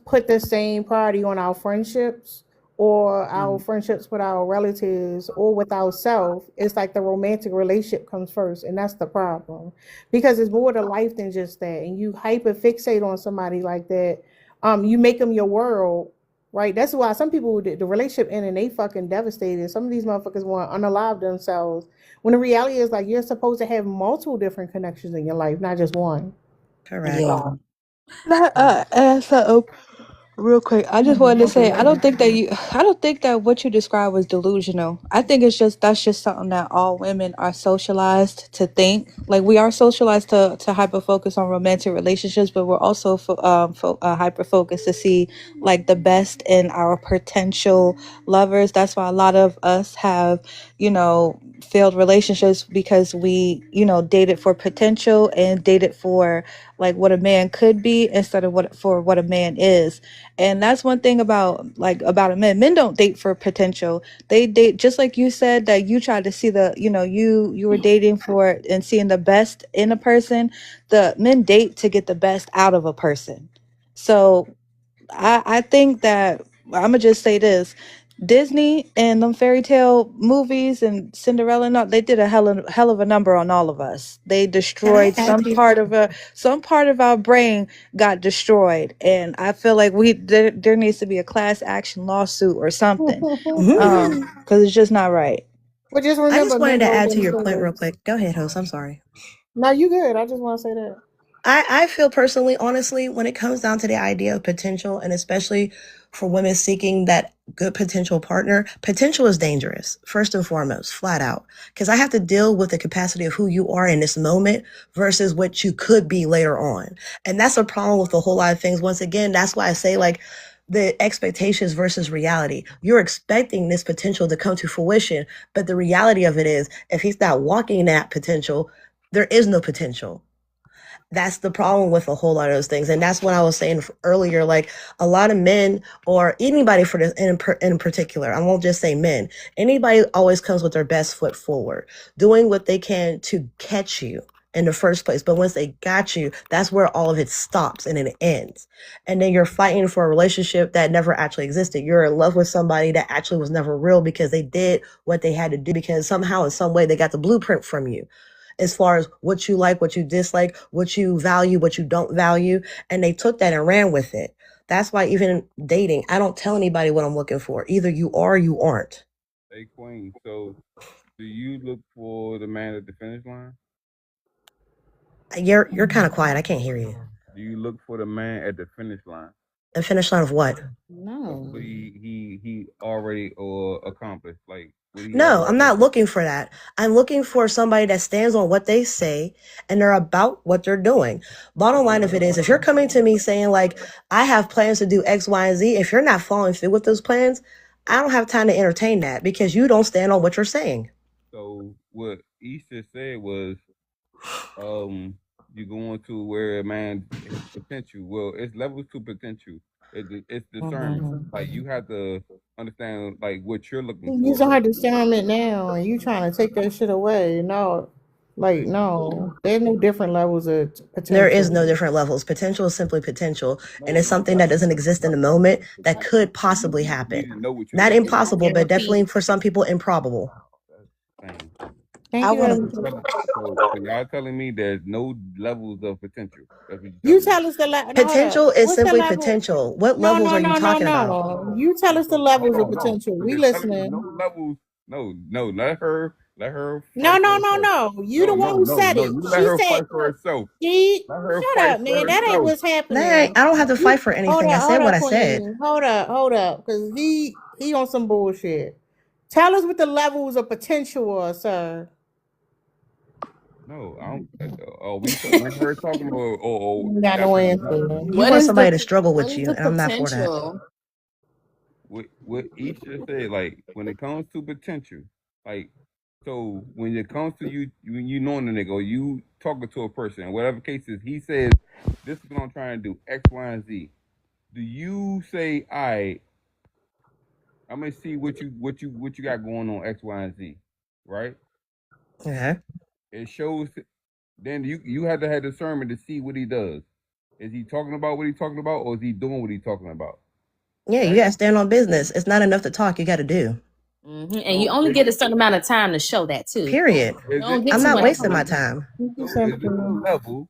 put the same priority on our friendships or our friendships with our relatives or with ourselves. It's like the romantic relationship comes first, and that's the problem because it's more to life than just that. And you hyper fixate on somebody like that. You make them your world, right? That's why some people the relationship end and they fucking devastated. Some of these motherfuckers want to unalive themselves when the reality is like you're supposed to have multiple different connections in your life, not just one. Correct. Yeah. So real quick, I just wanted to say I don't think that what you described was delusional. I think that's just something that all women are socialized to think. Like we are socialized to hyper focus on romantic relationships, but we're also hyper focused to see like the best in our potential lovers. That's why a lot of us have, failed relationships because we, dated for potential and dated for like what a man could be instead of what a man is. And that's one thing about a man. Men don't date for potential. They date, just like you said, that you tried to see you were dating for and seeing the best in a person. The men date to get the best out of a person. So I think that I'm gonna just say this. Disney and them fairy tale movies and Cinderella and all, they did a hell of a number on all of us. They Can I destroyed add people? some part of our brain got destroyed, and I feel like there needs to be a class action lawsuit or something, because it's just not right. But just I just remember, wanted men to go add to against your their point real race. quick. Go ahead, host. I'm sorry. No, you good. I just want to say that. I feel personally, honestly, when it comes down to the idea of potential, and especially for women seeking that good potential partner, potential is dangerous, first and foremost, flat out. Because I have to deal with the capacity of who you are in this moment versus what you could be later on. And that's a problem with a whole lot of things. Once again, that's why I say, like, the expectations versus reality. You're expecting this potential to come to fruition, but the reality of it is, if he's not walking that potential, there is no potential. That's the problem with a whole lot of those things. And that's what I was saying earlier. Like, a lot of men, or anybody for this in particular, I won't just say men, anybody always comes with their best foot forward, doing what they can to catch you in the first place. But once they got you, that's where all of it stops and it ends. And then you're fighting for a relationship that never actually existed. You're in love with somebody that actually was never real because they did what they had to do because somehow in some way they got the blueprint from you as far as what you like, what you dislike, what you value, what you don't value. And they took that and ran with it. That's why even in dating, I don't tell anybody what I'm looking for. Either you are or you aren't. Hey, Queen. So, do you look for the man at the finish line? You're kind of quiet. I can't hear you. Do you look for the man at the finish line? The finish line of what? No. What he already accomplished, like what he No, already I'm did. not looking for that. I'm looking for somebody that stands on what they say and they're about what they're doing. Bottom line of it is, if you're coming to me saying, like, I have plans to do X, Y, and Z, if you're not following through with those plans, I don't have time to entertain that because you don't stand on what you're saying. So what Easter said was, you going to where a man his potential. Well, it's levels to potential. It's discernment. Like you have to understand like what you're looking You for don't have versus what. discernment now, and you trying to take that shit away. No, like, no, there's no different levels of There is potential. no different levels. Potential is simply potential, and No, it's you something got that doesn't exist in the moment that potential. could You possibly need happen. to know what you're Not looking for. It's not impossible, but guaranteed. definitely for some people improbable. That's the thing. Thank I you, want So to. you Edmonton. telling so y'all telling me there's no levels of potential. That's what you're You telling me. tell us the level. No, hold up. Potential is What's the simply level? potential. What No, levels no, are you no, no, talking about? no. You tell us the Hold levels of on, no. potential. Because We you're telling me no listening. levels. No. Let her No, fight for no, no, herself. no. You the No, one no, who no, said no. it. You let She her said fight for herself. she. Let her Shut fight up, for man. That ain't herself. what's happening. I don't have to fight You for anything. I said hold what up, I said. Queen. Hold up, because he on some bullshit. Tell us what the levels of potential are, sir. No, I don't. We her talking about. You got That's no what you answer. telling me. You What want is the somebody to struggle what with is you, the and I'm not for that. potential? What each just said, like when it comes to potential, like so when it comes to you when you knowing the nigga or you talking to a person, whatever case is, he says, this is what I'm trying to do, X, Y, and Z. Do you say, I'm gonna see what you got going on X, Y, and Z, right? Okay. It shows then you have to have discernment to see what he does. Is he talking about what he's talking about or is he doing what he's talking about? Yeah, you Right? gotta stand on business. It's not enough to talk. You gotta do. And you So only get a certain amount of time to show that too. Period. is it Don't get I'm too not much wasting my time. time. Thank you, so is it a something. level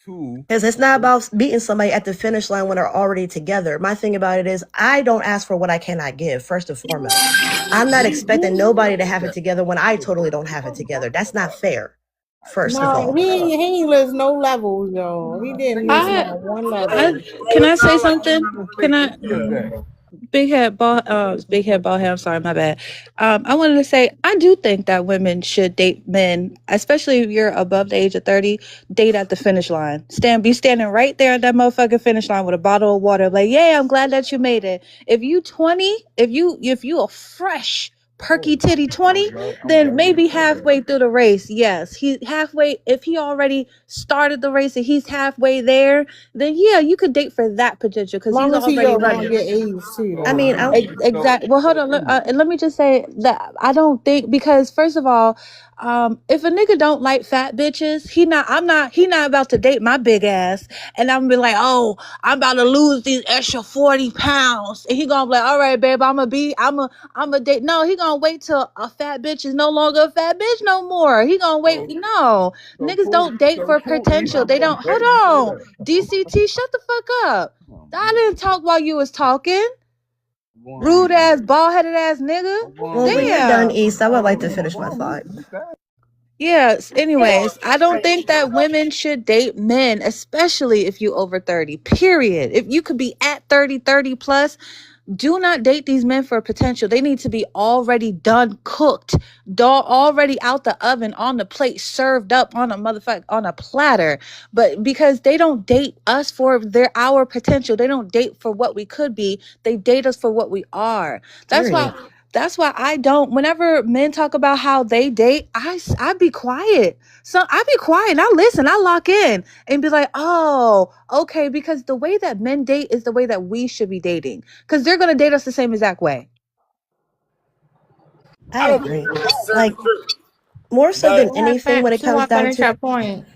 to Because it's not about beating somebody at the finish line when they're already together. My thing about it is, I don't ask for what I cannot give, first and foremost. I'm not expecting nobody to have it together when I totally don't have it together. That's not fair, first of No, all. he ain't list no levels, yo. He didn't list I, not one I level. can I It say sounds like you something? never Can say I? any of that. Big head bald head. I'm sorry, my bad. I wanted to say I do think that women should date men, especially if you're above the age of 30. Date at the finish line. Be standing right there at that motherfucking finish line with a bottle of water. Like, yeah, I'm glad that you made it. If you 20, if you a fresh perky Oh, titty 20, I'm then glad you maybe said that. halfway through the race, yes, he halfway. If he already started the race and he's halfway there, then yeah, you could date for that potential because Long he's as he already around running. your age too, I So mean, though. I Queen, don't. so Exactly. Well, hold so on. Queen, Let me just say that I don't think because first of all, if a nigga don't like fat bitches, he not. I'm not. He not about to date my big ass, and I'm gonna be like, oh, I'm about to lose these extra 40 pounds, and he gonna be like, all right, babe, I'm a date. No, he gonna wait till a fat bitch is no longer a fat bitch no more. He gonna wait. so No, so niggas cool, don't date so for cool. Easter potential. They said, don't. let me say Hold on, that. DCT, shut the fuck up. Come on, I man. didn't talk while you was talking. Rude ass, bald headed ass nigga. Well, when you're done, Damn. East, I would like to finish my thought. Yes. Anyways, I don't think that women should date men, especially if you over 30. Period. If you could be at 30, 30 plus, do not date these men for potential. They need to be already done cooked, already out the oven, on the plate, served up on a motherfucker on a platter. But because they don't date us for our potential, they don't date for what we could be. They date us for what we are. That's why. Period. That's why I don't. Whenever men talk about how they date, I be quiet. So I be quiet. And I listen. I lock in and be like, oh, okay, because the way that men date is the way that we should be dating, because they're gonna date us the same exact way. I I don't believe agree. that's necessarily Like, true, more so than but anything, when it She comes want to down finish to, her point.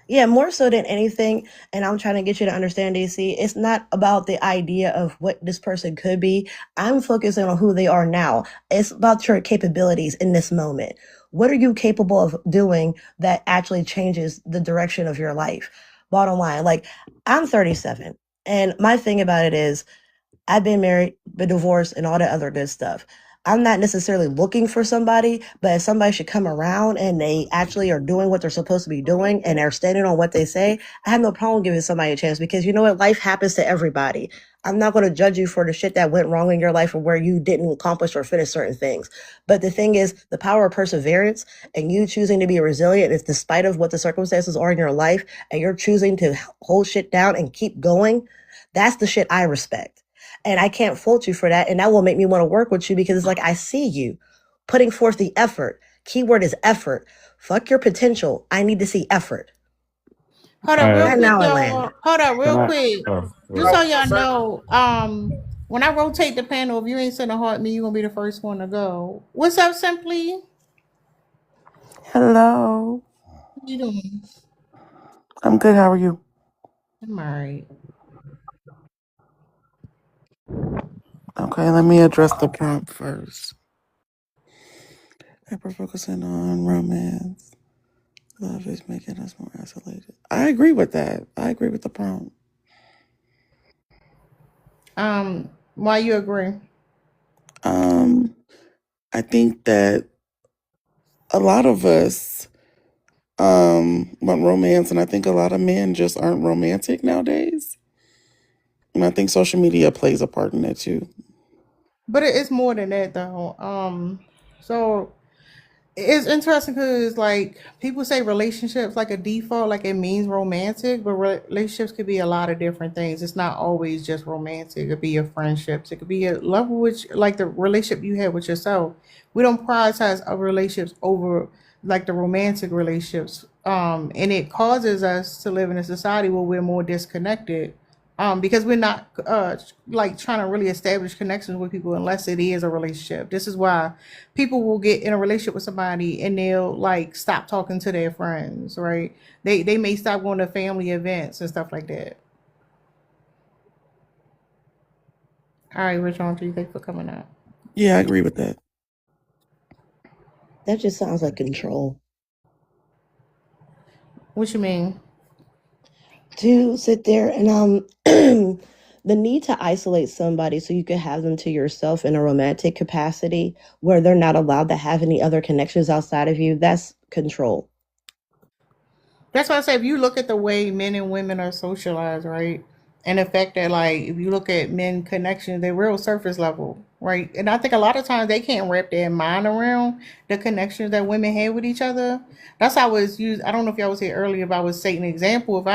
yeah, more so than anything, and I'm trying to get you to understand, DC, it's not about the idea of what this person could be. I'm focusing on who they are now. It's about your capabilities in this moment. What are you capable of doing that actually changes the direction of your life? Bottom line, like, I'm 37, and my thing about it is, I've been married, been divorced, and all that other good stuff. I'm not necessarily looking for somebody, but if somebody should come around and they actually are doing what they're supposed to be doing and they're standing on what they say, I have no problem giving somebody a chance, because you know what? Life happens to everybody. I'm not going to judge you for the shit that went wrong in your life or where you didn't accomplish or finish certain things. But the thing is, the power of perseverance and you choosing to be resilient is despite of what the circumstances are in your life, and you're choosing to hold shit down and keep going. That's the shit I respect. And I can't fault you for that. And that will make me want to work with you, because it's like I see you putting forth the effort. Keyword is effort. Fuck your potential. I need to see effort. Hold up, real I And quick, now I land. y'all. Hold up, can real I. quick. Oh, Just so well. y'all sir, know, when I rotate the panel, if you ain't sending a heart me, you gonna be the first one to go. What's up, Simply? Hello. What you doing? I'm good. How are you? I'm alright. Okay, let me address the prompt first. Hyper focusing on romance. Love is making us more isolated. I agree with that. I agree with the prompt. Why you agree? Um, I think that a lot of us want romance, and I think a lot of men just aren't romantic nowadays. And I think social media plays a part in that too. But it's more than that, though. So it's interesting because like people say relationships like a default, like it means romantic, but relationships could be a lot of different things. It's not always just romantic. It could be your friendships. It could be a level which like the relationship you have with yourself. We don't prioritize our relationships over like the romantic relationships. And it causes us to live in a society where we're more disconnected. Because we're not like trying to really establish connections with people unless it is a relationship. This is why people will get in a relationship with somebody and they'll like stop talking to their friends, right? They may stop going to family events and stuff like that. All right, which one do you think for coming up? Yeah, I agree with that. That just sounds like control. What you mean? To sit there and the need to isolate somebody so you can have them to yourself in a romantic capacity where they're not allowed to have any other connections outside of you, that's control. That's why I say if you look at the way men and women are socialized, right? And the fact that like if you look at men connections, they're real surface level, right? And I think a lot of times they can't wrap their mind around the connections that women have with each other. That's how I was used. I don't know if y'all was here earlier, but I was stating an example.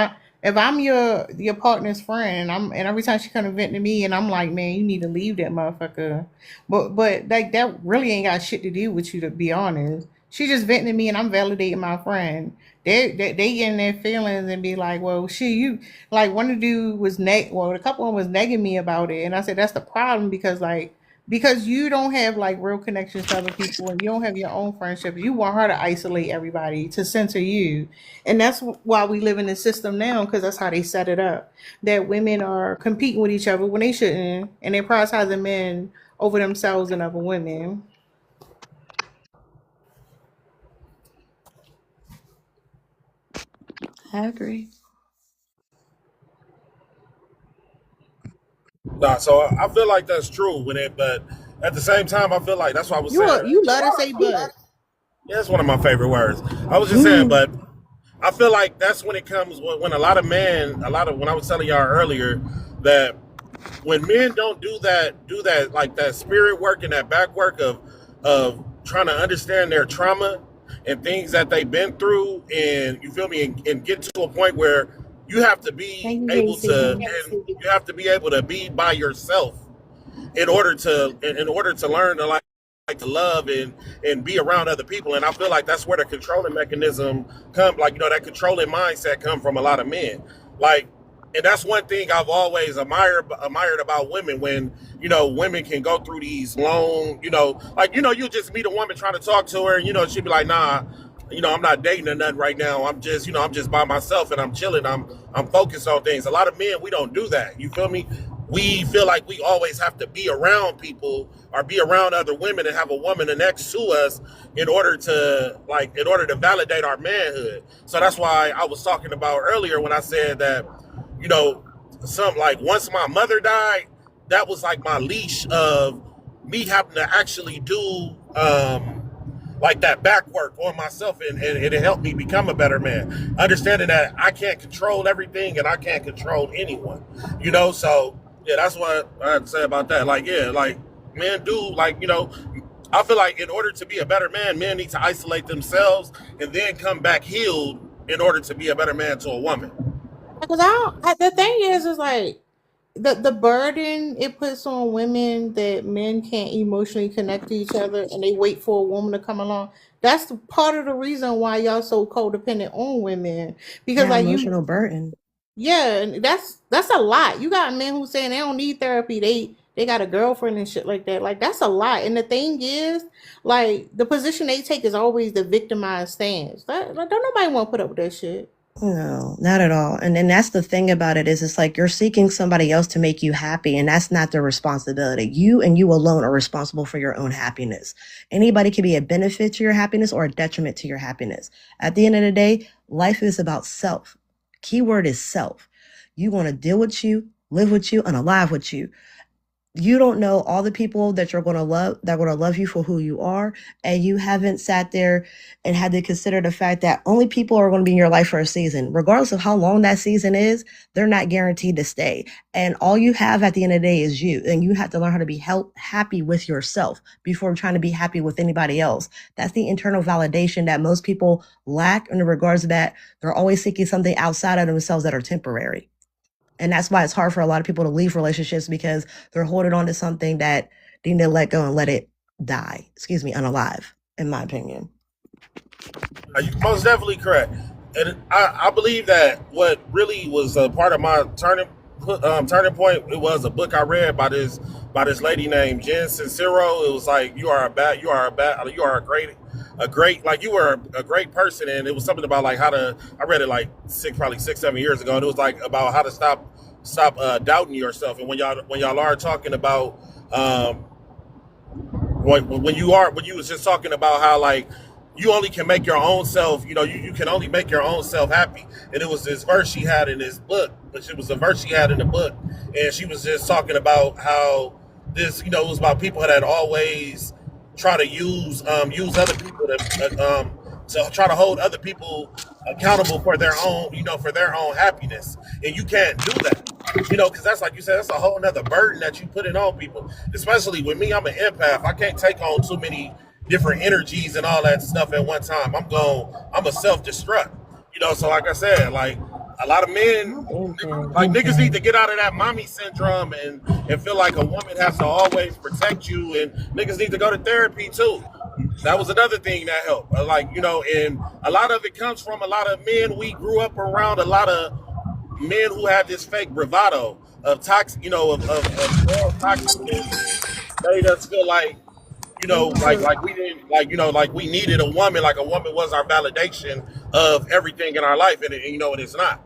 If I'm your partner's friend and I'm and every time she come to vent to me and I'm like, man, you need to leave that motherfucker. But like that really ain't got shit to do with you, to be honest. She just venting to me and I'm validating my friend. They get in their feelings and be like, well, she you like one of the dude was a couple of them was negging me about it, and I said that's the problem because you don't have like real connections to other people and you don't have your own friendships. You want her to isolate everybody to center you, and that's why we live in the system now because that's how they set it up. That women are competing with each other when they shouldn't, and they're prioritizing men over themselves and other women. I agree. Nah, so I feel like that's true with it, but at the same time, I feel like that's what I was saying. You love to say but. Yeah, that's one of my favorite words. I was just saying, but I feel like that's when it comes when a lot of men, a lot of when I was telling y'all earlier that when men don't do that like that spirit work and that back work of trying to understand their trauma and things that they've been through, and you feel me, and get to a point where you have to be Thank you, able to, Gracie. and you have to be able to be by yourself in order to learn to like to love and be around other people. And I feel like that's where the controlling mechanism come, like, you know, that controlling mindset come from a lot of men, like. And that's one thing I've always admired about women, when, you know, women can go through these long, you know, like, you know, you just meet a woman trying to talk to her, and, you know, she'd be like, nah, you know, I'm not dating or nothing right now. I'm just, you know, I'm just by myself and I'm chilling. I'm focused on things. A lot of men, we don't do that. You feel me? We feel like we always have to be around people or be around other women and have a woman next to us in order to validate our manhood. So that's why I was talking about earlier when I said that, you know, some, like, once my mother died, that was like my leash of me having to actually do like that back work on myself, and it helped me become a better man. Understanding that I can't control everything and I can't control anyone, you know. So yeah, that's what I had to say about that. Like, yeah, like, men do, like, you know, I feel like in order to be a better man, men need to isolate themselves and then come back healed in order to be a better man to a woman. Because the thing is like the burden it puts on women that men can't emotionally connect to each other and they wait for a woman to come along. That's part of the reason why y'all so codependent on women. Because Yeah, like you, emotional burden. yeah, and that's a lot. You got men who saying they don't need therapy. They got a girlfriend and shit like that. Like, that's a lot. And the thing is, like, the position they take is always the victimized stance. Like, don't nobody want to put up with that shit. No, not at all. And that's the thing about it, is it's like you're seeking somebody else to make you happy, and that's not their responsibility. You and you alone are responsible for your own happiness. Anybody can be a benefit to your happiness or a detriment to your happiness. At the end of the day, life is about self. Keyword is self. You want to deal with you, live with you, and alive with you. You don't know all the people that you're going to love, that are going to love you for who you are, and you haven't sat there and had to consider the fact that only people are going to be in your life for a season. Regardless of how long that season is, they're not guaranteed to stay, and all you have at the end of the day is you, and you have to learn how to be happy with yourself before trying to be happy with anybody else. That's the internal validation that most people lack in regards to that. They're always seeking something outside of themselves that are temporary. And that's why it's hard for a lot of people to leave relationships, because they're holding on to something that they need to let go and let it die. Excuse me, unalive, in my opinion. You're most definitely correct, and I believe that what really was a part of my turning point. It was a book I read by this lady named Jen Sincero. It was like, you are a great, like, you were a great person, and it was something about like how to. I read it like probably 6 7 years ago, and it was like about how to stop doubting yourself. And when y'all are talking about when you was just talking about how, like, you only can make your own self, you know, you can only make your own self happy. And it was this verse she had in this book, but it was a verse she had in the book, and she was just talking about how this, you know, it was about people that always try to use other people to try to hold other people accountable for their own, you know, for their own happiness. And you can't do that, you know, because that's, like you said, that's a whole nother burden that you put in on people. Especially with me, I'm an empath. I can't take on too many different energies and all that stuff at one time. I'm a self-destruct, you know. So like I said, like, a lot of men, Not empath. like, niggas need to get out of that mommy syndrome and feel like a woman has to always protect you, and niggas need to go to therapy too. That was another thing that helped. Like, you know, and a lot of it comes from a lot of men. We grew up around a lot of men who have this fake bravado of toxic, you know, of male toxicness, made us feel like, you know, like we didn't, like, you know, like we needed a woman, like a woman was our validation of everything in our life, and you know, and it's not.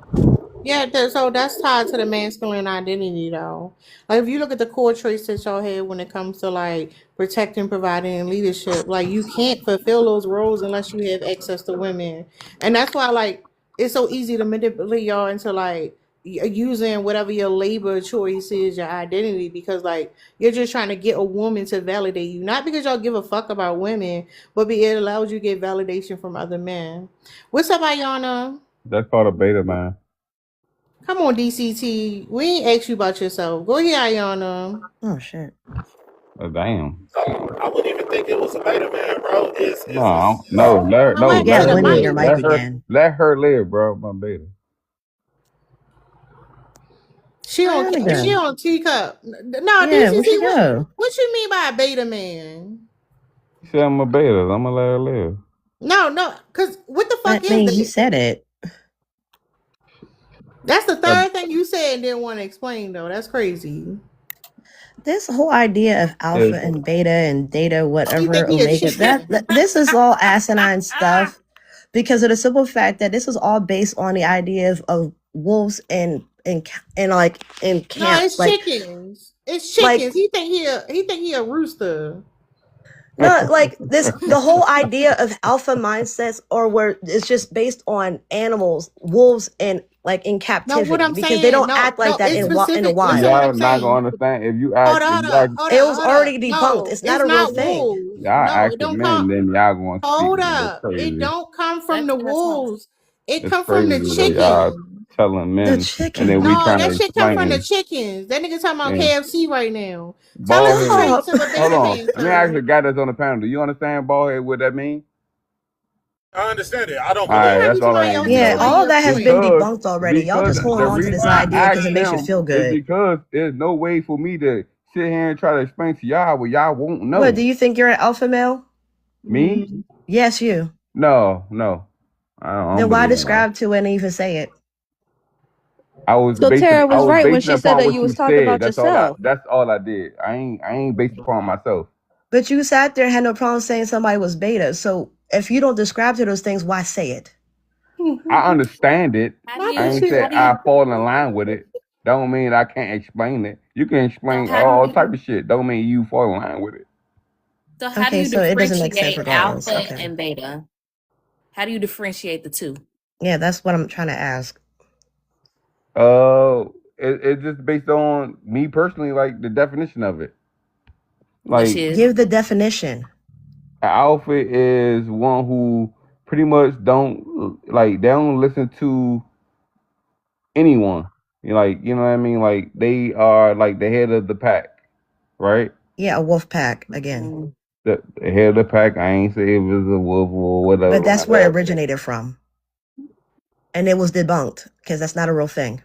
Yeah, so that's tied to the masculine identity, though. Like, if you look at the core traits that y'all have when it comes to like protecting, providing, and leadership, like, you can't fulfill those roles unless you have access to women, and that's why, like, it's so easy to manipulate y'all into like using whatever your labor choice is, your identity, because like you're just trying to get a woman to validate you, not because y'all give a fuck about women, but it allows you to get validation from other men. What's up, Ayana? That's called a beta man. Come on, DCT. We ain't asked you about yourself. Go ahead, Ayana. Oh shit. Damn. I wouldn't even think it was a beta man, bro. No, no, let her, You know no, what? let Yeah, Get her a Wendy, mic. your live. mic again. Let her live, bro. My beta. Ariana She go. on teacup. No, Yeah, where'd she DCT. go? What you mean by a beta man? She said I'm a beta. I'm gonna let her live. No, no, because what the I fuck is mean, you that? said it. That's the Uh, third thing you said and didn't want to explain though. That's crazy. This whole idea of Is alpha and beta and data, He think whatever, he a omega, chicken. this is all asinine stuff because of the simple fact that this is all based on the idea of wolves and like in No, camps. it's chickens. It's Like chickens. He think he a rooster. no, like this, the whole idea of alpha mindsets or where it's just based on animals, wolves, and like in No, what captivity I'm because they saying, don't no, act like no, that it's in the specific. Listen, what wild. I'm y'all not saying. gonna understand if you Hold ask on, if hold up, y'all hold It up, was hold up. already debunked. No, It's not it's a real not thing. wolves. y'all No, ask it the don't men, come. then y'all gonna speak. Hold Man, it's up. It crazy. don't come from the That's not. wolves. It It's come from the crazy that y'all chicken. telling The men, and then we chicken. No, trying to that shit come from the explain. chickens. That nigga talking about And KFC right now. Tell us bald the head. Stop. traits of a Hold beta on. man, Let me ask sir. the guy that's on the panel. Do you understand bald head? What that mean? I understand it. I don't All Why right, believe you it. having that's all I somebody need else to Yeah, know. explain all of your that has been point? debunked already. Y'all Because just holding the on to reason this I idea because asked it makes you him feel is good. because there's no way for me to sit here and try to explain to y'all what y'all won't What, know. do you think you're an alpha male? Me? Yes, you. No. I don't Then why believe in that. describe to it and even say it? So Tara I was was right when basing she said upon that you what you was talking said. about yourself. That's all I did. I ain't based upon myself. But you sat there and had no problem saying somebody was beta. So if you don't describe to those things, why say it? I understand it. How do My I bad, you? ain't shit. said How do I you? fall in line with it. Don't mean I can't explain it. You can So explain how do all type you? of shit. Don't mean you fall in line with it. So how do Okay, you so it doesn't make sense differentiate regardless. alpha Okay. and beta? How do you differentiate the two? Yeah, that's what I'm trying to ask. Uh, it's just based on me personally, like the definition of it. Which Like is Give the definition. an alpha is one who pretty much don't like they don't listen to anyone. You know what I mean? Like they are like the head of the pack, right? Yeah, a wolf pack again. mm, The head of the pack. I ain't say it was a wolf or But whatever. that's None of where it that shit. originated from. And it was debunked because that's not a real thing.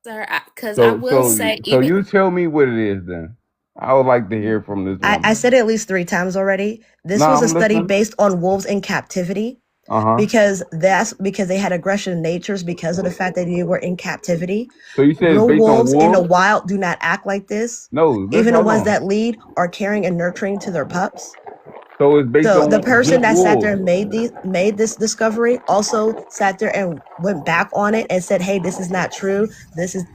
sir. Because I So will so say, so even you tell me what it is then. I would like to hear from this I woman. said it at least 3 times already. No, This was a I'm study listening. based on wolves in captivity Uh huh. because that's because they had aggression natures because of the fact that they were in captivity. So you said it's Real based on wolves in the wolves? wild do not act like this. No, let's Even the hold ones on. that lead are caring and nurturing to their pups. So it's based So the on person just that sat there wolves. and made this discovery also sat there and went back on it and said, "Hey, this is not true. This is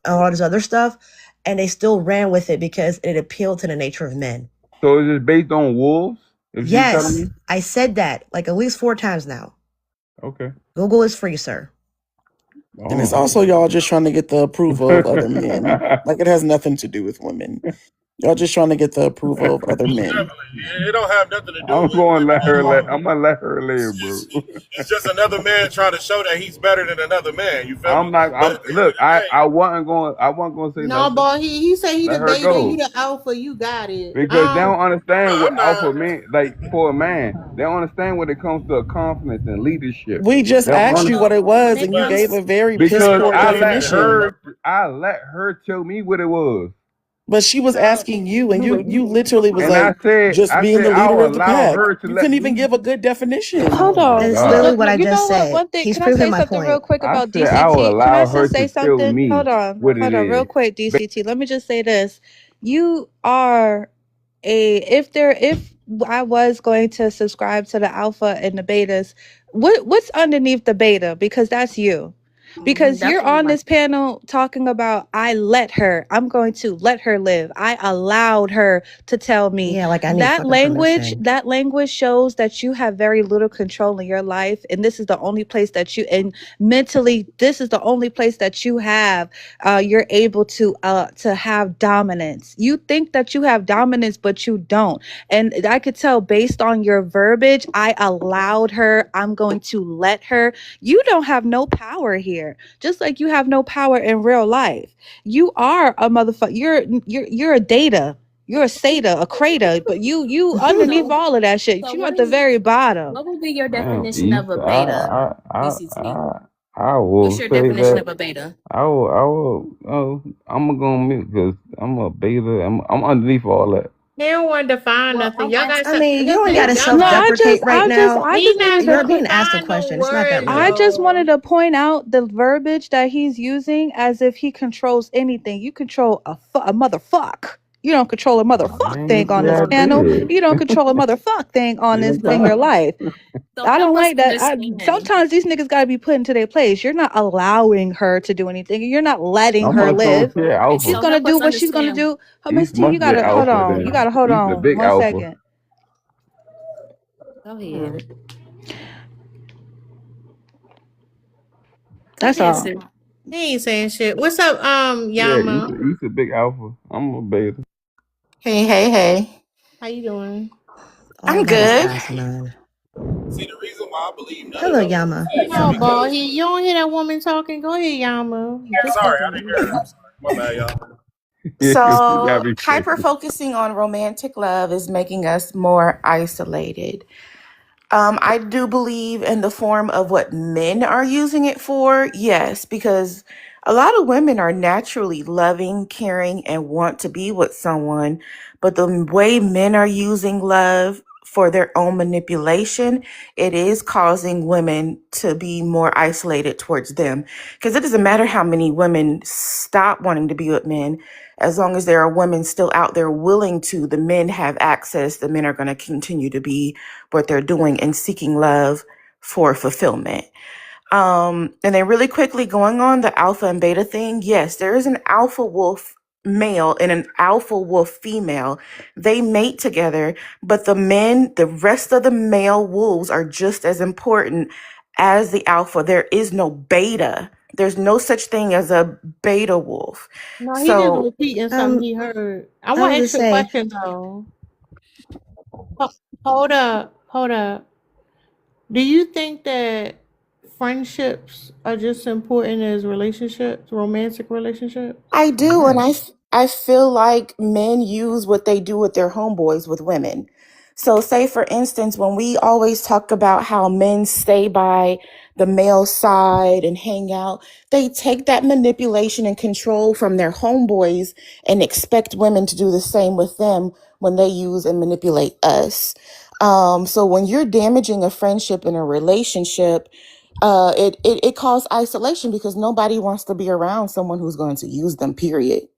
all this other stuff," and they still ran with it because it appealed to the nature of men. So it's just based on wolves? If she's telling Yes, me? I said that like at least 4 times now. Okay. Google is free, sir. And it's Oh. also y'all just trying to get the approval of other men. Like it has nothing to do with women. Y'all just trying to get the approval of other Most men. definitely. It don't have nothing to do I'm with going to women let at her all. I'm gonna let her live, bro. It's just another man trying to show that he's better than another man. You feel I'm me? not But I'm at the end of look, the day, I wasn't gonna say No, nothing. boy, he said he Let the her beta, you go. the alpha, you got it. Because they don't understand no, what I'm alpha not. mean like for a man. They don't understand when it comes to confidence and leadership. We just They don't asked you understand what so it was and maybe you I'm. But gave a very piss because you poor don't believe that. definition. I let her tell me what it was. But she was So asking you and you literally was And like just I being said the leader I'll of the allow pack. her to You let couldn't even me. give a good definition. Hold Oh my on. It's God. literally So what I you know just what? said. One thing. He's Can I proving say my something real point. quick I about said I will DCT? Can I allow her just say to tell something? me what it Hold on, real is. quick, DCT. Let me just say this: you are if I was going to subscribe to the alpha and the betas, what's underneath the beta? Because that's you. Because you're Definitely on like this panel talking about I'm going to let her live. I allowed her to tell me. Yeah, like I need fucking permission. That language shows that you have very little control in your life, and this is the only place that you, and mentally this is the only place that you have you're able to have dominance. You think that you have dominance, but you don't. And I could tell based on your verbiage, I allowed her, I'm going to let her. You don't have no power here, just like you have no power in real life. You are a motherfucker. You're a data. You're a SATA, a crater, but you underneath so. all of that shit. So You at the very bottom. what would be your Damn, definition East. of a beta, BCT? I What's will your say definition that of a beta? I will. Oh, I'm gonna go on mute because I'm a beta. I'm underneath all that. He don't want to define Well, nothing. Y'all got I some. mean, you ain't Listen, gotta y'all No, got. self-deprecate right now. I He just not wanted You're to gonna being asked a define no question. It's not that words I much. just wanted though. to point out the verbiage that he's using as if he controls anything. You control a motherfuck. You don't control a motherfuck thing on Maybe this I panel. did. You don't control a motherfuck thing on this in Yes, your life. So I help don't us like that. understand. Sometimes these niggas gotta be put into their place. You're not allowing her to do anything. You're not letting I'm her gonna call live. shit She's alpha. So gonna help do us what she's gonna understand. do. Oh, Miss East T, you must be gotta hold alpha on. You then. gotta hold East the on big one alpha. second. Go ahead. Mm, He that's all. answered. He ain't saying shit. What's up, Yeah, Yama? East the big alpha. I'm a beta. Hey, hey, hey. How you doing? All I'm that is good. asinine. See, the reason why I believe none of Hello, those Yama. exist No, ball. because. You don't hear that woman talking? Go ahead, Yama. Just Sorry, fucking I with didn't you. hear her. I'm sorry. My bad, y'all. You gotta So, be hyper careful. focusing on romantic love is making us more isolated. I do believe in the form of what men are using it for. Yes, because a lot of women are naturally loving, caring, and want to be with someone. But the way men are using love for their own manipulation, it is causing women to be more isolated towards them. Because it doesn't matter how many women stop wanting to be with men. As long as there are women still out there willing to, the men have access, the men are going to continue to be what they're doing and seeking love for fulfillment. And then really quickly going on the alpha and beta thing. Yes, there is an alpha wolf male and an alpha wolf female. They mate together, but the rest of the male wolves are just as important as the alpha. There is no beta. There's no such thing as a beta wolf. No, he just So repeating something he heard. I I want was to gonna ask you a say, question though. Hold up, hold up. Do you think that friendships are just important as relationships, romantic relationships? I do, and Yes. I feel like men use what they do with their homeboys with women. So, say for instance, when we always talk about how men stay by the male side and hang out, they take that manipulation and control from their homeboys and expect women to do the same with them when they use and manipulate us. So, when you're damaging a friendship and a relationship, it caused isolation because nobody wants to be around someone who's going to use them, period.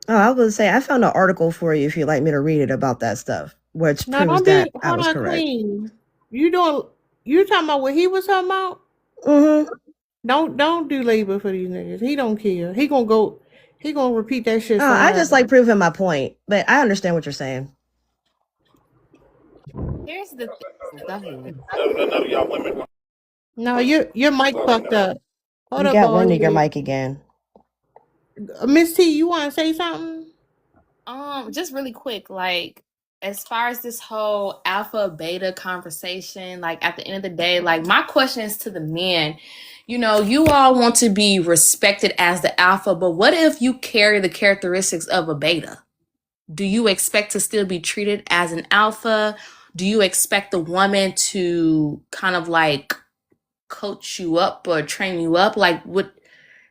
oh, I was gonna say, I found an article for you if you'd like me to read it about that stuff, which No, proves don't be. that I Hold was on, correct. Queen. You doing? You talking about what he was talking about? Mm-hmm. Don't do labor for these niggas. He don't care. He gonna go. He gonna repeat that shit Oh, I somewhere just else. like proving my point, but I understand what you're saying. Here's the thing. Go ahead. None of y'all women. No, your mic fucked up. Hold You up, got ball one nigger head. mic again. Miss T, you want to say something? Just really quick, like as far as this whole alpha beta conversation, like at the end of the day, like my question is to the men. You know, you all want to be respected as the alpha, but what if you carry the characteristics of a beta? Do you expect to still be treated as an alpha? Do you expect the woman to kind of like coach you up or train you up? Like what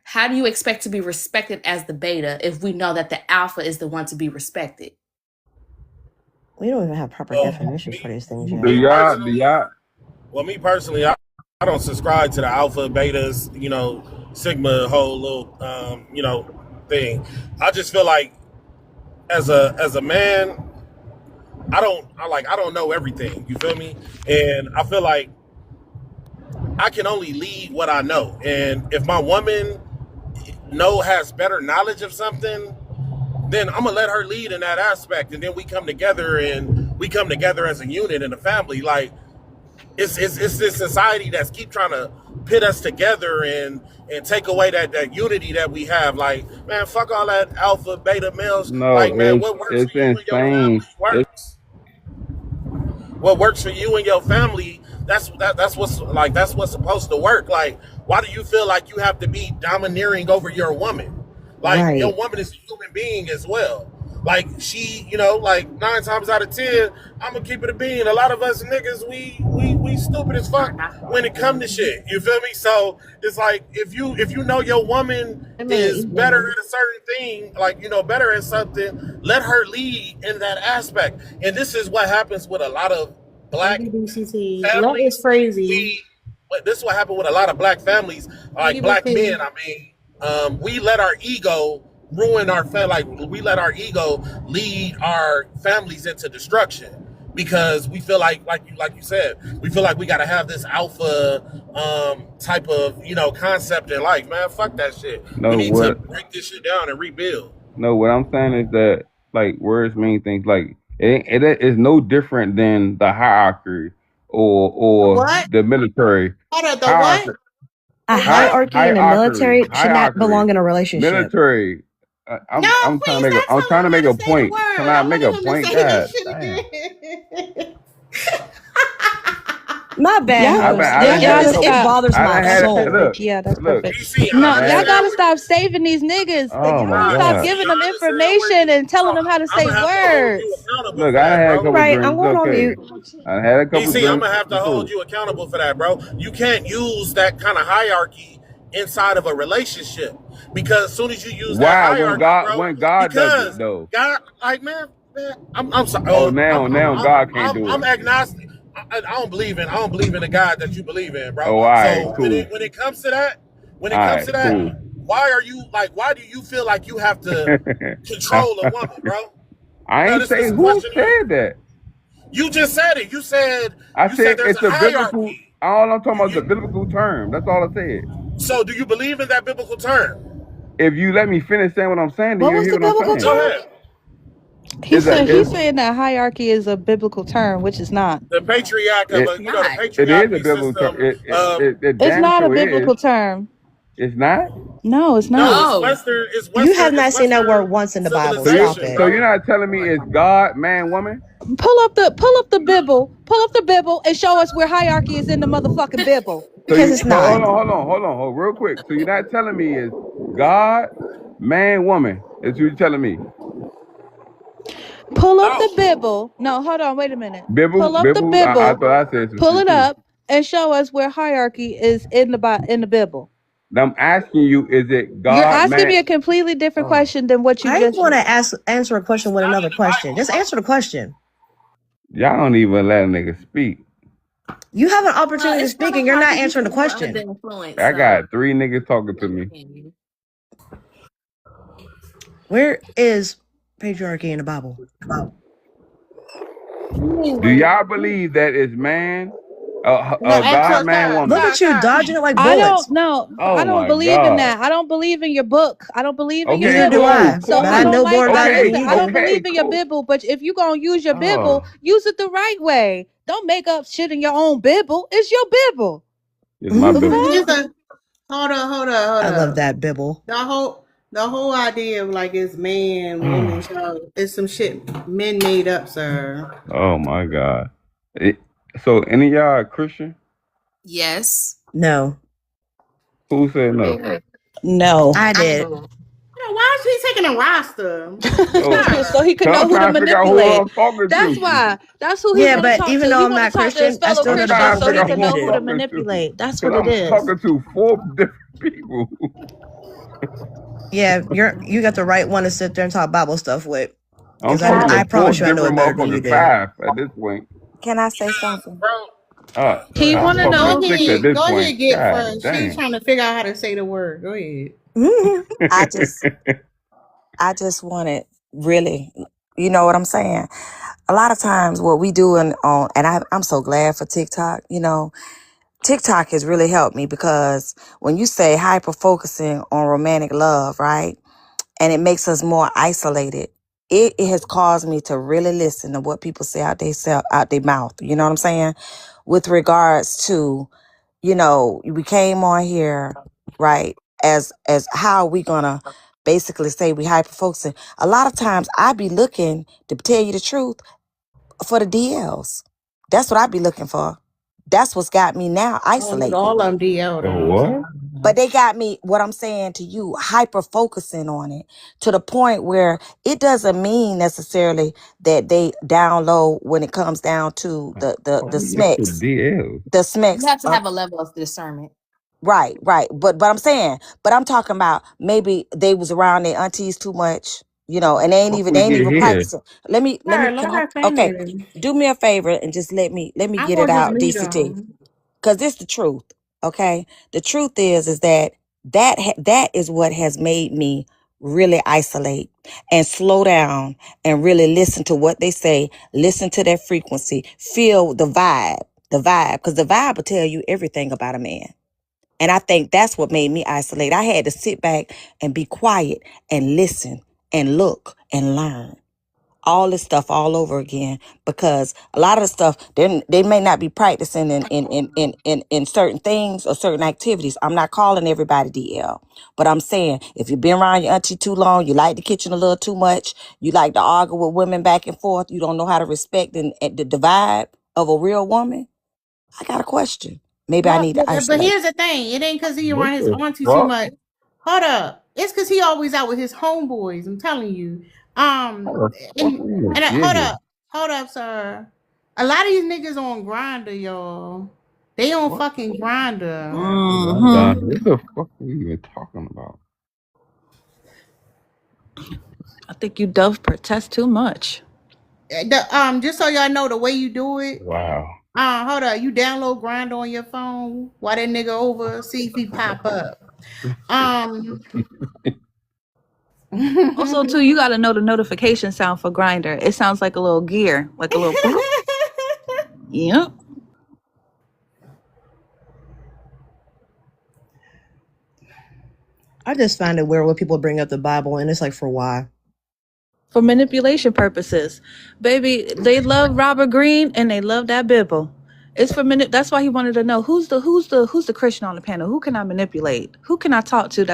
how do you expect to be respected as the beta if we know that the alpha is the one to be respected? We don't even have proper Well, definitions for these things Do yet. me y'all? Do personally, y'all? me personally, I don't subscribe to the alpha betas, sigma whole little, thing. I just feel like as a man, I don't know everything. You feel me? And I feel like I can only lead what I know. And if my woman has better knowledge of something, then I'm gonna let her lead in that aspect, and then we come together as a unit in a family. Like it's this society that's keep trying to pit us together and take away that unity that we have. Like, man, fuck all that alpha beta males. No, Like, man, what works for it's you and your family insane. works. What works for you and your family, that's what's supposed to work. Like, why do you feel like you have to be domineering over your woman? Like, your Right. woman is a human being as well. Like, she, like 9 times out of 10, I'm gonna keep it a bean. A lot of us niggas, we stupid as fuck when it come to shit. You feel me? So it's like, if you know your woman I mean, is better at a certain thing, like, better at something, let her lead in that aspect. And this is what happens with a lot of black ABCT. Love is families. crazy. This is what happened with a lot of black families, like black men. ABCT. I mean, we let our ego ruin our family. Like, we let our ego lead our families into destruction because we feel like you said, we feel like we got to have this alpha type of concept in life. Man, fuck that shit. We No, need to what break this shit down and rebuild. no, what I'm saying is that like words mean things. Like it is no different than the hierarchy or What? the military Hold on, the hierarchy. what? A The what? hierarchy in the Hierarchy, military should not belong hierarchy, in a relationship. military. No, I'm trying to please make stop I'm trying telling to him how make to a say the point. Can word. I I make wanted a him to point? say that God shit damn. again. My bad, Y'all, host. I y'all done had a gotta It couple. stop. bothers I my done That's had it. soul. perfect. Look, Yeah, that's look. perfect. DC, I No, done y'all had. gotta stop saving these niggas. Like, Oh you my gotta Nah, stop God. DC, giving I them understand where information and telling so them how to I'm say gonna have to hold you words. accountable Look, for I done that, had a bro. couple Right, I'm drinks. It's going on okay. mute. I done had a couple DC, I'm drinks. gonna have to It's hold cool. you accountable for that, bro. You can't use that kind of hierarchy inside of a relationship because as soon as you use that Why hierarchy, bro, when God does it because though? God, like, man, I'm sorry, Oh, now God can't do I'm it. agnostic. I I don't believe in the God that you believe in, bro. Oh, all right, So cool. when it comes to that, All right, cool. why do you feel like you have to control a woman, bro? I No, ain't this say is a who question to you. said that. You just said it. I You said said there's a it's a biblical. hierarchy. All I'm talking about is the You, biblical term. That's all I said. so do you believe in that biblical term? If you let me finish saying what I'm saying, then What you'll was hear the what I'm biblical saying. Go term? ahead. He's Is saying that hierarchy is a biblical term, which is not. The patriarch of it? a, the Not. It is a patriarchy biblical term. system of It It's damn not a sure is. biblical term. It's not. No, it's no, not. No. You have It's not seen that word Western once in the Bible. Stop civilization, it. So you're bro. not telling me it's God, man, woman? Pull up the Bible. Pull up the Bible and show us where hierarchy is in the motherfucking Bible. So Because it's not. hold real quick. So you're not telling me it's God, man, woman. That's what you're telling me. Pull up the No, Bible. No, hold on, wait a minute. Pull up the Bible. I Bible, thought I said some pull shit it too. up, and show us where hierarchy is in the Bible. Now I'm asking you, is it You're God, asking man? me a completely different Oh, question than what you I just. want to answer a question it's with not another in the question. Bible, Just bro. answer the question. y'all don't even let a nigga speak. You have an Well, opportunity to it's kind speak of and you're hard not because you answering the said you were under question. the influence. I So, got 3 niggas talking to me. Where is patriarchy in the Bible? Do y'all believe that it's man, No, God, answer, man, sir. Look woman? at you Sir. dodging it like I don't bullets. know. I Oh don't my believe in God. that. I don't believe in your book. I don't believe in your Neither Okay, do Bible. cool, I, So but I I cool. don't know like. more I about it than listen. you I don't do. Okay, believe in your cool. Bible. But if you gonna use your Oh, Bible, use it the right way. Don't make up shit in your own Bible. It's your Bible. it's my The biblical. fuck? Here's a hold I love up. that Bible. The whole idea of like it's man, woman, child is some shit men made up, sir. Oh my God. It, so any of y'all Christian? yes. No, Who said no? No. I did. Why is he taking a roster? Oh, So he could cause know I'm who to trying to figure out who manipulate. I'm talking That's to. why. That's who he Yeah, want to but talk even to. though He I'm want to not talk to his Christian, I fellow still I'm know the Christians trying to Bible so figure he out better can than who you know I'm who do. to talking to. manipulate. That's Cause what it I'm is. talking to 4 different people. Yeah, you got the right one to sit there and talk Bible stuff with. I'm Because Can talking I I to 4 promise you I know it different better than you motherfuckers, do. 5 at this point. Can I say something? Bro, He want I'm to talking to know. Go 6 at ahead. this Go point. ahead, get God first. She's damn. trying to figure out how to say the word. Go ahead. I just I just wanted really, you know what I'm saying? A lot of times what we do on and I'm so glad for TikTok, TikTok has really helped me because when you say hyper focusing on romantic love, right? And it makes us more isolated. It has caused me to really listen to what people say out their mouth. You know what I'm saying? With regards to, we came on here, right? As how are we gonna basically say we hyper focusing? A lot of times I be looking, to tell you the truth, for the DLs. That's what I be looking for. That's what's got me now I don't think isolated. all of them DL The though. what? But they got me, what I'm saying to you, hyper focusing on it to the point where it doesn't mean necessarily that they download when it comes down to the It's the specs. DL. The You specs. have to have a level of discernment. Right, right. But I'm talking about maybe they was around their aunties too much, and Fuck they we ain't get even here. practicing. Let me, Let can I, her okay, finish. do me a favor and just let me I'm get it gonna just out, mute DCT. them. Because this the truth, okay? The truth is that is what has made me really isolate and slow down and really listen to what they say, listen to their frequency, feel the vibe, because the vibe will tell you everything about a man. And I think that's what made me isolate. I had to sit back and be quiet and listen and look and learn all this stuff all over again, because a lot of the stuff they may not be practicing in certain things or certain activities. I'm not calling everybody DL, but I'm saying if you've been around your auntie too long, you like the kitchen a little too much, you like to argue with women back and forth, you don't know how to respect and the vibe of a real woman, I got a question. Maybe I No, need to but isolate. here's the thing. It ain't because he What around his the auntie too fuck? much. Hold up. It's because he always out with his homeboys. I'm telling you. How Um, the fuck we even get here? hold up, sir. A lot of these niggas on Grinder, y'all. They on What? fucking Grinder. I'm done. Mm-hmm. What the fuck are we even talking about? I think you dove protest too much. Just so y'all know the way you do it. Wow. Hold up. You download Grinder on your phone. While that nigga over, see if he pop up. Um. Also, too, you got to know the notification sound for Grinder. It sounds like a little gear, like a little. Bloop. Yep. I just find it weird when people bring up the Bible and it's like, for why? For manipulation purposes, baby. They love Robert Greene and they love that Bible. It's for minute. That's why he wanted to know who's the Christian on the panel. Who can I manipulate? Who can I talk to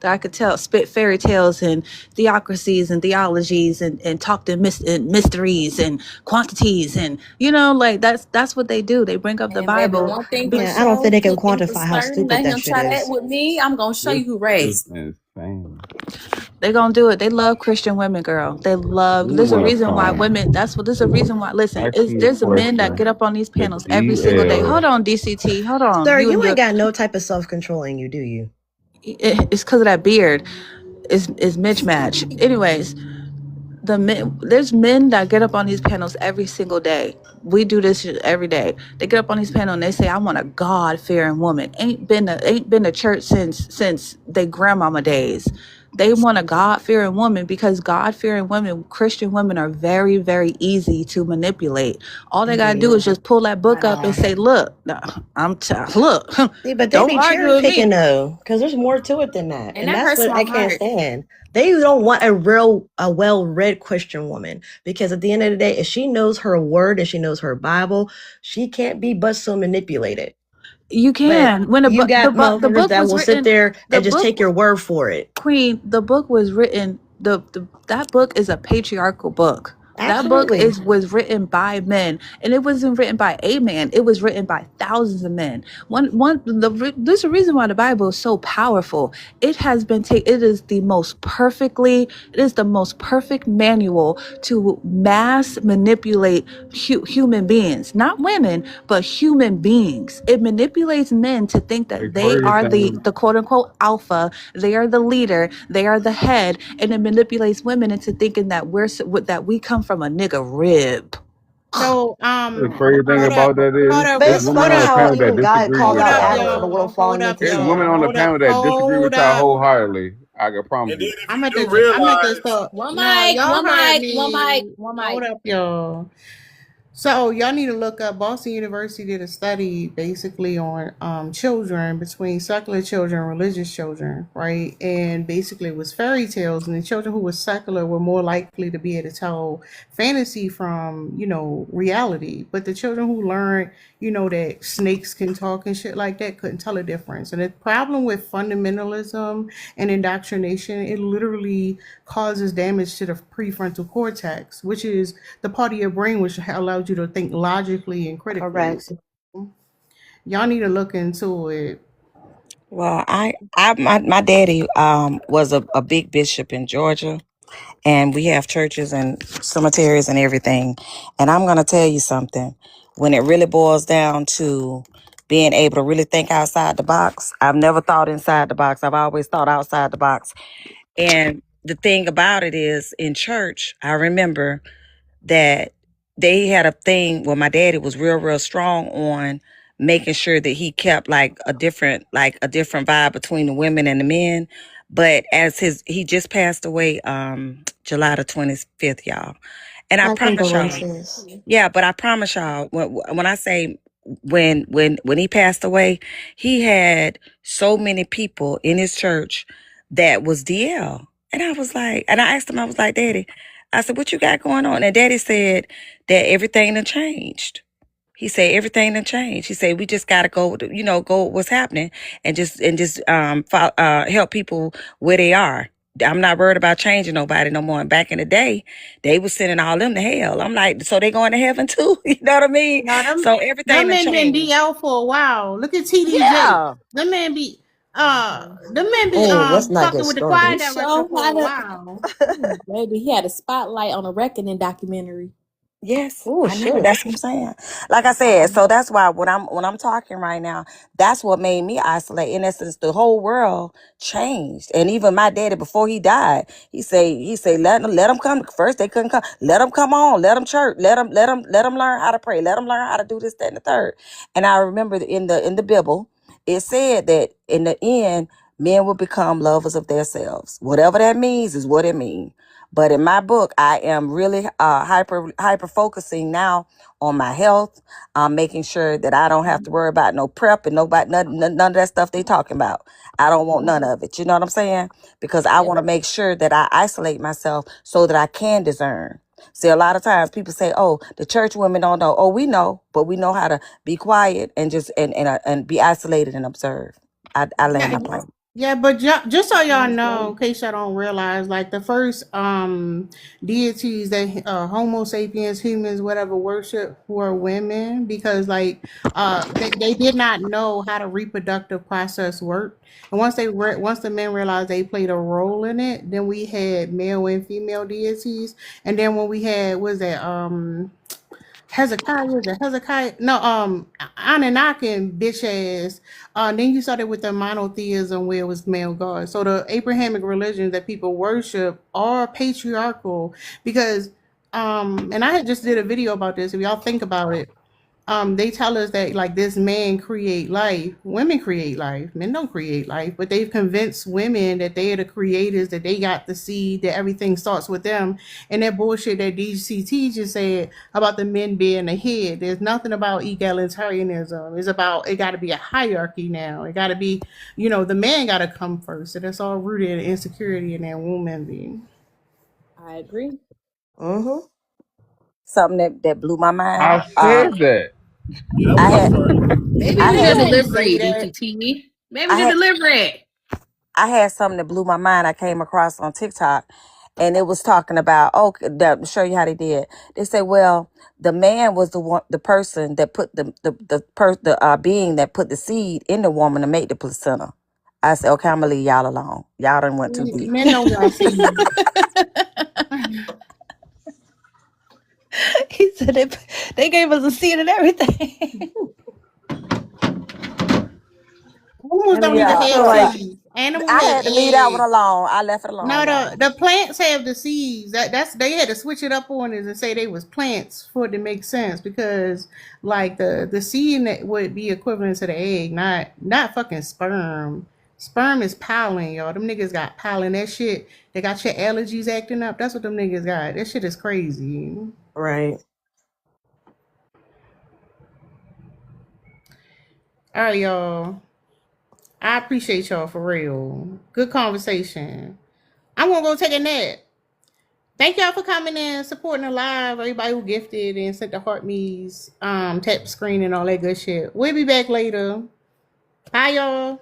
that I could tell spit fairy tales and theocracies and theologies and talk to mysteries and quantities and like that's what they do. They bring up the And baby, Bible. one thing for Yeah, I don't think sure, they can two things for quantify how certain. stupid Let that him shit try that is. with me. I'm gonna show This you who is raised. insane. They gonna do it. They love Christian women, girl. They love. We There's a want to reason why find. women. That's what. There's a reason why. Listen, Ask me a there's a men that question. get up on these The panels every single day. DL. Hold on, DCT. Hold on. Sir, You and you ain't your. got no type of self control in you, do you? It's because of that beard. Is mismatch. Anyways, there's men that get up on these panels every single day. We do this shit every day. They get up on these panels and they say, "I want a God fearing woman." Ain't been to church since they grandmama days. They want a God fearing woman because God fearing women, Christian women, are very very easy to manipulate. All they gotta do Indeed. is just pull that book up and say, "Look, look, See, but they don't be argue cherry with picking me." though, because there's more to it than that, And and that that's hurts what my I can't heart. stand. They don't want a well-read Christian woman, because at the end of the day, if she knows her word and she knows her Bible, she can't be but so manipulated. You But can when you got the motherfuckers book that was will sit written. there The and just book take your word for it. Queen, the book was written. That book is a patriarchal book. That book Absolutely. was written by men, and it wasn't written by a man. It was written by thousands of men. There's a reason why the Bible is so powerful. It has been taken. It is the most perfect manual to mass manipulate human beings, not women, but human beings. It manipulates men to think The that they crazy are thing. the quote unquote alpha, they are the leader, they are the head, and it manipulates women into thinking that we come from a nigga rib. So The crazy thing hold up, about that hold is, up, But there's it's women hold funny on the up, how panel that even God disagree called with hold out up, y'all. Adam for the y'all. world Hold falling up, into There's sin. women y'all. on the Hold up, panel that disagree hold with y'all up. wholeheartedly. I can promise And then you. if you do realize, I'm at the start. One No, mic, y'all one heard mic, one mic, me. one Hold mic. up, y'all. So y'all need to look up. Boston University did a study basically on children between secular children and religious children, right? And basically it was fairy tales, and the children who were secular were more likely to be able to tell fantasy from reality. But the children who learned that snakes can talk and shit like that couldn't tell a difference. And the problem with fundamentalism and indoctrination, it literally causes damage to the prefrontal cortex, which is the part of your brain which allows you to think logically and critically. Correct. So y'all need to look into it. Well, my daddy was a big bishop in Georgia, and we have churches and cemeteries and everything. And I'm gonna tell you something. When it really boils down to being able to really think outside the box, I've never thought inside the box. I've always thought outside the box. And the thing about it is, in church, I remember that they had a thing where my daddy was real strong on making sure that he kept like a different vibe between the women and the men. But he just passed away July the 25th, y'all. And I My promise y'all, condolences. yeah, but I promise y'all, when I say when he passed away, he had so many people in his church that was DL. And I was like, and I asked him, I was like, Daddy, I said, what you got going on? And Daddy said that everything done changed. He said everything done changed. He said we just gotta go with what's happening and just help people where they are. I'm not worried about changing nobody no more. And back in the day, they was sending all them to hell. I'm like, so they going to heaven too? You know what I mean? No, So everything them done men been changed. DL for a while. Look at TDJ. Yeah. Them men be Oh, let's not get fucking with the choir started. He director sure for a had a while. baby. He had a spotlight on a reckoning documentary. Yes, Oh I know. shit. That's what I'm saying. Like I said, so that's why when I'm talking right now, that's what made me isolate. In essence, the whole world changed, and even my daddy before he died, he say let them come. First they couldn't come. Let them come on. Let them church. Let them learn how to pray. Let them learn how to do this, that, and the third. And I remember in the Bible, it said that in the end, men will become lovers of themselves. Whatever that means is what it means. But in my book, I am really hyper focusing now on my health. I'm making sure that I don't have to worry about no prep and none of that stuff they talking about. I don't want none of it. You know what I'm saying? Because I Yep. want to make sure that I isolate myself so that I can discern. See, a lot of times people say, "Oh, the church women don't know." Oh, we know, but we know how to be quiet and just and be isolated and observe. I land Yeah, my plane. yeah, but just so y'all know, in case y'all don't realize, like the first deities that Homo sapiens, humans, whatever worship were women because they did not know how the reproductive process worked. And once the men realized they played a role in it, then we had male and female deities. And then when we had was that Hezekiah, was it Hezekiah? No, Anunnaki bitch ass. Then you started with the monotheism where it was male gods. So the Abrahamic religions that people worship are patriarchal because, and I had just did a video about this. If y'all think about it, they tell us that like this man create life, women create life, men don't create life, but they've convinced women that they are the creators, that they got the seed, that everything starts with them. And that bullshit that DCT just said about the men being the head, there's nothing about egalitarianism. It's about it got to be a hierarchy now. It got to be, the man got to come first, and it's all rooted in insecurity in that woman being. I agree. Mm-hmm. Something that blew my mind. I said that. Yeah, that was I my had story. Maybe I do You your had ain't delivery, say that. DCT. Maybe I do had delivery. I had something that blew my mind. I came across on TikTok, and it was talking about show you how they did. They said, well, the man was the person that put the being that put the seed in the woman to make the placenta. I said, okay, I'm gonna leave y'all alone. Y'all done went too deep. Men don't got seed. He said they gave us a seat and everything. Animals don't even I Yeah, feel have like seeds. Animals I have had to leave that one eggs. alone. I left it No, alone, the y'all. the plants have the seeds. That's they had to switch it up on us and say they was plants for it to make sense because like the seed that would be equivalent to the egg, not fucking sperm. Sperm is pollen, y'all. Them niggas got pollen. That shit, they got your allergies acting up. That's what them niggas got. That shit is crazy. right. All right, y'all. I appreciate y'all for real. Good conversation. I'm gonna go take a nap. Thank y'all for coming in, supporting the live. Everybody who gifted and sent the heart me's, tap screen and all that good shit. We'll be back later. Bye, y'all.